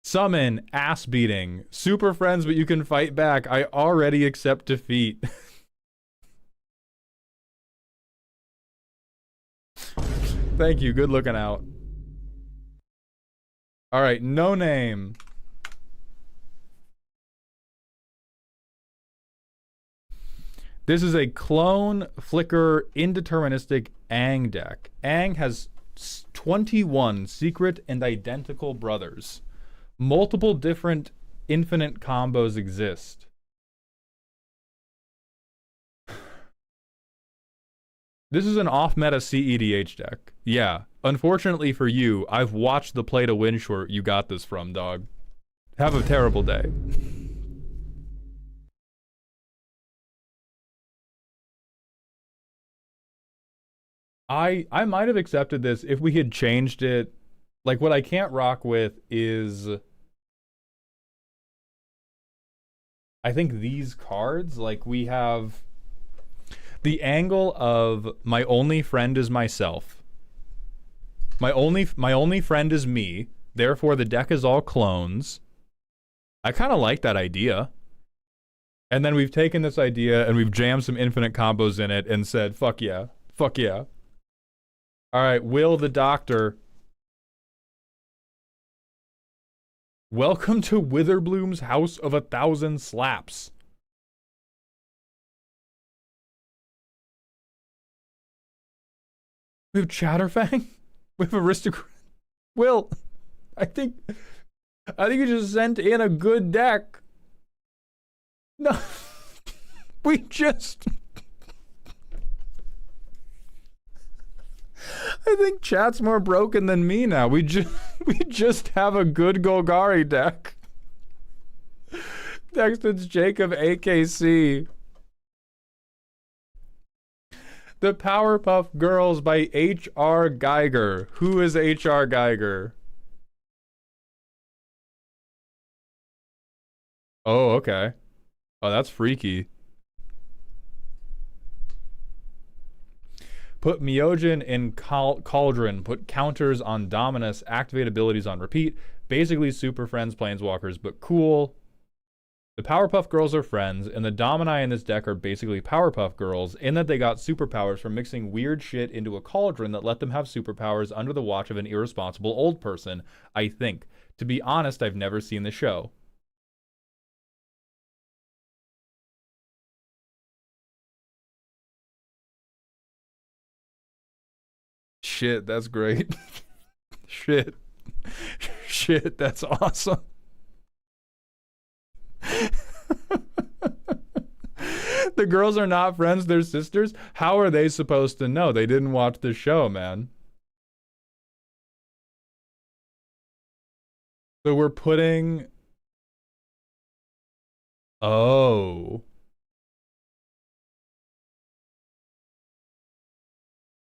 Summon, ass beating. Super friends, but you can fight back. I already accept defeat. Thank you. Good looking out. All right. No name. This is a clone, flicker, indeterministic Aang deck. Aang has 21 secret and identical brothers. Multiple different infinite combos exist. This is an off-meta CEDH deck. Yeah. Unfortunately for you, I've watched the play to win short you got this from, dog. Have a terrible day. I might have accepted this if we had changed it. Like, what I can't rock with is, I think these cards, like, we have the angle of my only friend is myself. My only friend is me. Therefore, the deck is all clones. I kind of like that idea. And then we've taken this idea and we've jammed some infinite combos in it and said, fuck yeah. Fuck yeah. All right, Will the Doctor. Welcome to Witherbloom's House of 1,000 Slaps. We have Chatterfang. We have Aristocrat. Will, I think you just sent in a good deck. No, we just. I think chat's more broken than me now. We just have a good Golgari deck. Texted Jacob AKC. The Powerpuff Girls by H.R. Geiger. Who is H.R. Geiger? Oh, okay. Oh, that's freaky. Put Myojin in Cauldron. Put counters on Dominus. Activate abilities on repeat. Basically Super Friends Planeswalkers, but cool. The Powerpuff Girls are friends, and the Domini in this deck are basically Powerpuff Girls in that they got superpowers from mixing weird shit into a cauldron that let them have superpowers under the watch of an irresponsible old person, I think. To be honest, I've never seen the show. Shit, that's great. Shit. Shit, that's awesome. The girls are not friends, they're sisters? How are they supposed to know? They didn't watch the show, man. So we're putting... Oh.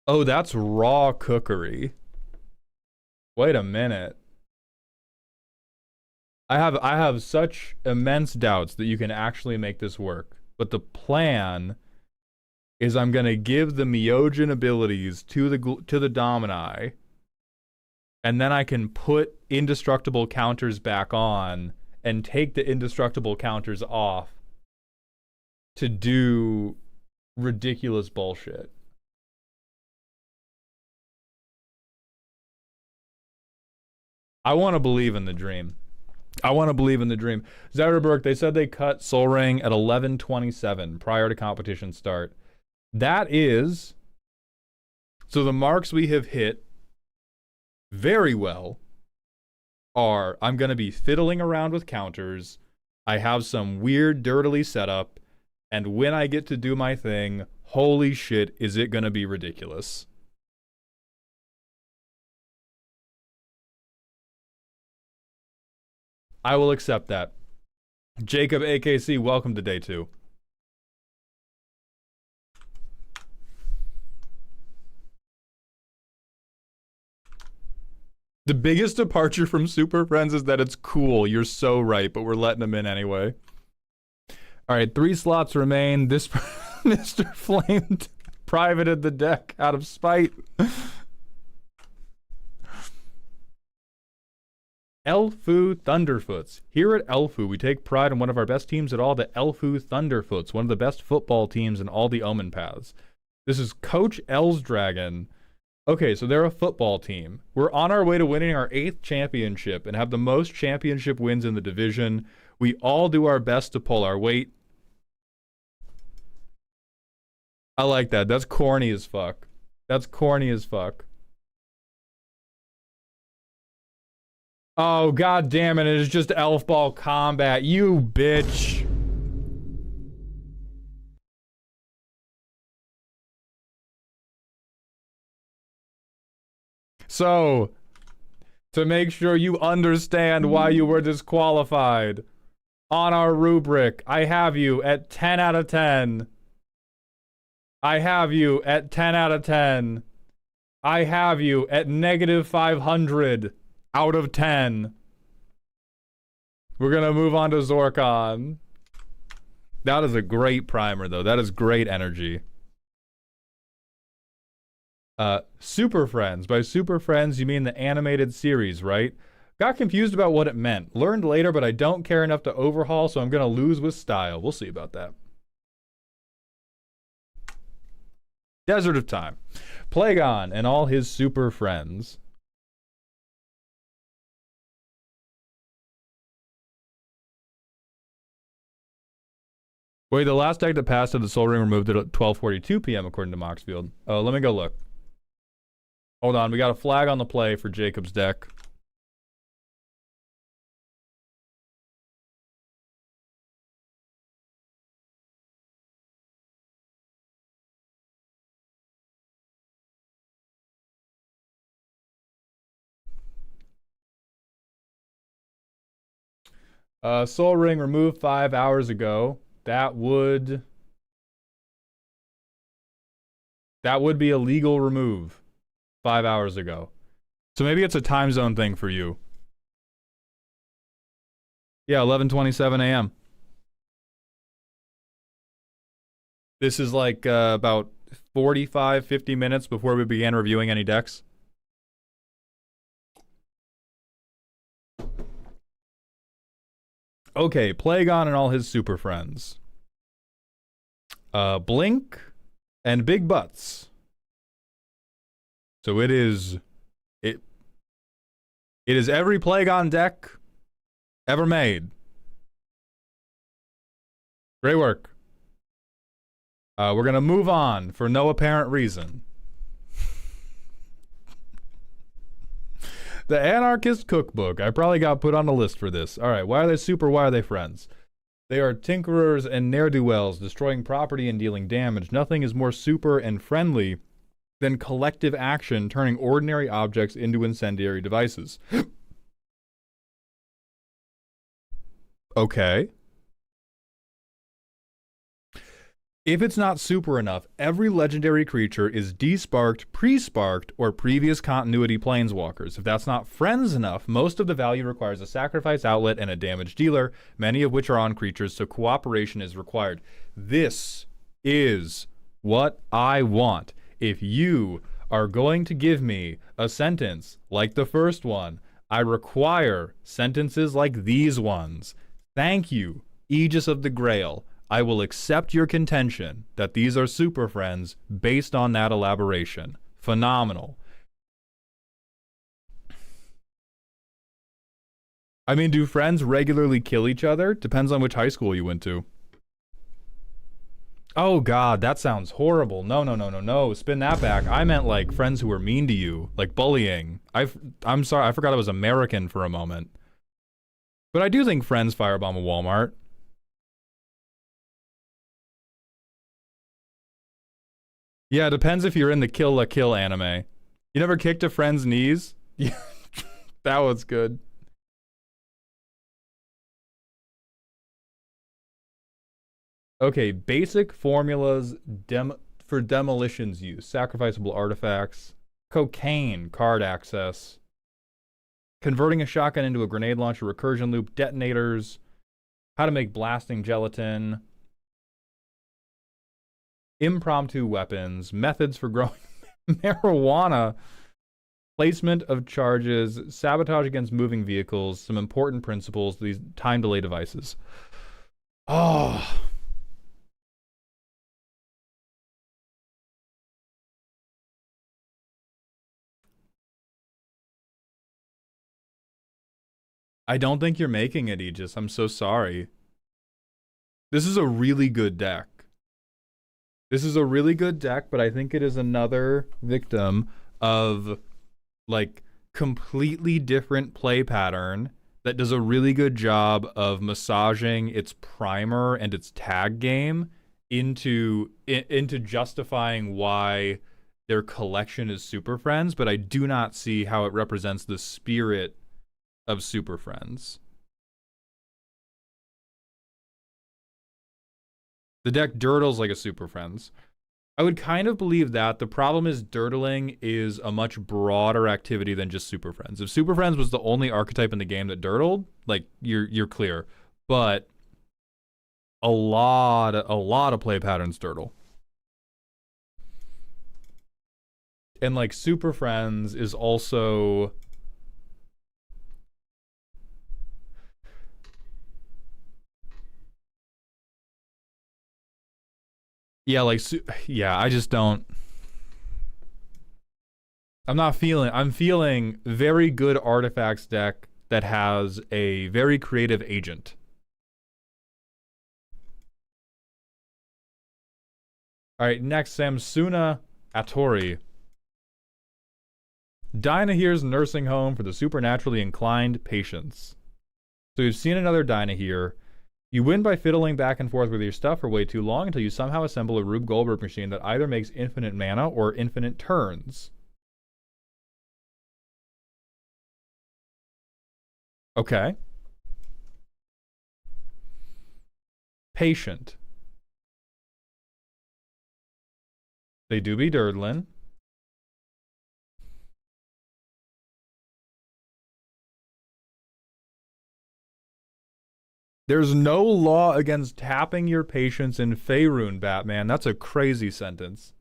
Oh, that's raw cookery. Wait a minute. I have such immense doubts that you can actually make this work. But the plan is I'm gonna give the Myojin abilities to the Domini, and then I can put indestructible counters back on and take the indestructible counters off to do ridiculous bullshit. I want to believe in the dream. I want to believe in the dream. Zyderberg, they said they cut Sol Ring at 11:27 prior to competition start. That is... So the marks we have hit very well are, I'm going to be fiddling around with counters, I have some weird dirtily setup, and when I get to do my thing, holy shit, is it going to be ridiculous. I will accept that. Jacob AKC, welcome to day 2. The biggest departure from Super Friends is that it's cool. You're so right, but we're letting them in anyway. All right, 3 slots remain. This Mr. Flamed privated the deck out of spite. Elfu Thunderfoots. Here at Elfu, we take pride in one of our best teams at all, the Elfu Thunderfoots, one of the best football teams in all the Omen paths. This is Coach L's Dragon. Okay, so they're a football team. We're on our way to winning our 8th championship and have the most championship wins in the division. We all do our best to pull our weight. I like that. That's corny as fuck. That's corny as fuck. Oh, god damn it, it is just elf ball combat, you bitch. So, to make sure you understand why you were disqualified, on our rubric, I have you at 10 out of 10. I have you at 10 out of 10. I have you at negative 500 out of 10. We're gonna move on to Zorkon. That is a great primer, though. That is great energy. Super Friends. By Super Friends, you mean the animated series, right? Got confused about what it meant. Learned later, but I don't care enough to overhaul, so I'm gonna lose with style. We'll see about that. Desert of Time. Plagon and all his super friends. Wait, the last deck that passed of the Soul Ring removed it at 12:42 p.m. according to Moxfield. Oh, let me go look. Hold on, we got a flag on the play for Jacob's deck. Soul Ring removed 5 hours ago. That would be a legal remove 5 hours ago. So maybe it's a time zone thing for you. Yeah, 11:27 a.m. This is like about 45, 50 minutes before we began reviewing any decks. Okay, Plagon and all his super friends. Blink and Big Butts. So it is every Plagon deck ever made. Great work. We're gonna move on for no apparent reason. The Anarchist Cookbook. I probably got put on the list for this. Alright, why are they super? Why are they friends? They are tinkerers and ne'er-do-wells, destroying property and dealing damage. Nothing is more super and friendly than collective action, turning ordinary objects into incendiary devices. Okay. If it's not super enough, every legendary creature is desparked, pre-sparked, or previous continuity planeswalkers. If that's not friends enough, most of the value requires a sacrifice outlet and a damage dealer, many of which are on creatures, so cooperation is required. This is what I want. If you are going to give me a sentence like the first one, I require sentences like these ones. Thank you, Aegis of the Grail. I will accept your contention that these are super friends based on that elaboration. Phenomenal. I mean, do friends regularly kill each other? Depends on which high school you went to. Oh god, that sounds horrible. No. Spin that back. I meant like friends who were mean to you, like bullying. I'm sorry, I forgot I was American for a moment. But I do think friends firebomb a Walmart. Yeah, it depends if you're in the Kill la Kill anime. You never kicked a friend's knees? Yeah, that was good. Okay, basic formulas for demolitions use. Sacrificable artifacts. Cocaine, card access. Converting a shotgun into a grenade launcher, recursion loop, detonators. How to make blasting gelatin. Impromptu weapons, methods for growing marijuana, placement of charges, sabotage against moving vehicles, some important principles, these time delay devices. Oh. I don't think you're making it, Aegis. I'm so sorry. This is a really good deck. This is a really good deck, but I think it is another victim of, like, completely different play pattern that does a really good job of massaging its primer and its tag game into justifying why their collection is Super Friends, but I do not see how it represents the spirit of Super Friends. The deck dirtles like a Super Friends. I would kind of believe that. The problem is dirtling is a much broader activity than just Super Friends. If Super Friends was the only archetype in the game that dirtled, like you're clear. But a lot of play patterns dirtle. And like Super Friends is also yeah, like yeah, I just don't I'm feeling very good artifacts deck that has a very creative agent. All right, next Samsuna Atori. Dynahere's nursing home for the supernaturally inclined patients. So you've seen another Dynahere. You win by fiddling back and forth with your stuff for way too long until you somehow assemble a Rube Goldberg machine that either makes infinite mana or infinite turns. Okay. Patient. They do be Durdlin. There's no law against tapping your patients in Faerun, Batman. That's a crazy sentence.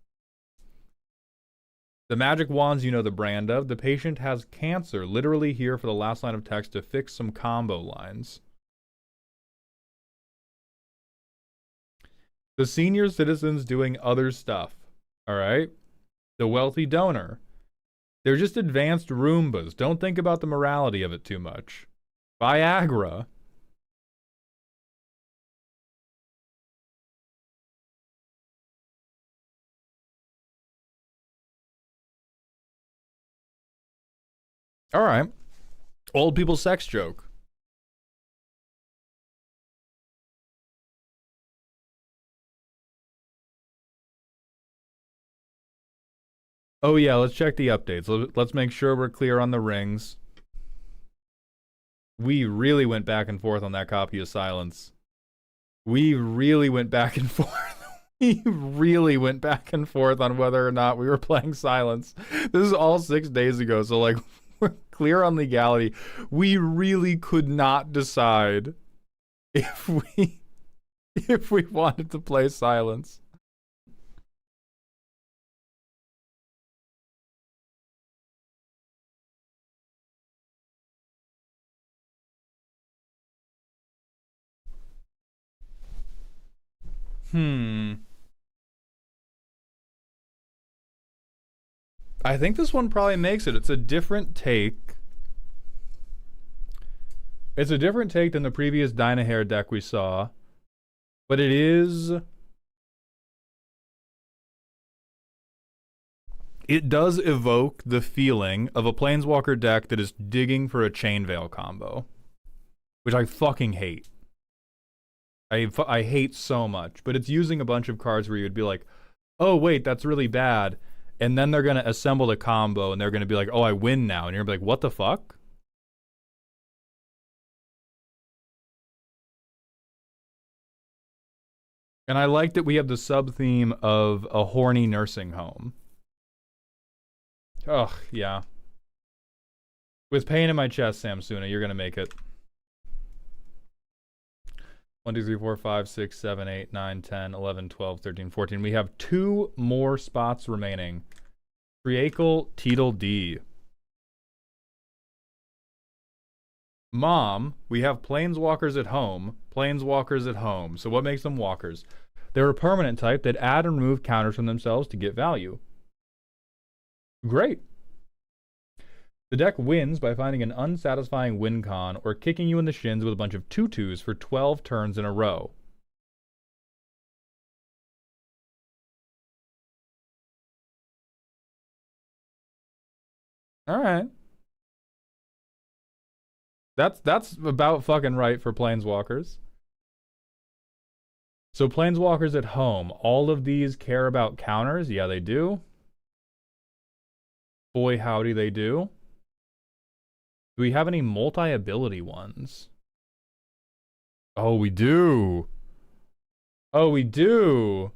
The magic wands you know the brand of. The patient has cancer. Literally here for the last line of text to fix some combo lines. The senior citizens doing other stuff. All right? The wealthy donor. They're just advanced Roombas. Don't think about the morality of it too much. Viagra. All right. Old people sex joke. Oh yeah, let's check the updates. Let's make sure we're clear on the rings. We really went back and forth on that copy of Silence. We really went back and forth. We really went back and forth on whether or not we were playing Silence. This is all 6 days ago, so like we're clear on legality. We really could not decide if we wanted to play Silence. I think this one probably makes it. It's a different take. It's a different take than the previous Dynahair deck we saw. But it is... It does evoke the feeling of a Planeswalker deck that is digging for a Chain Veil combo. Which I fucking hate. I hate so much. But it's using a bunch of cards where you'd be like, oh wait, that's really bad. And then they're going to assemble the combo and they're going to be like, oh, I win now. And you're going to be like, what the fuck? And I like that we have the sub-theme of a horny nursing home. Ugh, yeah. With pain in my chest, Samsuna, you're going to make it. 1, 2, 3, 4, 5, 6, 7, 8, 9, 10, 11, 12, 13, 14. We have 2 more spots remaining. Triacle Teedle D. Mom, we have planeswalkers at home. Planeswalkers at home. So what makes them walkers? They're a permanent type that add and remove counters from themselves to get value. Great. The deck wins by finding an unsatisfying win con or kicking you in the shins with a bunch of 2/2s for 12 turns in a row. All right. That's about fucking right for planeswalkers. So planeswalkers at home, all of these care about counters. Yeah, they do. Boy, howdy, they do. Do we have any multi-ability ones? Oh, we do. Oh, we do.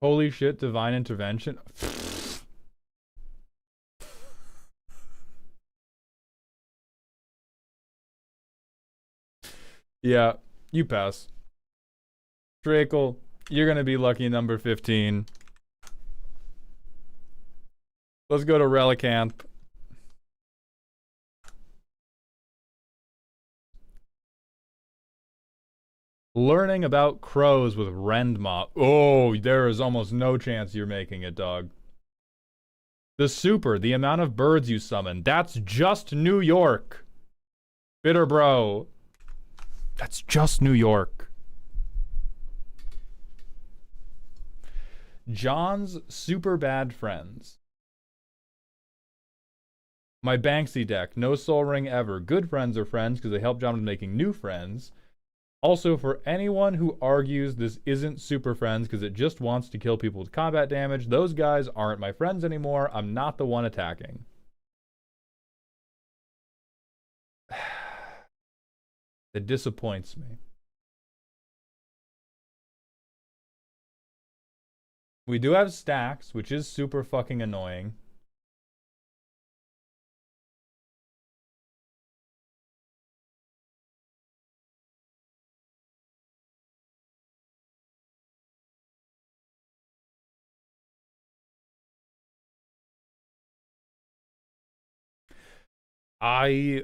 Holy shit, divine intervention. Yeah, you pass. Drakel, you're gonna be lucky number 15. Let's go to Relicanth. Learning about crows with Rendma. Oh, there is almost no chance you're making it, dog. The super, the amount of birds you summon. That's just New York. Bitter bro. That's just New York. John's super bad friends. My Banksy deck. No soul ring ever. Good friends are friends because they help John with making new friends. Also, for anyone who argues this isn't Super Friends because it just wants to kill people with combat damage, those guys aren't my friends anymore. I'm not the one attacking. It disappoints me. We do have stacks, which is super fucking annoying. I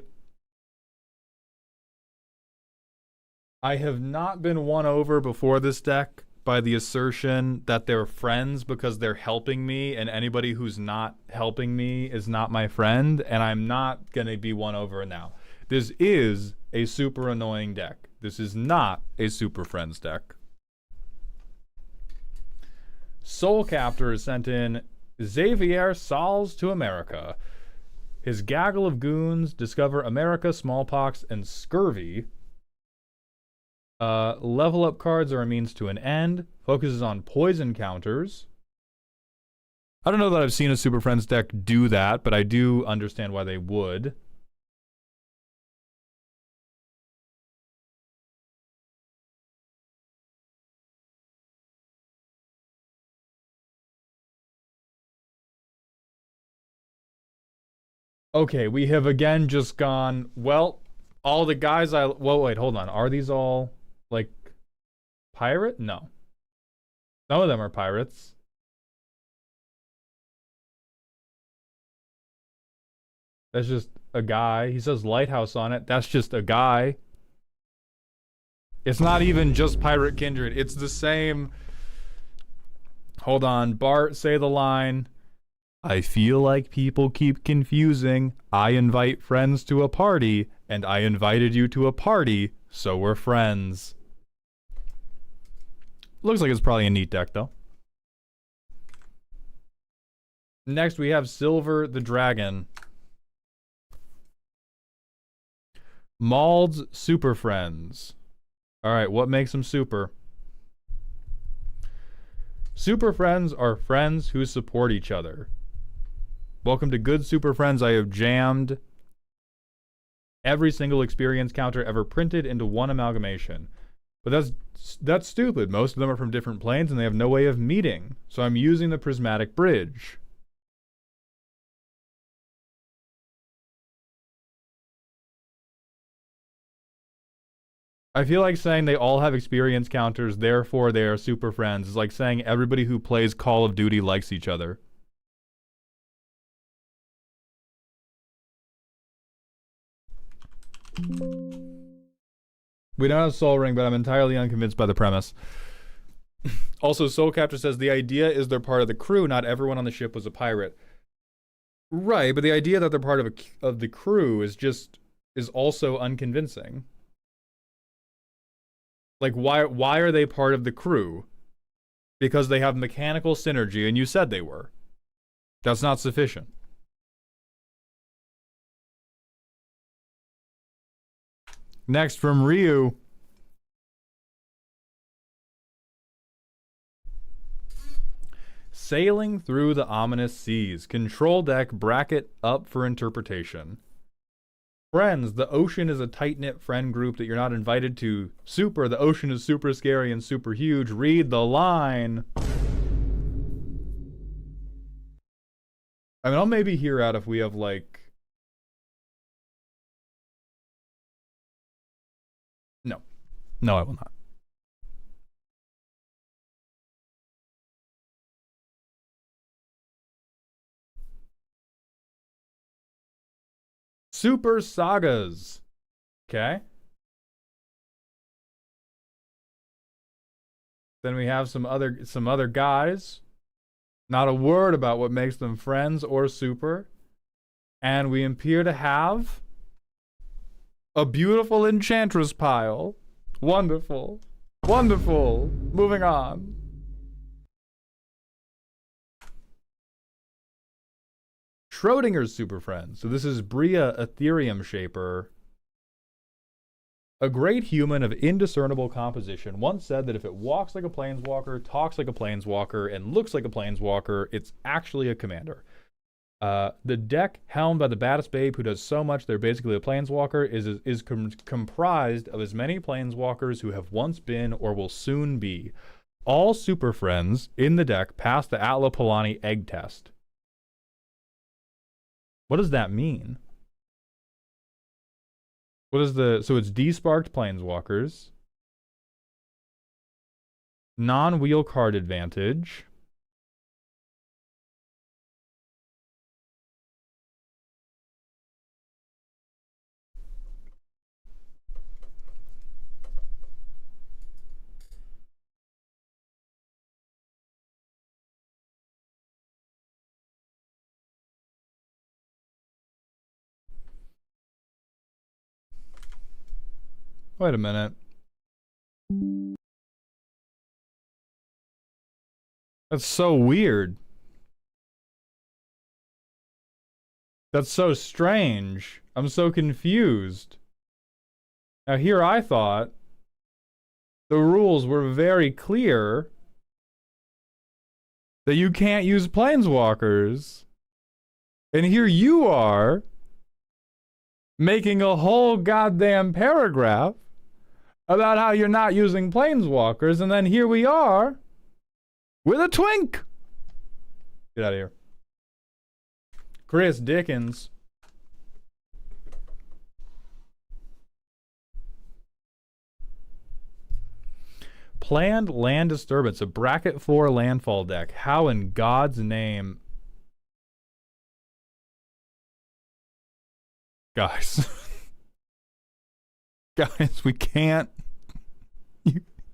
have not been won over before this deck by the assertion that they're friends because they're helping me, and anybody who's not helping me is not my friend, and I'm not going to be won over now. This is a super annoying deck. This is not a Super Friends deck. Soul Captor is sent in Xavier Sals to America. His gaggle of goons discover America, smallpox, and scurvy. Level up cards are a means to an end. Focuses on poison counters. I don't know that I've seen a Super Friends deck do that, but I do understand why they would. Okay, we have again just gone, well, all the guys well, wait, hold on. Are these all, like, pirate? No. Some of them are pirates. That's just a guy. He says lighthouse on it. That's just a guy. It's not even just Pirate Kindred. It's the same. Hold on. Bart, say the line. I feel like people keep confusing. I invite friends to a party, and I invited you to a party, so we're friends. Looks like it's probably a neat deck, though. Next, we have Silver the Dragon. Mald's Super Friends. Alright, what makes them super? Super Friends are friends who support each other. Welcome to Good Super Friends. I have jammed every single experience counter ever printed into one amalgamation. But that's stupid. Most of them are from different planes and they have no way of meeting. So I'm using the prismatic bridge. I feel like saying they all have experience counters, therefore they are super friends, is like saying everybody who plays Call of Duty likes each other. We don't have Soul Ring, but I'm entirely unconvinced by the premise. Also, Soul Captor says the idea is they're part of the crew. Not everyone on the ship was a pirate. Right, but the idea that they're part of the crew is also unconvincing. Like, why are they part of the crew? Because they have mechanical synergy, and you said they were. That's not sufficient. Next from Ryu. Sailing through the ominous seas. Control deck bracket up for interpretation. Friends, the ocean is a tight-knit friend group that you're not invited to. Super, the ocean is super scary and super huge. Read the line. I mean, I'll maybe hear out if we have, like... No. No, I will not. Super Sagas. Okay. Then we have some other guys. Not a word about what makes them friends or super. And we appear to have a beautiful enchantress pile. Wonderful. Wonderful. Moving on. Schrodinger's Super Friends. So this is Bria Ethereum Shaper. A great human of indiscernible composition once said that if it walks like a planeswalker, talks like a planeswalker, and looks like a planeswalker, it's actually a commander. The deck helmed by the baddest babe who does so much they're basically a planeswalker is comprised of as many planeswalkers who have once been or will soon be. All Super Friends in the deck pass the Atla Palani egg test. What does that mean? What is so it's desparked planeswalkers, non-wheel card advantage, wait a minute. That's so weird. That's so strange. I'm so confused. Now here I thought the rules were very clear that you can't use planeswalkers. And here you are making a whole goddamn paragraph about how you're not using planeswalkers, and then here we are with a twink. Get out of here. Chris Dickens. Planned land disturbance, a bracket 4 landfall deck. How in God's name? Guys. Guys, we can't.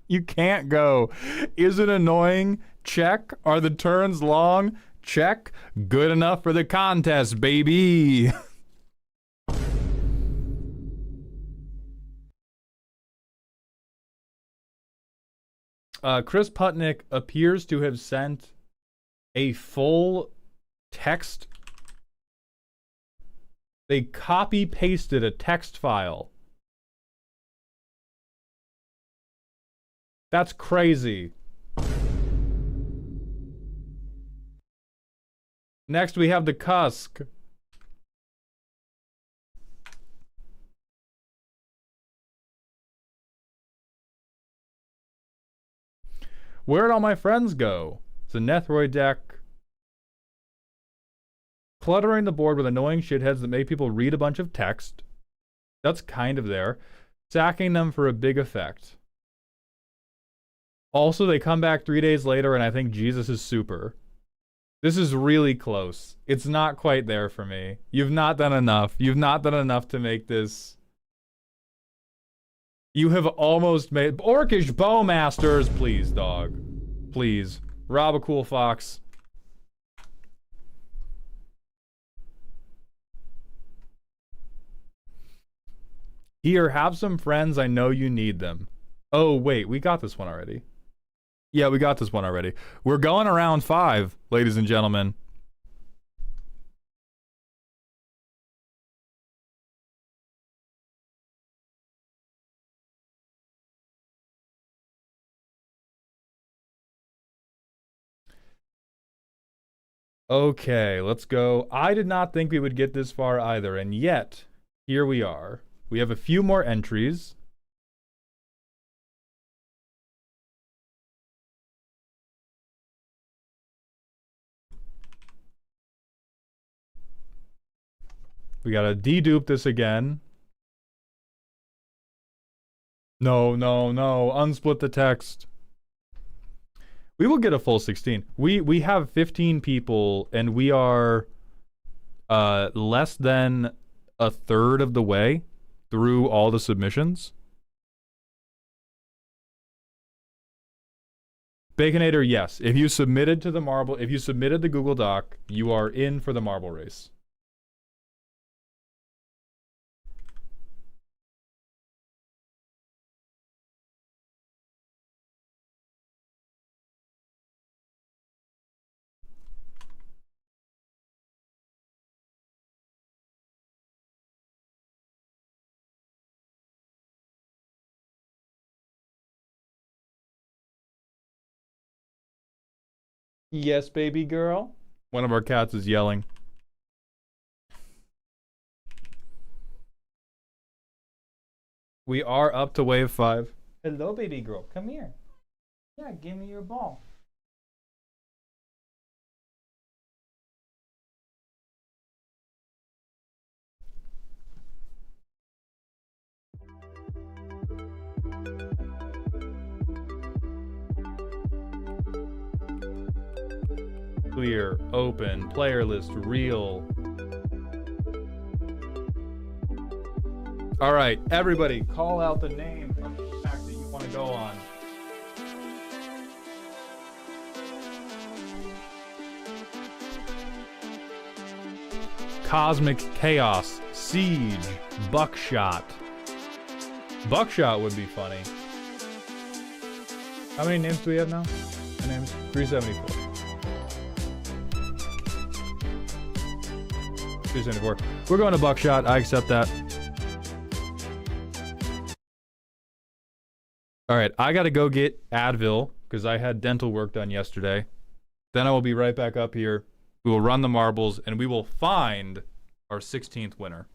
You can't go. Is it annoying? Check. Are the turns long? Check. Good enough for the contest, baby. Chris Putnick appears to have sent a full text. They copy-pasted a text file. That's crazy. Next, we have the Cusk. Where'd all my friends go? It's a Nethroid deck. Cluttering the board with annoying shitheads that make people read a bunch of text. That's kind of there. Sacking them for a big effect. Also, they come back 3 days later and I think Jesus is super. This is really close. It's not quite there for me. You've not done enough. You've not done enough to make this. You have almost made... Orcish Bowmasters! Please, dog. Please. Rob a cool fox. Here, have some friends. I know you need them. Oh, wait. We got this one already. Yeah, we got this one already. We're going around 5, ladies and gentlemen. Okay, let's go. I did not think we would get this far either, and yet, here we are. We have a few more entries. We gotta dedupe this again. No, no, no. Unsplit the text. We will get a full 16. We have 15 people, and we are less than a third of the way through all the submissions. Baconator, yes. If you submitted to the marble, if you submitted the Google Doc, you are in for the marble race. Yes, baby girl. One of our cats is yelling. We are up to wave 5. Hello, baby girl. Come here. Yeah, give me your ball. Clear, open, player list, real. All right, everybody, call out the name of the pack that you want to go on. Cosmic Chaos, Siege, Buckshot. Buckshot would be funny. How many names do we have now? Names? 374. 374. We're going to Buckshot. I accept that. All right, I got to go get Advil because I had dental work done yesterday. Then I will be right back up here. We will run the marbles and we will find our 16th winner.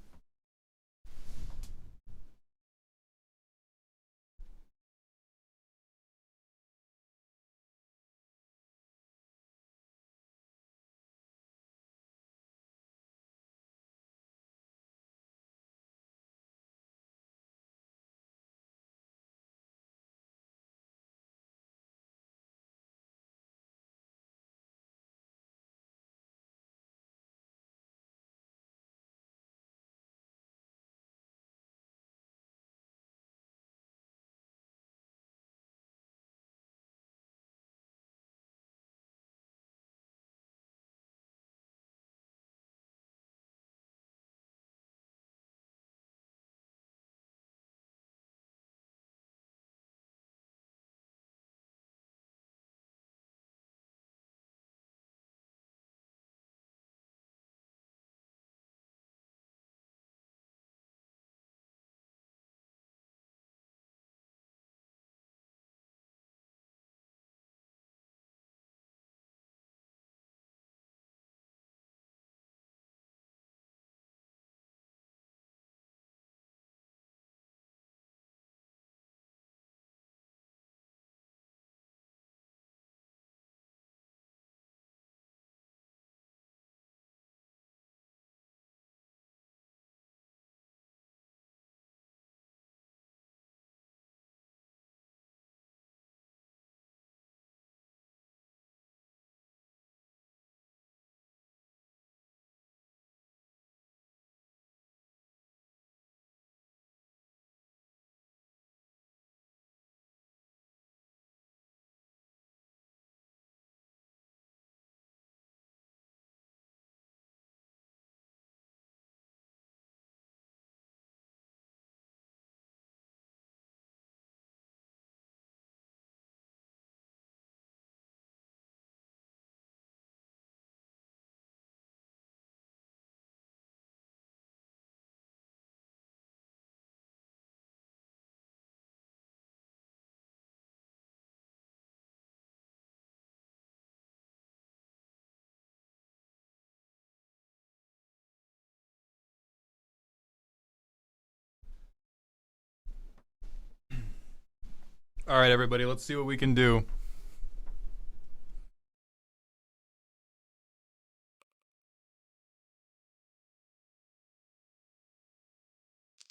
All right, everybody, let's see what we can do.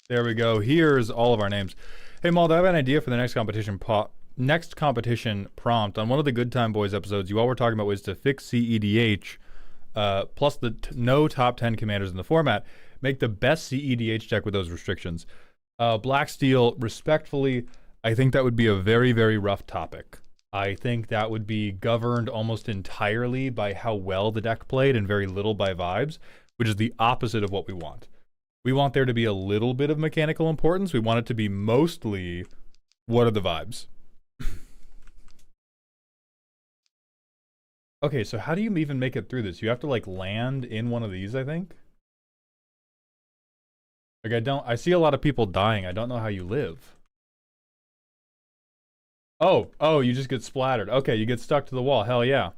There we go. Here's all of our names. Hey, Maul, I have an idea for the next competition prompt. On one of the Good Time Boys episodes, you all were talking about ways to fix CEDH, plus the no top 10 commanders in the format. Make the best CEDH deck with those restrictions. Black Steel, respectfully, I think that would be a very, very rough topic. I think that would be governed almost entirely by how well the deck played and very little by vibes, which is the opposite of what we want. We want there to be a little bit of mechanical importance. We want it to be mostly, what are the vibes? Okay, so how do you even make it through this? You have to like land in one of these, I think? Like I see a lot of people dying. I don't know how you live. Oh, you just get splattered. Okay, you get stuck to the wall. Hell yeah.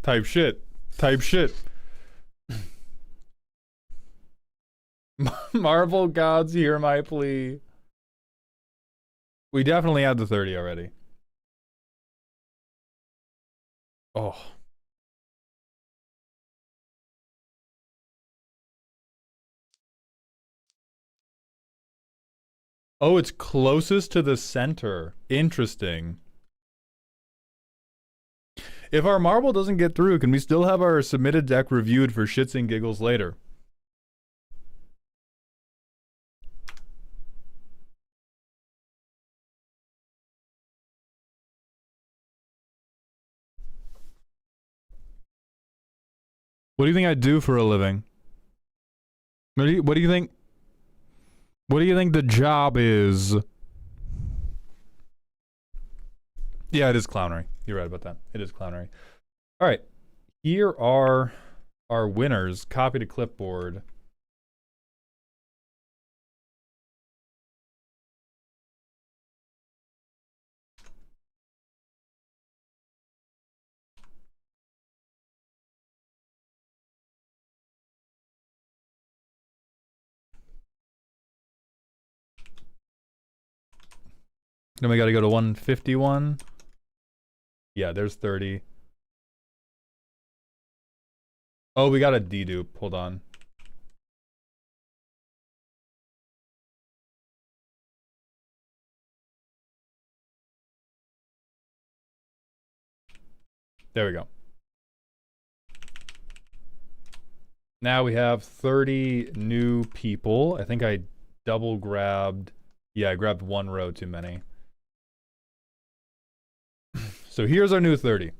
Type shit. Type shit. Marvel gods, hear my plea. We definitely had the 30 already. Oh. Oh, it's closest to the center. Interesting. If our marble doesn't get through, can we still have our submitted deck reviewed for shits and giggles later? What do you think I do for a living? What do you think? What do you think the job is? Yeah, it is clownery. You're right about that. It is clownery. All right. Here are our winners. Copy to clipboard. Then we got to go to 151. Yeah, there's 30. Oh, we got a dedupe. Hold on. There we go. Now we have 30 new people. I think I double grabbed. Yeah, I grabbed one row too many. So here's our new 30.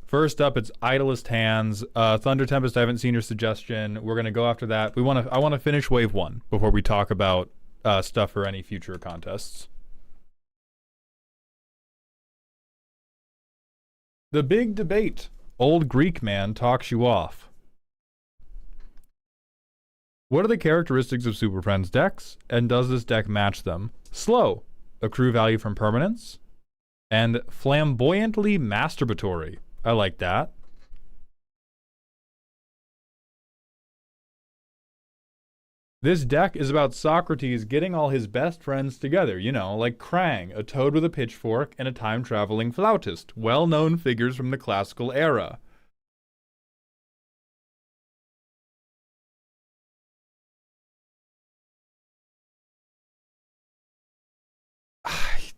First up, it's Idlest Hands. Thunder Tempest, I haven't seen your suggestion. We're gonna go after that. I wanna finish wave 1 before we talk about stuff for any future contests. The big debate. Old Greek man talks you off. What are the characteristics of Super Friends decks, and does this deck match them? Slow. Accrue value from permanence. And flamboyantly masturbatory. I like that. This deck is about Socrates getting all his best friends together, you know, like Krang, a toad with a pitchfork, and a time-traveling flautist, well-known figures from the classical era.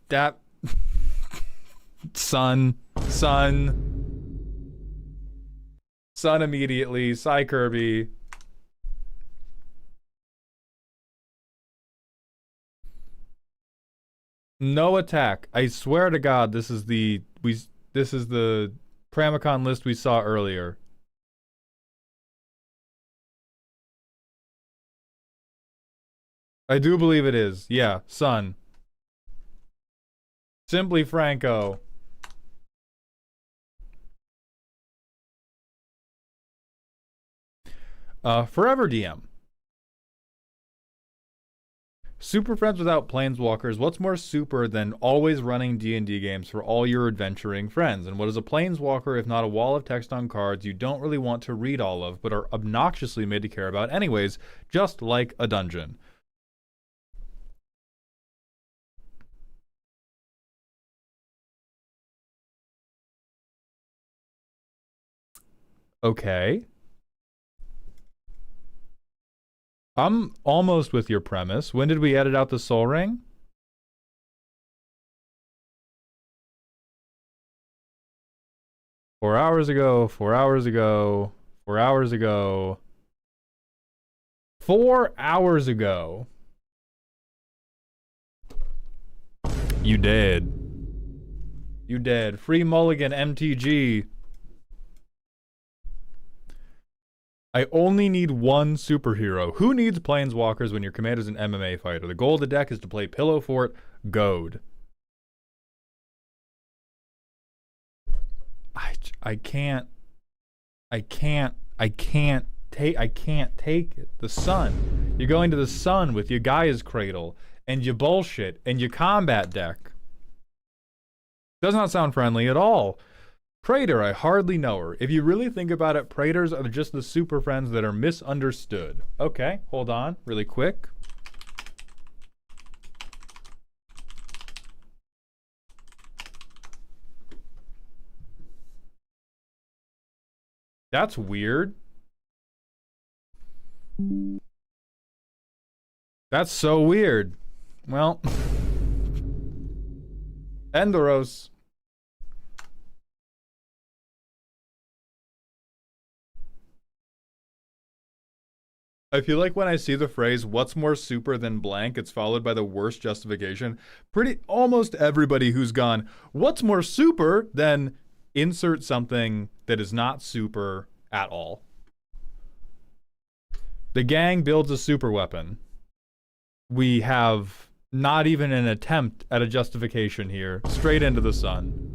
That... Sun immediately, Psy Kirby. No attack. I swear to God, this is the Pramicon list we saw earlier. I do believe it is. Yeah, Sun. Simply Franco. Forever DM. Super Friends without Planeswalkers. What's more super than always running D&D games for all your adventuring friends? And what is a Planeswalker if not a wall of text on cards you don't really want to read all of, but are obnoxiously made to care about anyways, just like a dungeon? Okay. I'm almost with your premise. When did we edit out the Soul Ring? Four hours ago, 4 hours ago, 4 hours ago. 4 hours ago. You dead. You dead. Free Mulligan MTG. I only need one superhero. Who needs Planeswalkers when your commander's an MMA fighter? The goal of the deck is to play Pillow Fort Goad. I can't take it. The sun. You're going to the sun with your Gaia's Cradle and your bullshit and your combat deck. Does not sound friendly at all. Praetor, I hardly know her. If you really think about it, Praetors are just the super friends that are misunderstood. Okay, hold on, really quick. That's weird. That's so weird. Well, Endoros. I feel like when I see the phrase, what's more super than blank, it's followed by the worst justification. Almost everybody who's gone, what's more super than insert something that is not super at all. The gang builds a super weapon. We have not even an attempt at a justification here. Straight into the sun.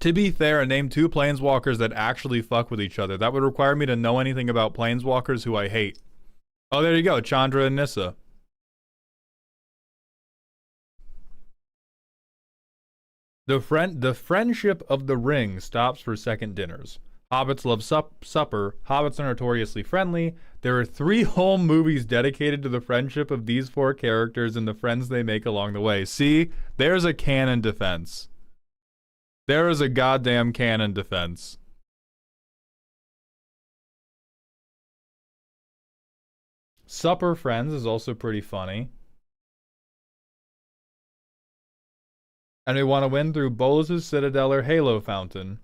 To be fair, name two planeswalkers that actually fuck with each other. That would require me to know anything about planeswalkers who I hate. Oh, there you go. Chandra and Nissa. The friendship of the ring stops for second dinners. Hobbits love supper. Hobbits are notoriously friendly. There are 3 whole movies dedicated to the friendship of these 4 characters and the friends they make along the way. See? There's a canon defense. There is a goddamn canon defense. Supper Friends is also pretty funny. And we want to win through Bolus's Citadel or Halo Fountain.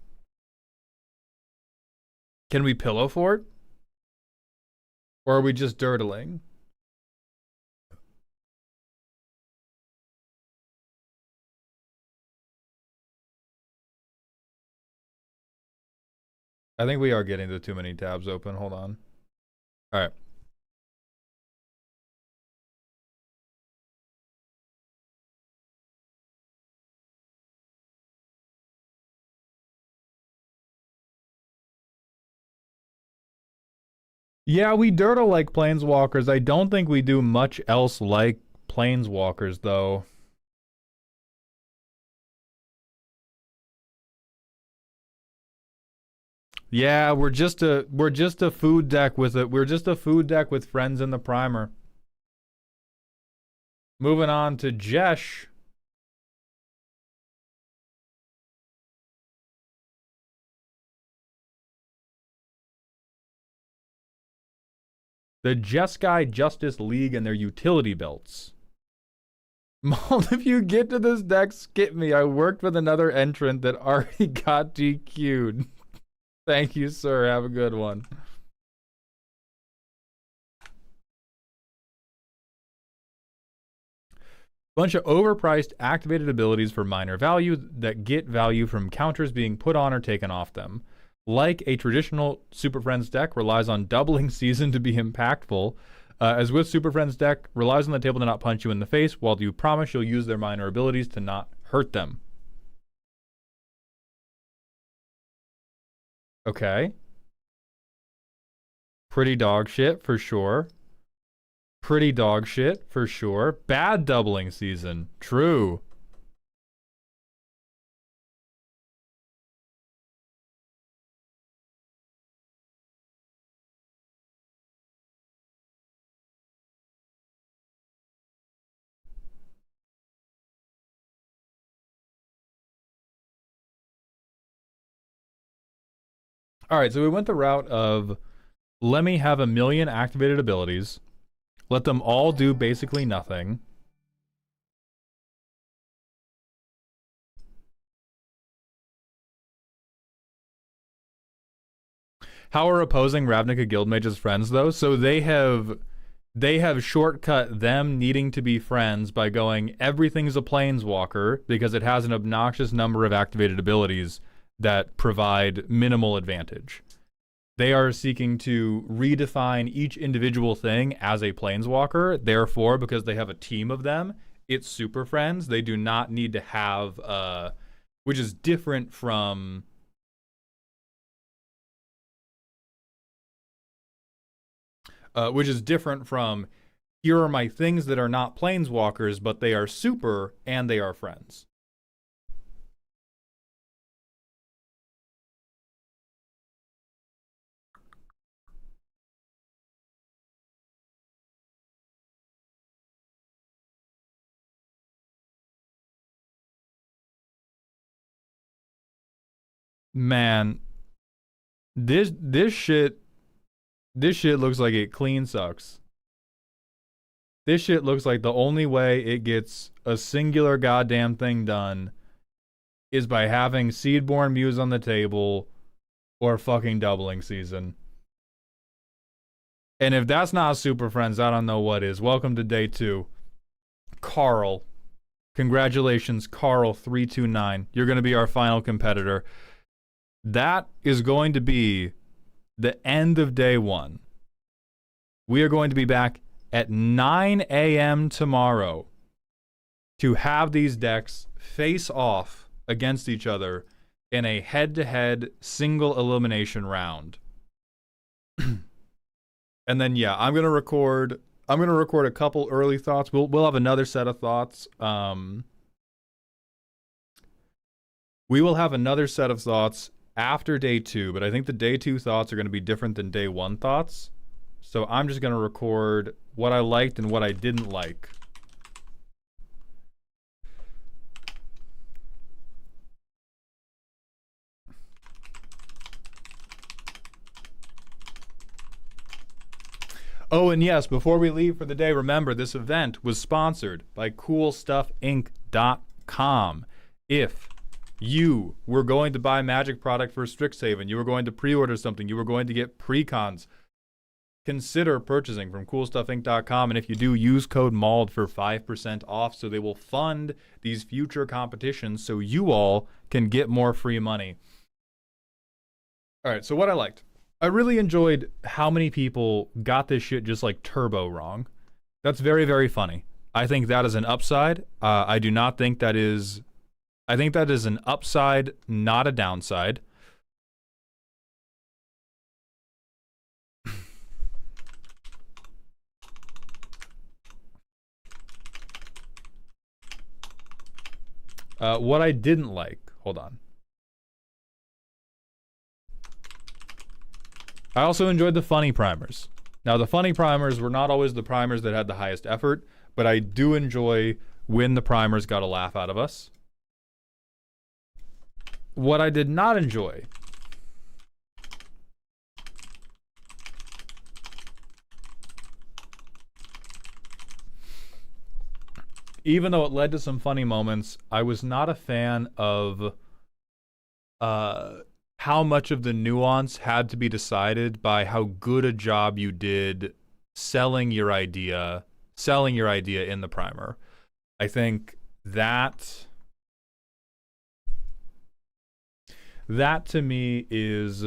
Can we Pillow Fort? Or are we just dirtling? I think we are getting the too many tabs open. Hold on. All right. Yeah, we dirtle like planeswalkers. I don't think we do much else like planeswalkers, though. Yeah, we're just a food deck with friends in the primer. Moving on to Jesh. The Jeskai Justice League and their utility belts. Maul, if you get to this deck, skip me. I worked with another entrant that already got DQ'd. Thank you, sir. Have a good one. Bunch of overpriced activated abilities for minor value that get value from counters being put on or taken off them. Like a traditional Super Friends deck relies on doubling season to be impactful, As with Super Friends deck, relies on the table to not punch you in the face, while you promise you'll use their minor abilities to not hurt them. Okay. Pretty dog shit, for sure. Pretty dog shit, for sure. Bad doubling season. True. All right, so we went the route of let me have a million activated abilities, let them all do basically nothing. How are opposing Ravnica Guildmage's friends though? So they have shortcut them needing to be friends by going everything's a planeswalker because it has an obnoxious number of activated abilities that provide minimal advantage. They are seeking to redefine each individual thing as a planeswalker. Therefore, because they have a team of them, it's super friends. They do not need to have, which is different from. Which is different from here are my things that are not planeswalkers, but they are super and they are friends. Man, this shit looks like it clean sucks. This shit looks like the only way it gets a singular goddamn thing done is by having Seedborn Muse on the table or fucking doubling season. And if that's not Super Friends, I don't know what is. Welcome to day 2. Carl. Congratulations, Carl329. You're going to be our final competitor. That is going to be the end of day 1. We are going to be back at 9 a.m. tomorrow to have these decks face off against each other in a head-to-head single elimination round. And then yeah, I'm gonna record a couple early thoughts. We'll have another set of thoughts. We will have another set of thoughts after day 2, but I think the day 2 thoughts are going to be different than day 1 thoughts. So I'm just going to record what I liked and what I didn't like. Oh, and yes, before we leave for the day, remember this event was sponsored by CoolStuffInc.com. If you were going to buy Magic product for Strixhaven, you were going to pre-order something, you were going to get precons, consider purchasing from CoolStuffInc.com. And if you do, use code MAULD for 5% off so they will fund these future competitions so you all can get more free money. All right, so what I liked. I really enjoyed how many people got this shit just like turbo wrong. That's very, very funny. I think that is an upside. I do not think that is... I think that is an upside, not a downside. What I didn't like... Hold on. I also enjoyed the funny primers. Now, the funny primers were not always the primers that had the highest effort, but I do enjoy when the primers got a laugh out of us. What I did not enjoy even though it led to some funny moments, I was not a fan of how much of the nuance had to be decided by how good a job you did selling your idea in the primer. I think that to me is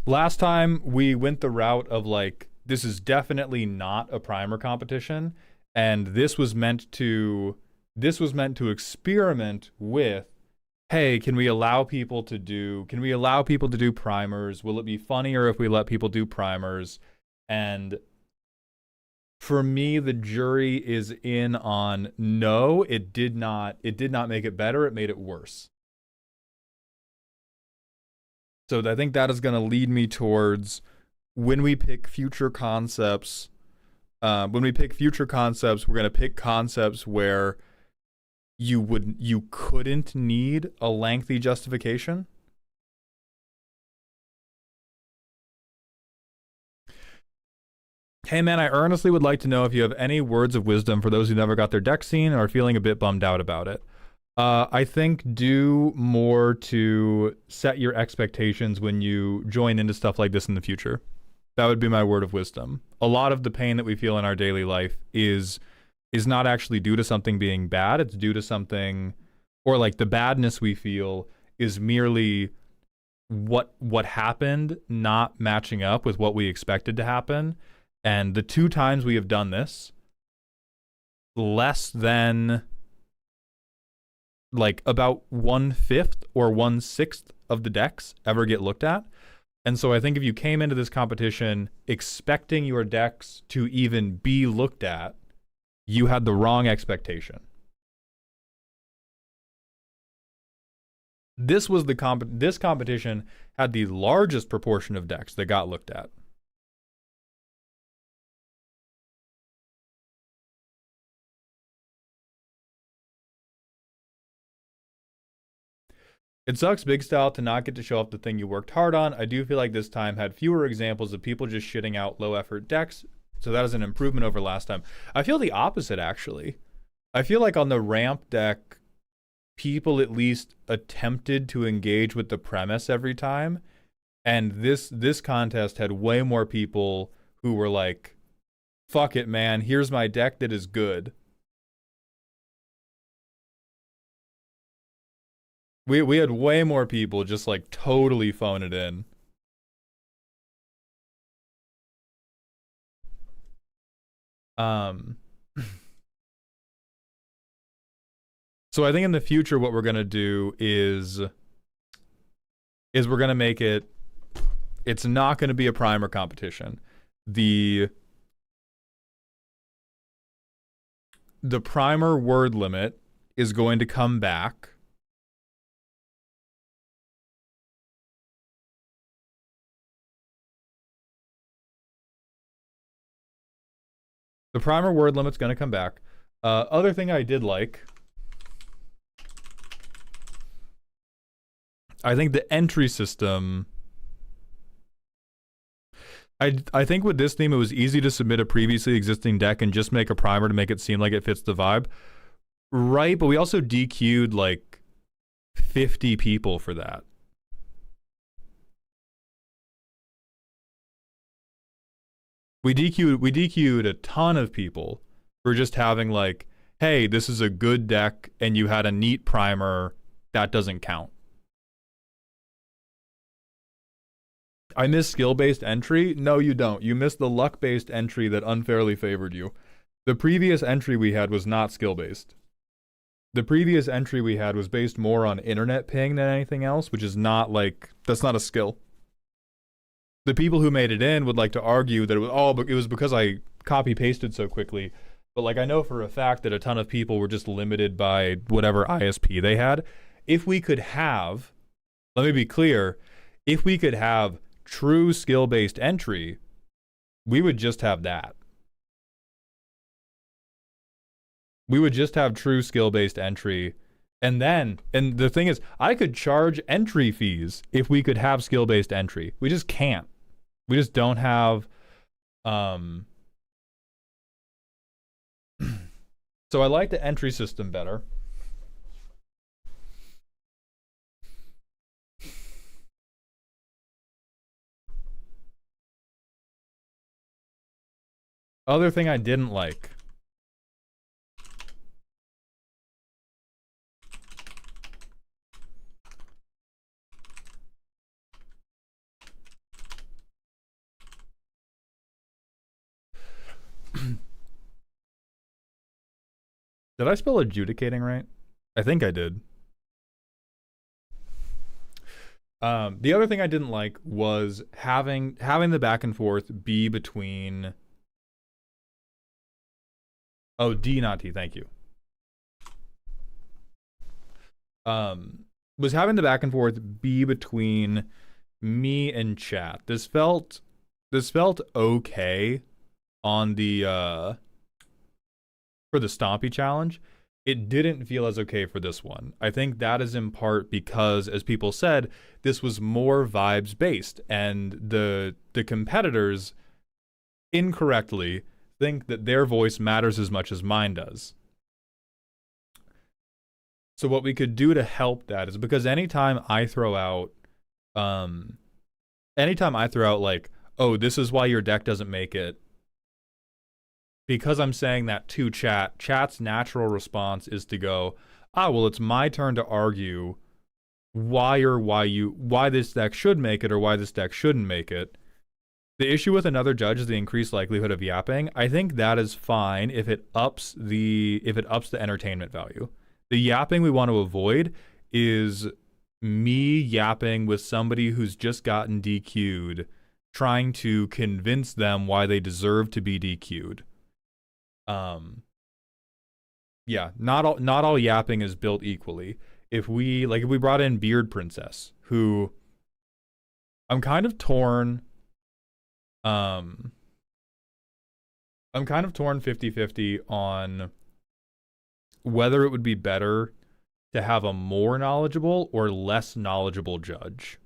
Last time we went the route of like, this is definitely not a primer competition, and this was meant to experiment with, hey, can we allow people to do primers? Will it be funnier if we let people do primers? And for me, the jury is in on no, it did not make it better, it made it worse. So I think that is going to lead me towards when we pick future concepts. We're going to pick concepts where you couldn't need a lengthy justification. Hey man, I earnestly would like to know if you have any words of wisdom for those who never got their deck seen and are feeling a bit bummed out about it. I think do more to set your expectations when you join into stuff like this in the future. That would be my word of wisdom. A lot of the pain that we feel in our daily life is not actually due to something being bad. It's due to something, or like the badness we feel is merely what happened not matching up with what we expected to happen. And the 2 times we have done this, less than like about 1/5 or 1/6 of the decks ever get looked at. And so I think if you came into this competition expecting your decks to even be looked at, you had the wrong expectation. This competition had the largest proportion of decks that got looked at. It sucks big style to not get to show off the thing you worked hard on. I do feel like this time had fewer examples of people just shitting out low effort decks, so that is an improvement over last time. I feel the opposite, actually. I feel like on the ramp deck, people at least attempted to engage with the premise every time, and this contest had way more people who were like, fuck it, man, here's my deck that is good. We had way more people just like totally phone it in. Um So I think in the future what we're going to do is we're going to make it's not going to be a primer competition. The primer word limit is going to come back. The primer word limit's going to come back. Other thing I did like, I think the entry system, I think with this theme, it was easy to submit a previously existing deck and just make a primer to make it seem like it fits the vibe. Right, but we also DQ'd like 50 people for that. We DQ'd a ton of people for just having like, hey, this is a good deck and you had a neat primer, that doesn't count. I miss skill-based entry? No, you don't. You miss the luck-based entry that unfairly favored you. The previous entry we had was not skill-based. The previous entry we had was based more on internet ping than anything else, which is not like, that's not a skill. The people who made it in would like to argue that it was because I copy-pasted so quickly. But like I know for a fact that a ton of people were just limited by whatever ISP they had. If we could have, let me be clear, if we could have true skill-based entry, we would just have that. We would just have true skill-based entry. And the thing is, I could charge entry fees if we could have skill-based entry. We just can't. We just don't have, so I like the entry system better. Other thing I didn't like. Did I spell adjudicating right? I think I did. The other thing I didn't like was having the back and forth be between. Oh, D, not T. Thank you. Was having the back and forth be between me and chat. This felt okay on the for the Stompy challenge. It didn't feel as okay for this one. I think that is in part because, as people said, this was more vibes based, and the competitors incorrectly think that their voice matters as much as mine does. So what we could do to help that is, because anytime I throw out like, oh, this is why your deck doesn't make it, because I'm saying that to chat's natural response is to go, well, it's my turn to argue why this deck should make it or why this deck shouldn't make it. The issue with another judge is the increased likelihood of yapping. I think that is fine if it ups the entertainment value. The yapping we want to avoid is me yapping with somebody who's just gotten DQ'd, trying to convince them why they deserve to be DQ'd. Yeah, not all yapping is built equally. If we brought in Beard Princess, who I'm kind of torn 50-50 on whether it would be better to have a more knowledgeable or less knowledgeable judge.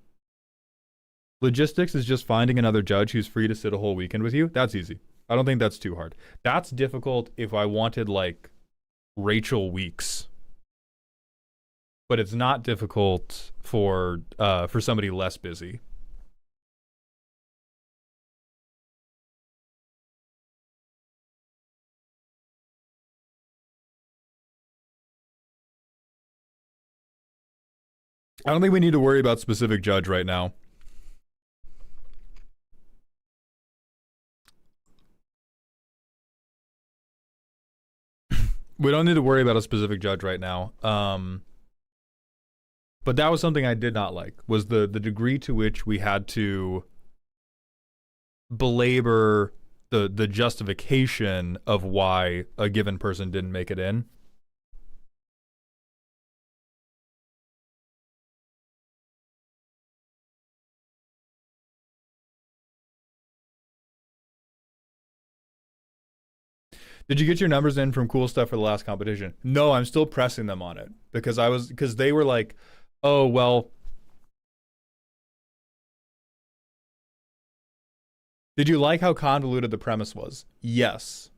Logistics is just finding another judge who's free to sit a whole weekend with you. That's easy. I don't think that's too hard. That's difficult if I wanted, like, Rachel Weeks. But it's not difficult for somebody less busy. I don't think we need to worry about specific judge right now. We don't need to worry about a specific judge right now. But that was something I did not like, was the degree to which we had to belabor the justification of why a given person didn't make it in. Did you get your numbers in from cool stuff for the last competition? No, I'm still pressing them on it because they were like, oh, well, did you like how convoluted the premise was? Yes.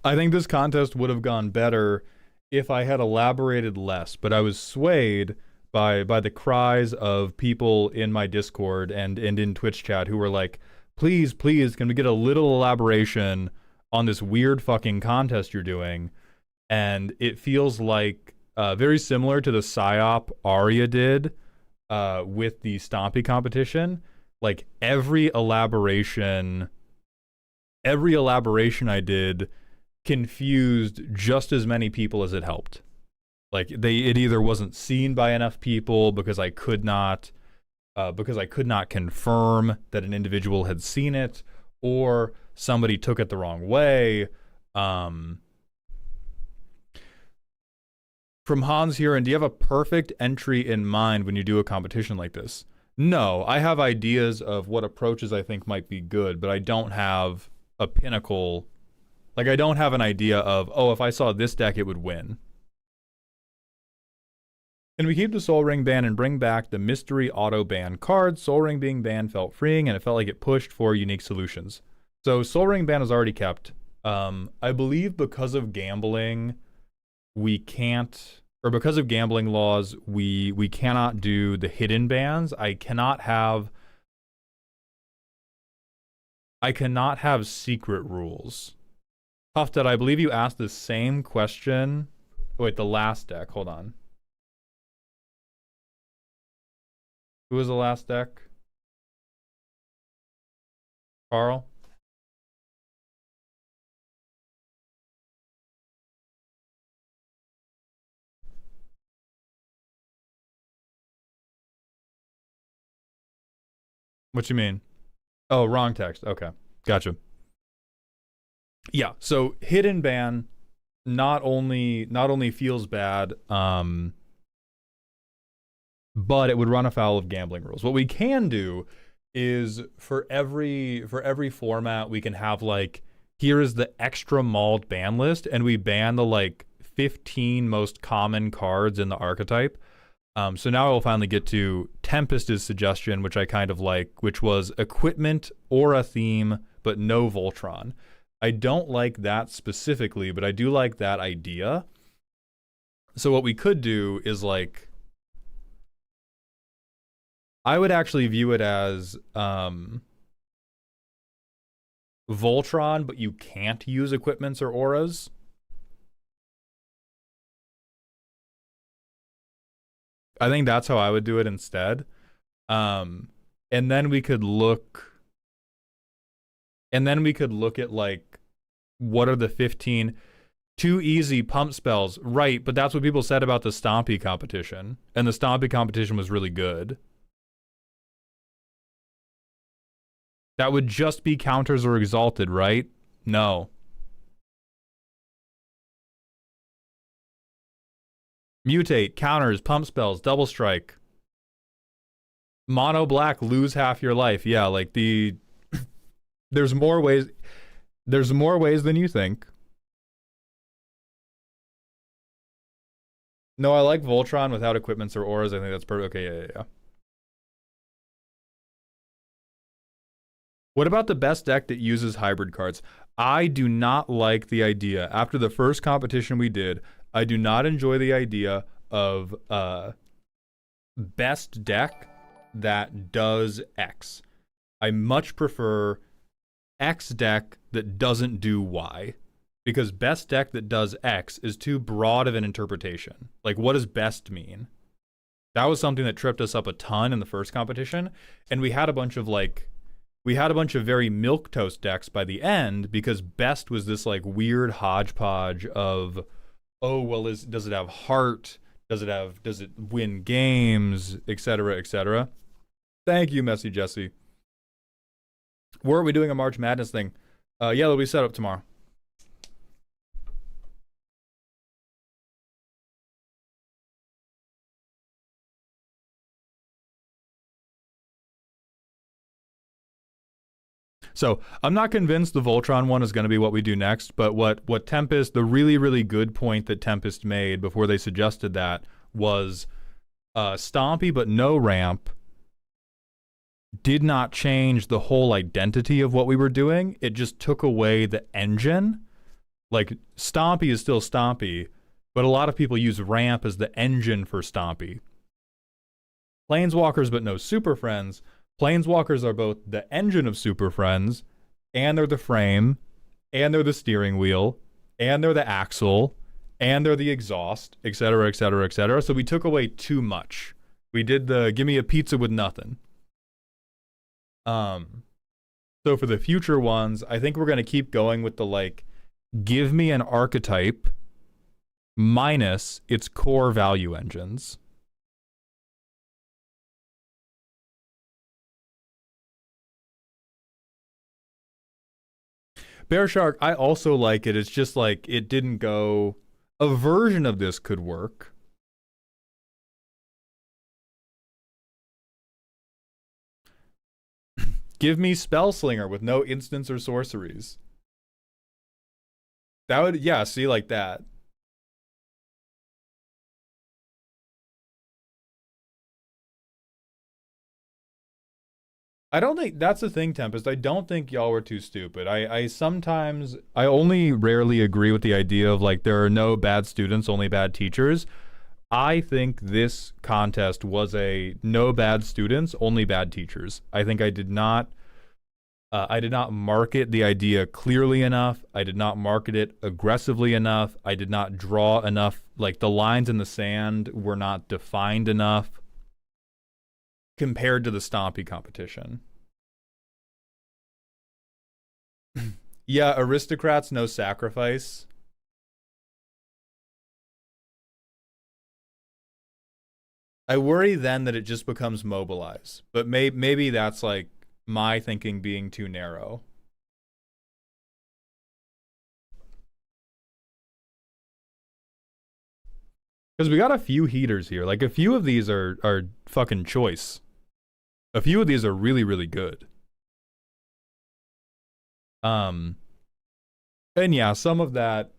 I think this contest would have gone better if I had elaborated less, but I was swayed by the cries of people in my Discord and in Twitch chat who were like, please, can we get a little elaboration on this weird fucking contest you're doing? And it feels like very similar to the PSYOP Arya did with the Stompy competition. Like every elaboration I did confused just as many people as it helped. Like it either wasn't seen by enough people because I could not confirm that an individual had seen it, or somebody took it the wrong way. From Hans here, and do you have a perfect entry in mind when you do a competition like this? No, I have ideas of what approaches I think might be good, but I don't have a pinnacle. Like, I don't have an idea of, oh, if I saw this deck, it would win. Can we keep the Soul Ring ban and bring back the mystery auto ban card? Soul Ring being banned felt freeing, and it felt like it pushed for unique solutions. So Soul Ring ban is already kept. I believe because of gambling, we can't or because of gambling laws, we cannot do the hidden bans. I cannot have secret rules. Tufted, I believe you asked the same question. Wait, the last deck. Hold on. Who was the last deck? Carl? What you mean? Oh, wrong text. Okay. Gotcha. Yeah, so hidden ban not only feels bad, but it would run afoul of gambling rules. What we can do is for every format we can have like, here is the extra mauled ban list, and we ban the like 15 most common cards in the archetype. So now I will finally get to Tempest's suggestion, which I kind of like, which was equipment or a theme, but no Voltron. I don't like that specifically, but I do like that idea. So what we could do is like, I would actually view it as Voltron, but you can't use equipments or auras. I think that's how I would do it instead. And then we could look at like, what are the 15 too easy pump spells? Right, but that's what people said about the Stompy competition. And the Stompy competition was really good. That would just be counters or exalted, right? No. Mutate, counters, pump spells, double strike. Mono black, lose half your life. Yeah, like there's more ways than you think. No, I like Voltron without equipments or auras. I think that's perfect. Okay, yeah. What about the best deck that uses hybrid cards? I do not like the idea. After the first competition we did, I do not enjoy the idea of best deck that does X. I much prefer X deck that doesn't do Y. Because best deck that does X is too broad of an interpretation. Like, what does best mean? That was something that tripped us up a ton in the first competition. And we had a bunch of very milquetoast decks by the end, because best was this like weird hodgepodge of, oh, well, does it have heart? Does it win games, etc., etc.? Thank you, Messy Jesse. Were we doing a March Madness thing? Yeah, it'll be set up tomorrow. So I'm not convinced the Voltron one is going to be what we do next, but what Tempest, the really, really good point that Tempest made before they suggested that was Stompy but no ramp did not change the whole identity of what we were doing. It just took away the engine. Like, Stompy is still Stompy, but a lot of people use ramp as the engine for Stompy. Planeswalkers but no Super Friends. Planeswalkers are both the engine of Super Friends, and they're the frame, and they're the steering wheel, and they're the axle, and they're the exhaust, etc., etc., etc. So we took away too much. We did the give me a pizza with nothing. So for the future ones, I think we're going to keep going with the like, give me an archetype minus its core value engines. Bear Shark, I also like it. It's just like, it didn't go. A version of this could work. Give me Spellslinger with no instants or sorceries. That would, yeah, see, like that. I don't think that's the thing, Tempest. I don't think y'all were too stupid. I only rarely agree with the idea of like, there are no bad students, only bad teachers. I think this contest was a no bad students, only bad teachers. I think I did not market the idea clearly enough. I did not market it aggressively enough. I did not draw enough, like the lines in the sand were not defined enough compared to the Stompy competition. Yeah, aristocrats, no sacrifice. I worry then that it just becomes mobilize, but maybe that's like my thinking being too narrow. Because we got a few heaters here. Like a few of these are fucking choice. A few of these are really, really good. And yeah, some of that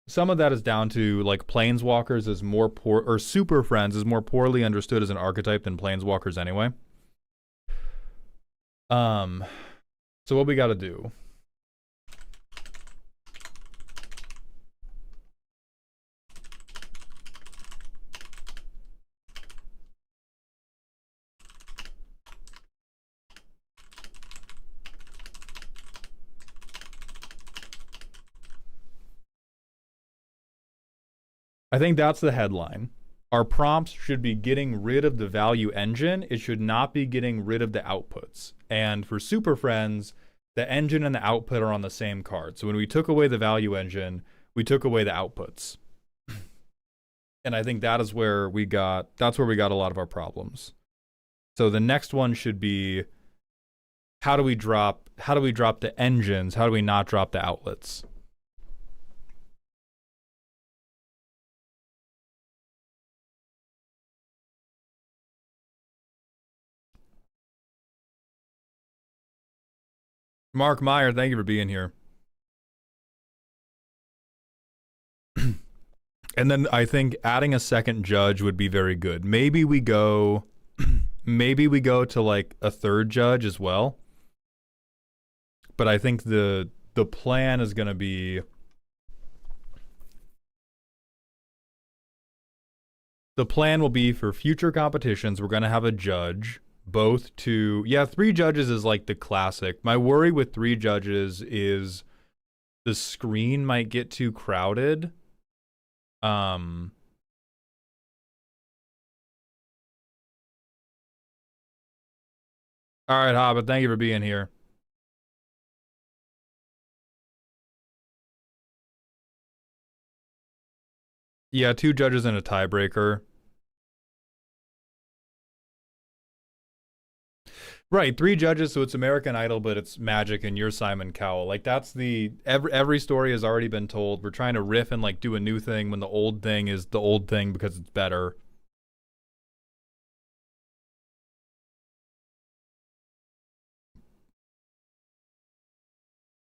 is down to like planeswalkers is more poor, or super friends is more poorly understood as an archetype than planeswalkers anyway. So what we got to do? I think that's the headline. Our prompts should be getting rid of the value engine. It should not be getting rid of the outputs. And for Super Friends, the engine and the output are on the same card. So when we took away the value engine, we took away the outputs. And I think that's where we got a lot of our problems. So the next one should be how do we drop the engines? How do we not drop the outlets? Mark Meyer, thank you for being here. And then I think adding a second judge would be very good. Maybe we go to like a third judge as well. But I think the plan is going to be the plan will be for future competitions we're going to have a judge, both to three judges is like the classic. My worry with three judges is the screen might get too crowded. All right, Hobbit, thank you for being here. Yeah, two judges and a tiebreaker. Right, three judges, so it's American Idol, but it's Magic, and you're Simon Cowell. Like that's the every story has already been told. We're trying to riff and like do a new thing when the old thing is the old thing because it's better.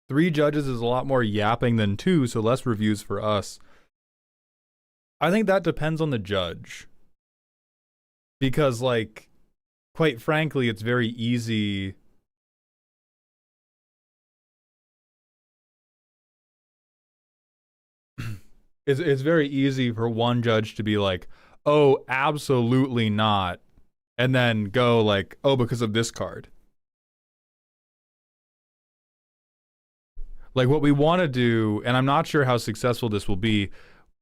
Three judges is a lot more yapping than two, so less reviews for us. I think that depends on the judge. Because, like, quite frankly, it's very easy. It's very easy for one judge to be like, oh, absolutely not. And then go like, oh, because of this card. Like what we want to do, and I'm not sure how successful this will be.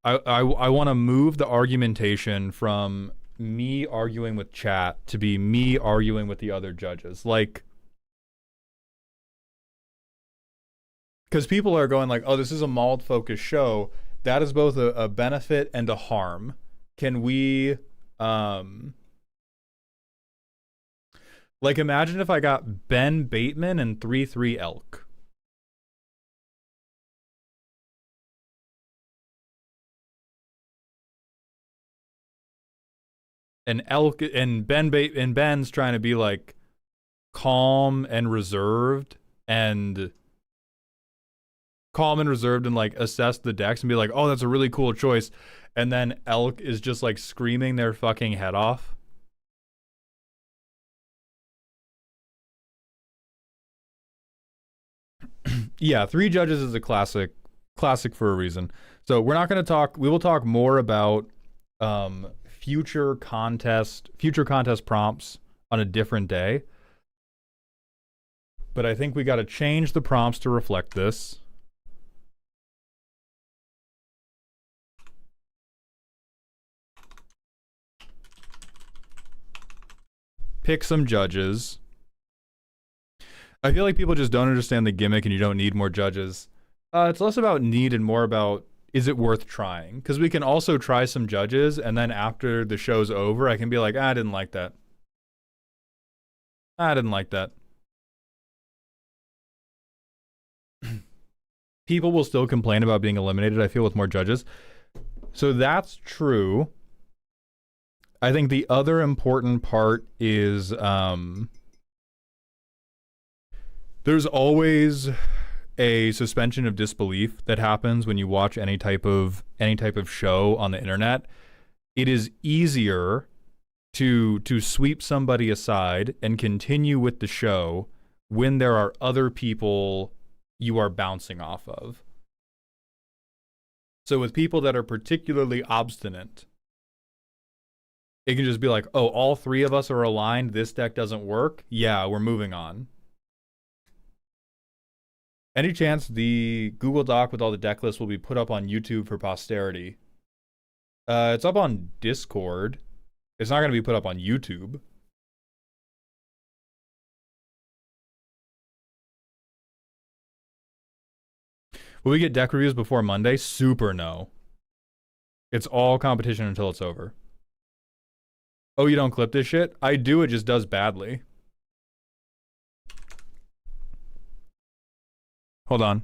I want to move the argumentation from me arguing with chat to be me arguing with the other judges. Like, because people are going like, oh, this is a Mauled focused show. That is both a benefit and a harm. Can we, like, imagine if I got Ben Bateman and 3/3 Elk. And Elk and Ben's trying to be like calm and reserved and like assess the decks and be like, oh, that's a really cool choice. And then Elk is just like screaming their fucking head off. Yeah, three judges is a classic Classic for a reason. So we're not going to talk. We will talk more about future contest prompts on a different day. But I think we got to change the prompts to reflect this. Pick some judges. I feel like people just don't understand the gimmick and you don't need more judges. It's less about need and more about, is it worth trying? Because we can also try some judges, and then after the show's over, I can be like, I didn't like that. I didn't like that. People will still complain about being eliminated, I feel, with more judges. So that's true. I think the other important part is there's always a suspension of disbelief that happens when you watch any type of show on the internet. It is easier to sweep somebody aside and continue with the show when there are other people you are bouncing off of. So with people that are particularly obstinate, it can just be like, oh, all three of us are aligned, this deck doesn't work, yeah, we're moving on. Any chance the Google Doc with all the deck lists will be put up on YouTube for posterity? It's up on Discord. It's not going to be put up on YouTube. Will we get deck reviews before Monday? Super no. It's all competition until it's over. Oh, you don't clip this shit? I do, it just does badly. Hold on.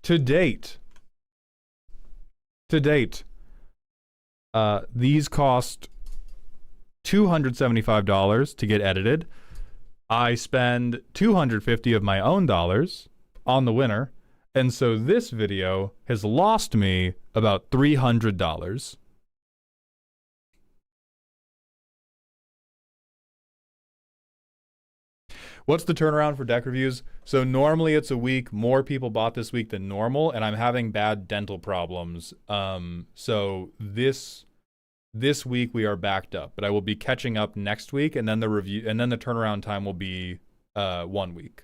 To date, these cost $275 to get edited. I spend $250 of my own dollars on the winner, and so this video has lost me about $300. What's the turnaround for deck reviews? So normally it's a week. More people bought this week than normal, and I'm having bad dental problems. So this week we are backed up, but I will be catching up next week, and then the turnaround time will be 1 week.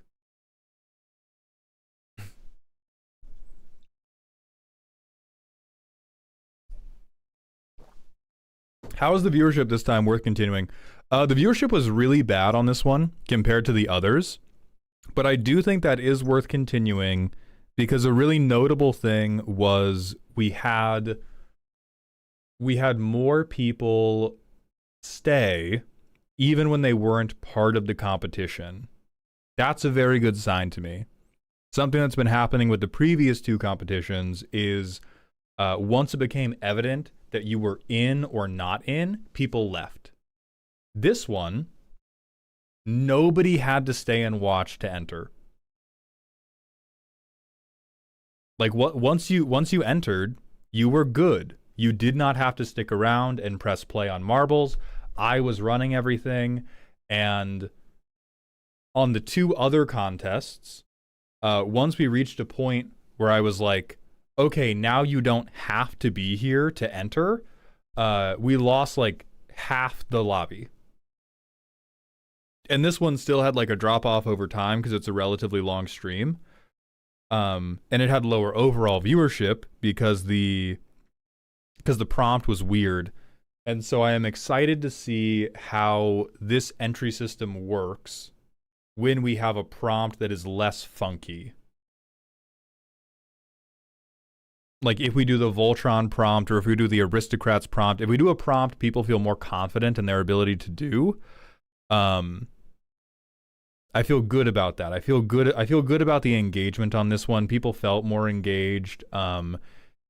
How is the viewership this time worth continuing? The viewership was really bad on this one compared to the others, but I do think that is worth continuing because a really notable thing was we had more people stay even when they weren't part of the competition. That's a very good sign to me. Something that's been happening with the previous two competitions is once it became evident that you were in or not in, people left. This one, nobody had to stay and watch to enter. Like once you entered, you were good. You did not have to stick around and press play on marbles. I was running everything, and on the two other contests, once we reached a point where I was like, okay, now you don't have to be here to enter, we lost like half the lobby. And this one still had like a drop off over time because it's a relatively long stream. And it had lower overall viewership because the prompt was weird. And so I am excited to see how this entry system works when we have a prompt that is less funky. Like if we do the Voltron prompt or if we do the Aristocrats prompt, if we do a prompt people feel more confident in their ability to do, I feel good about that. I feel good about the engagement on this one. People felt more engaged.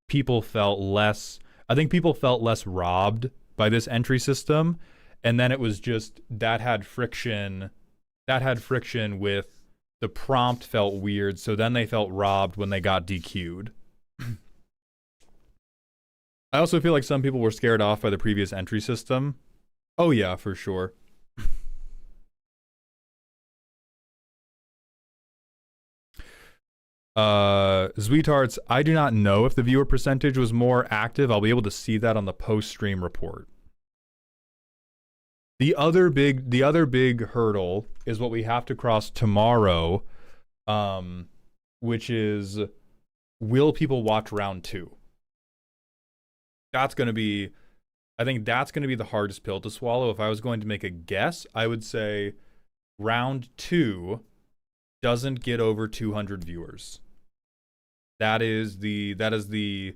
People felt less robbed by this entry system. And then it was just that had friction with the prompt felt weird. So then they felt robbed when they got DQ'd. I also feel like some people were scared off by the previous entry system. Oh yeah, for sure. Zweetarts, I do not know if the viewer percentage was more active. I'll be able to see that on the post-stream report. The other big hurdle is what we have to cross tomorrow, which is, will people watch round 2? That's going to be, I think that's going to be the hardest pill to swallow. If I was going to make a guess, I would say round 2 doesn't get over 200 viewers. That is the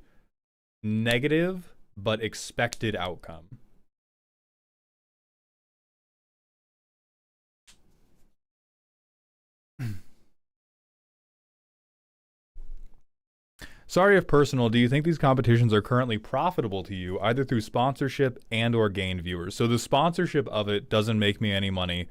negative but expected outcome. Sorry if personal, do you think these competitions are currently profitable to you, either through sponsorship and or gained viewers? So the sponsorship of it doesn't make me any money.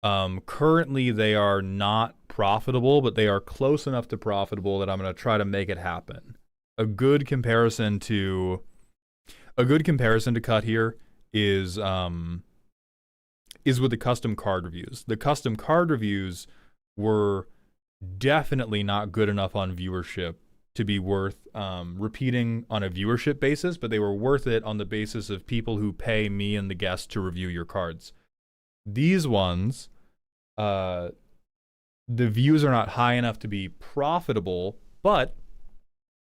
Currently they are not profitable, but they are close enough to profitable that I'm going to try to make it happen. A good comparison to cut here is with the custom card reviews. The custom card reviews were definitely not good enough on viewership to be worth repeating on a viewership basis, but they were worth it on the basis of people who pay me and the guests to review your cards. These ones, the views are not high enough to be profitable, but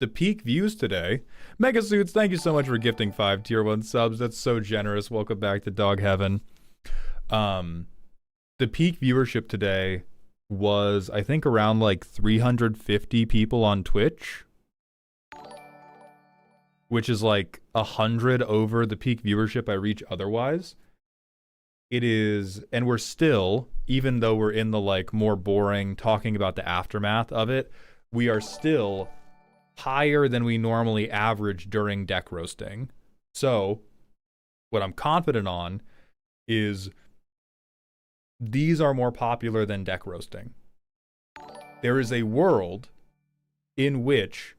the peak views today. Mega Suits, thank you so much for gifting 5 tier 1 subs. That's so generous. Welcome back to Dog Heaven. The peak viewership today was, I think, around like 350 people on Twitch, which is like 100 over the peak viewership I reach otherwise. It is, and we're still, even though we're in the like more boring talking about the aftermath of it, we are still higher than we normally average during deck roasting. So what I'm confident on is these are more popular than deck roasting. There is a world in which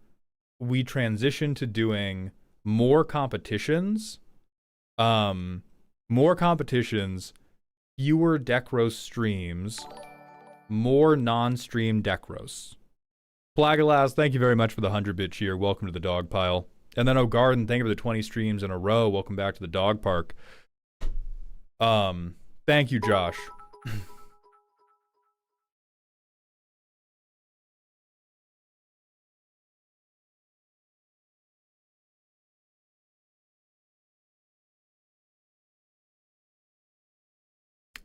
we transition to doing more competitions, fewer deck roast streams, more non-stream deck roasts. Plagalas, thank you very much for the 100-bit cheer. Welcome to the dog pile. And then O'Garden, thank you for the 20 streams in a row. Welcome back to the dog park. Thank you, Josh.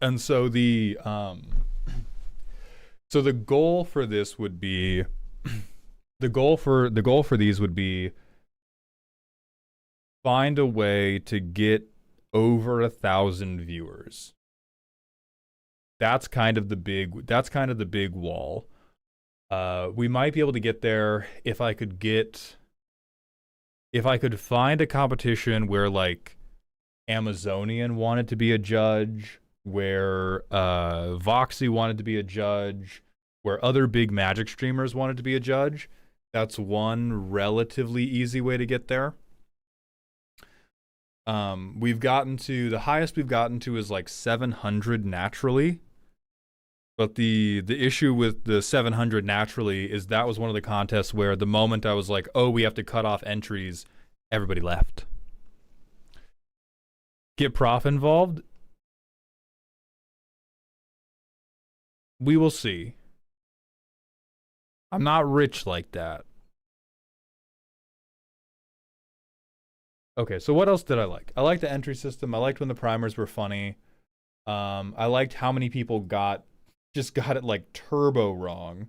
And so the goal for this would be the goal for these would be find a way to get over 1,000 viewers. That's kind of the big wall. We might be able to get there if I could find a competition where like Amazonian wanted to be a judge, where Voxy wanted to be a judge, where other big Magic streamers wanted to be a judge. That's one relatively easy way to get there. We've gotten to, the highest we've gotten to is like 700 naturally. But the issue with the 700 naturally is that was one of the contests where the moment I was like, oh, we have to cut off entries, everybody left. Get Prof involved? We will see. I'm not rich like that. Okay, so what else did I like? I liked the entry system. I liked when the primers were funny. I liked how many people just got it like turbo wrong.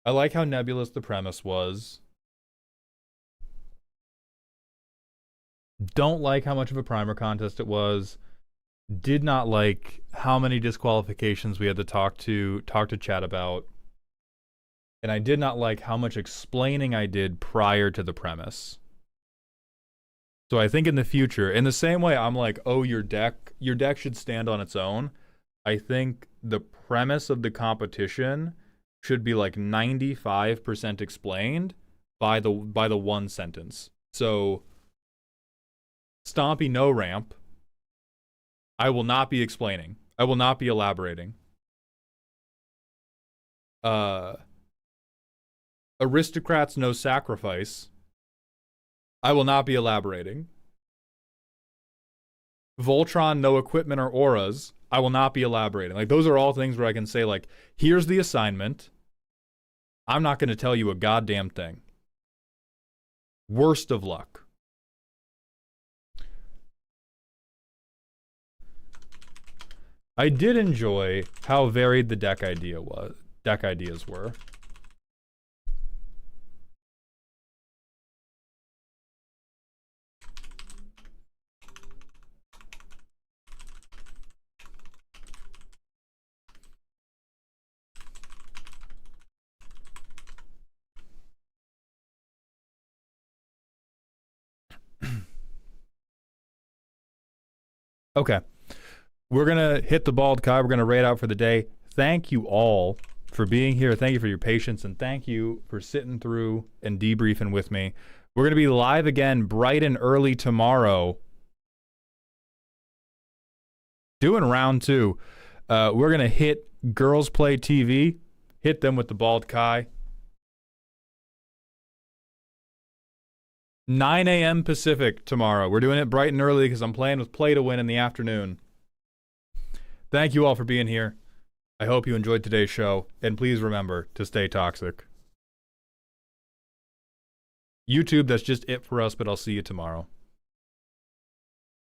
I like how nebulous the premise was. Don't like how much of a primer contest it was. Did not like how many disqualifications we had to talk to chat about. And I did not like how much explaining I did prior to the premise. So I think in the future, in the same way I'm like, oh, your deck should stand on its own. I think the premise of the competition should be like 95% explained by the one sentence. So Stompy no ramp, I will not be explaining. I will not be elaborating. Aristocrats no sacrifice, I will not be elaborating. Voltron no equipment or auras, I will not be elaborating. Like, those are all things where I can say, like, here's the assignment. I'm not going to tell you a goddamn thing. Worst of luck. I did enjoy how varied the deck ideas were. Okay. We're going to hit the bald Kai. We're going to raid out for the day. Thank you all for being here. Thank you for your patience, and thank you for sitting through and debriefing with me. We're going to be live again bright and early tomorrow, doing round 2. We're going to hit Girls Play TV, hit them with the bald Kai. 9 a.m. Pacific tomorrow. We're doing it bright and early because I'm playing with Play to Win in the afternoon. Thank you all for being here. I hope you enjoyed today's show, and please remember to stay toxic. YouTube, that's just it for us, but I'll see you tomorrow.